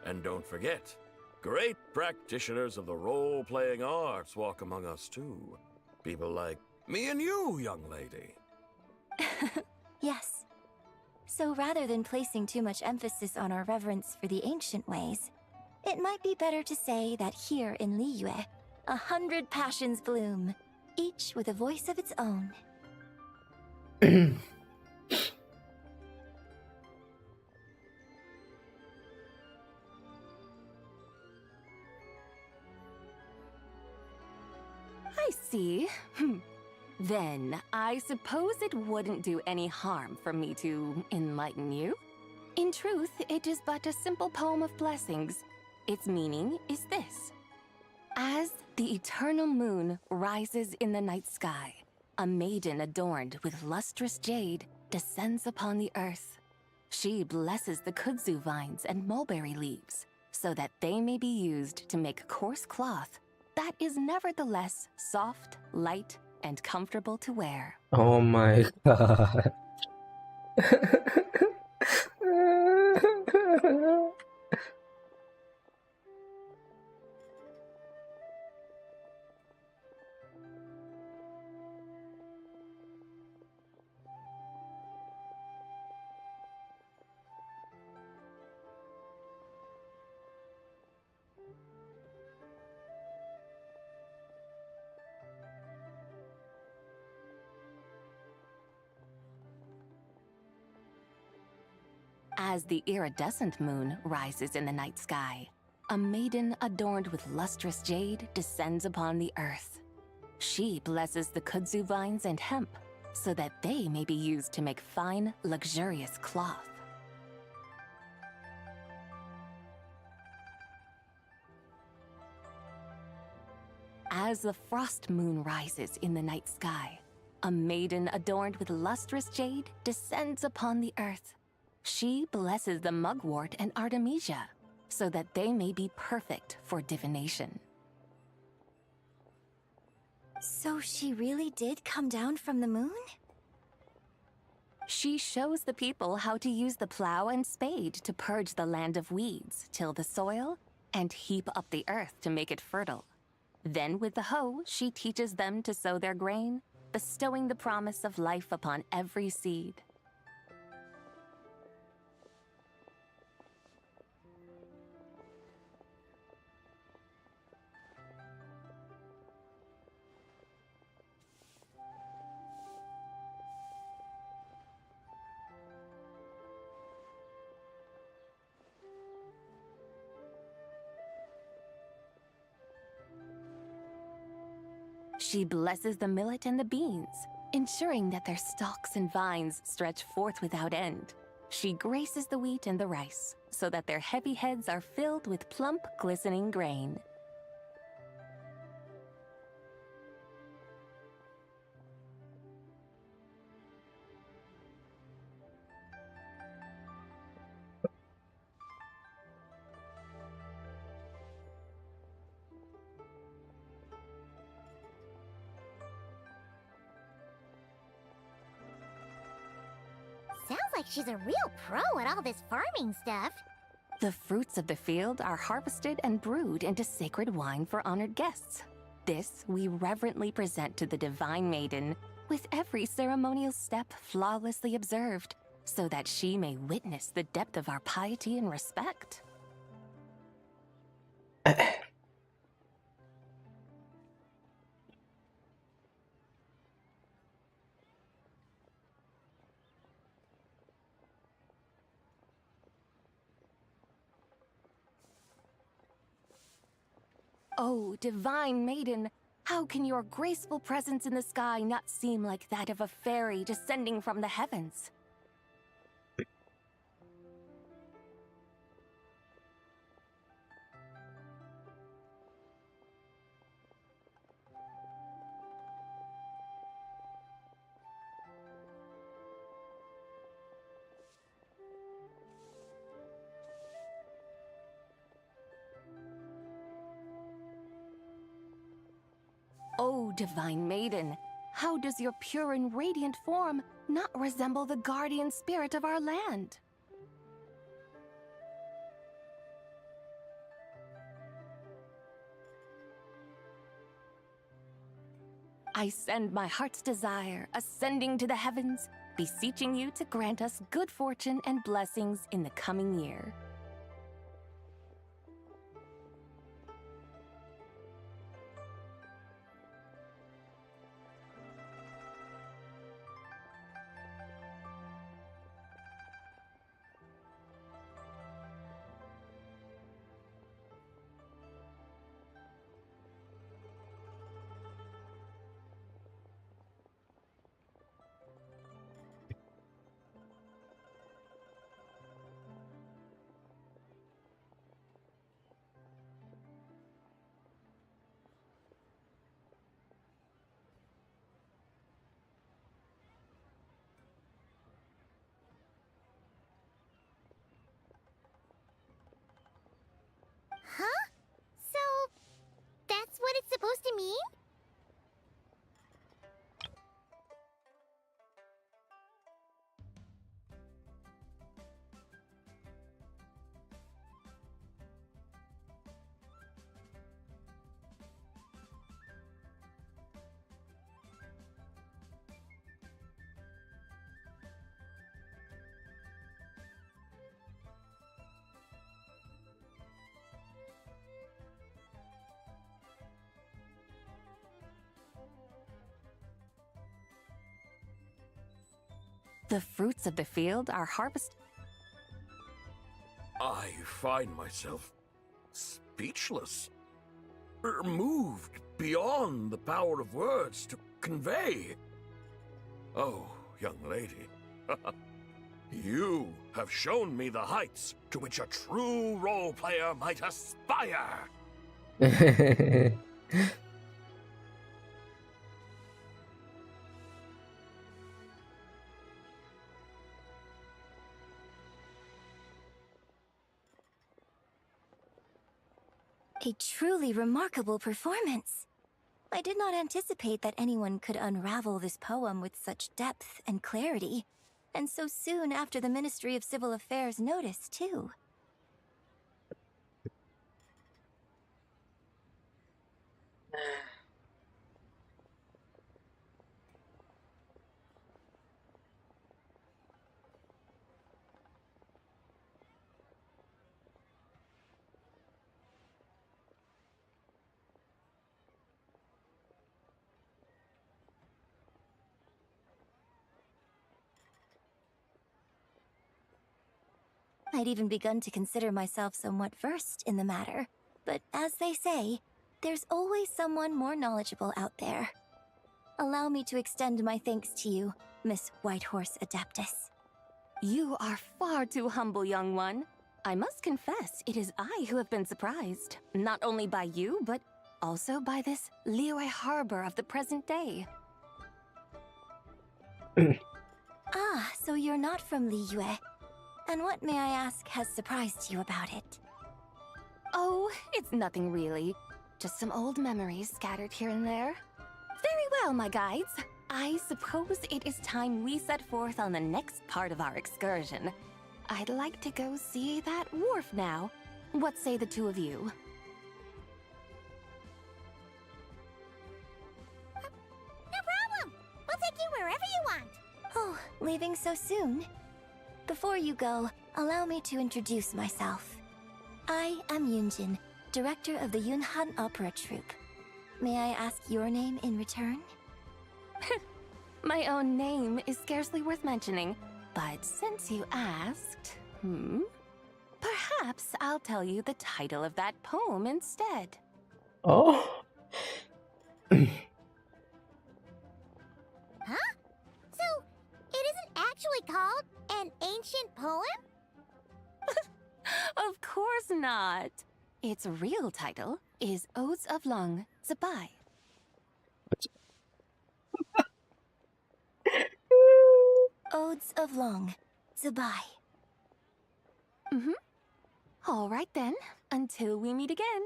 And don't forget, great practitioners of the role-playing arts walk among us too. People like me and you, young lady. Yes. So rather than placing too much emphasis on our reverence for the ancient ways, it might be better to say that here in Liyue, 100 passions bloom, each with a voice of its own. I see. Then, I suppose it wouldn't do any harm for me to enlighten you. In truth, it is but a simple poem of blessings. Its meaning is this. As the eternal moon rises in the night sky, a maiden adorned with lustrous jade descends upon the earth. She blesses the kudzu vines and mulberry leaves, so that they may be used to make coarse cloth that is nevertheless soft, light, and comfortable to wear. Oh my god. As the iridescent moon rises in the night sky, a maiden adorned with lustrous jade descends upon the earth. She blesses the kudzu vines and hemp so that they may be used to make fine, luxurious cloth. As the frost moon rises in the night sky, a maiden adorned with lustrous jade descends upon the earth. She blesses the mugwort and artemisia so that they may be perfect for divination. So she really did come down from the moon? She shows the people how to use the plow and spade to purge the land of weeds, till the soil, and heap up the earth to make it fertile. Then with the hoe, she teaches them to sow their grain, bestowing the promise of life upon every seed. She blesses the millet and the beans, ensuring that their stalks and vines stretch forth without end. She graces the wheat and the rice, so that their heavy heads are filled with plump, glistening grain. Sounds like she's a real pro at all this farming stuff. The fruits of the field are harvested and brewed into sacred wine for honored guests. This we reverently present to the Divine Maiden, with every ceremonial step flawlessly observed, so that she may witness the depth of our piety and respect. Oh, Divine Maiden, how can your graceful presence in the sky not seem like that of a fairy descending from the heavens? Oh, Divine Maiden, how does your pure and radiant form not resemble the guardian spirit of our land? I send my heart's desire, ascending to the heavens, beseeching you to grant us good fortune and blessings in the coming year. Huh? So, that's what it's supposed to mean? The fruits of the field are harvested. I find myself speechless, moved beyond the power of words to convey. Oh, young lady, you have shown me the heights to which a true role player might aspire. A truly remarkable performance. I did not anticipate that anyone could unravel this poem with such depth and clarity, and so soon after the Ministry of Civil Affairs notice, too. I'd even begun to consider myself somewhat versed in the matter, but as they say, there's always someone more knowledgeable out there. Allow me to extend my thanks to you, Miss Whitehorse Adeptus. You are far too humble, young one. I must confess, it is I who have been surprised, not only by you, but also by this Liyue Harbor of the present day. Ah, so you're not from Liyue. And what, may I ask, has surprised you about it? Oh, it's nothing really. Just some old memories scattered here and there. Very well, my guides. I suppose it is time we set forth on the next part of our excursion. I'd like to go see that wharf now. What say the two of you? No problem! We'll take you wherever you want! Oh, leaving so soon? Before you go, allow me to introduce myself. I am Yunjin, director of the Yunhan Opera Troupe. May I ask your name in return? My own name is scarcely worth mentioning, but since you asked, perhaps I'll tell you the title of that poem instead. Oh. Huh? So, it isn't actually called an ancient poem? Of course not. Its real title is Odes of Long Zibai. Odes of Long Zibai. All right then, until we meet again.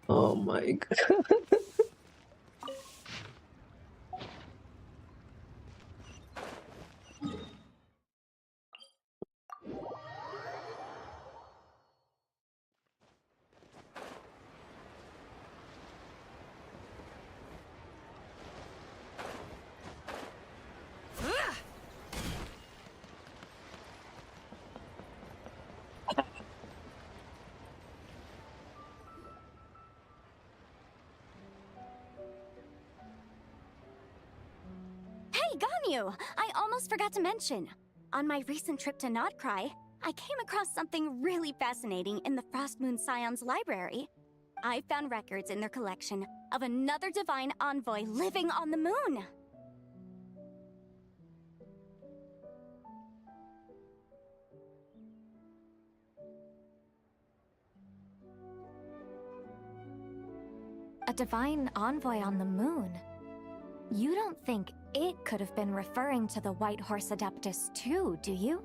Oh my god. Hey, Ganyu! I almost forgot to mention. On my recent trip to Notcry, I came across something really fascinating in the Frost Moon Scion's library. I found records in their collection of another divine envoy living on the moon. A divine envoy on the moon? You don't think it could have been referring to the White Horse Adeptus too, do you?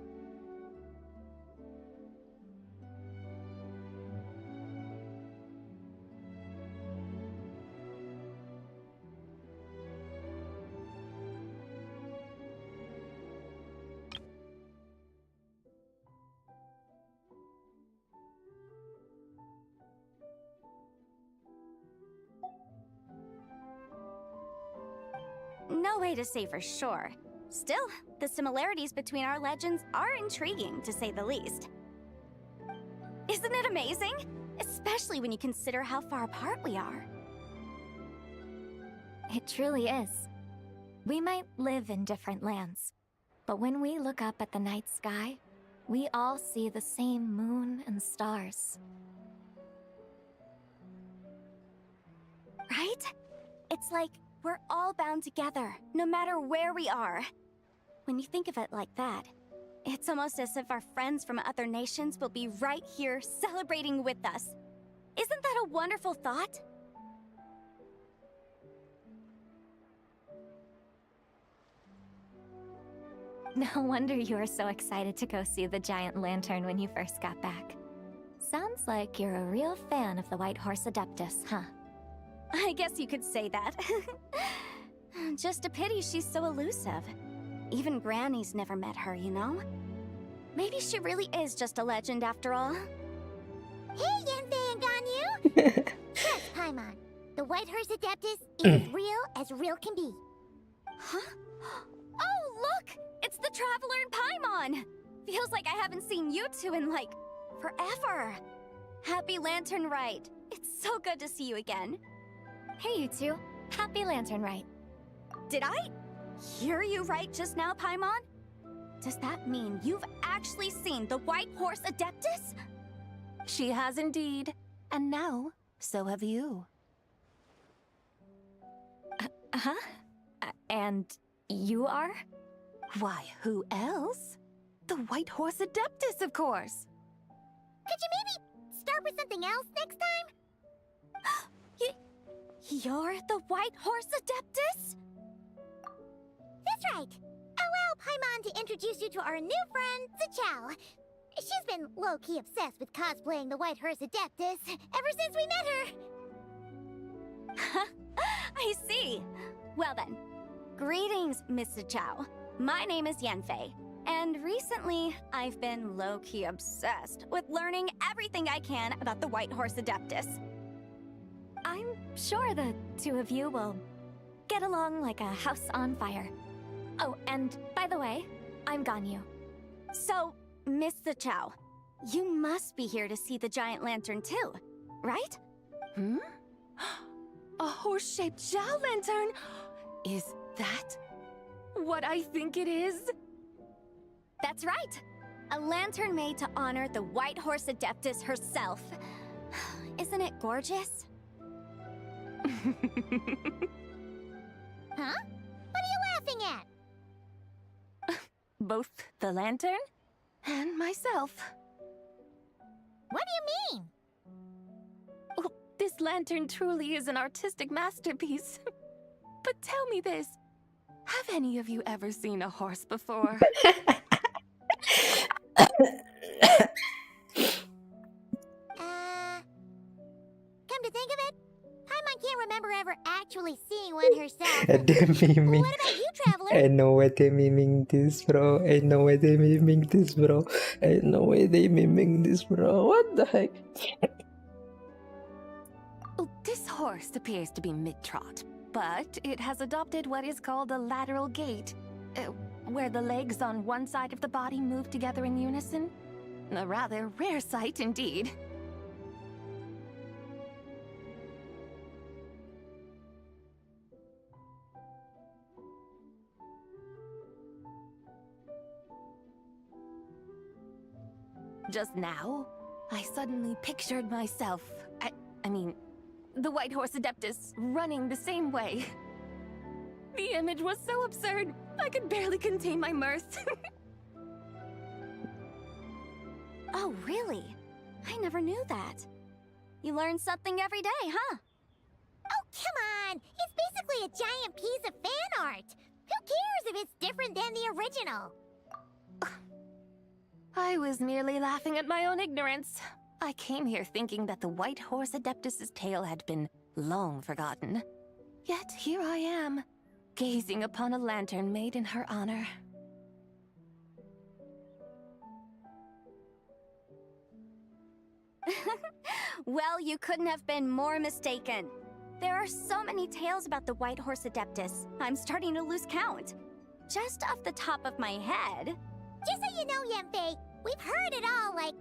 No way to say for sure. Still, the similarities between our legends are intriguing, to say the least. Isn't it amazing? Especially when you consider how far apart we are. It truly is. We might live in different lands, But when we look up at the night sky, we all see the same moon and stars. Right? It's like we're all bound together, no matter where we are. When you think of it like that, it's almost as if our friends from other nations will be right here celebrating with us. Isn't that a wonderful thought? No wonder you were so excited to go see the giant lantern when you first got back. Sounds like you're a real fan of the White Horse Adeptus, huh? I guess you could say that. Just a pity she's so elusive. Even Granny's never met her, you know? Maybe she really is just a legend after all. Hey, Yanfei and Ganyu! Yes, Paimon. The White Horse Adeptus is as real can be. Huh? Oh, look! It's the Traveler and Paimon! Feels like I haven't seen you two in, like, forever. Happy Lantern Rite. It's so good to see you again. Hey, you two. Happy Lantern Rite. Did I hear you right just now, Paimon? Does that mean you've actually seen the White Horse Adeptus? She has indeed. And now, so have you. Huh? And you are? Why, who else? The White Horse Adeptus, of course. Could you maybe start with something else next time? You're the White Horse Adeptus? That's right. Allow Paimon to introduce you to our new friend, Zichao. She's been low-key obsessed with cosplaying the White Horse Adeptus ever since we met her. I see. Well then, greetings, Miss Zichao. My name is Yanfei, and recently I've been low-key obsessed with learning everything I can about the White Horse Adeptus. I'm sure the two of you will get along like a house on fire. Oh, and by the way, I'm Ganyu. So, Miss Zichao, you must be here to see the giant lantern too, right? Hmm? A horse-shaped Zhao lantern? Is that what I think it is? That's right. A lantern made to honor the White Horse Adeptus herself. Isn't it gorgeous? Huh? What are you laughing at? Both the lantern and myself. What do you mean? Oh, this lantern truly is an artistic masterpiece. But tell me this. Have any of you ever seen a horse before? Come to think of it, Paimon can't remember ever actually seeing one herself. They're miming. What about you, Traveler? I know why they miming this, bro. I know why they miming this, bro. I know why they miming this, bro. What the heck? Oh, this horse appears to be mid-trot, but it has adopted what is called a lateral gait, where the legs on one side of the body move together in unison. A rather rare sight indeed. Just now, I suddenly pictured myself, I mean, the White Horse Adeptus running the same way. The image was so absurd, I could barely contain my mirth. Oh, really? I never knew that. You learn something every day, huh? Oh, come on! It's basically a giant piece of fan art! Who cares if it's different than the original? I was merely laughing at my own ignorance. I came here thinking that the White Horse Adeptus's tale had been long forgotten. Yet here I am, gazing upon a lantern made in her honor. Well, you couldn't have been more mistaken. There are so many tales about the White Horse Adeptus, I'm starting to lose count. Just off the top of my head... Just so you know, Yanfei, we've heard it all like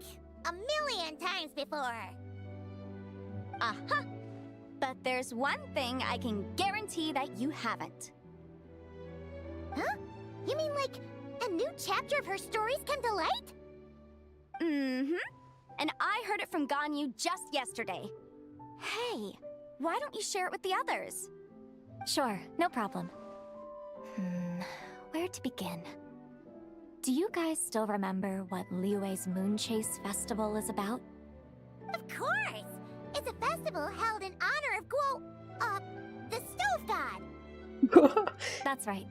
a million times before. Uh-huh. But there's one thing I can guarantee that you haven't. Huh? You mean like A new chapter of her stories come to light? Mm-hmm. And I heard it from Ganyu just yesterday. Hey, why don't you share it with the others? Sure, no problem. Where to begin? Do you guys still remember what Liyue's Moon Chase Festival is about? Of course! It's a festival held in honor of the Stove God! That's right.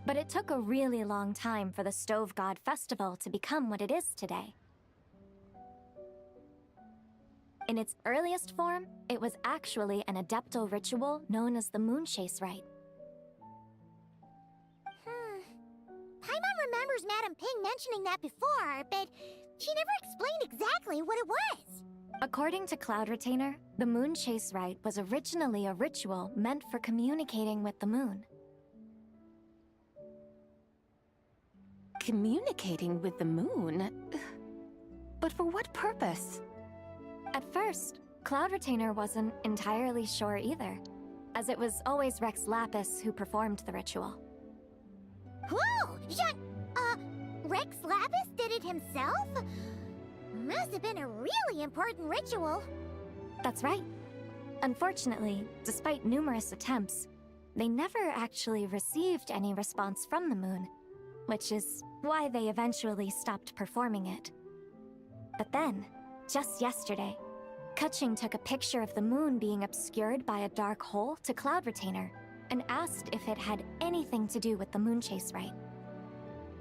But it took a really long time for the Stove God Festival to become what it is today. In its earliest form, it was actually an adeptal ritual known as the Moon Chase Rite. Paimon remembers Madame Ping mentioning that before, but she never explained exactly what it was. According to Cloud Retainer, the Moon Chase Rite was originally a ritual meant for communicating with the moon. Communicating with the moon? But for what purpose? At first, Cloud Retainer wasn't entirely sure either, as it was always Rex Lapis who performed the ritual. Whoa! Rex Lapis did it himself? Must have been a really important ritual. That's right. Unfortunately, despite numerous attempts, they never actually received any response from the moon, which is why they eventually stopped performing it. But then, just yesterday, Keqing took a picture of the moon being obscured by a dark hole to Cloud Retainer and asked if it had anything to do with the Moon Chase Rite.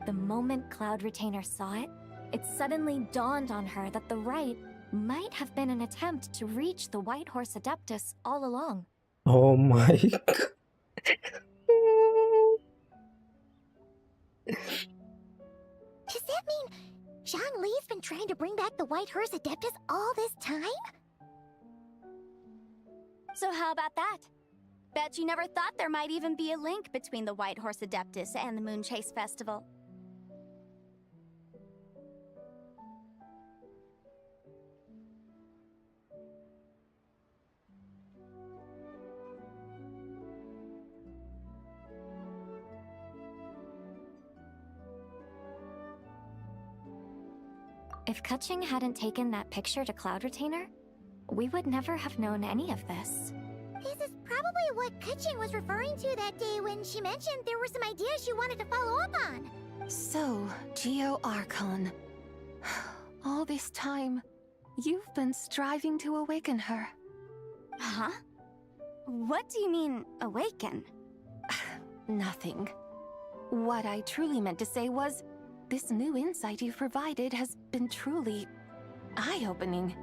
The moment Cloud Retainer saw it, it suddenly dawned on her that the rite might have been an attempt to reach the White Horse Adeptus all along. Oh my god. Does that mean Zhongli's been trying to bring back the White Horse Adeptus all this time? So how about that? Bet you never thought there might even be a link between the White Horse Adeptus and the Moon Chase Festival. If Keqing hadn't taken that picture to Cloud Retainer, we would never have known any of this. This is probably what Keqing was referring to that day when she mentioned there were some ideas she wanted to follow up on. So, Geo Archon. All this time, you've been striving to awaken her. Huh? What do you mean, awaken? Nothing. What I truly meant to say was, this new insight you've provided has been truly eye-opening.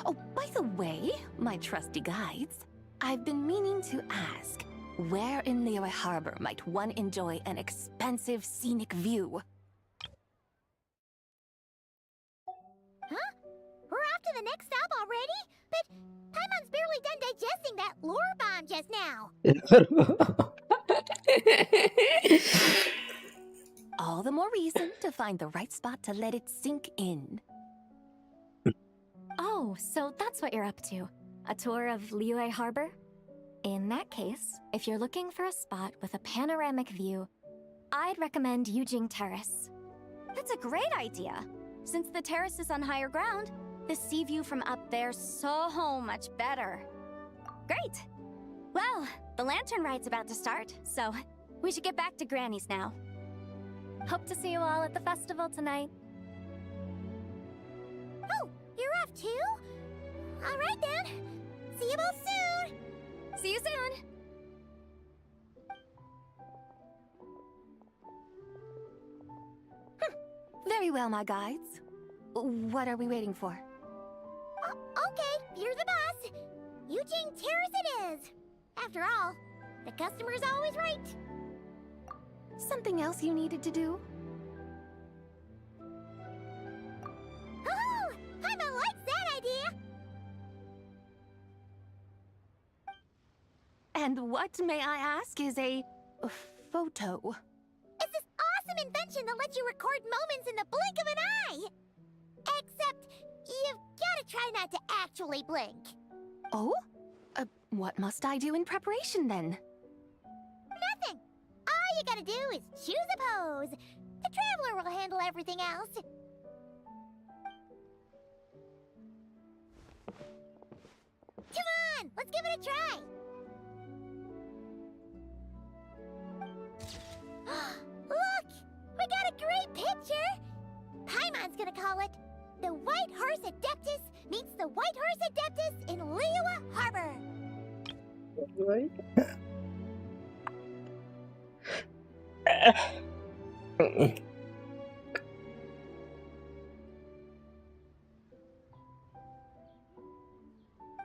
Oh, by the way, my trusty guides, I've been meaning to ask, where in Liyue Harbor might one enjoy an expansive scenic view? Huh? We're off to the next stop already? But Paimon's barely done digesting that lore bomb just now. All the more reason to find the right spot to let it sink in. Oh, so that's what you're up to. A tour of Liyue Harbor? In that case, if you're looking for a spot with a panoramic view, I'd recommend Yujing Terrace. That's a great idea. Since the terrace is on higher ground, the sea view from up there's so much better. Great! Well, the lantern ride's about to start, so we should get back to Granny's now. Hope to see you all at the festival tonight. Oh, you're off too? All right then. See you both soon. See you soon. Very well, my guides. What are we waiting for? Okay, you're the boss. Yujing Terrace it is. After all, the customer's always right. Something else you needed to do? Oh, Paimon likes that idea. And what, may I ask, is a photo? It's this awesome invention that lets you record moments in the blink of an eye. Except, you've gotta try not to actually blink. Oh? What must I do in preparation then? Nothing. I All you gotta do is choose a pose. The Traveler will handle everything else. Come on, let's give it a try. Look! We got a great picture! Paimon's gonna call it The White Horse Adeptus Meets the White Horse Adeptus in Liyue Harbor.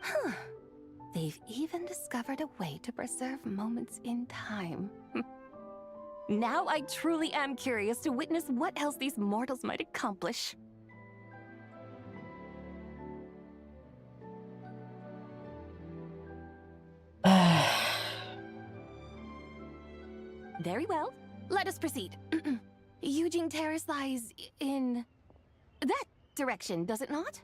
Huh. They've even discovered a way to preserve moments in time. Now I truly am curious to witness what else these mortals might accomplish. Very well. Let us proceed. Yujing Terrace lies in that direction, does it not?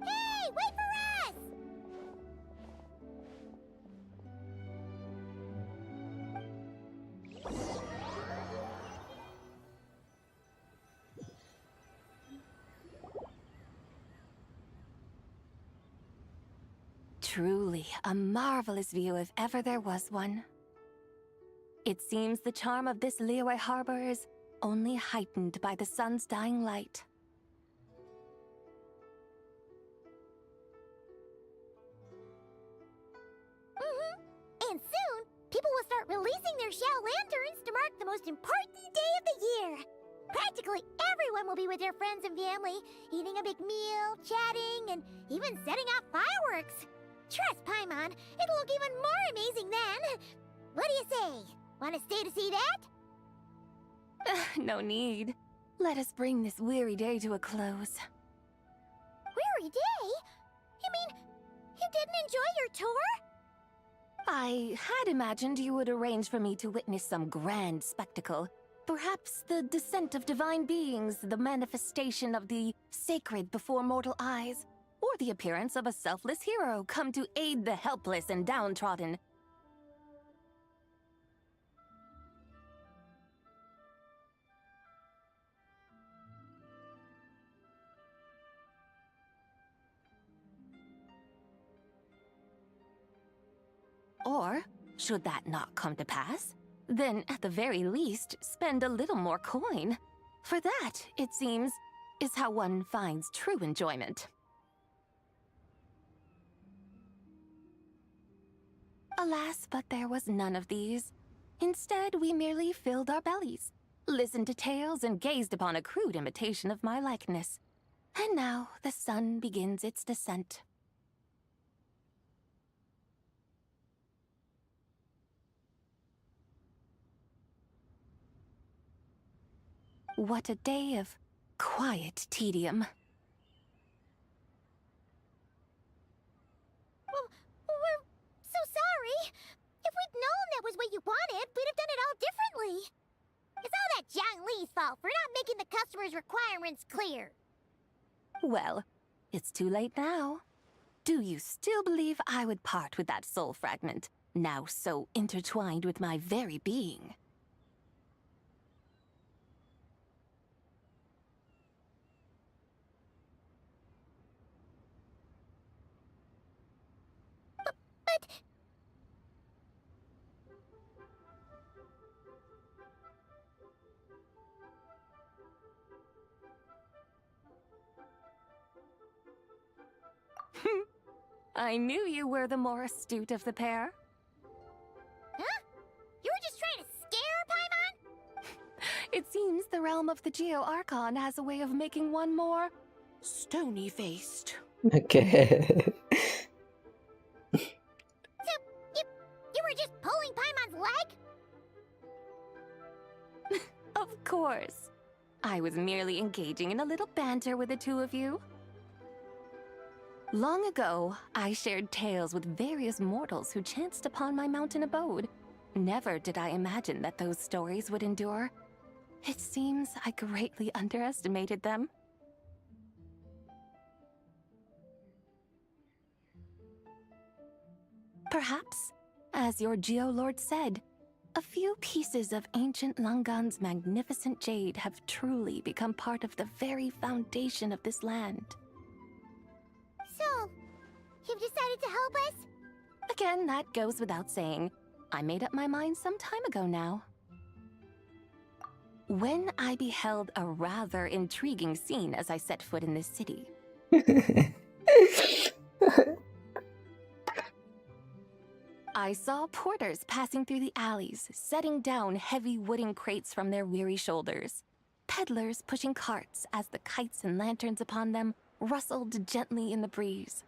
Hey, wait for us! Truly a marvelous view if ever there was one. It seems the charm of this Liyue Harbor is only heightened by the sun's dying light. And soon, people will start releasing their shell lanterns to mark the most important day of the year. Practically everyone will be with their friends and family, eating a big meal, chatting, and even setting off fireworks. Trust Paimon, it'll look even more amazing then. What do you say? Want to stay to see that? No need. Let us bring this weary day to a close. Weary day? You mean you didn't enjoy your tour? I had imagined you would arrange for me to witness some grand spectacle. Perhaps the descent of divine beings, the manifestation of the sacred before mortal eyes, or the appearance of a selfless hero come to aid the helpless and downtrodden. Or, should that not come to pass, then at the very least spend a little more coin. For that, it seems, is how one finds true enjoyment. Alas, but there was none of these. Instead, we merely filled our bellies, listened to tales, and gazed upon a crude imitation of my likeness. And now the sun begins its descent. What a day of quiet tedium. Well, we're so sorry. If we'd known that was what you wanted, we'd have done it all differently. It's all that Jiang Li's fault for not making the customer's requirements clear. Well, it's too late now. Do you still believe I would part with that soul fragment, now so intertwined with my very being? But... I knew you were the more astute of the pair. Huh? You were just trying to scare Paimon? It seems the realm of the Geo-Archon has a way of making one more stony-faced. Okay. leg? Of course. I was merely engaging in a little banter with the two of you. Long ago, I shared tales with various mortals who chanced upon my mountain abode. Never did I imagine that those stories would endure. It seems I greatly underestimated them. Perhaps, as your Geolord said, a few pieces of ancient Langan's magnificent jade have truly become part of the very foundation of this land. So, you've decided to help us? Again, that goes without saying. I made up my mind some time ago now. When I beheld a rather intriguing scene as I set foot in this city. I saw porters passing through the alleys, setting down heavy wooden crates from their weary shoulders. Peddlers pushing carts as the kites and lanterns upon them rustled gently in the breeze.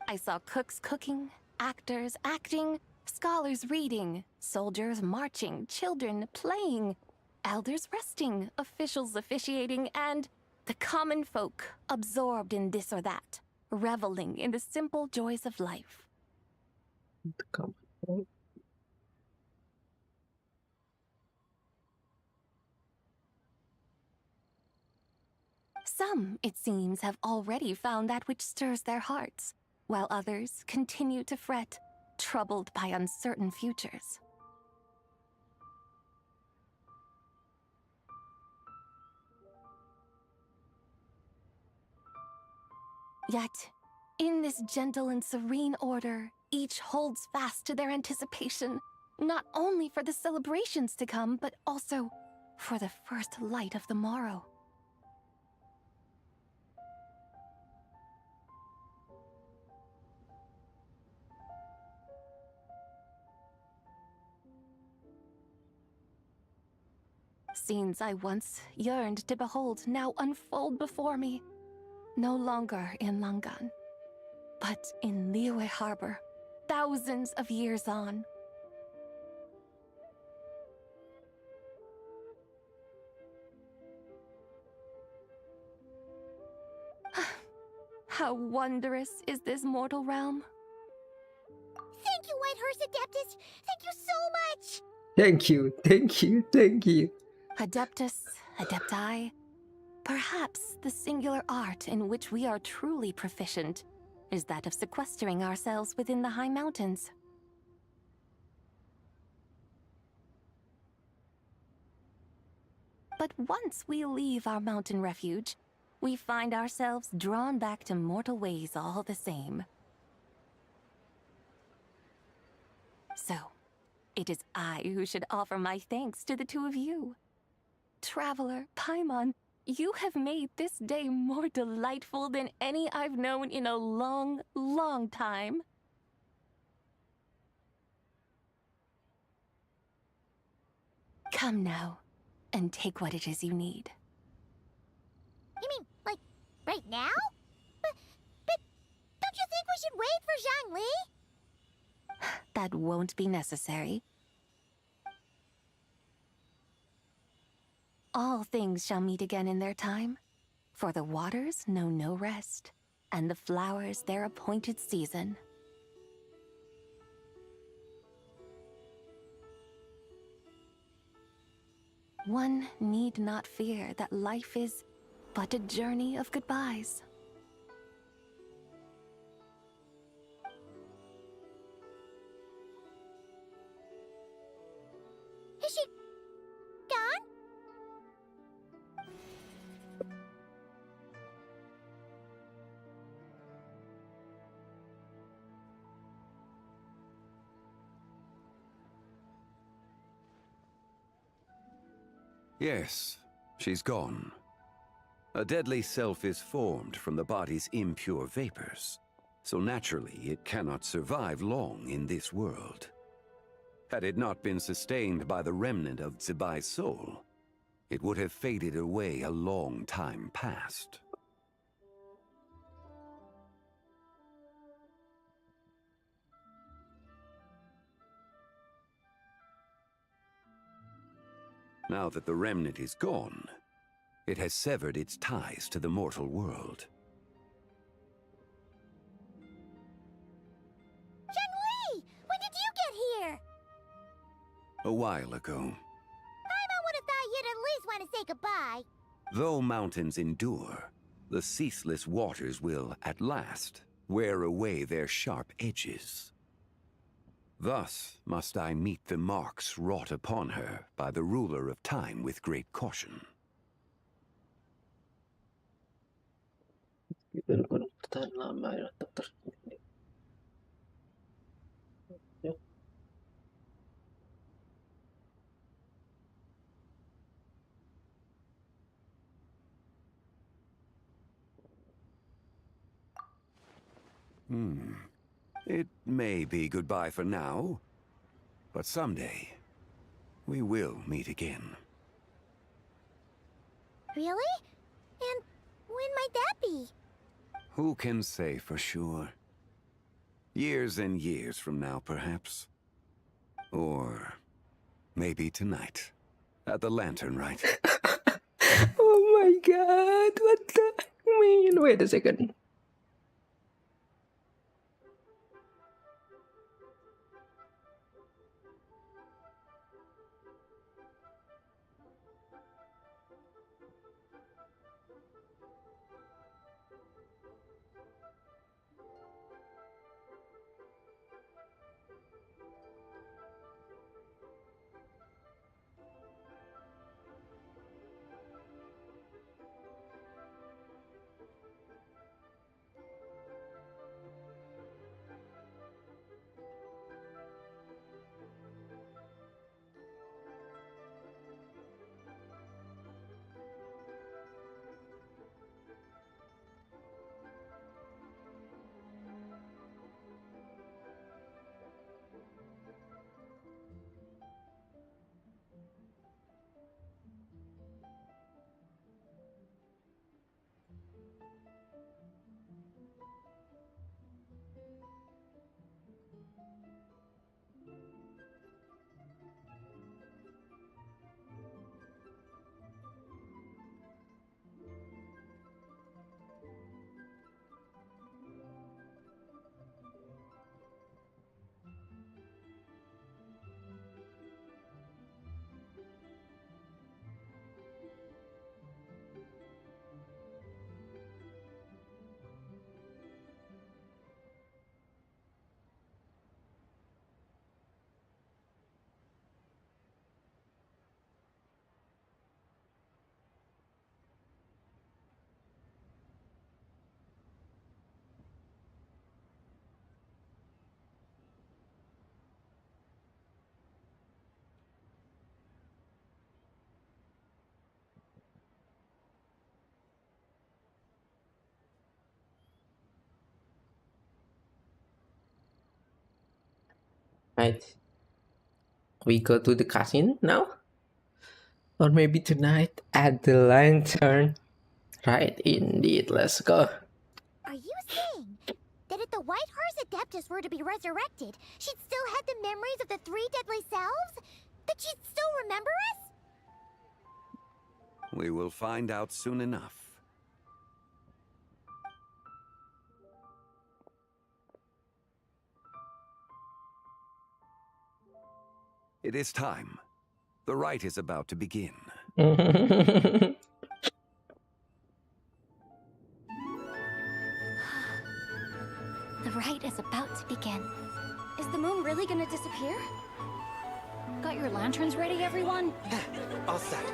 I saw cooks cooking, actors acting, scholars reading, soldiers marching, children playing, elders resting, officials officiating, and the common folk absorbed in this or that, reveling in the simple joys of life. Some, it seems, have already found that which stirs their hearts, while others continue to fret, troubled by uncertain futures. Yet, in this gentle and serene order, each holds fast to their anticipation, not only for the celebrations to come, but also for the first light of the morrow. Scenes I once yearned to behold now unfold before me. No longer in Langan, but in Liyue Harbor, thousands of years on. How wondrous is this mortal realm. Thank you, White Horse Adeptus! Thank you so much! Thank you, thank you, thank you. Adeptus, Adepti, perhaps the singular art in which we are truly proficient is that of sequestering ourselves within the high mountains. But once we leave our mountain refuge, we find ourselves drawn back to mortal ways all the same. So, it is I who should offer my thanks to the two of you. Traveler, Paimon, you have made this day more delightful than any I've known in a long, long time. Come now, and take what it is you need. You mean, like, right now? But don't you think we should wait for Zhangli? That won't be necessary. All things shall meet again in their time, for the waters know no rest, and the flowers their appointed season. One need not fear that life is but a journey of goodbyes. Is she gone? Yes, she's gone. A deadly self is formed from the body's impure vapors, so naturally it cannot survive long in this world. Had it not been sustained by the remnant of Zibai's soul, it would have faded away a long time past. Now that the remnant is gone, it has severed its ties to the mortal world. Shenhui! When did you get here? A while ago. Paimon would have thought you'd at least want to say goodbye. Though mountains endure, the ceaseless waters will, at last, wear away their sharp edges. Thus must I meet the marks wrought upon her by the ruler of time with great caution. It may be goodbye for now, but someday we will meet again. Really? And when might that be? Who can say for sure? Years and years from now, perhaps. Or maybe tonight, at the Lantern Rite. Oh my god, what the mean? Wait a second. Right. We go to the casino now? Or maybe tonight at the Lantern. Right, indeed. Let's go. Are you saying that if the White Horse Adeptus were to be resurrected, she'd still have the memories of the three deadly selves? That she'd still remember us? We will find out soon enough. It is time. The rite is about to begin. The rite is about to begin. Is the moon really gonna disappear? Got your lanterns ready, everyone? All set.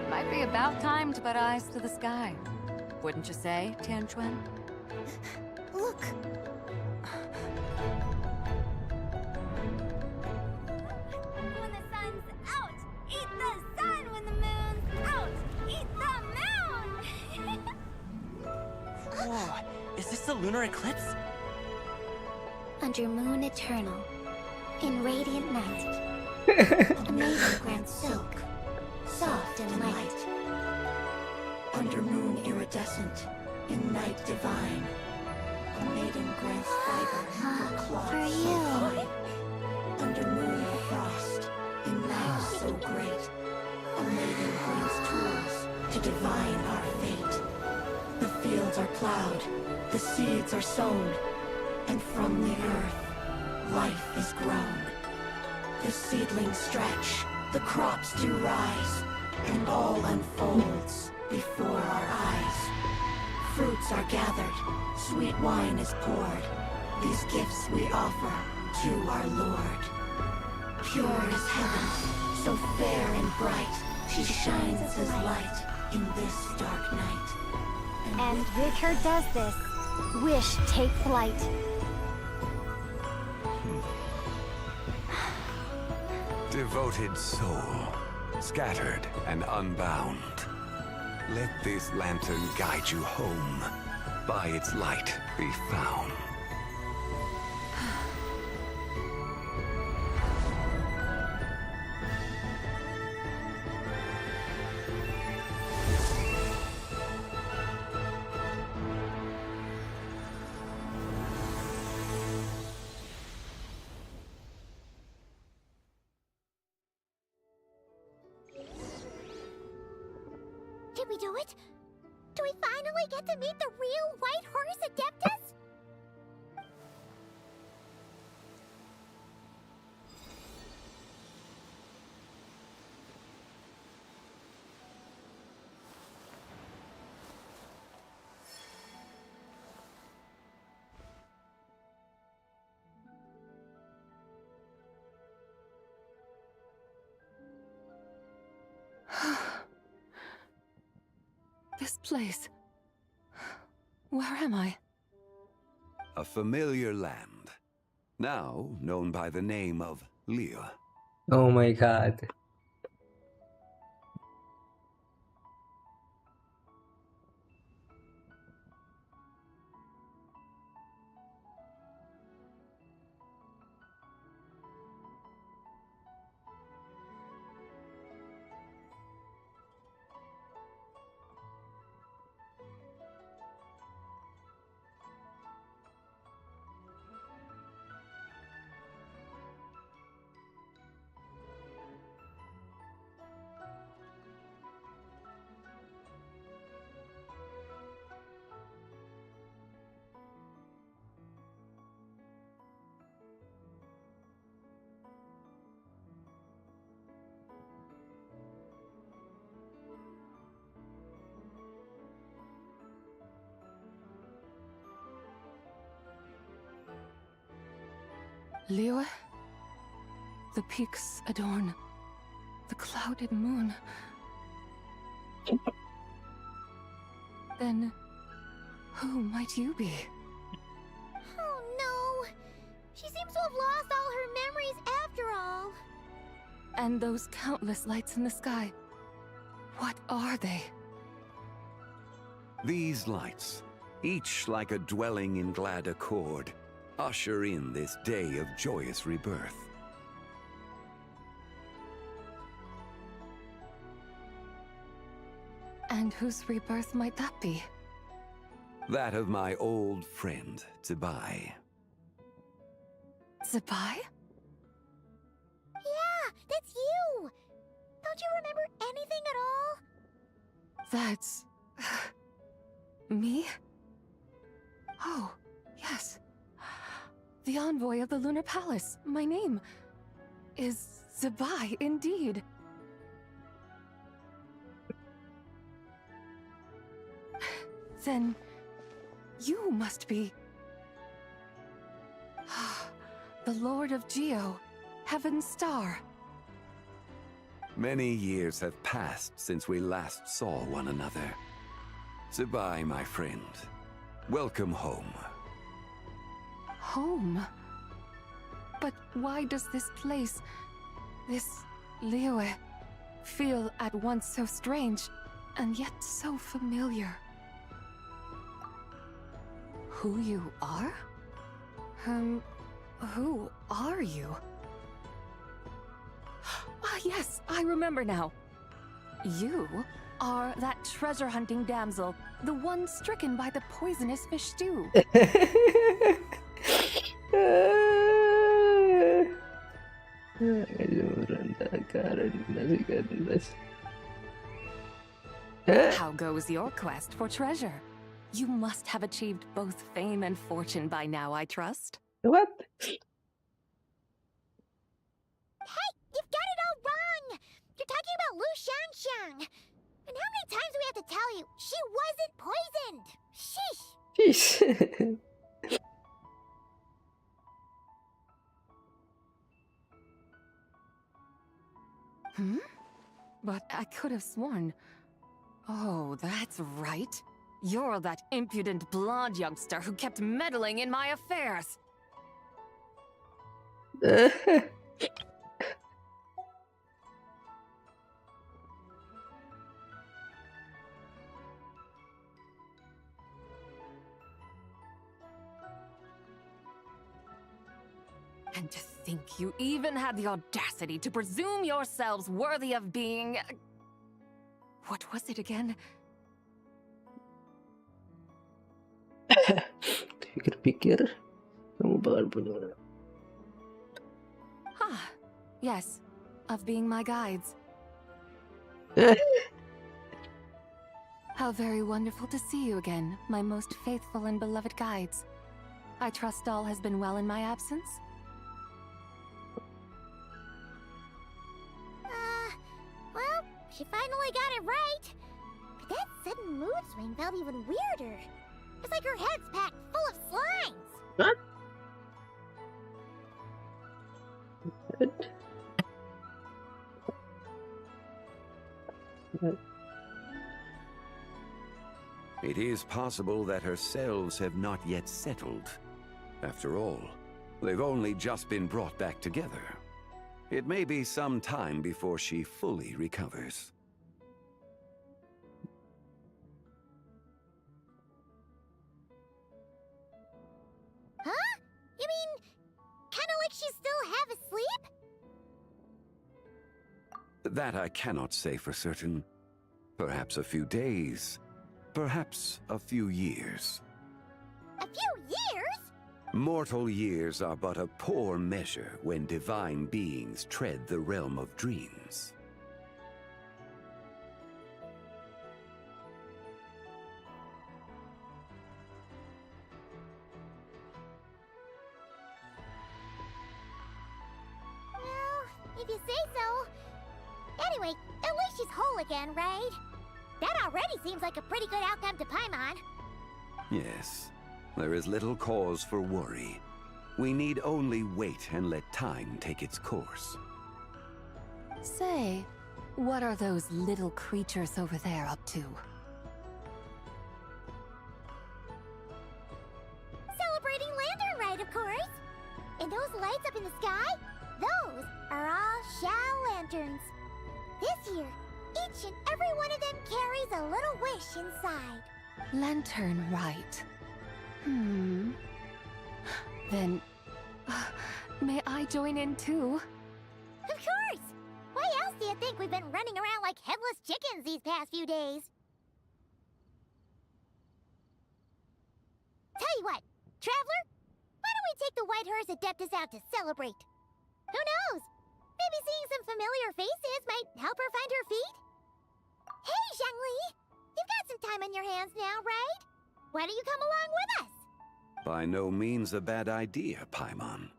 Might be about time to put eyes to the sky. Wouldn't you say, Tianquan? Look! When the sun's out, eat the sun. When the moon's out, eat the moon. Whoa, is this the lunar eclipse? Under moon eternal, in radiant night, a maiden grants silk, soft and light. Under moon iridescent, in night divine, a maiden grants fiber for cloth For so you. fine. Under moon of frost, cloud, the seeds are sown, and from the earth, life is grown. The seedlings stretch, the crops do rise, and all unfolds before our eyes. Fruits are gathered, sweet wine is poured. These gifts we offer to our Lord. Pure is heaven, so fair and bright, she shines as light in this dark night. And with her does this, wish take flight. Devoted soul, scattered and unbound. Let this lantern guide you home. By its light be found. Did we do it? Do we finally get to meet the real White Horse Adeptus? This place. Where am I? A familiar land, now known by the name of Liyue. Oh my god. Liyue? The peaks adorn the clouded moon. Then, who might you be? Oh no! She seems to have lost all her memories after all. And those countless lights in the sky, what are they? These lights, each like a dwelling in glad accord, usher in this day of joyous rebirth. And whose rebirth might that be? That of my old friend, Zibai. Zibai? Yeah, that's you! Don't you remember anything at all? That's... me? Oh, yes. The envoy of the Lunar Palace. My name is Zibai, indeed. Then you must be... the Lord of Geo, Heaven's Star. Many years have passed since we last saw one another. Zibai, my friend, welcome home. Home? But why does this place, this Liyue, feel at once so strange and yet so familiar? Who you are? Who are you? Ah, yes, I remember now. You are that treasure-hunting damsel, the one stricken by the poisonous fish stew. How goes your quest for treasure? You must have achieved both fame and fortune by now, I trust. What? Hey, you've got it all wrong! You're talking about Lu Xiangxiang! And how many times do we have to tell you? She wasn't poisoned! Sheesh! Sheesh. Hmm? But I could have sworn... Oh, that's right. You're that impudent blonde youngster who kept meddling in my affairs. And to think you even had the audacity to presume yourselves worthy of being... What was it again? Pikir-pikir, kamu bakal punya. Ah, yes, of being my guides. How very wonderful to see you again, my most faithful and beloved guides. I trust all has been well in my absence? Well, she finally got it right. But that sudden mood swing felt even weirder. It's like her head's packed full of slimes. What? It is possible that her cells have not yet settled. After all, they've only just been brought back together. It may be some time before she fully recovers. Huh? You mean, kinda like she's still half asleep? That I cannot say for certain. Perhaps a few days. Perhaps a few years. A few years? Mortal years are but a poor measure when divine beings tread the realm of dreams. Well, if you say so. Anyway, at least she's whole again, right? That already seems like a pretty good outcome to Paimon. Yes, there is little cause for worry. We need only wait and let time take its course. Say, what are those little creatures over there up to? Celebrating Lantern Rite, of course. And those lights up in the sky? Those are all Shao lanterns. This year, each and every one of them carries a little wish inside. Lantern Rite. Then, may I join in too? Of course! Why else do you think we've been running around like headless chickens these past few days? Tell you what, Traveler, why don't we take the White Horse Adeptus out to celebrate? Who knows? Maybe seeing some familiar faces might help her find her feet? Hey, Zhangli! You've got some time on your hands now, right? Why don't you come along with us? By no means a bad idea, Paimon.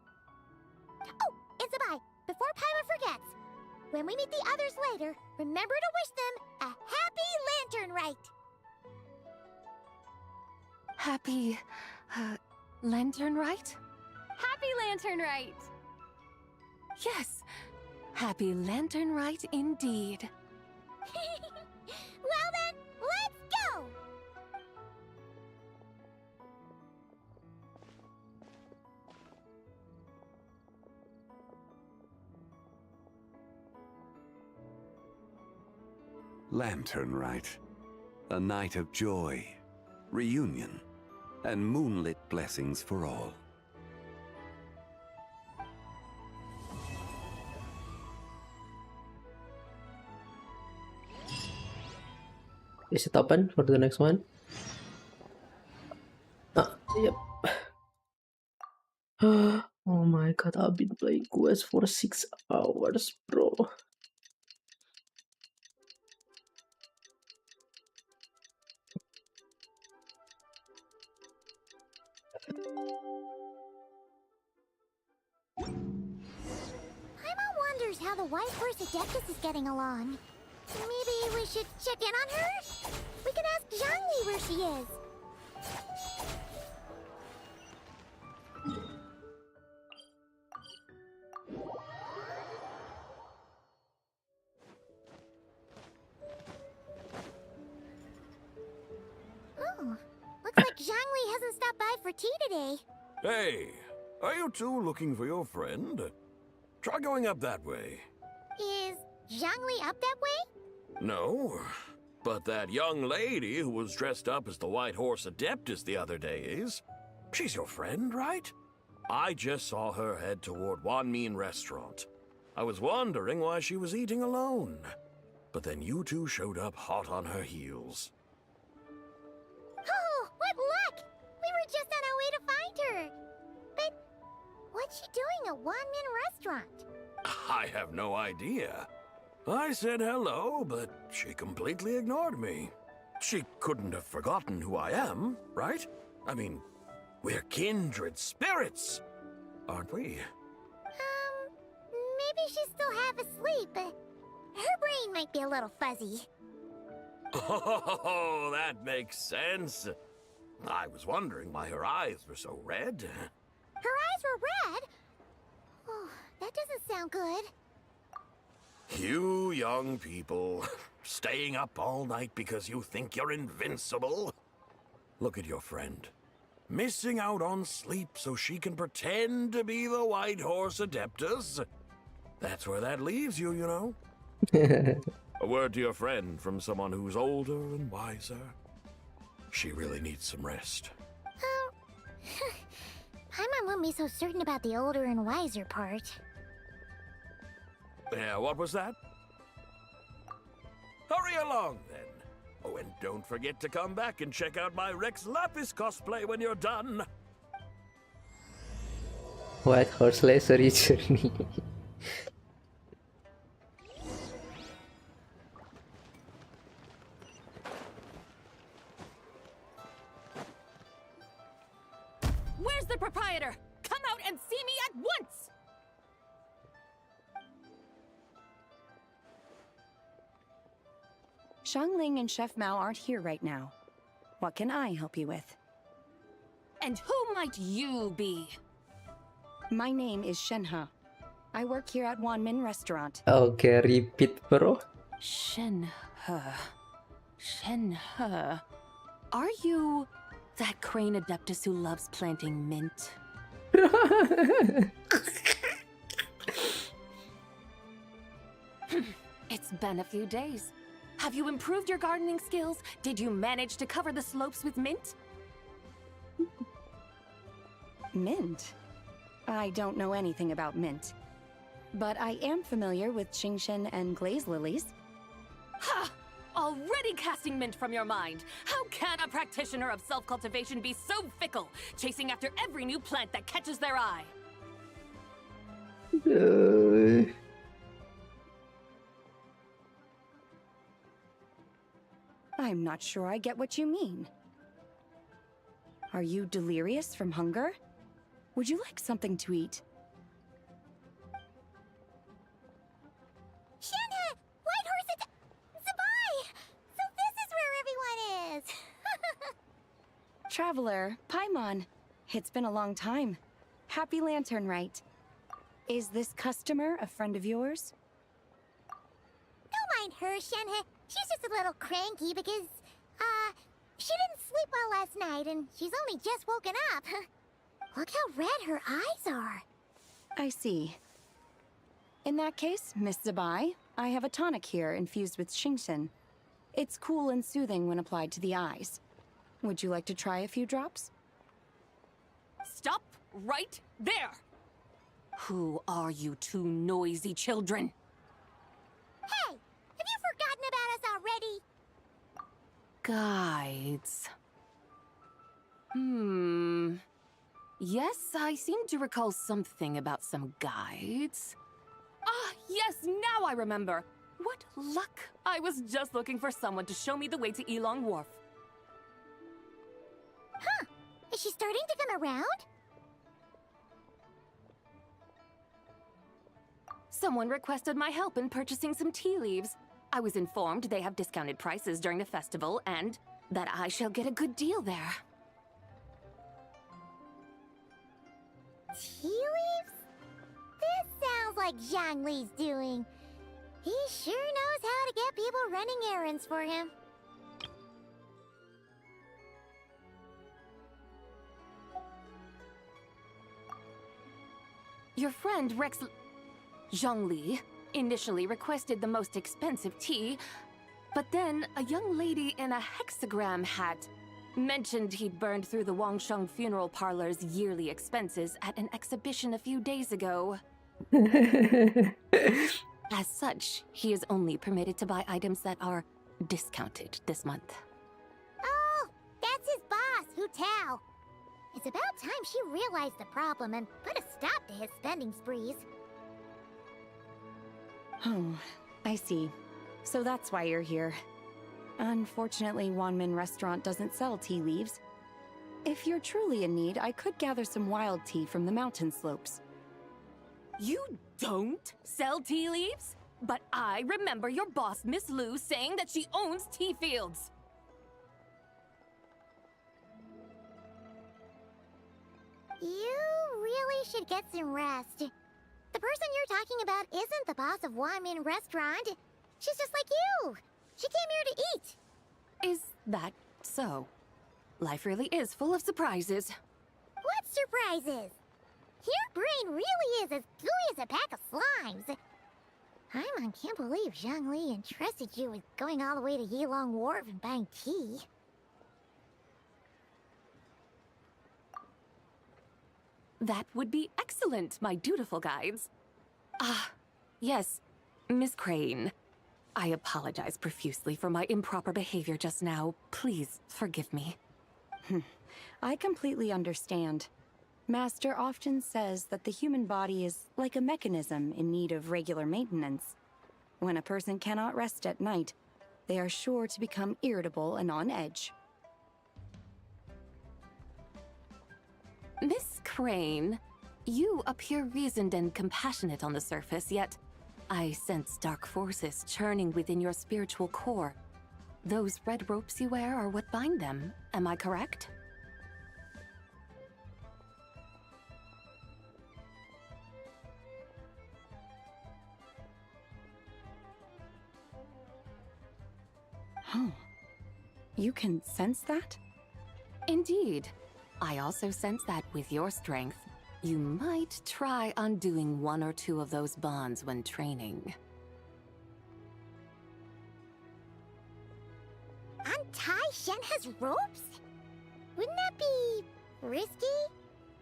Oh, and Zibai, before Paimon forgets, when we meet the others later, remember to wish them a happy Lantern Rite. Happy... Lantern Rite? Happy Lantern Rite! Yes! Happy Lantern Rite indeed. Well then, let's go! Lantern Rite. A night of joy, reunion, and moonlit blessings for all. Is it open for the next one? Yep. Oh my god, I've been playing Quest for 6 hours, bro. Paimon wonders how the White Horse Adeptus is getting along. Maybe we should check in on her? We can ask Zhangli where she is. Oh, looks like Zhangli hasn't stopped by for tea today. Hey, are you two looking for your friend? Try going up that way. Is Zhangli up that way? No, but that young lady who was dressed up as the White Horse Adeptus the other day is. She's your friend, right? I just saw her head toward Wanmin Restaurant. I was wondering why she was eating alone. But then you two showed up hot on her heels. Oh, what luck! We were just on our way to find her. But what's she doing at Wanmin Restaurant? I have no idea. I said hello, but she completely ignored me. She couldn't have forgotten who I am, right? I mean, we're kindred spirits, aren't we? Maybe she's still half asleep, but her brain might be a little fuzzy. Oh, that makes sense. I was wondering why her eyes were so red. Her eyes were red? Oh, that doesn't sound good. You young people, staying up all night because you think you're invincible? Look at your friend. Missing out on sleep so she can pretend to be the White Horse Adeptus. That's where that leaves you, you know. A word to your friend from someone who's older and wiser. She really needs some rest. Paimon won't be so certain about the older and wiser part. Yeah, what was that? Hurry along, then. Oh, and don't forget to come back and check out my Rex Lapis cosplay when you're done. White Horse Laser Journey. Where's the proprietor? Come out and see me at once! Xiangling and Chef Mao aren't here right now. What can I help you with? And who might you be? My name is Shenhe. I work here at Wanmin Restaurant. Okay, repeat, bro. Shenhe. Shenhe. Are you that crane adeptus who loves planting mint? It's been a few days. Have you improved your gardening skills? Did you manage to cover the slopes with mint? Mint? I don't know anything about mint. But I am familiar with Qingshen and glaze lilies. Ha! Already casting mint from your mind. How can a practitioner of self-cultivation be so fickle, chasing after every new plant that catches their eye? I'm not sure I get what you mean. Are you delirious from hunger? Would you like something to eat? Shenhe! White Horse Zibai! So this is where everyone is! Traveler, Paimon. It's been a long time. Happy Lantern Rite. Is this customer a friend of yours? Don't mind her, Shenhe. She's just a little cranky because, she didn't sleep well last night and she's only just woken up. Look how red her eyes are. I see. In that case, Miss Zibai, I have a tonic here infused with Qingshen. It's cool and soothing when applied to the eyes. Would you like to try a few drops? Stop right there! Who are you two noisy children? Hey! Have you forgotten about us already? Guides. Yes, I seem to recall something about some guides. Ah, yes, now I remember. What luck! I was just looking for someone to show me the way to Elong Wharf. Huh. Is she starting to come around? Someone requested my help in purchasing some tea leaves. I was informed they have discounted prices during the festival and that I shall get a good deal there. Tea leaves? This sounds like Zhongli's doing. He sure knows how to get people running errands for him. Your friend Rex Zhongli initially requested the most expensive tea, but then a young lady in a hexagram hat mentioned he'd burned through the Wangsheng funeral parlor's yearly expenses at an exhibition a few days ago. As such, he is only permitted to buy items that are discounted this month. Oh, that's his boss, Hu Tao. It's about time she realized the problem and put a stop to his spending sprees. Oh, I see. So that's why you're here. Unfortunately, Wanmin Restaurant doesn't sell tea leaves. If you're truly in need, I could gather some wild tea from the mountain slopes. You don't sell tea leaves? But I remember your boss, Miss Lu, saying that she owns tea fields. You really should get some rest. The person you're talking about isn't the boss of Wanmin Restaurant. She's just like you. She came here to eat. Is that so? Life really is full of surprises. What surprises? Your brain really is as gooey as a pack of slimes. Can't believe Zhongli entrusted you with going all the way to Yilong Wharf and buying tea. That would be excellent, my dutiful guides. Yes, Miss Crane. I apologize profusely for my improper behavior just now. Please forgive me. I completely understand. Master often says that the human body is like a mechanism in need of regular maintenance. When a person cannot rest at night, they are sure to become irritable and on edge. Miss Crane, you appear reasoned and compassionate on the surface, yet I sense dark forces churning within your spiritual core. Those red ropes you wear are what bind them, am I correct? Oh, you can sense that? Indeed. I also sense that with your strength, you might try undoing one or two of those bonds when training. Untie Shen has ropes? Wouldn't that be risky?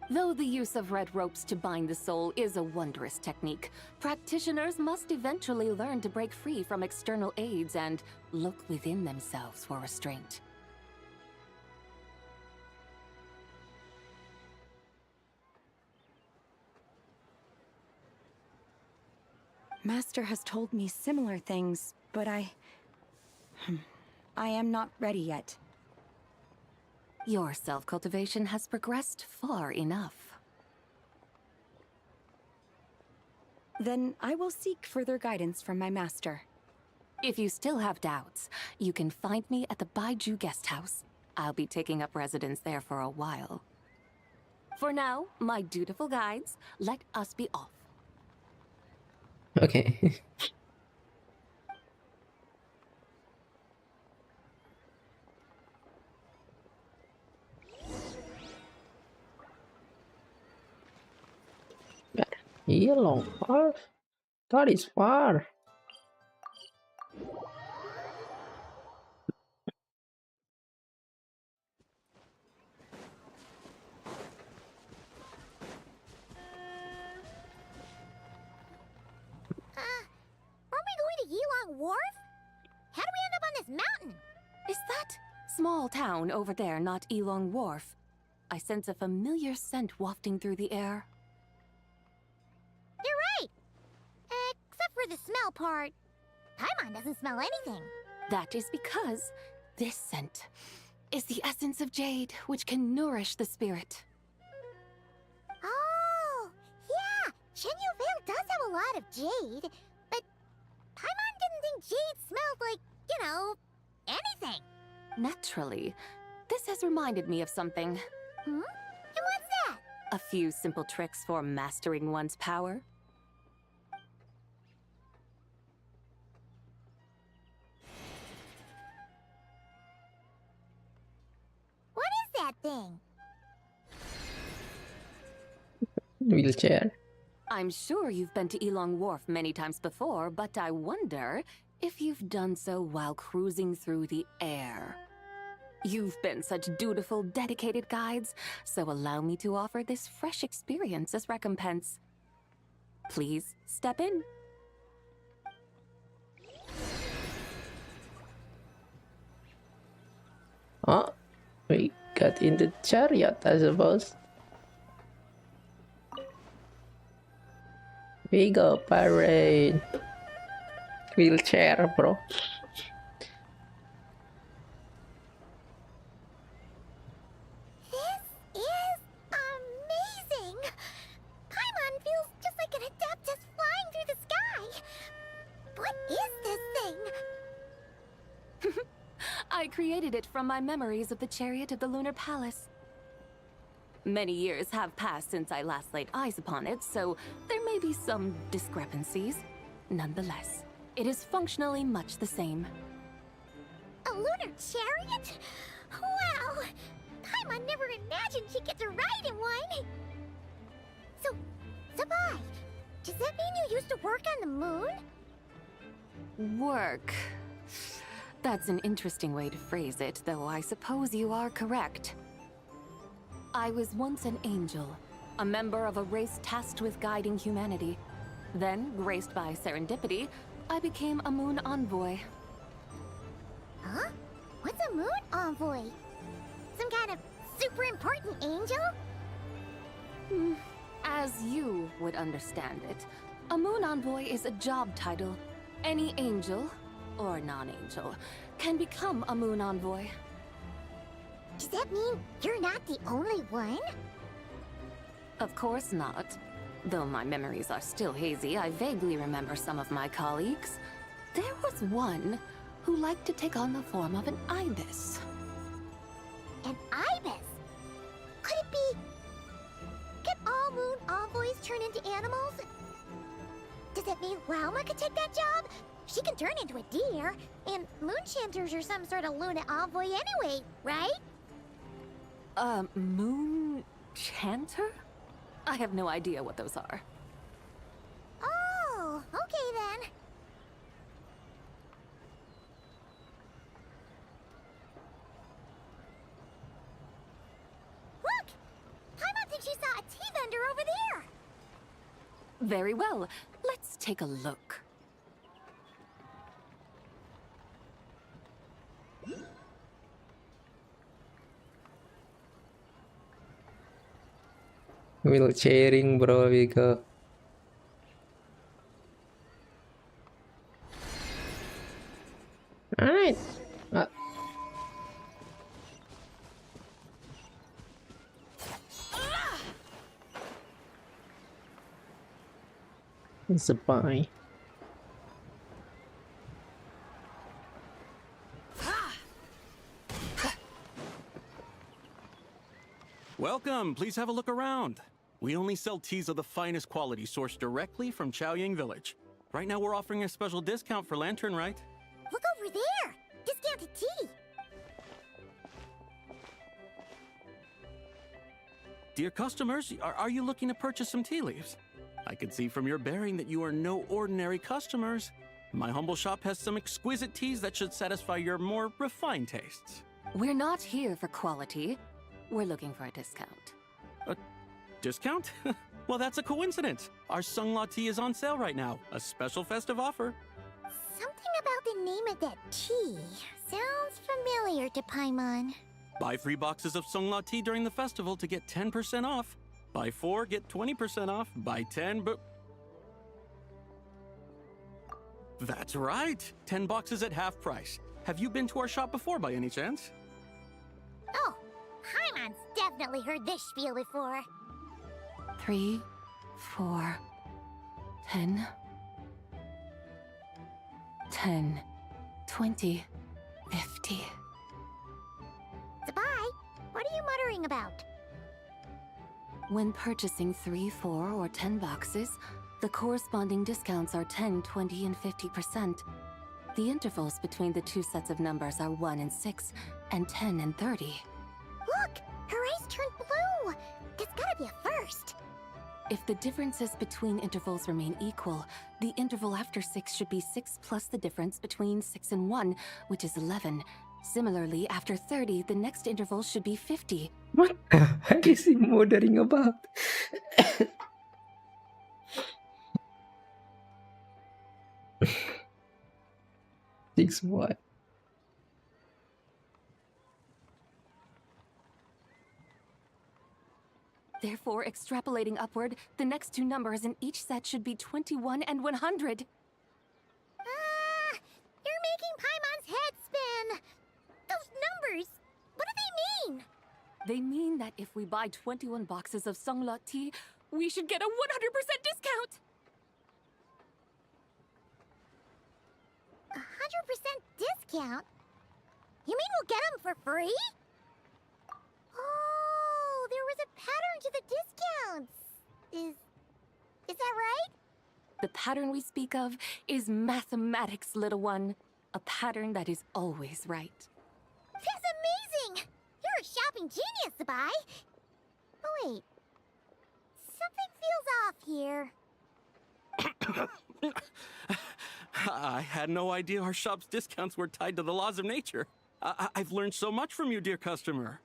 Though the use of red ropes to bind the soul is a wondrous technique, practitioners must eventually learn to break free from external aids and look within themselves for restraint. Master has told me similar things, but I am not ready yet. Your self-cultivation has progressed far enough. Then I will seek further guidance from my master. If you still have doubts, you can find me at the Baiju Guest House. I'll be taking up residence there for a while. For now, my dutiful guides, let us be off. Okay. Yellow far? That is far. Aren't we going to Yilong Wharf? How do we end up on this mountain? Is that small town over there not Yilong Wharf? I sense a familiar scent wafting through the air. You're right! Except for the smell part. Paimon doesn't smell anything. That is because this scent is the essence of jade, which can nourish the spirit. Oh, yeah! Shenyu Vale does have a a lot of jade, but Paimon didn't think jade smelled like, you know, anything. Naturally. This has reminded me of something. Hmm? And what's that? A few simple tricks for mastering one's power. What is that thing? Wheelchair. I'm sure you've been to Elong Wharf many times before, but I wonder if you've done so while cruising through the air. You've been such dutiful, dedicated guides, so allow me to offer this fresh experience as recompense. Please step in. Oh, we got in the chariot, I suppose. We go parade. Wheelchair, bro. This is amazing! Paimon feels just like an Adeptus flying through the sky. What is this thing? I created it from my memories of the chariot of the Lunar Palace. Many years have passed since I last laid eyes upon it, so there may be some discrepancies. Nonetheless, it is functionally much the same. A lunar chariot? Wow! Paimon never imagined she'd get to ride in one! So, Zibai, does that mean you used to work on the moon? Work. That's an interesting way to phrase it, though I suppose you are correct. I was once an angel, a member of a race tasked with guiding humanity. Then, graced by serendipity, I became a moon envoy. Huh? What's a moon envoy? Some kind of super important angel? As you would understand it, a moon envoy is a job title. Any angel, or non-angel, can become a moon envoy. Does that mean you're not the only one? Of course not. Though my memories are still hazy, I vaguely remember some of my colleagues. There was one who liked to take on the form of an ibis. An ibis? Could it be... Can all moon envoys turn into animals? Does that mean Rauma could take that job? She can turn into a deer, and moon chanters are some sort of Luna envoy anyway, right? Moon chanter? I have no idea what those are. Oh, okay then. Look! Paimon thinks she saw a tea vendor over there! Very well. Let's take a look. Wheelchairing, bro, we go. Alright. Zibai. Welcome, please have a look around. We only sell teas of the finest quality sourced directly from Chaoying Village. Right now we're offering a special discount for Lantern Rite. Look over there! Discounted tea! Dear customers, are you looking to purchase some tea leaves? I can see from your bearing that you are no ordinary customers. My humble shop has some exquisite teas that should satisfy your more refined tastes. We're not here for quality. We're looking for a discount. A discount? Well, that's a coincidence. Our Onslaught tea is on sale right now. A special festive offer. Something about the name of that tea sounds familiar to Paimon. Buy 3 boxes of Onslaught tea during the festival to get 10% off. Buy 4, get 20% off. Buy 10, but... That's right! 10 boxes at half price. Have you been to our shop before by any chance? Oh, Paimon's definitely heard this spiel before. 3, 4, 10, 10, 20, 50. Zibai, what are you muttering about? When purchasing 3, 4, or 10 boxes, the corresponding discounts are 10, 20, and 50%. The intervals between the two sets of numbers are 1 and 6, and 10 and 30. Look! Her eyes turned blue! That's gotta be a first! If the differences between intervals remain equal, the interval after 6 should be 6 plus the difference between 6 and 1, which is 11. Similarly, after 30, the next interval should be 50. What the heck is he muttering about? Six what? Therefore, extrapolating upward, the next two numbers in each set should be 21 and 100. You're making Paimon's head spin! Those numbers, what do they mean? They mean that if we buy 21 boxes of Onslaught tea, we should get a 100% discount! 100% discount? You mean we'll get them for free? Oh, there was a pattern to the discounts. Is that right? The pattern we speak of is mathematics, little one. A pattern that is always right. That's amazing! You're a shopping genius, Zibai! Oh wait. Something feels off here. I had no idea our shop's discounts were tied to the laws of nature. I've learned so much from you, dear customer.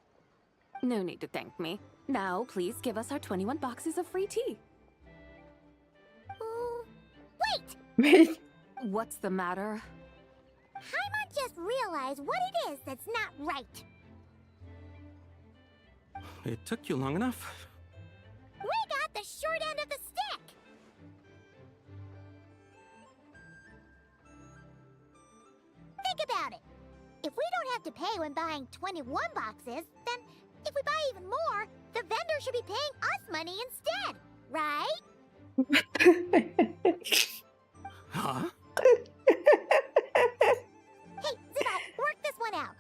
No need to thank me. Now, please give us our 21 boxes of free tea. Wait! What's the matter? Paimon just realized what it is that's not right. It took you long enough. We got the short end of the stick! Think about it. If we don't have to pay when buying 21 boxes, then if we buy even more, the vendor should be paying us money instead, right? Huh? Hey, Zibai, work this one out.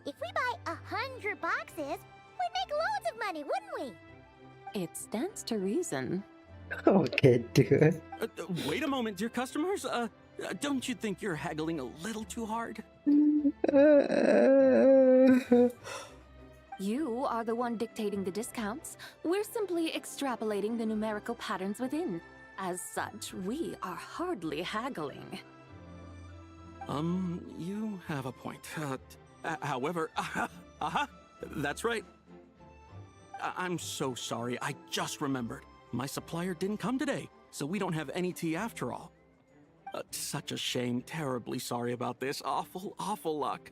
If we buy 100 boxes, we'd make loads of money, wouldn't we? It stands to reason. Okay, dude. Wait a moment, dear customers. Don't you think you're haggling a little too hard? You are the one dictating the discounts. We're simply extrapolating the numerical patterns within. As such, we are hardly haggling. You have a point. However, that's right. I'm so sorry. I just remembered. My supplier didn't come today, so we don't have any tea after all. Such a shame. Terribly sorry about this. Awful luck.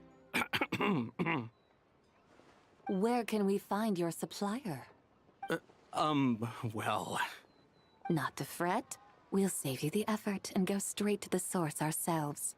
Where can we find your supplier? Well... Not to fret. We'll save you the effort and go straight to the source ourselves.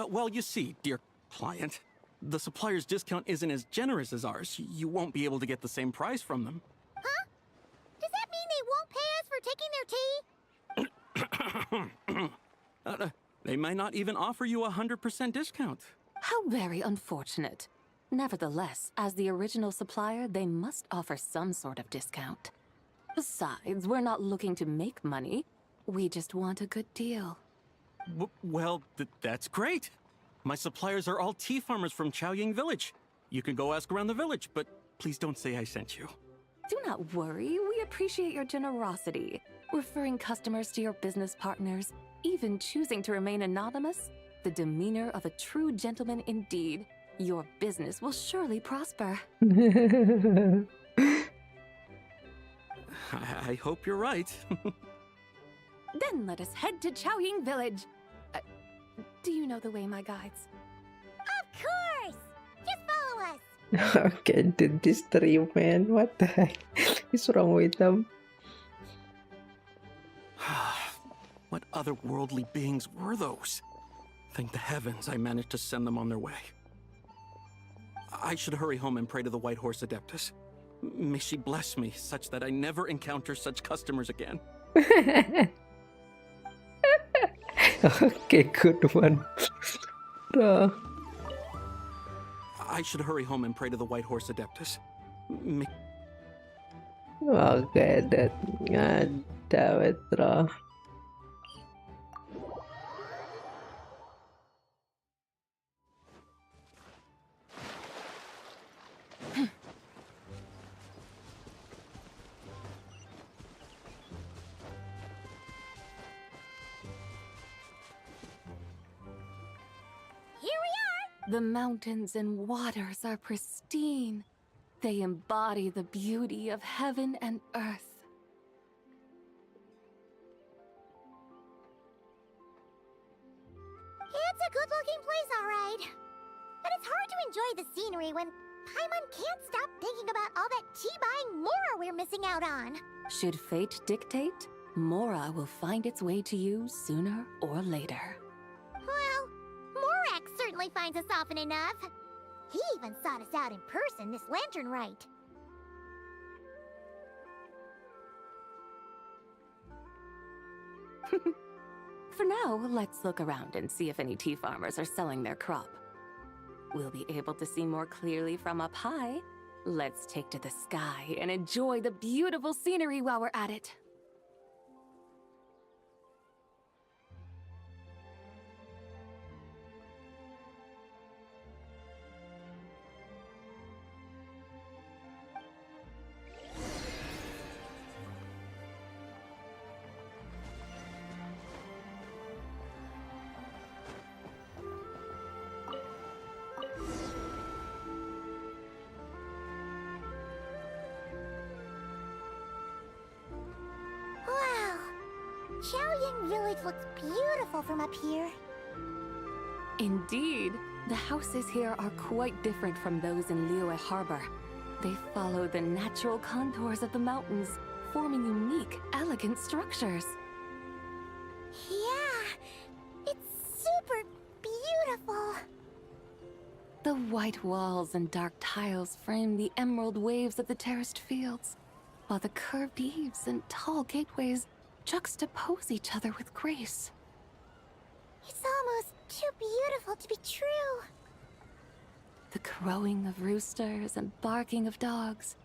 Well, you see, dear client, the supplier's discount isn't as generous as ours. You won't be able to get the same price from them. Huh? Does that mean they won't pay us for taking their tea? They might not even offer you a 100% discount. How very unfortunate. Nevertheless, as the original supplier, they must offer some sort of discount. Besides, we're not looking to make money. We just want a good deal. Well, that's great. My suppliers are all tea farmers from Chaoying Village. You can go ask around the village, but please don't say I sent you. Do not worry, we appreciate your generosity. Referring customers to your business partners, even choosing to remain anonymous, the demeanor of a true gentleman indeed. Your business will surely prosper. I hope you're right. Then let us head to Chaoying Village. Do you know the way, my guides? Of course! Just follow us! Okay, dude, this stream, man. What the heck? is wrong with them? What otherworldly beings were those? Thank the heavens I managed to send them on their way. I should hurry home and pray to the White Horse Adeptus. May she bless me such that I never encounter such customers again. Okay, good one. Bro. I should hurry home and pray to the White Horse Adeptus. Okay, that damn it, bro. The mountains and waters are pristine. They embody the beauty of heaven and earth. It's a good-looking place, all right. But it's hard to enjoy the scenery when Paimon can't stop thinking about all that tea-buying Mora we're missing out on. Should fate dictate, Mora will find its way to you sooner or later. Well, Morak certainly finds us often enough. He even sought us out in person this lantern rite. For now, let's look around and see if any tea farmers are selling their crop. We'll be able to see more clearly from up high. Let's take to the sky and enjoy the beautiful scenery while we're at it. Xiaoying Village looks beautiful from up here. Indeed, the houses here are quite different from those in Liyue Harbor. They follow the natural contours of the mountains, forming unique, elegant structures. Yeah, it's super beautiful. The white walls and dark tiles frame the emerald waves of the terraced fields, while the curved eaves and tall gateways juxtapose each other with grace. It's almost too beautiful to be true. The crowing of roosters and barking of dogs,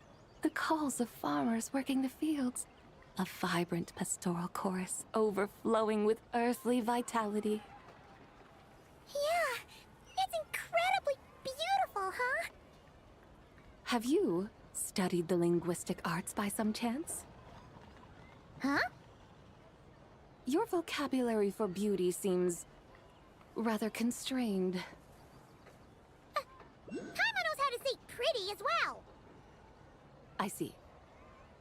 the calls of farmers working the fields, a vibrant pastoral chorus overflowing with earthly vitality. Yeah, it's incredibly beautiful, huh? Have you studied the linguistic arts by some chance? Huh? Your vocabulary for beauty seems rather constrained. Paimon knows how to say pretty as well. I see.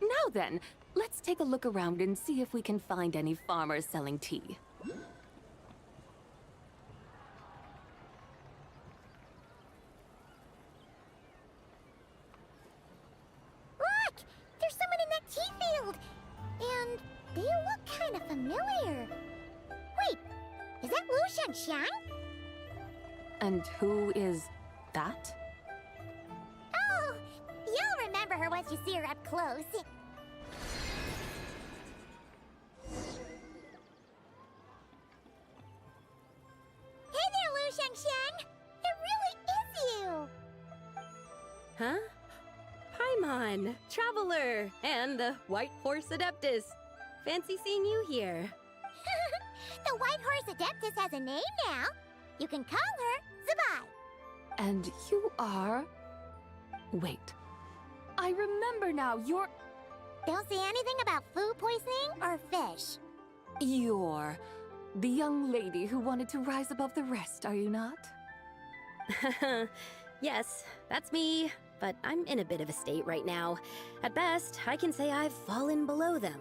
Now then, let's take a look around and see if we can find any farmers selling tea. Look! There's someone in that tea field! And they look kind of familiar. Wait, is that Lu Shanxiang? And who is that? Oh, you'll remember her once you see her up close. Hey there, Lu Shanxiang! It really is you! Huh? Paimon, Traveler, and the White Horse Adeptus. Fancy seeing you here. The White Horse Adeptus has a name now. You can call her Zibai. And you are... Wait. I remember now, you're... Don't say anything about food poisoning or fish. You're the young lady who wanted to rise above the rest, are you not? Yes, that's me. But I'm in a bit of a state right now. At best, I can say I've fallen below them.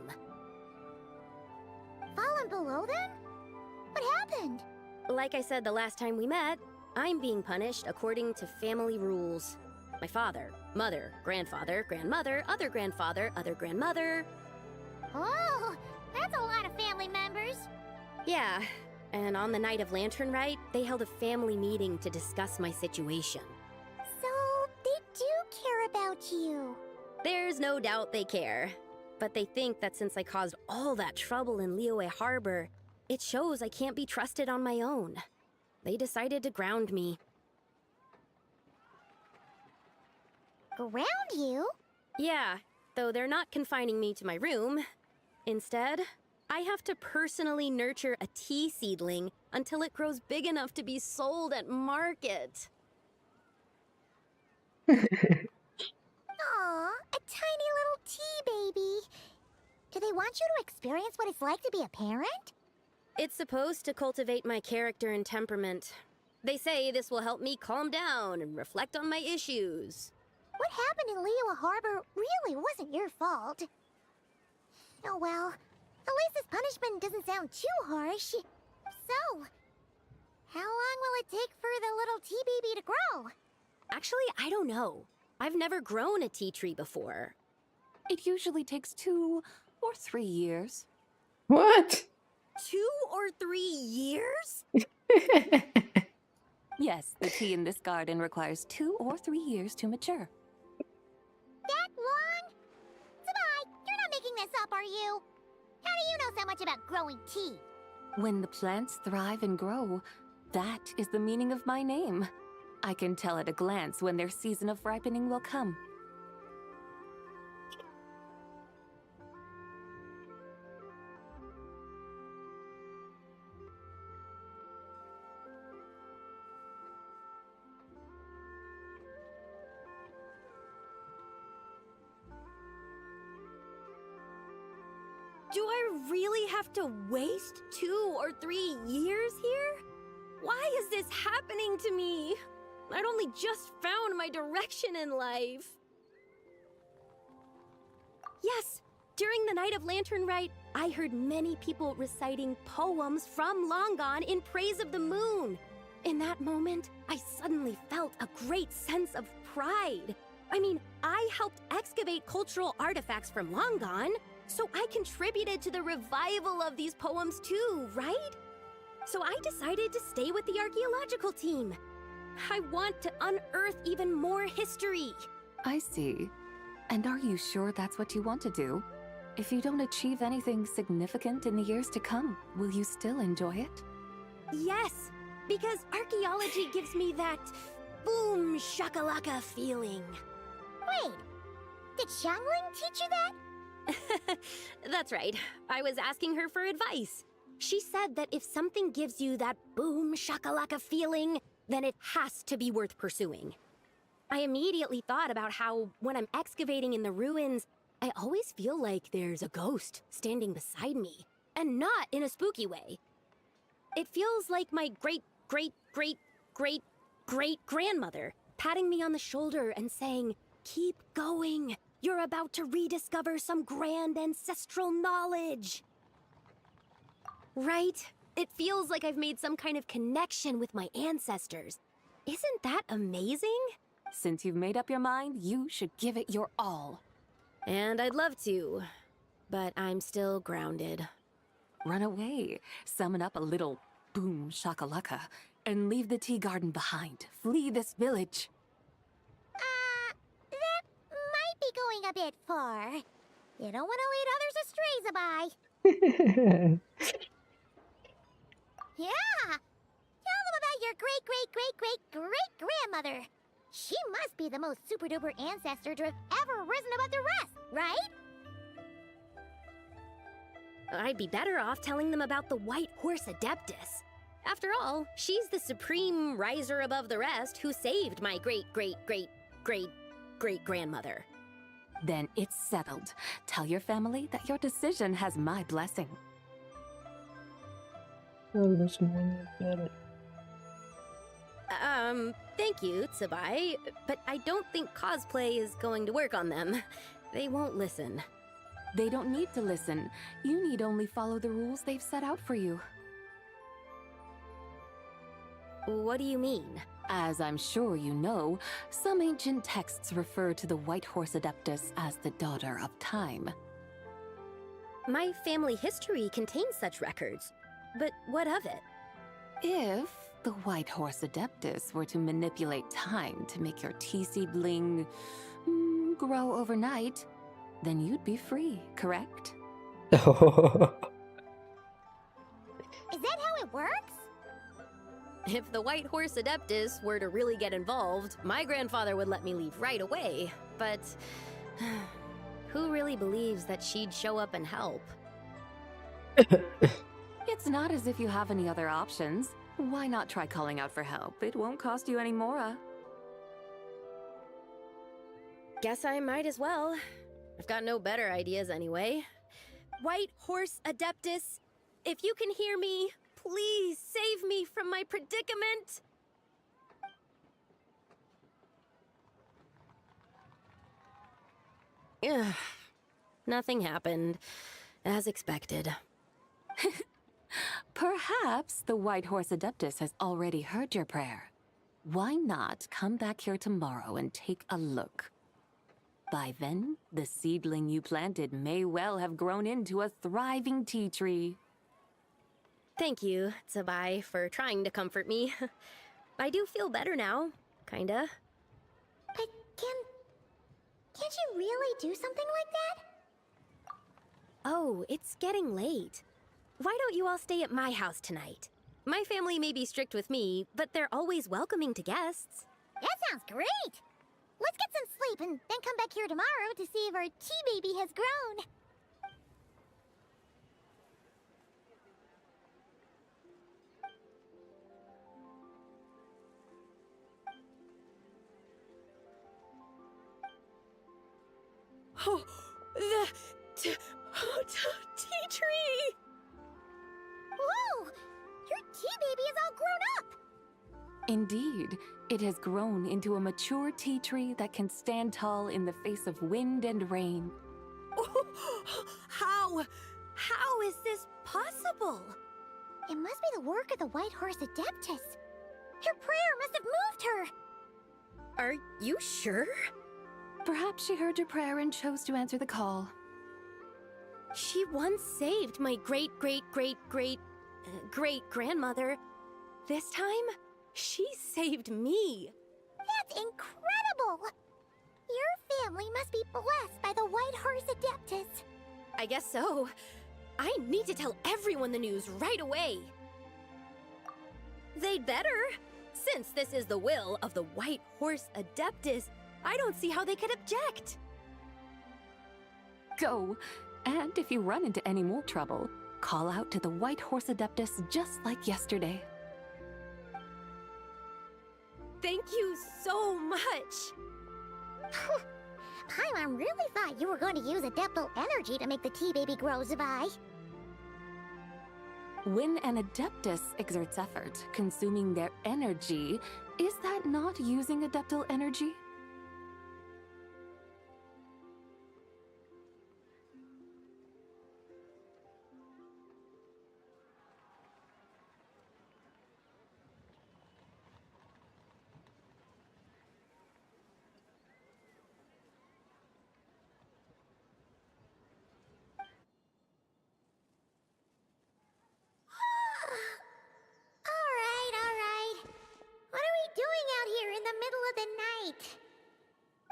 Fallen below them? What happened? Like I said the last time we met, I'm being punished according to family rules. My father, Mother, grandfather, grandmother, other grandfather, other grandmother. Oh, that's a lot of family members. Yeah, and on the night of Lantern Rite, they held a family meeting to discuss my situation. So, they do care about you. There's no doubt they care. But they think that since I caused all that trouble in Liyue Harbor, it shows I can't be trusted on my own. They decided to ground me. Ground you? Yeah, though they're not confining me to my room. Instead, I have to personally nurture a tea seedling until it grows big enough to be sold at market. Aw, a tiny little tea baby. Do they want you to experience what it's like to be a parent? It's supposed to cultivate my character and temperament. They say this will help me calm down and reflect on my issues. What happened in Liyue Harbor really wasn't your fault. Oh well, at least this punishment doesn't sound too harsh. So, how long will it take for the little tea baby to grow? Actually, I don't know. I've never grown a tea tree before. It usually takes 2 or 3 years. What? 2 or 3 years? Yes, the tea in this garden requires 2 or 3 years to mature. That long? Zibai, you're not making this up, are you? How do you know so much about growing tea? When the plants thrive and grow, that is the meaning of my name. I can tell at a glance when their season of ripening will come. Do I really have to waste 2 or 3 years here? Why is this happening to me? I'd only just found my direction in life. Yes, during the night of Lantern Rite, I heard many people reciting poems from Long Gone in praise of the moon. In that moment, I suddenly felt a great sense of pride. I mean, I helped excavate cultural artifacts from Long Gone, so I contributed to the revival of these poems too, right? So I decided to stay with the archaeological team. I want to unearth even more history. I see. And are you sure that's what you want to do? If you don't achieve anything significant in the years to come, will you still enjoy it? Yes, because archaeology gives me that boom shakalaka feeling. Wait, did Xiangling teach you that? That's right. I was asking her for advice. She said that if something gives you that boom shakalaka feeling, then it has to be worth pursuing. I immediately thought about how, when I'm excavating in the ruins, I always feel like there's a ghost standing beside me, and not in a spooky way. It feels like my great-great-great-great-great-grandmother patting me on the shoulder and saying, "Keep going. You're about to rediscover some grand ancestral knowledge." Right? It feels like I've made some kind of connection with my ancestors. Isn't that amazing? Since you've made up your mind, you should give it your all. And I'd love to, but I'm still grounded. Run away, summon up a little boom shakalaka, and leave the tea garden behind. Flee this village. That might be going a bit far. You don't want to lead others astray, Zibai. Yeah! Tell them about your great-great-great-great-great-grandmother. She must be the most super-duper ancestor to have ever risen above the rest, right? I'd be better off telling them about the White Horse Adeptus. After all, she's the supreme riser above the rest who saved my great-great-great-great-great-grandmother. Then it's settled. Tell your family that your decision has my blessing. Thank you, Zibai, but I don't think cosplay is going to work on them. They won't listen. They don't need to listen. You need only follow the rules they've set out for you. What do you mean? As I'm sure you know, some ancient texts refer to the White Horse Adeptus as the Daughter of Time. My family history contains such records. But what of it? If the White Horse Adeptus were to manipulate time to make your tea seedling grow overnight, then you'd be free, correct? Is that how it works? If the White Horse Adeptus were to really get involved, my grandfather would let me leave right away. But who really believes that she'd show up and help? It's not as if you have any other options. Why not try calling out for help? It won't cost you any more. Guess I might as well. I've got no better ideas anyway. White Horse Adeptus, if you can hear me, please save me from my predicament. Ugh. Nothing happened, as expected. Perhaps the White Horse Adeptus has already heard your prayer. Why not come back here tomorrow and take a look? By then, the seedling you planted may well have grown into a thriving tea tree. Thank you, Zibai, for trying to comfort me. I do feel better now, kinda. But can't you really do something like that? Oh, it's getting late. Why don't you all stay at my house tonight? My family may be strict with me, but they're always welcoming to guests. That sounds great! Let's get some sleep and then come back here tomorrow to see if our tea baby has grown. Oh, the tea tree! Whoa! Your tea baby is all grown up! Indeed, it has grown into a mature tea tree that can stand tall in the face of wind and rain. How is this possible? It must be the work of the White Horse Adeptus. Her prayer must have moved her. Are you sure? Perhaps she heard your prayer and chose to answer the call. She once saved my great-great-great-great-grandmother. This time, she saved me. That's incredible! Your family must be blessed by the White Horse Adeptus. I guess so. I need to tell everyone the news right away. They'd better. Since this is the will of the White Horse Adeptus, I don't see how they could object. Go. And if you run into any more trouble, call out to the White Horse Adeptus just like yesterday. Thank you so much. Paimon really thought you were going to use Adeptal energy to make the tea baby grow, Zibai. When an Adeptus exerts effort, consuming their energy, is that not using Adeptal energy?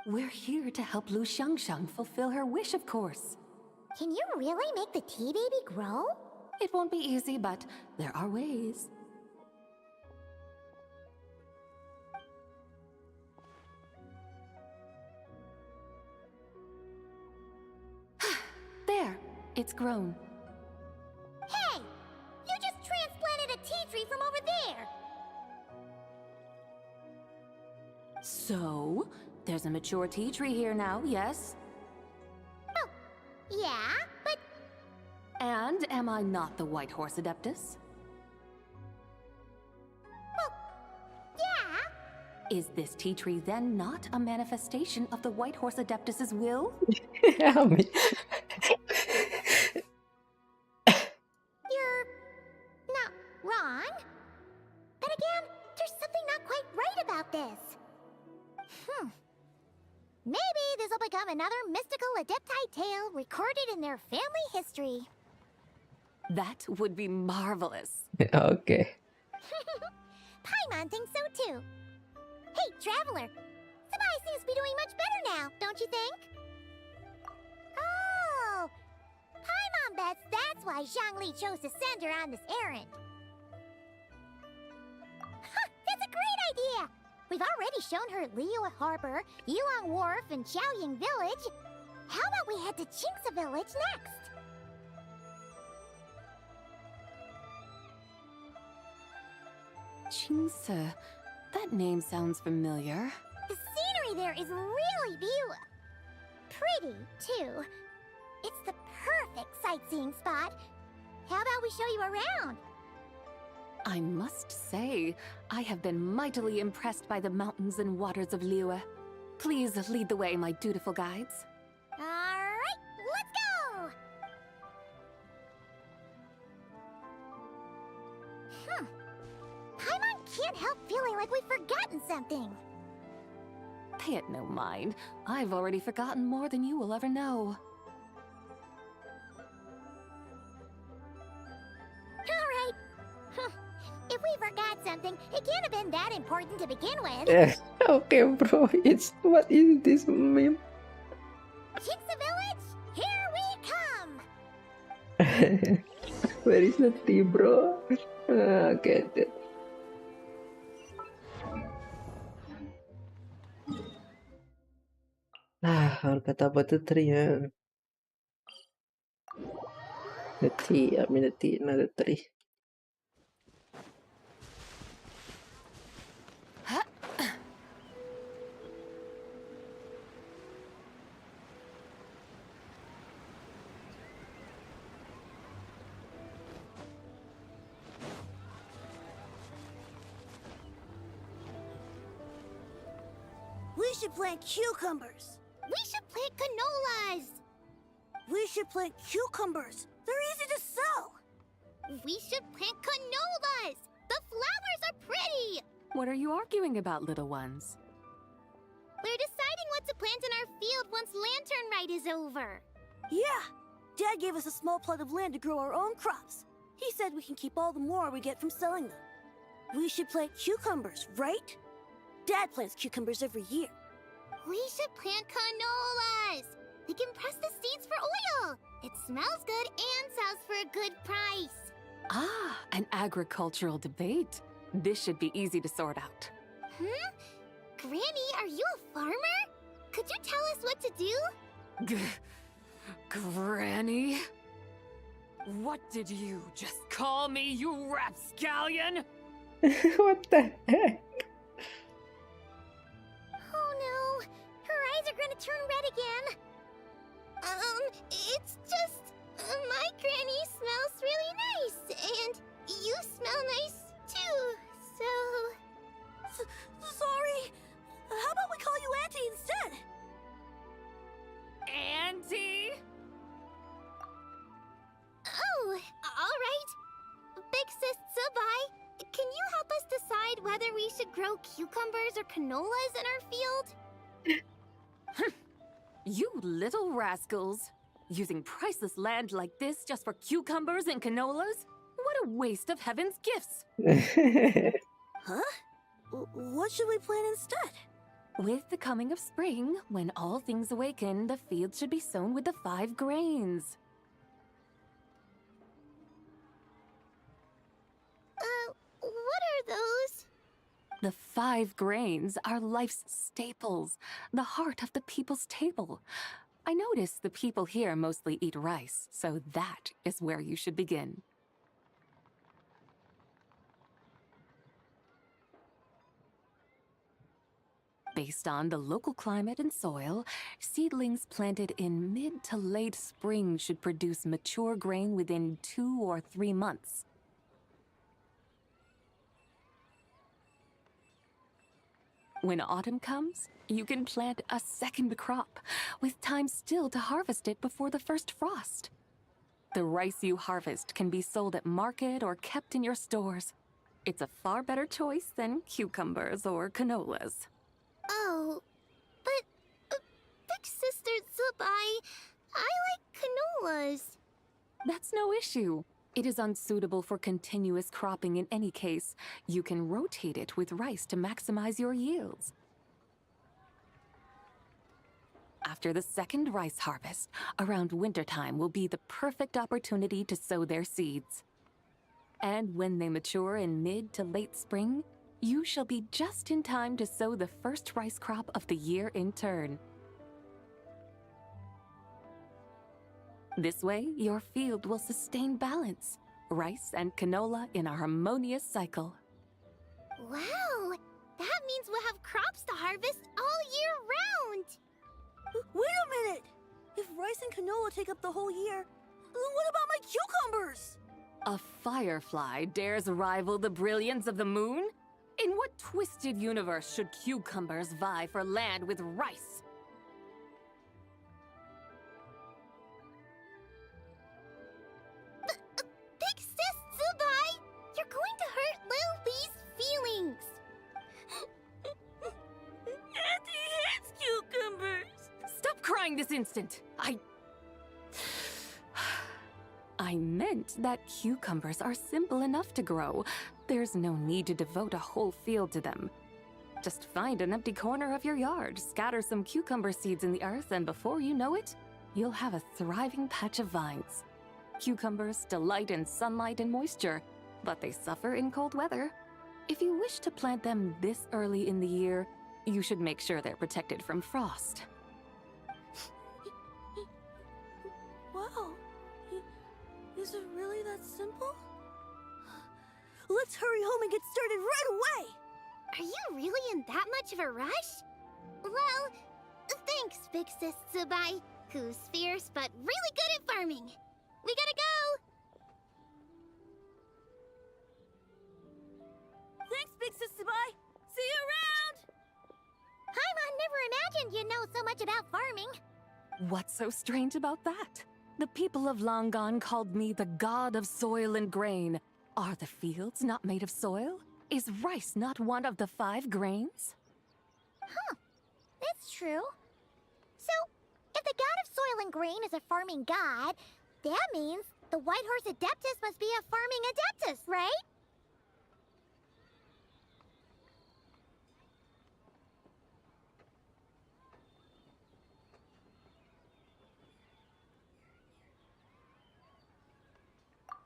We're here to help Lu Xiangxiang fulfill her wish, of course. Can you really make the tea baby grow? It won't be easy, but there are ways. There, it's grown. Hey! You just transplanted a tea tree from over there! So, there's a mature tea tree here now, yes? Oh, yeah, but... And am I not the White Horse Adeptus? Well, yeah. Is this tea tree then not a manifestation of the White Horse Adeptus's will? You're not wrong. But again, there's something not quite right about another mystical Adepti tale recorded in their family history. That would be marvelous. Oke. Paimon thinks so too. Hey, Traveler! Zibai seems to be doing much better now, don't you think? Oh! Paimon bets that's why Zhongli chose to send her on this errand. That's a great idea! We've already shown her Liyue Harbor, Yulong Wharf, and Xiaoying Village. How about we head to Qingce Village next? Qingce. That name sounds familiar. The scenery there is really pretty, too. It's the perfect sightseeing spot. How about we show you around? I must say, I have been mightily impressed by the mountains and waters of Liyue. Please lead the way, my dutiful guides. Alright, let's go! Paimon can't help feeling like we've forgotten something. Pay it no mind. I've already forgotten more than you will ever know. Alright. If we forgot something, it can't have been that important to begin with. Okay, bro. What is this meme? Qingce Village, here we come! Where is the tea, bro? Get it. Orang kata apa tuh tree ya? The tea, I mean the tea, not the tree. We should plant cucumbers. We should plant canolas. We should plant cucumbers. They're easy to sow. We should plant canolas. The flowers are pretty. What are you arguing about, little ones? We're deciding what to plant in our field once Lantern Rite is over. Yeah. Dad gave us a small plot of land to grow our own crops. He said we can keep all the more we get from selling them. We should plant cucumbers, right? Dad plants cucumbers every year. We should plant canolas. We can press the seeds for oil. It smells good and sells for a good price. Ah, an agricultural debate. This should be easy to sort out. Granny, are you a farmer? Could you tell us what to do? Granny? What did you just call me, you rapscallion? What the heck? Oh no, her eyes are gonna turn red again. It's just, my granny smells really nice, and you smell nice too, so... Sorry. How about we call you Auntie instead? Auntie? Oh, alright. Big Sis Zibai, can you help us decide whether we should grow cucumbers or canolas in our field? You little rascals! Using priceless land like this just for cucumbers and canolas? What a waste of heaven's gifts! Huh? What should we plant instead? With the coming of spring, when all things awaken, the fields should be sown with the 5 grains. What are those? The 5 grains are life's staples, the heart of the people's table. I notice the people here mostly eat rice, so that is where you should begin. Based on the local climate and soil, seedlings planted in mid to late spring should produce mature grain within 2 or 3 months. When autumn comes, you can plant a second crop, with time still to harvest it before the first frost. The rice you harvest can be sold at market or kept in your stores. It's a far better choice than cucumbers or canolas. Oh, but Big Sister Zibai, I like cannolas. That's no issue. It is unsuitable for continuous cropping in any case. You can rotate it with rice to maximize your yields. After the second rice harvest, around wintertime will be the perfect opportunity to sow their seeds. And when they mature in mid to late spring, you shall be just in time to sow the first rice crop of the year in turn. This way, your field will sustain balance, rice and canola in a harmonious cycle. Wow, that means we'll have crops to harvest all year round. Wait a minute! If rice and canola take up the whole year, what about my cucumbers? A firefly dares rival the brilliance of the moon? In what twisted universe should cucumbers vie for land with rice? Big Sis Zibai, you're going to hurt Lil Lee's feelings. Auntie hates cucumbers. Stop crying this instant! I meant that cucumbers are simple enough to grow. There's no need to devote a whole field to them. Just find an empty corner of your yard, scatter some cucumber seeds in the earth, and before you know it, you'll have a thriving patch of vines. Cucumbers delight in sunlight and moisture, but they suffer in cold weather. If you wish to plant them this early in the year, you should make sure they're protected from frost. Wow. Is it really that simple? Let's hurry home and get started right away! Are you really in that much of a rush? Well, thanks, Big Sis Zibai, who's fierce but really good at farming. We gotta go! Thanks, Big Sis Zibai! See you around! Paimon never imagined you'd know so much about farming. What's so strange about that? The people of Longon called me the god of soil and grain. Are the fields not made of soil? Is rice not one of the 5 grains? Huh, that's true. So, if the god of soil and grain is a farming god, that means the White Horse Adeptus must be a farming adeptus, right?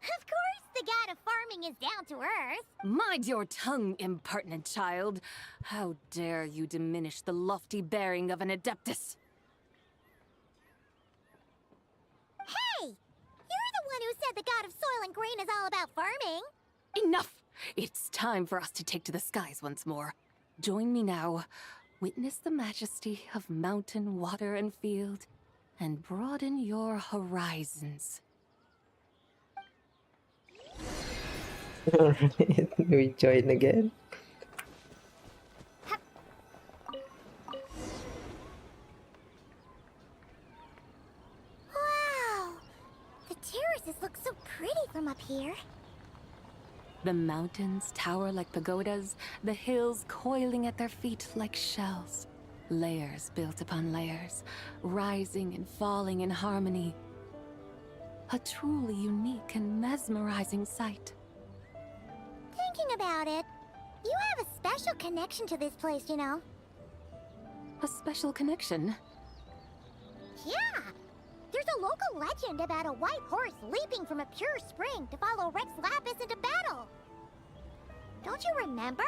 Of course, the god of farming is down to earth. Mind your tongue, impertinent child. How dare you diminish the lofty bearing of an adeptus? Hey! You're the one who said the god of soil and grain is all about farming. Enough! It's time for us to take to the skies once more. Join me now. Witness the majesty of mountain, water, and field, and broaden your horizons. Alright, we join again. Wow! The terraces look so pretty from up here. The mountains tower like pagodas, the hills coiling at their feet like shells. Layers built upon layers, rising and falling in harmony. A truly unique and mesmerizing sight. Thinking about it, you have a special connection to this place, you know. A special connection? Yeah! There's a local legend about a white horse leaping from a pure spring to follow Rex Lapis into battle. Don't you remember?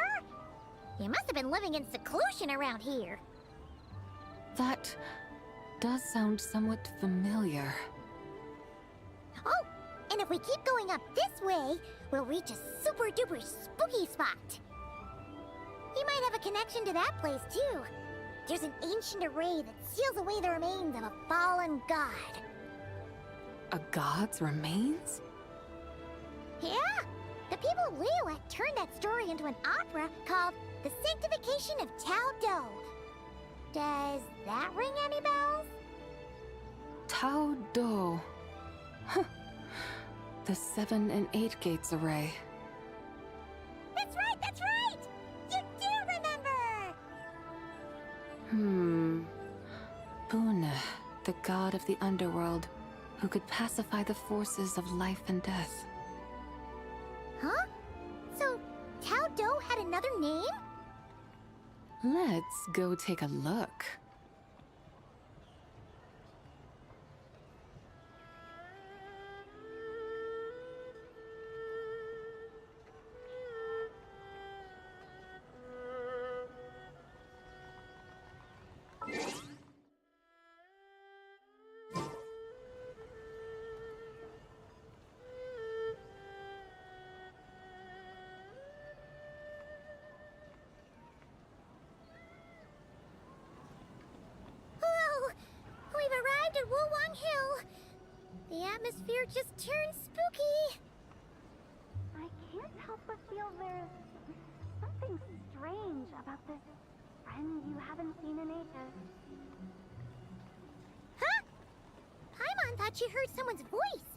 You must have been living in seclusion around here. That does sound somewhat familiar. Oh, and if we keep going up this way, we'll reach a super duper spooky spot. You might have a connection to that place too. There's an ancient array that seals away the remains of a fallen god. A god's remains? Yeah! The people of Liyue turned that story into an opera called The Sanctification of Tao Do. Does that ring any bells? Tao Do. Huh. The 7 and 8 gates array. That's right, that's right! You do remember! Una, the god of the underworld, who could pacify the forces of life and death. Huh? So, Tao Do had another name? Let's go take a look. The atmosphere just turned spooky. I can't help but feel there's something strange about this friend you haven't seen in ages. Huh? Paimon thought she heard someone's voice.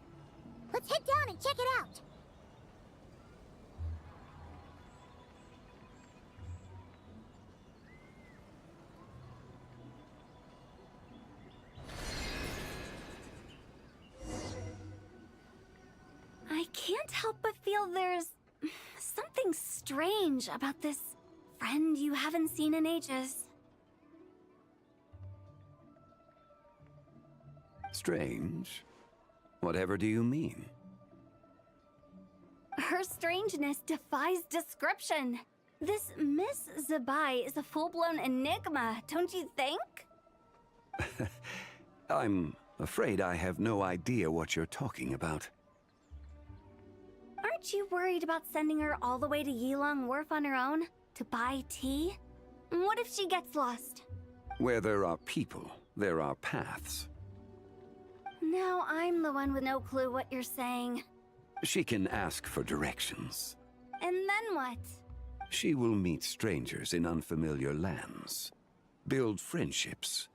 Let's head down and check it out. I can't help but feel there's something strange about this friend you haven't seen in ages. Strange? Whatever do you mean? Her strangeness defies description. This Miss Zibai is a full-blown enigma, don't you think? I'm afraid I have no idea what you're talking about. Aren't you worried about sending her all the way to Yilong Wharf on her own to buy tea? What if she gets lost? Where there are people, there are paths. Now I'm the one with no clue what you're saying. She can ask for directions. And then what? She will meet strangers in unfamiliar lands, build friendships,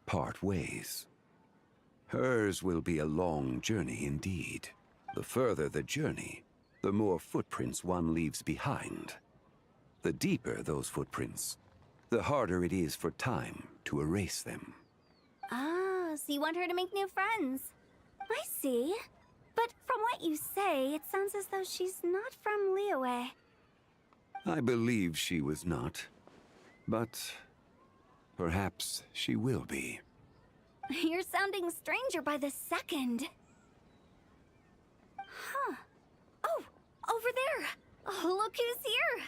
part ways. Hers will be a long journey indeed. The further the journey, the more footprints one leaves behind. The deeper those footprints, the harder it is for time to erase them. Ah, so you want her to make new friends. I see. But from what you say, it sounds as though she's not from Liyue. I believe she was not, but perhaps she will be. You're sounding stranger by the second. Huh. Oh, over there. Oh, look who's here.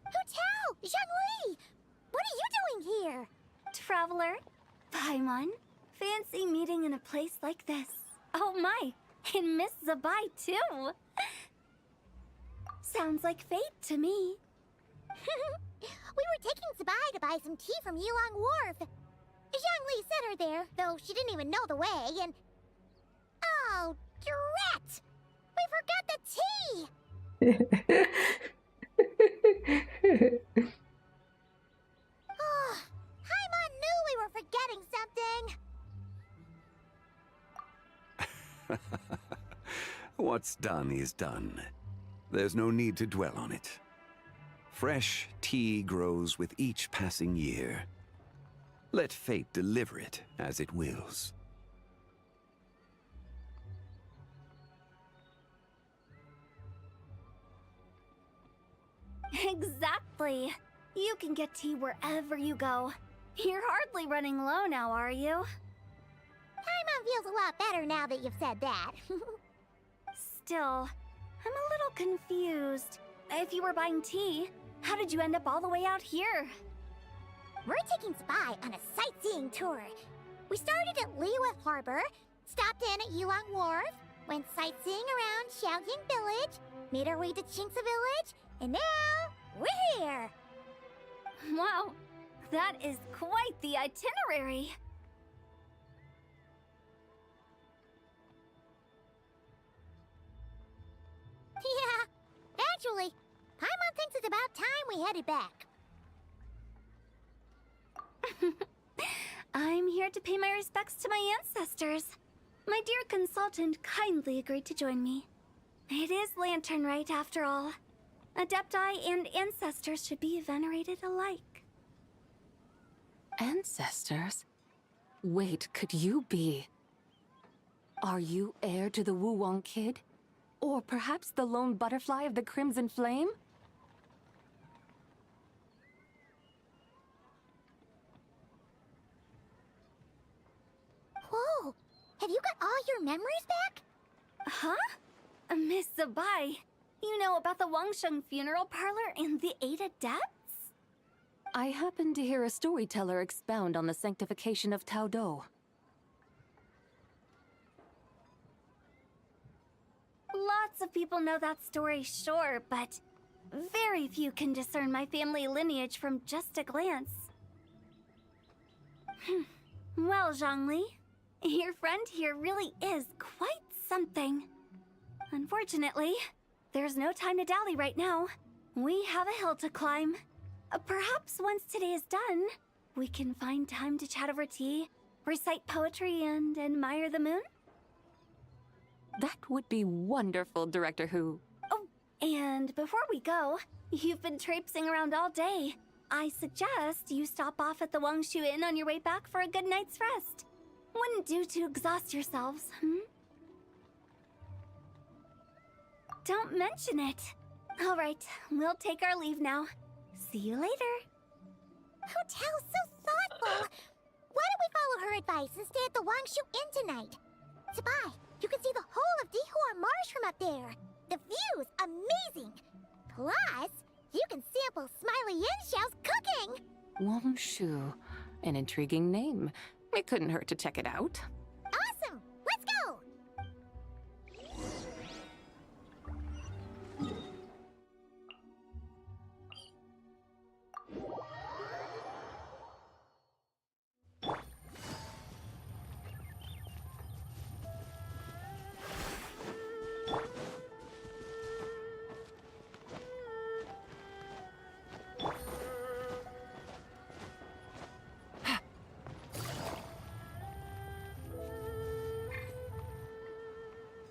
Hu Tao! Zhongli! What are you doing here? Traveler. Paimon. Fancy meeting in a place like this. Oh my, and Miss Zibai too. Sounds like fate to me. We were taking Zibai to buy some tea from Yilong Wharf. Zhongli sent her there, though she didn't even know the way, and... Oh, drat! We forgot the tea! Oh, Paimon knew we were forgetting something! What's done is done. There's no need to dwell on it. Fresh tea grows with each passing year. Let fate deliver it as it wills. Exactly. You can get tea wherever you go. You're hardly running low now, are you? Paimon feels a lot better now that you've said that. Still, I'm a little confused. If you were buying tea, how did you end up all the way out here? We're taking Zibai on a sightseeing tour. We started at Liyue Harbor, stopped in at Yilong Wharf, went sightseeing around Xiaoying Village, made our way to Qingce Village, and now we're here! Wow, that is quite the itinerary. Yeah, actually, Paimon thinks it's about time we headed back. I'm here to pay my respects to my ancestors. My dear consultant kindly agreed to join me. It is Lantern Rite, after all. Adepti and ancestors should be venerated alike. Ancestors? Wait, could you be? Are you heir to the Wu-Wong kid? Or perhaps the lone butterfly of the Crimson Flame? Whoa! Have you got all your memories back? Huh? Miss Zibai, you know about the Wangsheng funeral parlor and the 8 adepts? I happened to hear a storyteller expound on the sanctification of Tao Do. Lots of people know that story, sure, but very few can discern my family lineage from just a glance. Well, Zhongli, your friend here really is quite something. Unfortunately, there's no time to dally right now. We have a hill to climb. Perhaps once today is done, we can find time to chat over tea, recite poetry, and admire the moon? That would be wonderful, Director Hu. Oh, and before we go, you've been traipsing around all day. I suggest you stop off at the Wangshu Inn on your way back for a good night's rest. Wouldn't do to exhaust yourselves, Don't mention it. All right, we'll take our leave now. See you later. Hotel's so thoughtful. Why don't we follow her advice and stay at the Wangshu Inn tonight? Zibai, you can see the whole of Dihua Marsh from up there. The view's amazing. Plus, you can sample Smiley Yin-Xiao's cooking. Wangshu, an intriguing name. It couldn't hurt to check it out. Awesome! Let's go!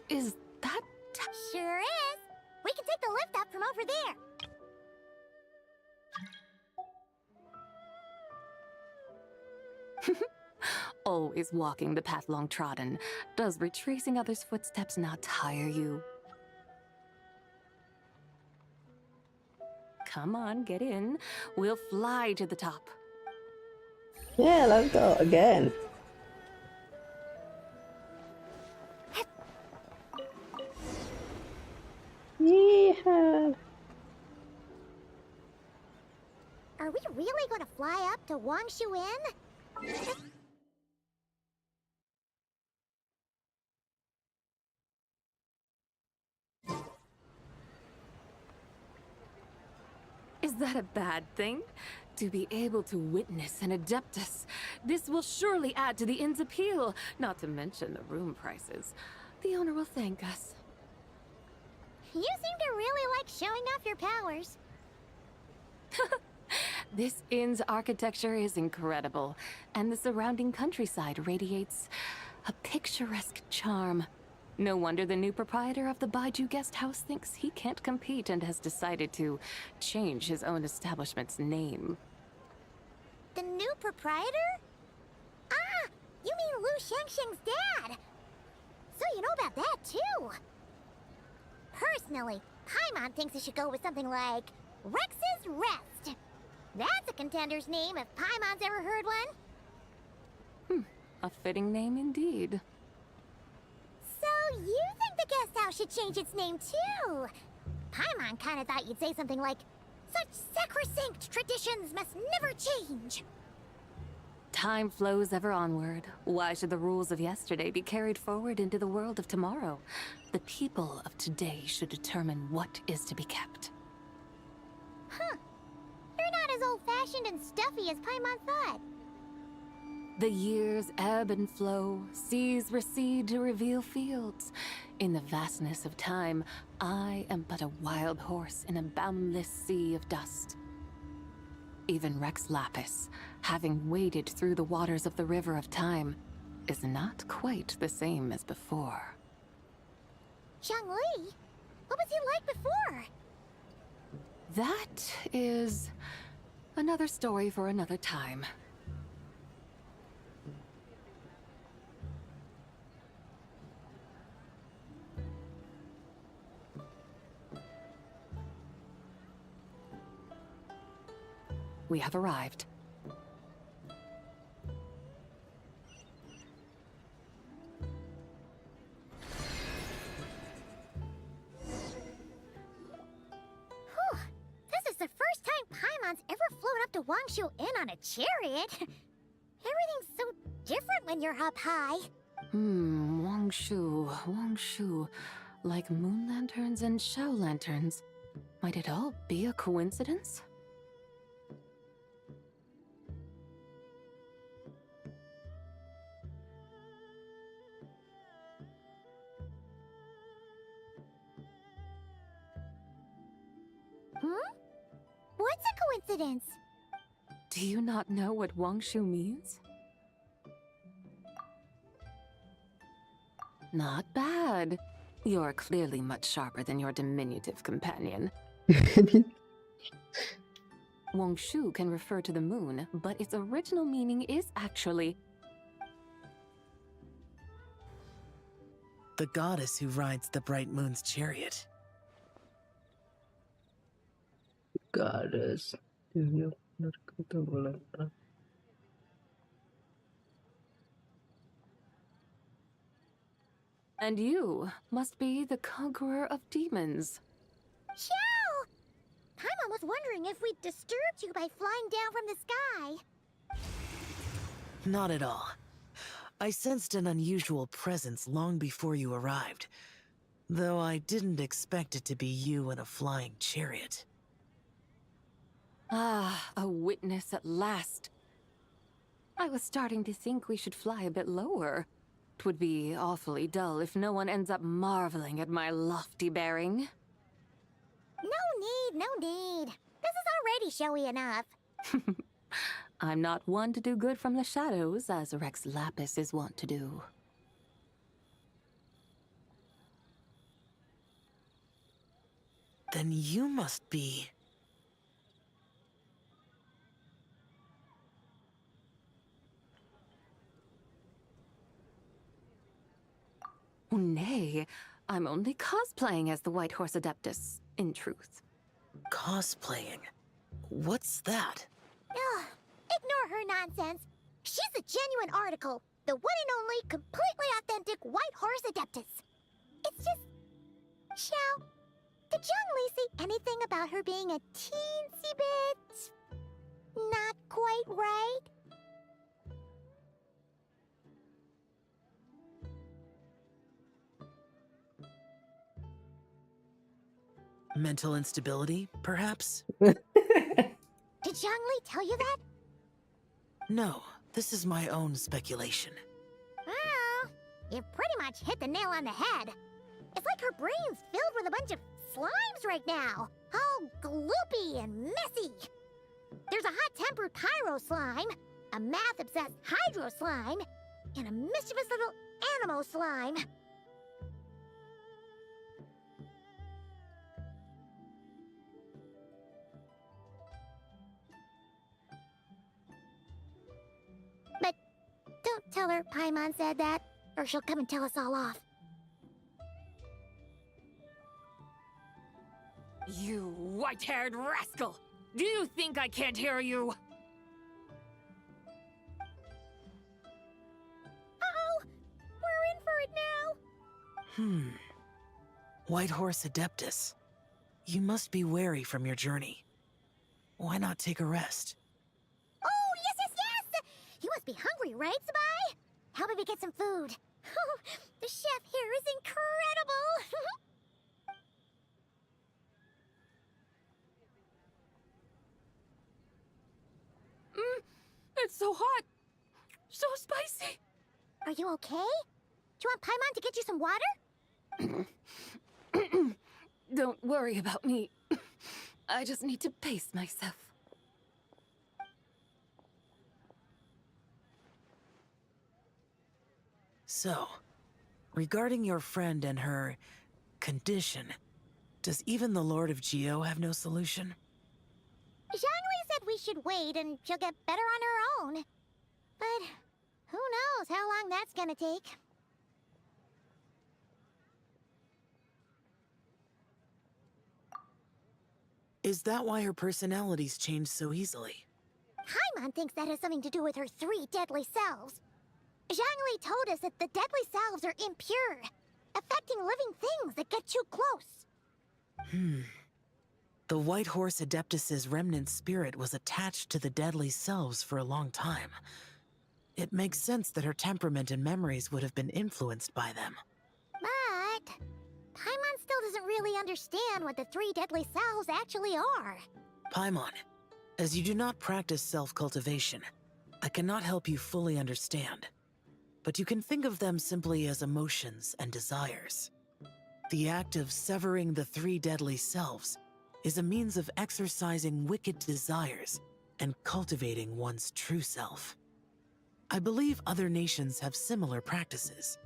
Is that... Sure is. We can take the lift up from over there. Always walking the path long trodden. Does retracing others' footsteps not tire you? Come on, get in. We'll fly to the top. Yeah, let's go again. Yeehaw. Are we really going to fly up to Wangshu Inn? Is that a bad thing? To be able to witness an Adeptus. This will surely add to the inn's appeal, not to mention the room prices. The owner will thank us. You seem to really like showing off your powers. This inn's architecture is incredible, and the surrounding countryside radiates a picturesque charm. No wonder the new proprietor of the Baiju guest house thinks he can't compete and has decided to change his own establishment's name. The new proprietor? Ah, you mean Lu Shengsheng's dad. So you know about that, too. Personally, Paimon thinks it should go with something like Rex's Rest. That's a contender's name if Paimon's ever heard one. A fitting name indeed. So you think the guest house should change its name, too? Paimon kinda thought you'd say something like, such sacrosanct traditions must never change. Time flows ever onward. Why should the rules of yesterday be carried forward into the world of tomorrow? The people of today should determine what is to be kept. Huh. You're not as old-fashioned and stuffy as Paimon thought. The years ebb and flow, seas recede to reveal fields. In the vastness of time, I am but a wild horse in a boundless sea of dust. Even Rex Lapis, having waded through the waters of the river of time, is not quite the same as before. Zhongli? What was he like before? That is another story for another time. we have arrived. Whew. This is the first time Paimon's ever flown up to Wangshu Inn on a chariot. Everything's so different when you're up high. Wangshu. Like moon lanterns and shao lanterns. Might it all be a coincidence? What's a coincidence? Do you not know what Wangshu means? Not bad. You're clearly much sharper than your diminutive companion. Wangshu can refer to the moon, but its original meaning is actually the goddess who rides the bright moon's chariot. Goddess. And you must be the conqueror of demons. Xiao! Paimon was wondering if we'd disturbed you by flying down from the sky. Not at all. I sensed an unusual presence long before you arrived, though I didn't expect it to be you in a flying chariot. Ah, a witness at last. I was starting to think we should fly a bit lower. 'Twould be awfully dull if no one ends up marveling at my lofty bearing. No need. This is already showy enough. I'm not one to do good from the shadows, as Rex Lapis is wont to do. Then you must be... Nay, I'm only cosplaying as the White Horse Adeptus, in truth. Cosplaying? What's that? Ugh, ignore her nonsense. She's a genuine article. The one and only, completely authentic White Horse Adeptus. It's just... Xiao, did Zhongli say anything about her being a teensy bit... not quite right? Mental instability, perhaps? Did Zhongli tell you that? No, this is my own speculation. Well, you pretty much hit the nail on the head. It's like her brain's filled with a bunch of slimes right now. All gloopy and messy. There's a hot-tempered pyro slime, a math-obsessed hydro slime, and a mischievous little animal slime. But don't tell her Paimon said that, or she'll come and tell us all off. You white-haired rascal! Do you think I can't hear you? Uh-oh! We're in for it now! White Horse Adeptus. You must be weary from your journey. Why not take a rest? Oh, yes! You must be hungry, right, Zibai? How about we get some food? Oh, the chef here is incredible! It's so hot! So spicy! Are you okay? Do you want Paimon to get you some water? Don't worry about me. I just need to pace myself. So, regarding your friend and her condition, does even the Lord of Geo have no solution? Zhongli said we should wait and she'll get better on her own. But who knows how long that's gonna take. Is that why her personalities change so easily? Paimon thinks that has something to do with her 3 deadly selves. Zhangli told us that the deadly selves are impure, affecting living things that get too close. The White Horse Adeptus's remnant spirit was attached to the deadly selves for a long time. It makes sense that her temperament and memories would have been influenced by them. But Paimon still doesn't really understand what the 3 deadly selves actually are. Paimon, as you do not practice self-cultivation, I cannot help you fully understand. But you can think of them simply as emotions and desires. The act of severing the 3 deadly selves is a means of exercising wicked desires and cultivating one's true self. I believe other nations have similar practices.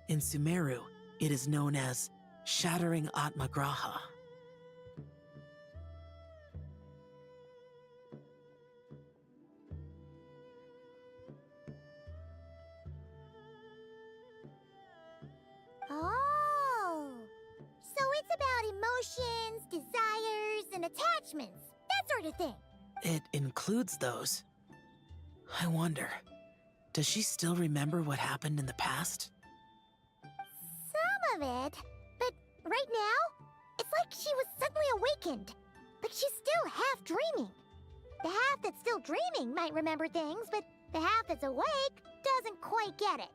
In Sumeru, it is known as shattering Atmagraha. Oh, so it's about emotions, desires, and attachments, that sort of thing. It includes those. I wonder, does she still remember what happened in the past? Some of it, but right now, it's like she was suddenly awakened, but she's still half dreaming. The half that's still dreaming might remember things, but the half that's awake doesn't quite get it.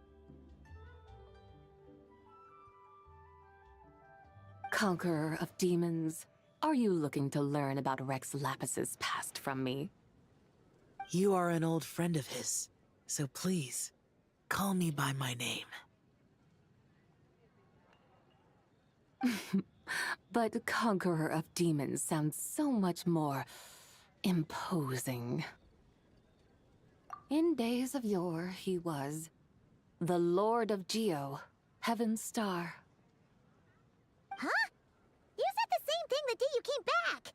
Conqueror of demons, are you looking to learn about Rex Lapis's past from me? You are an old friend of his, so please, call me by my name. But Conqueror of Demons sounds so much more imposing. In days of yore, he was the Lord of Geo, Heaven's Star. Huh? You said the same thing the day you came back!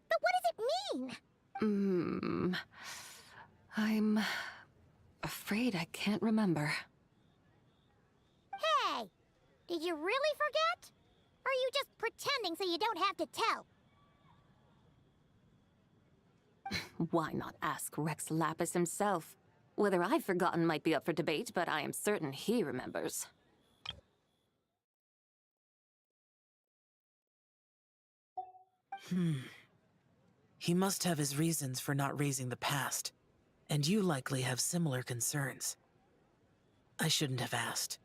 But what does it mean? I'm afraid I can't remember. Hey! Did you really forget? Or are you just pretending so you don't have to tell? Why not ask Rex Lapis himself? Whether I've forgotten might be up for debate, but I am certain he remembers. He must have his reasons for not raising the past, and you likely have similar concerns. I shouldn't have asked.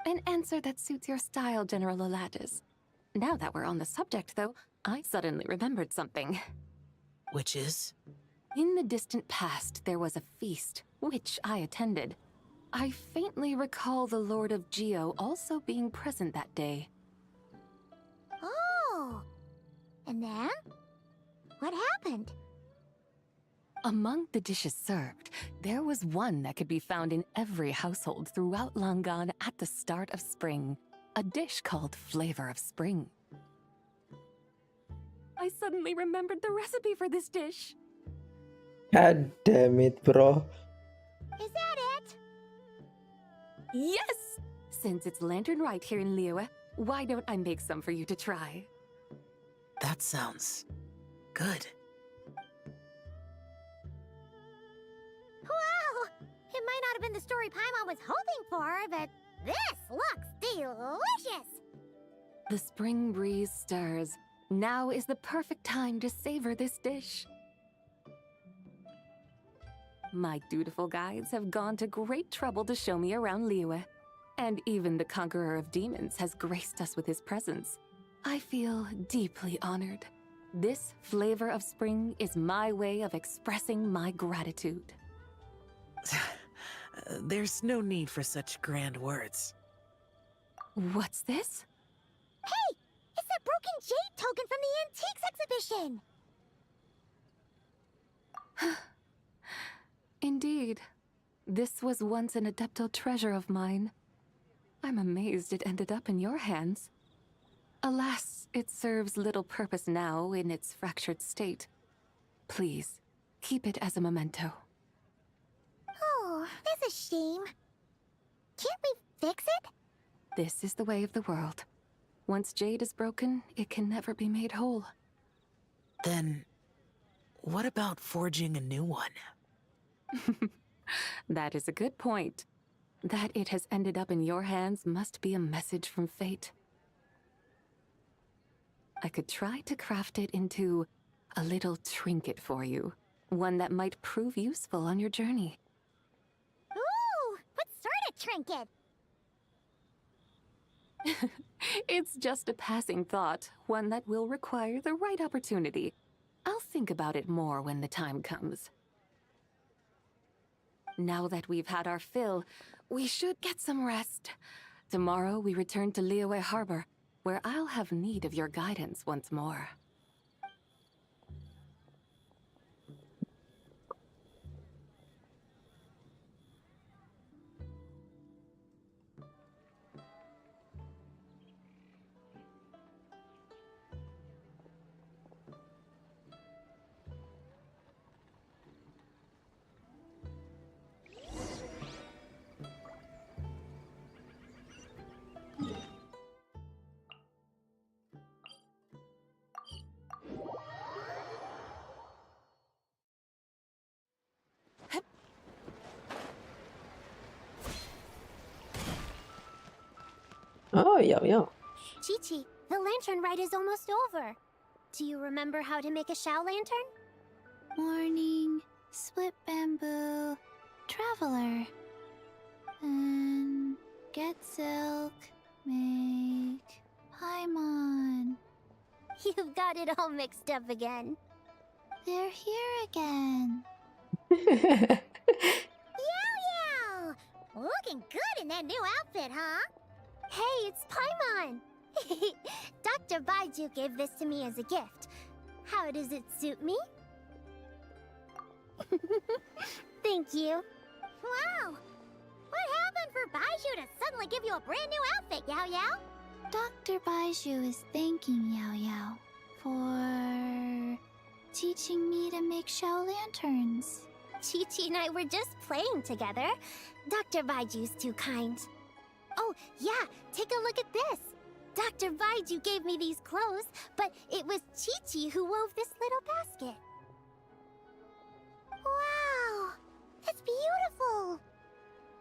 An answer that suits your style, General Olatus. Now that we're on the subject, though, I suddenly remembered something. Which is? In the distant past, there was a feast, which I attended. I faintly recall the Lord of Geo also being present that day. Oh! And then? What happened? Among the dishes served, there was one that could be found in every household throughout Langan at the start of spring. A dish called Flavor of Spring. I suddenly remembered the recipe for this dish. God damn it, bro. Is that it? Yes! Since it's Lantern Rite here in Liyue, why don't I make some for you to try? That sounds good. Wow! It might not have been the story Paimon was hoping for, but this looks delicious! The spring breeze stirs. Now is the perfect time to savor this dish. My dutiful guides have gone to great trouble to show me around Liyue, and even the Conqueror of Demons has graced us with his presence. I feel deeply honored. This Flavor of Spring is my way of expressing my gratitude. There's no need for such grand words. What's this? Hey! It's that broken jade token from the Antiques exhibition! Indeed. This was once an Adeptal treasure of mine. I'm amazed it ended up in your hands. Alas, it serves little purpose now in its fractured state. Please, keep it as a memento. Oh, that's a shame. Can't we fix it? This is the way of the world. Once jade is broken, it can never be made whole. Then, what about forging a new one? That is a good point. That it has ended up in your hands must be a message from fate. I could try to craft it into a little trinket for you. One that might prove useful on your journey. Ooh! What sort of trinket? It's just a passing thought, one that will require the right opportunity. I'll think about it more when the time comes. Now that we've had our fill, we should get some rest. Tomorrow we return to Liyue Harbor, where I'll have need of your guidance once more. Oh, yeah. Chi-Chi, the lantern ride is almost over. Do you remember how to make a Shao lantern? Morning, split bamboo, traveler. And get silk, make Paimon. You've got it all mixed up again. They're here again. Yow Yow! Looking good in that new outfit, huh? Hey, it's Paimon! Dr. Baiju gave this to me as a gift. How does it suit me? Thank you. Wow! What happened for Baiju to suddenly give you a brand new outfit, Yao Yao? Dr. Baiju is thanking Yao Yao for teaching me to make Shao lanterns. Chi-Chi and I were just playing together. Dr. Baiju's too kind. Oh, yeah, take a look at this. Dr. Baiju gave me these clothes, but it was Chi-Chi who wove this little basket. Wow, that's beautiful.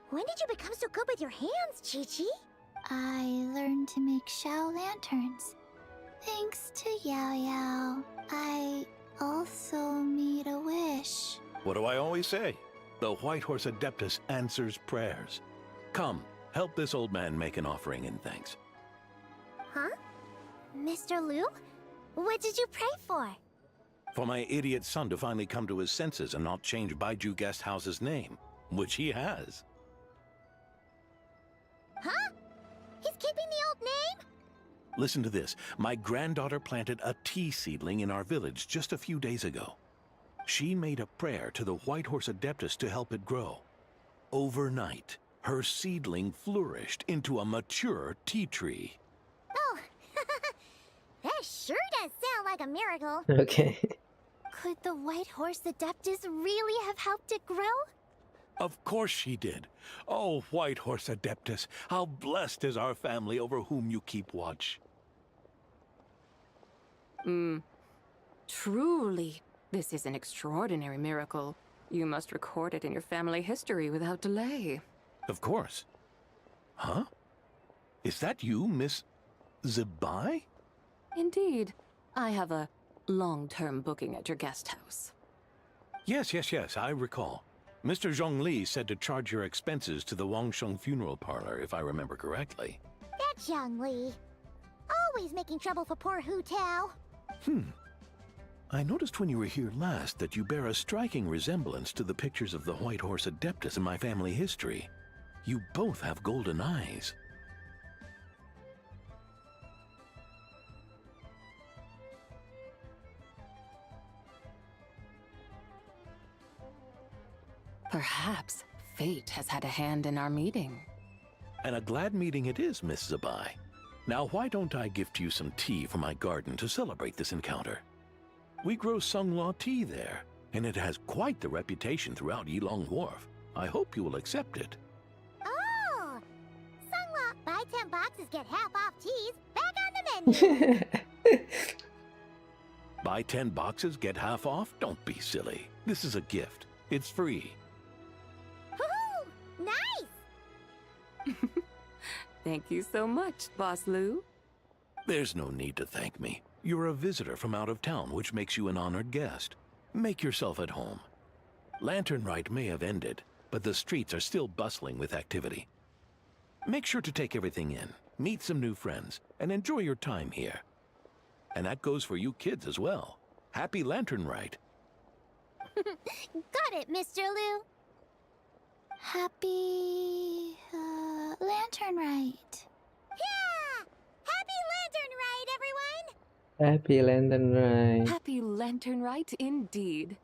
When did you become so good with your hands, Chi-Chi? I learned to make Shao lanterns. Thanks to Yao Yao, I also made a wish. What do I always say? The White Horse Adeptus answers prayers. Come, help this old man make an offering in thanks. Huh? Mr. Liu? What did you pray for? For my idiot son to finally come to his senses and not change Baiju Guest House's name, which he has. Huh? He's keeping the old name? Listen to this. My granddaughter planted a tea seedling in our village just a few days ago. She made a prayer to the White Horse Adeptus to help it grow. Overnight, her seedling flourished into a mature tea tree. Oh, that sure does sound like a miracle. Okay. Could the White Horse Adeptus really have helped it grow? Of course she did. Oh, White Horse Adeptus, how blessed is our family over whom you keep watch. Truly, this is an extraordinary miracle. You must record it in your family history without delay. Of course. Huh? Is that you, Miss Zibai? Indeed. I have a long-term booking at your guest house. Yes, I recall. Mr. Zhongli said to charge your expenses to the Wangsheng funeral parlor, if I remember correctly. That Zhang Li. Always making trouble for poor Hu Tao. I noticed when you were here last that you bear a striking resemblance to the pictures of the White Horse Adeptus in my family history. You both have golden eyes. Perhaps fate has had a hand in our meeting. And a glad meeting it is, Miss Zibai. Now why don't I gift you some tea from my garden to celebrate this encounter? We grow Sunglaw tea there, and it has quite the reputation throughout Yilong Wharf. I hope you will accept it. Oh! Sunglaw, buy 10 boxes, get half off teas. Back on the menu! Buy 10 boxes, get half off? Don't be silly. This is a gift. It's free. Woohoo! Nice! Thank you so much, Boss Lou. There's no need to thank me. You're a visitor from out of town, which makes you an honored guest. Make yourself at home. Lantern Rite may have ended, but the streets are still bustling with activity. Make sure to take everything in, meet some new friends, and enjoy your time here. And that goes for you kids as well. Happy Lantern Rite. Got it, Mr. Lou. Happy Lantern Rite. Yeah! Happy Lantern Rite, everyone! Happy Lantern Rite. Happy Lantern Rite indeed.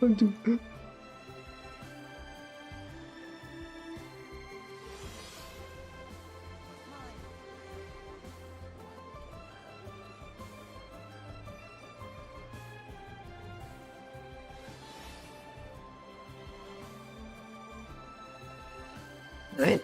Aduh. Right.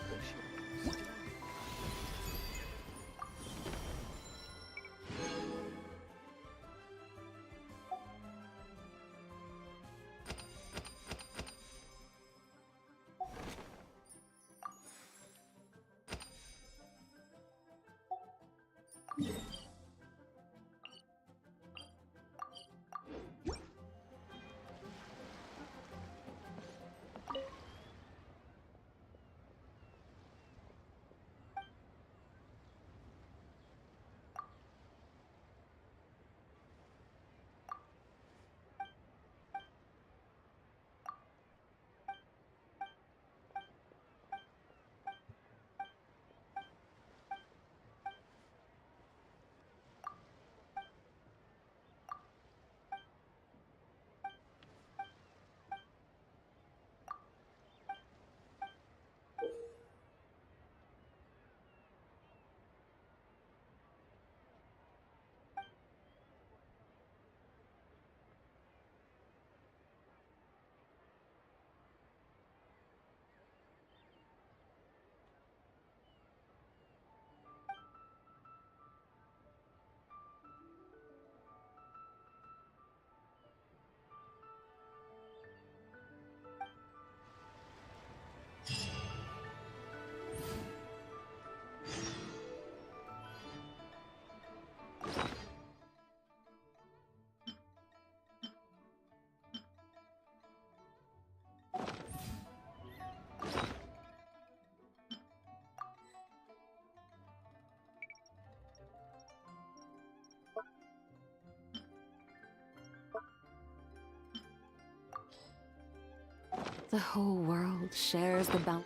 The whole world shares the bounty.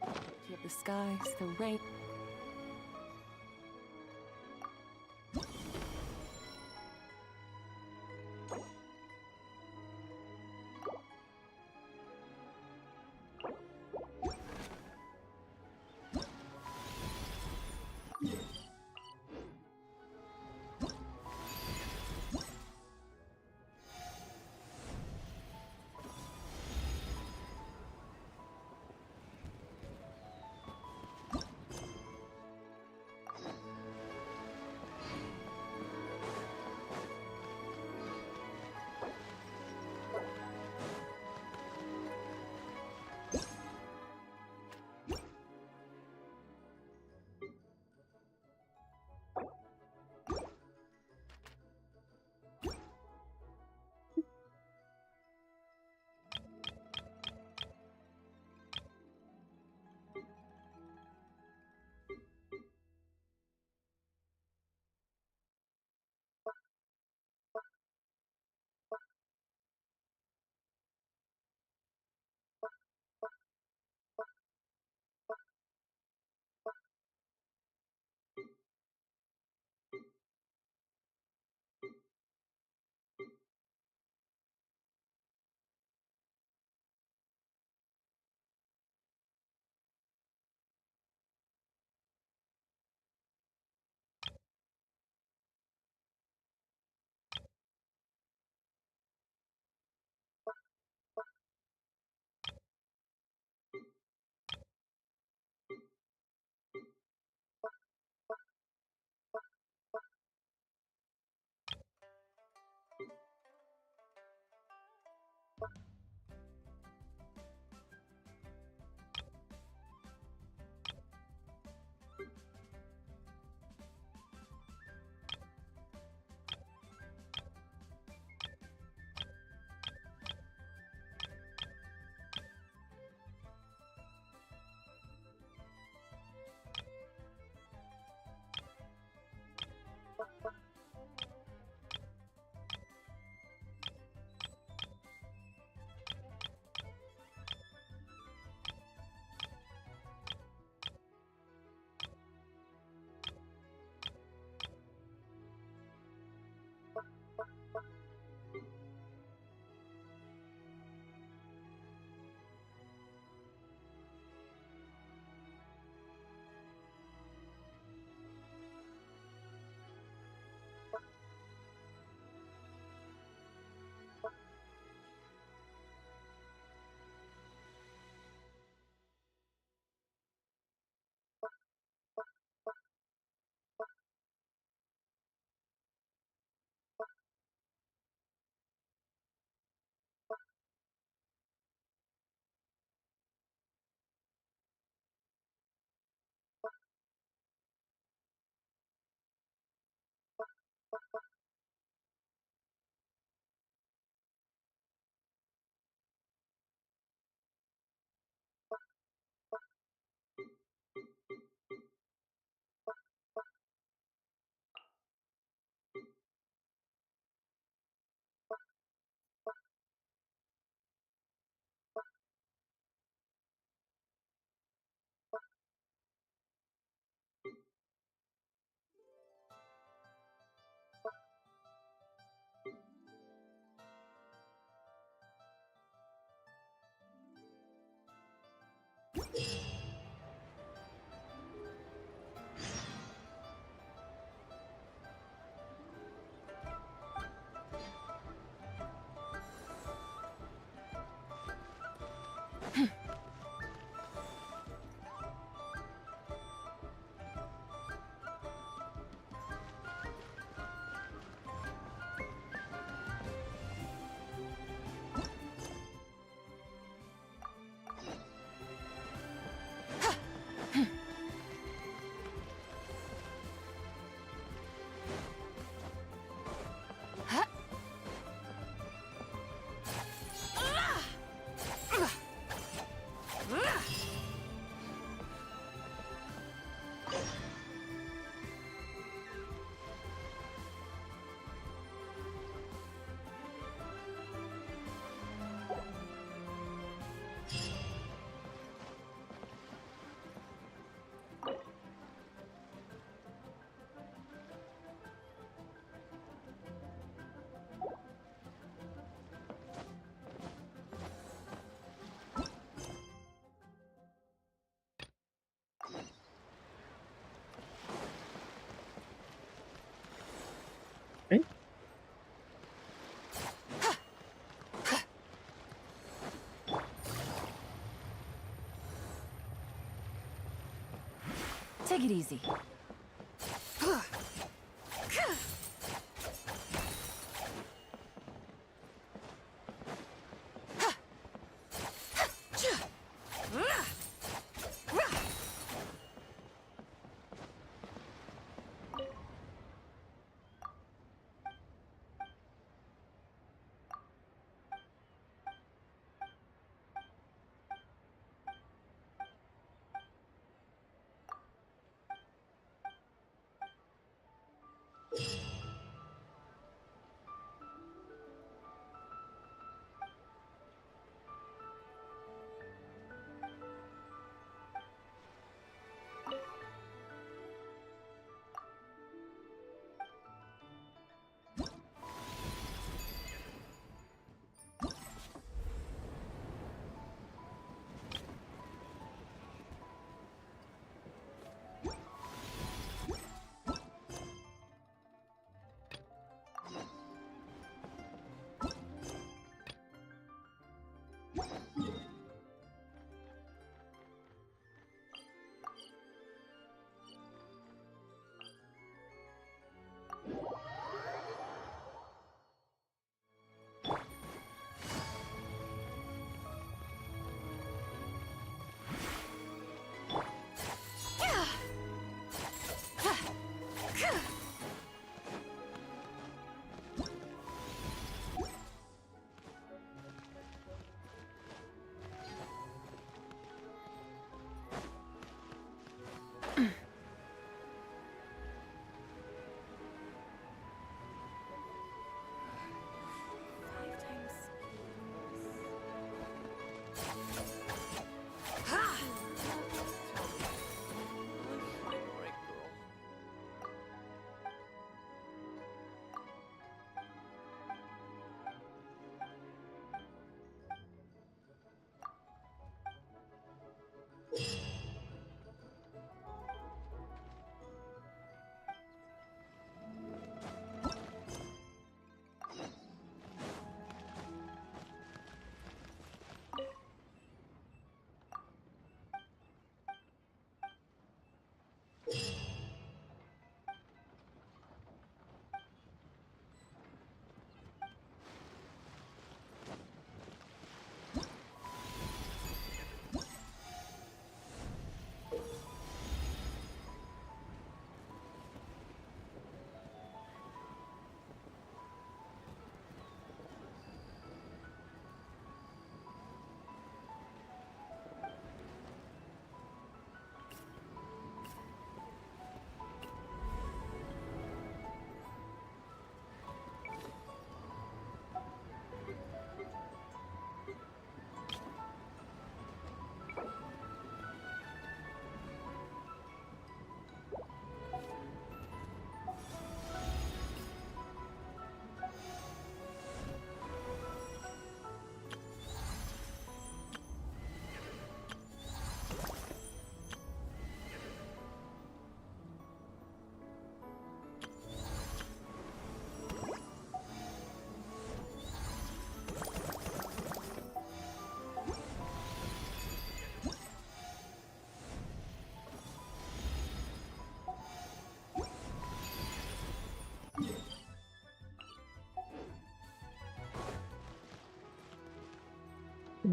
Of the skies, the rain. Take it easy.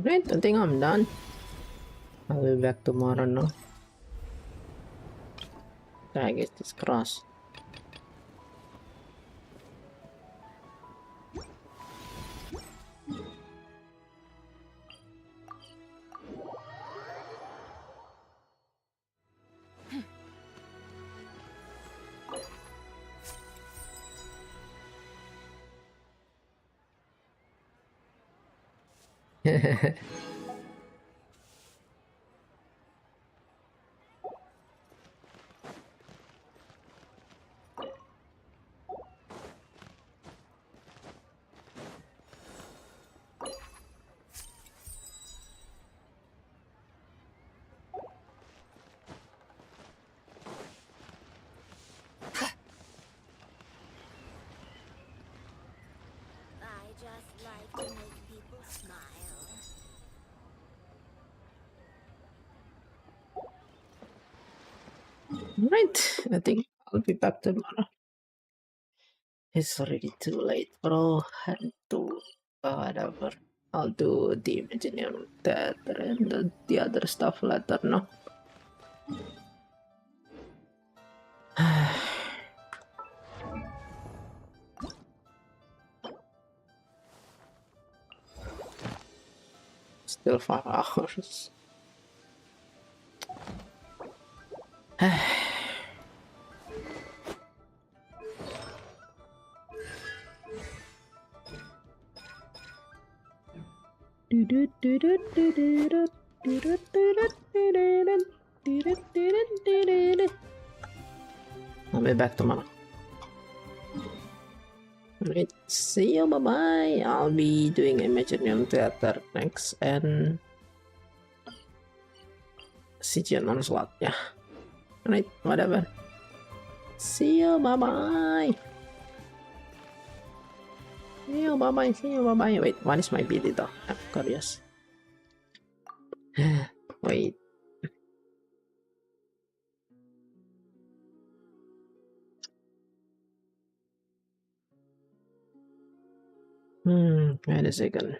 Right, I think I'm done. I'll be back tomorrow now. I guess this cross. I just like to make people smile. Right, I think I'll be back tomorrow. It's already too late, bro. And to whatever. I'll do the Imaginarium Theater and the other stuff later, no? Still 5 hours. I'll be back tomorrow. Alright, see you, bye bye. I'll be doing Imaginarium Theater next and Stygian Onslaught, yeah. Alright, whatever. See you, bye bye. See you, bye bye. See you, bye bye. Wait, what is my BD though? I'm curious. Wait. Wait a second.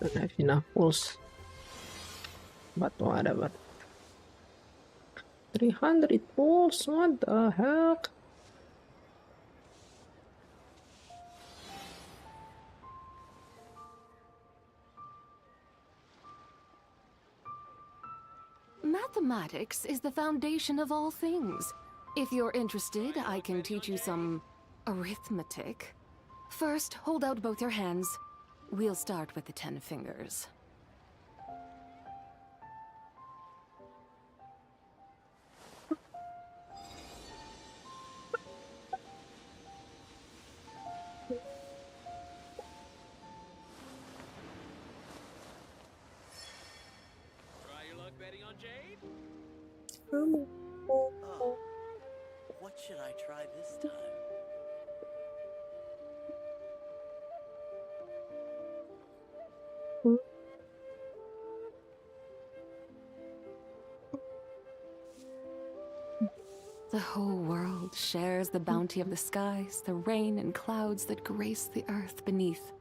Don't have enough pulse, but whatever. 300 pulse, what the heck? Mathematics is the foundation of all things. If you're interested, I can teach you some arithmetic. First, hold out both your hands. We'll start with the 10 fingers. Try your luck betting on Jade? Oh, what should I try this time? The whole world shares the bounty of the skies, the rain and clouds that grace the earth beneath.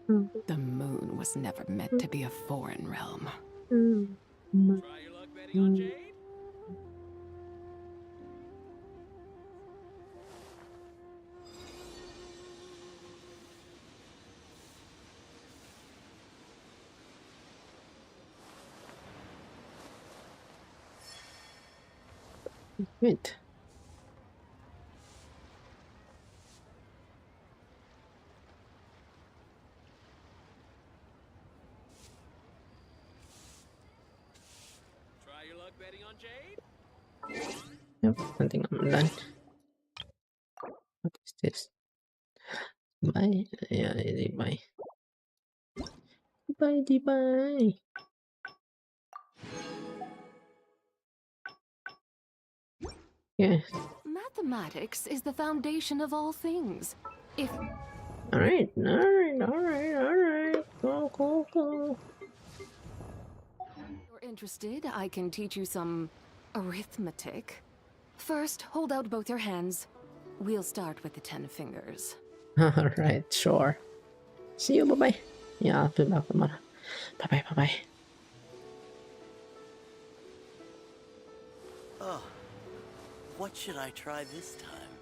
The moon was never meant to be a foreign realm. Try your luck betting on Jade? Wait. Yep, I think I'm done. What is this? Bye. Yeah, Zibai. Bye, Zibai. Yeah. Mathematics is the foundation of all things. If Alright. Go. you're interested, I can teach you some arithmetic. First, hold out both your hands. We'll start with the 10 fingers. Alright, sure. See you, bye-bye. Yeah, I'll be back tomorrow. Bye-bye. Oh, what should I try this time?